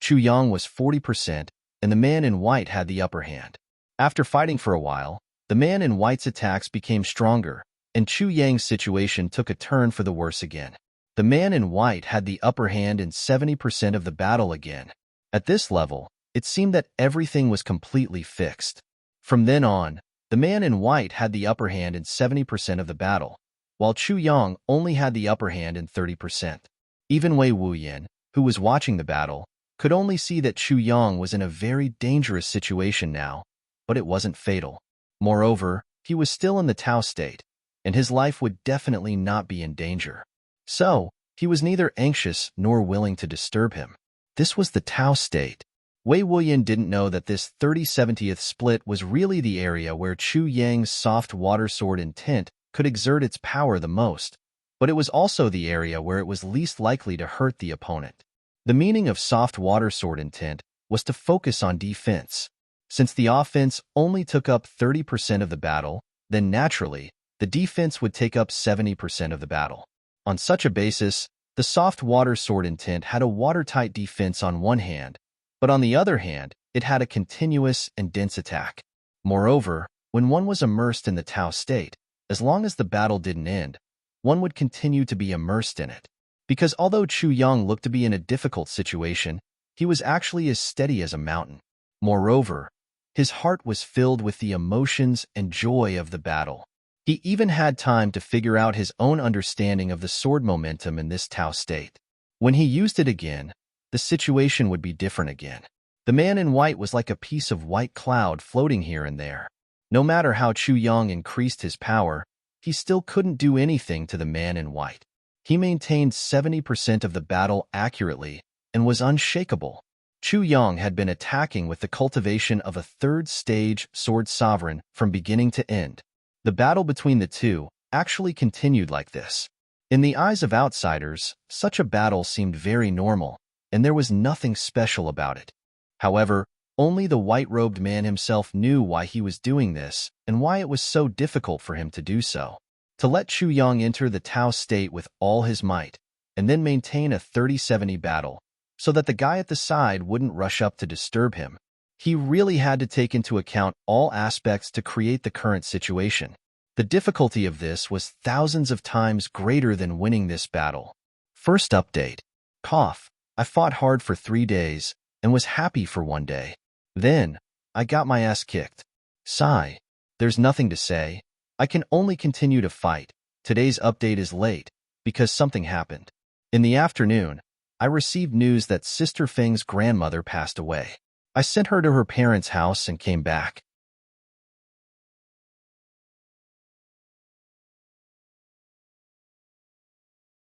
Chu Yang was 40%, and the man in white had the upper hand. After fighting for a while, the man in white's attacks became stronger, and Chu Yang's situation took a turn for the worse again. The man in white had the upper hand in 70% of the battle again. At this level, it seemed that everything was completely fixed. From then on, the man in white had the upper hand in 70% of the battle, while Chu Yang only had the upper hand in 30%. Even Wei Wuyan, who was watching the battle, could only see that Chu Yang was in a very dangerous situation now, but it wasn't fatal. Moreover, he was still in the Tao state, and his life would definitely not be in danger. So, he was neither anxious nor willing to disturb him. This was the Tao state. Wei Wuyan didn't know that this 30/70th split was really the area where Chu Yang's soft water sword intent could exert its power the most, but it was also the area where it was least likely to hurt the opponent. The meaning of soft water sword intent was to focus on defense. Since the offense only took up 30% of the battle, then naturally, the defense would take up 70% of the battle. On such a basis, the soft water sword intent had a watertight defense on one hand, but on the other hand, it had a continuous and dense attack. Moreover, when one was immersed in the Tao state, as long as the battle didn't end, one would continue to be immersed in it. Because although Chu Yang looked to be in a difficult situation, he was actually as steady as a mountain. Moreover, his heart was filled with the emotions and joy of the battle. He even had time to figure out his own understanding of the sword momentum in this Tao state. When he used it again, the situation would be different again. The man in white was like a piece of white cloud floating here and there. No matter how Chu Yang increased his power, he still couldn't do anything to the man in white. He maintained 70% of the battle accurately and was unshakable. Chu Yang had been attacking with the cultivation of a third-stage sword sovereign from beginning to end. The battle between the two actually continued like this. In the eyes of outsiders, such a battle seemed very normal, and there was nothing special about it. However, only the white-robed man himself knew why he was doing this and why it was so difficult for him to do so. To let Chu Yang enter the Tao state with all his might, and then maintain a 30-70 battle, so that the guy at the side wouldn't rush up to disturb him. He really had to take into account all aspects to create the current situation. The difficulty of this was thousands of times greater than winning this battle. First update. Cough. I fought hard for 3 days and was happy for 1 day. Then, I got my ass kicked. Sigh. There's nothing to say. I can only continue to fight. Today's update is late because something happened. In the afternoon, I received news that Sister Feng's grandmother passed away. I sent her to her parents' house and came back.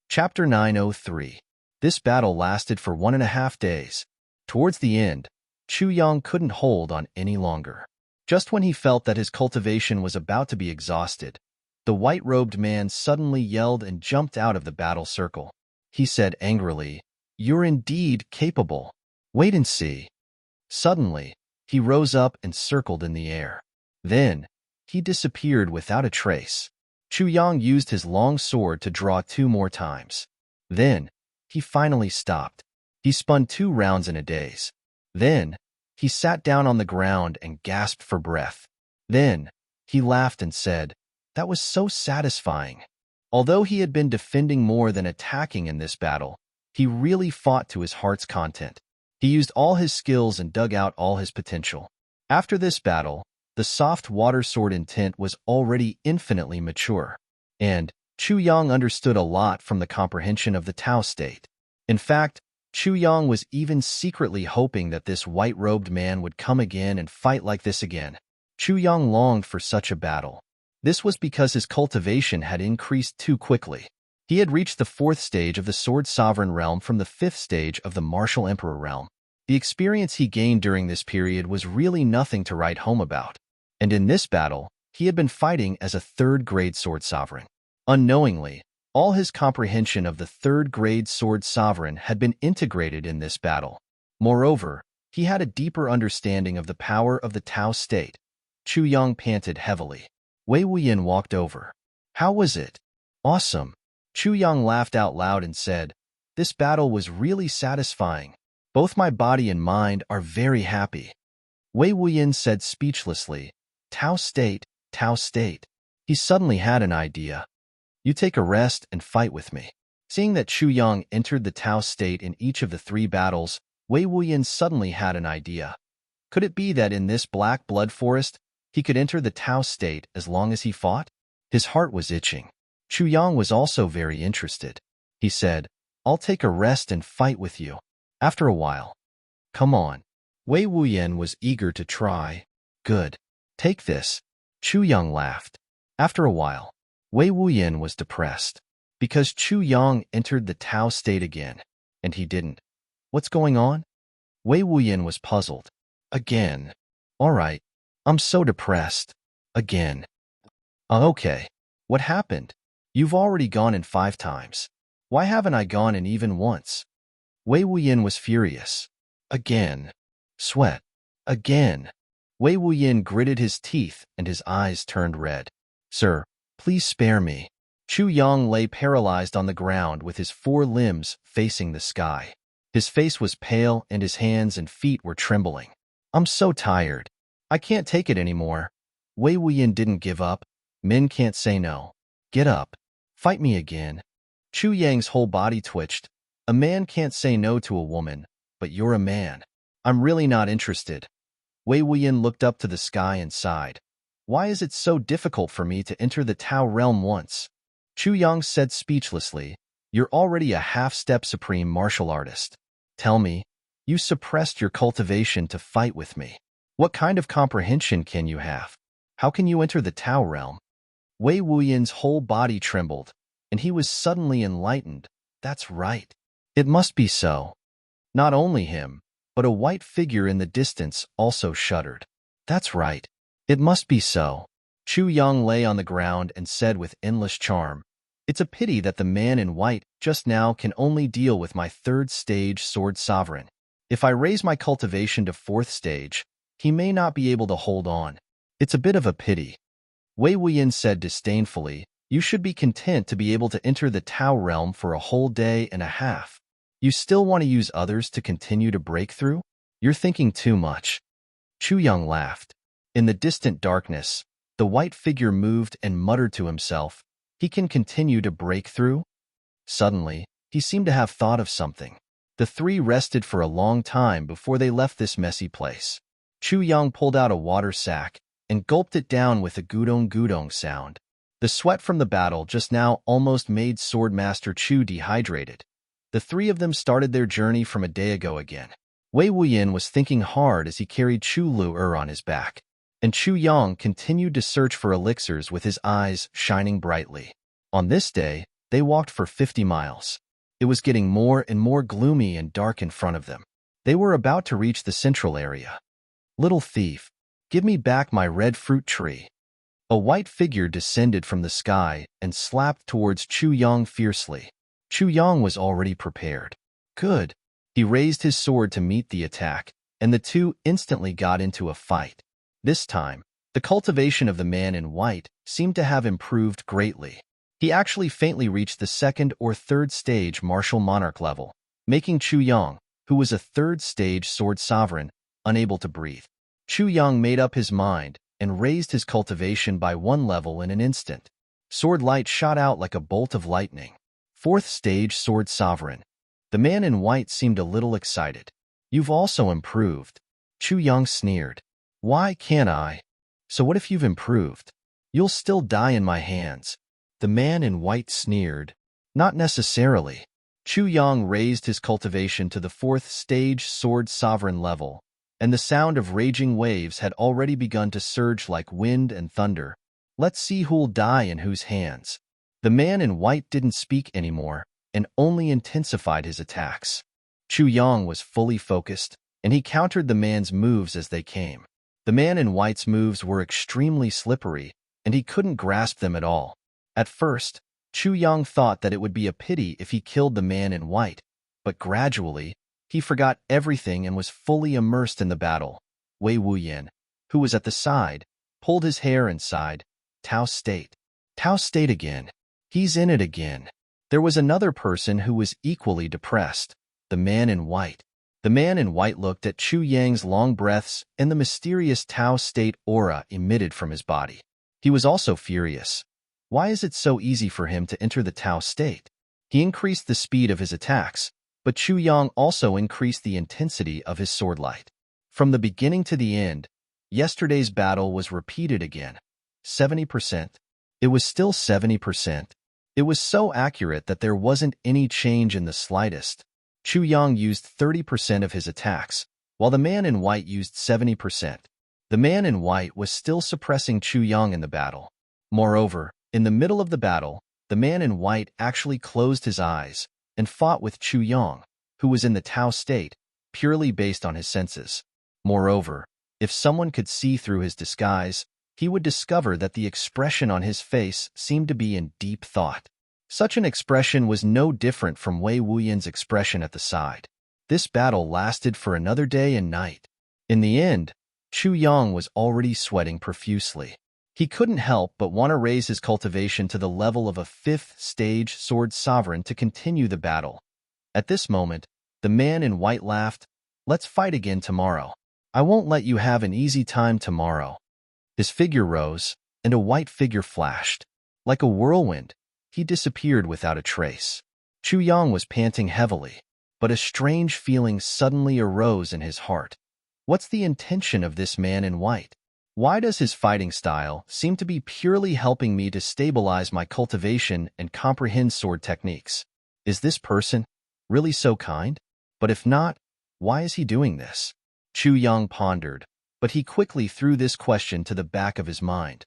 Chapter 903. This battle lasted for 1.5 days. Towards the end, Chu Yang couldn't hold on any longer. Just when he felt that his cultivation was about to be exhausted, the white-robed man suddenly yelled and jumped out of the battle circle. He said angrily, "You're indeed capable. Wait and see." Suddenly, he rose up and circled in the air. Then, he disappeared without a trace. Chu Yang used his long sword to draw 2 more times. Then, he finally stopped. He spun 2 rounds in a daze. Then, he sat down on the ground and gasped for breath. Then, he laughed and said, "That was so satisfying." Although he had been defending more than attacking in this battle, he really fought to his heart's content. He used all his skills and dug out all his potential. After this battle, the soft water sword intent was already infinitely mature, and Chu Yang understood a lot from the comprehension of the Tao state. In fact, Chu Yang was even secretly hoping that this white-robed man would come again and fight like this again. Chu Yang longed for such a battle. This was because his cultivation had increased too quickly. He had reached the 4th stage of the Sword Sovereign realm from the 5th stage of the Martial Emperor realm. The experience he gained during this period was really nothing to write home about. And in this battle, he had been fighting as a 3rd-grade Sword Sovereign. Unknowingly, all his comprehension of the 3rd-grade Sword Sovereign had been integrated in this battle. Moreover, he had a deeper understanding of the power of the Tao state. Chu Yang panted heavily. Wei Wuyan walked over. "How was it?" "Awesome." Chu Yang laughed out loud and said, "This battle was really satisfying. Both my body and mind are very happy." Wei Wuyan said speechlessly, "Tao state, Tao state." He suddenly had an idea. "You take a rest and fight with me." Seeing that Chu Yang entered the Tao state in each of the 3 battles, Wei Wuyan suddenly had an idea. Could it be that in this black blood forest, he could enter the Tao state as long as he fought? His heart was itching. Chu Yang was also very interested. He said, "I'll take a rest and fight with you. After a while." "Come on." Wei Wuyan was eager to try. "Good. Take this." Chu Yang laughed. After a while, Wei Wuyan was depressed, because Chu Yang entered the Tao state again, and he didn't. What's going on? Wei Wuyan was puzzled. Again. All right. I'm so depressed. Again. Okay. What happened? You've already gone in 5 times. Why haven't I gone in even once? Wei Wuyin was furious. Again. Sweat. Again. Wei Wuyin gritted his teeth and his eyes turned red. Sir, please spare me. Chu Yang lay paralyzed on the ground with his 4 limbs facing the sky. His face was pale and his hands and feet were trembling. I'm so tired. I can't take it anymore. Wei Wuyin didn't give up. Men can't say no. Get up. Fight me again. Chu Yang's whole body twitched. A man can't say no to a woman, but you're a man. I'm really not interested. Wei Wuyin looked up to the sky and sighed. Why is it so difficult for me to enter the Tao realm once? Chu Yang said speechlessly, You're already a half-step supreme martial artist. Tell me, you suppressed your cultivation to fight with me. What kind of comprehension can you have? How can you enter the Tao realm? Wei Wuyin's whole body trembled, and he was suddenly enlightened. That's right. It must be so. Not only him, but a white figure in the distance also shuddered. That's right. It must be so. Chu Yang lay on the ground and said with endless charm, It's a pity that the man in white just now can only deal with my 3rd stage sword sovereign. If I raise my cultivation to 4th stage, he may not be able to hold on. It's a bit of a pity. Wei Wuyin said disdainfully, You should be content to be able to enter the Tao realm for a whole day and a half. You still want to use others to continue to break through? You're thinking too much. Chu Yang laughed. In the distant darkness, the white figure moved and muttered to himself, He can continue to break through? Suddenly, he seemed to have thought of something. The 3 rested for a long time before they left this messy place. Chu Yang pulled out a water sack and gulped it down with a gudong-gudong sound. The sweat from the battle just now almost made Swordmaster Chu dehydrated. The 3 of them started their journey from a day ago again. Wei Wuyin was thinking hard as he carried Chu Lu on his back, and Chu Yang continued to search for elixirs with his eyes shining brightly. On this day, they walked for 50 miles. It was getting more and more gloomy and dark in front of them. They were about to reach the central area. Little thief, give me back my red fruit tree. A white figure descended from the sky and slapped towards Chu Yang fiercely. Chu Yang was already prepared. Good. He raised his sword to meet the attack, and the 2 instantly got into a fight. This time, the cultivation of the man in white seemed to have improved greatly. He actually faintly reached the 2nd or 3rd stage martial monarch level, making Chu Yang, who was a 3rd stage sword sovereign, unable to breathe. Chu Yang made up his mind and raised his cultivation by 1 level in an instant. Sword light shot out like a bolt of lightning. 4th stage sword sovereign. The man in white seemed a little excited. You've also improved. Chu Yang sneered. Why can't I? So what if you've improved? You'll still die in my hands. The man in white sneered. Not necessarily. Chu Yang raised his cultivation to the 4th stage sword sovereign level, and the sound of raging waves had already begun to surge like wind and thunder. Let's see who'll die in whose hands. The man in white didn't speak anymore, and only intensified his attacks. Chu Yang was fully focused, and he countered the man's moves as they came. The man in white's moves were extremely slippery, and he couldn't grasp them at all. At first, Chu Yang thought that it would be a pity if he killed the man in white, but gradually, he forgot everything and was fully immersed in the battle. Wei Wuyin, who was at the side, pulled his hair and sighed, Tao State. Tao State again. He's in it again. There was another person who was equally depressed, the man in white. The man in white looked at Chu Yang's long breaths and the mysterious Tao State aura emitted from his body. He was also furious. Why is it so easy for him to enter the Tao State? He increased the speed of his attacks, but Chu Yang also increased the intensity of his sword light. From the beginning to the end, yesterday's battle was repeated again. 70%. It was still 70%. It was so accurate that there wasn't any change in the slightest. Chu Yang used 30% of his attacks, while the man in white used 70%. The man in white was still suppressing Chu Yang in the battle. Moreover, in the middle of the battle, the man in white actually closed his eyes and fought with Chu Yang, who was in the Tao State, purely based on his senses. Moreover, if someone could see through his disguise, he would discover that the expression on his face seemed to be in deep thought. Such an expression was no different from Wei Wuyan's expression at the side. This battle lasted for another day and night. In the end, Chu Yang was already sweating profusely. He couldn't help but want to raise his cultivation to the level of a 5th-stage sword sovereign to continue the battle. At this moment, the man in white laughed, "Let's fight again tomorrow. I won't let you have an easy time tomorrow." His figure rose, and a white figure flashed. Like a whirlwind, he disappeared without a trace. Chu Yang was panting heavily, but a strange feeling suddenly arose in his heart. What's the intention of this man in white? Why does his fighting style seem to be purely helping me to stabilize my cultivation and comprehend sword techniques? Is this person really so kind? But if not, why is he doing this? Chu Yang pondered, but he quickly threw this question to the back of his mind.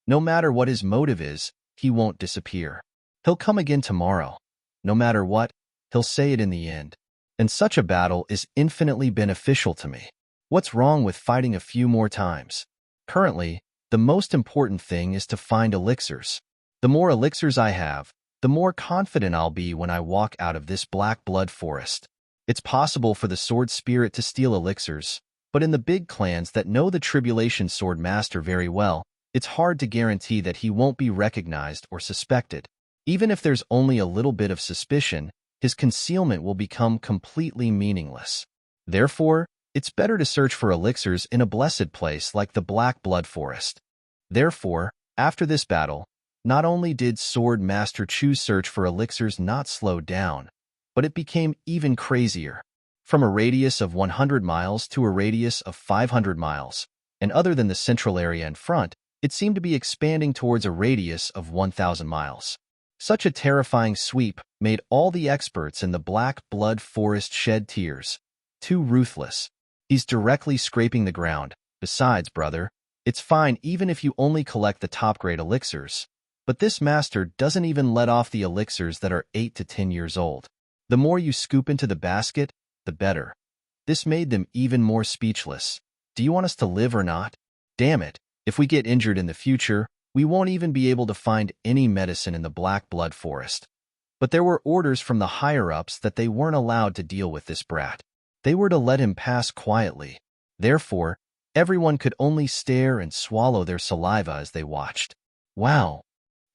No matter what his motive is, he won't disappear. He'll come again tomorrow. No matter what, he'll say it in the end. And such a battle is infinitely beneficial to me. What's wrong with fighting a few more times? Currently, the most important thing is to find elixirs. The more elixirs I have, the more confident I'll be when I walk out of this black blood forest. It's possible for the sword spirit to steal elixirs, but in the big clans that know the Tribulation Sword Master very well, it's hard to guarantee that he won't be recognized or suspected. Even if there's only a little bit of suspicion, his concealment will become completely meaningless. Therefore, it's better to search for elixirs in a blessed place like the Black Blood Forest. Therefore, after this battle, not only did Sword Master Chu's search for elixirs not slow down, but it became even crazier. From a radius of 100 miles to a radius of 500 miles, and other than the central area in front, it seemed to be expanding towards a radius of 1,000 miles. Such a terrifying sweep made all the experts in the Black Blood Forest shed tears. Too ruthless. He's directly scraping the ground. Besides, brother, it's fine even if you only collect the top-grade elixirs. But this master doesn't even let off the elixirs that are 8 to 10 years old. The more you scoop into the basket, the better. This made them even more speechless. Do you want us to live or not? Damn it, if we get injured in the future, we won't even be able to find any medicine in the Black Blood Forest. But there were orders from the higher-ups that they weren't allowed to deal with this brat. They were to let him pass quietly. Therefore, everyone could only stare and swallow their saliva as they watched. Wow!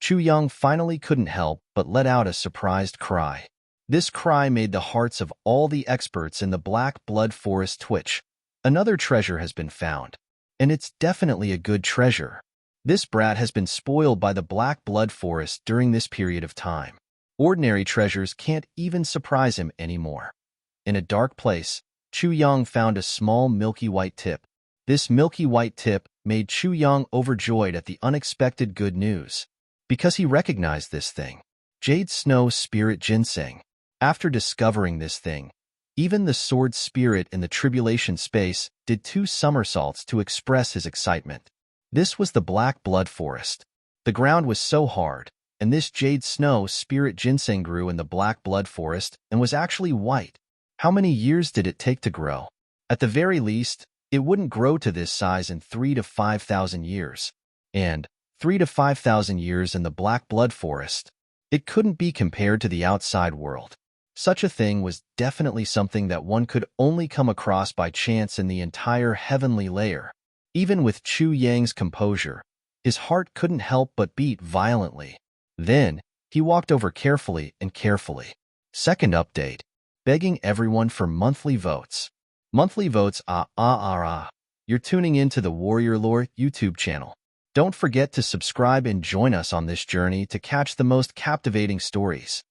Chu Yang finally couldn't help but let out a surprised cry. This cry made the hearts of all the experts in the Black Blood Forest twitch. Another treasure has been found. And it's definitely a good treasure. This brat has been spoiled by the Black Blood Forest during this period of time. Ordinary treasures can't even surprise him anymore. In a dark place, Chu Yang found a small milky white tip. This milky white tip made Chu Yang overjoyed at the unexpected good news, because he recognized this thing. Jade Snow Spirit Ginseng. After discovering this thing, even the sword spirit in the tribulation space did 2 somersaults to express his excitement. This was the Black Blood Forest. The ground was so hard, and this Jade Snow Spirit Ginseng grew in the Black Blood Forest and was actually white. How many years did it take to grow? At the very least, it wouldn't grow to this size in 3,000 to 5,000 years. And 3,000 to 5,000 years in the Black Blood Forest, it couldn't be compared to the outside world. Such a thing was definitely something that one could only come across by chance in the entire heavenly layer. Even with Chu Yang's composure, his heart couldn't help but beat violently. Then, he walked over carefully. Second update. Begging everyone for monthly votes. Monthly votes, You're tuning in to the Warrior Lore YouTube channel. Don't forget to subscribe and join us on this journey to catch the most captivating stories.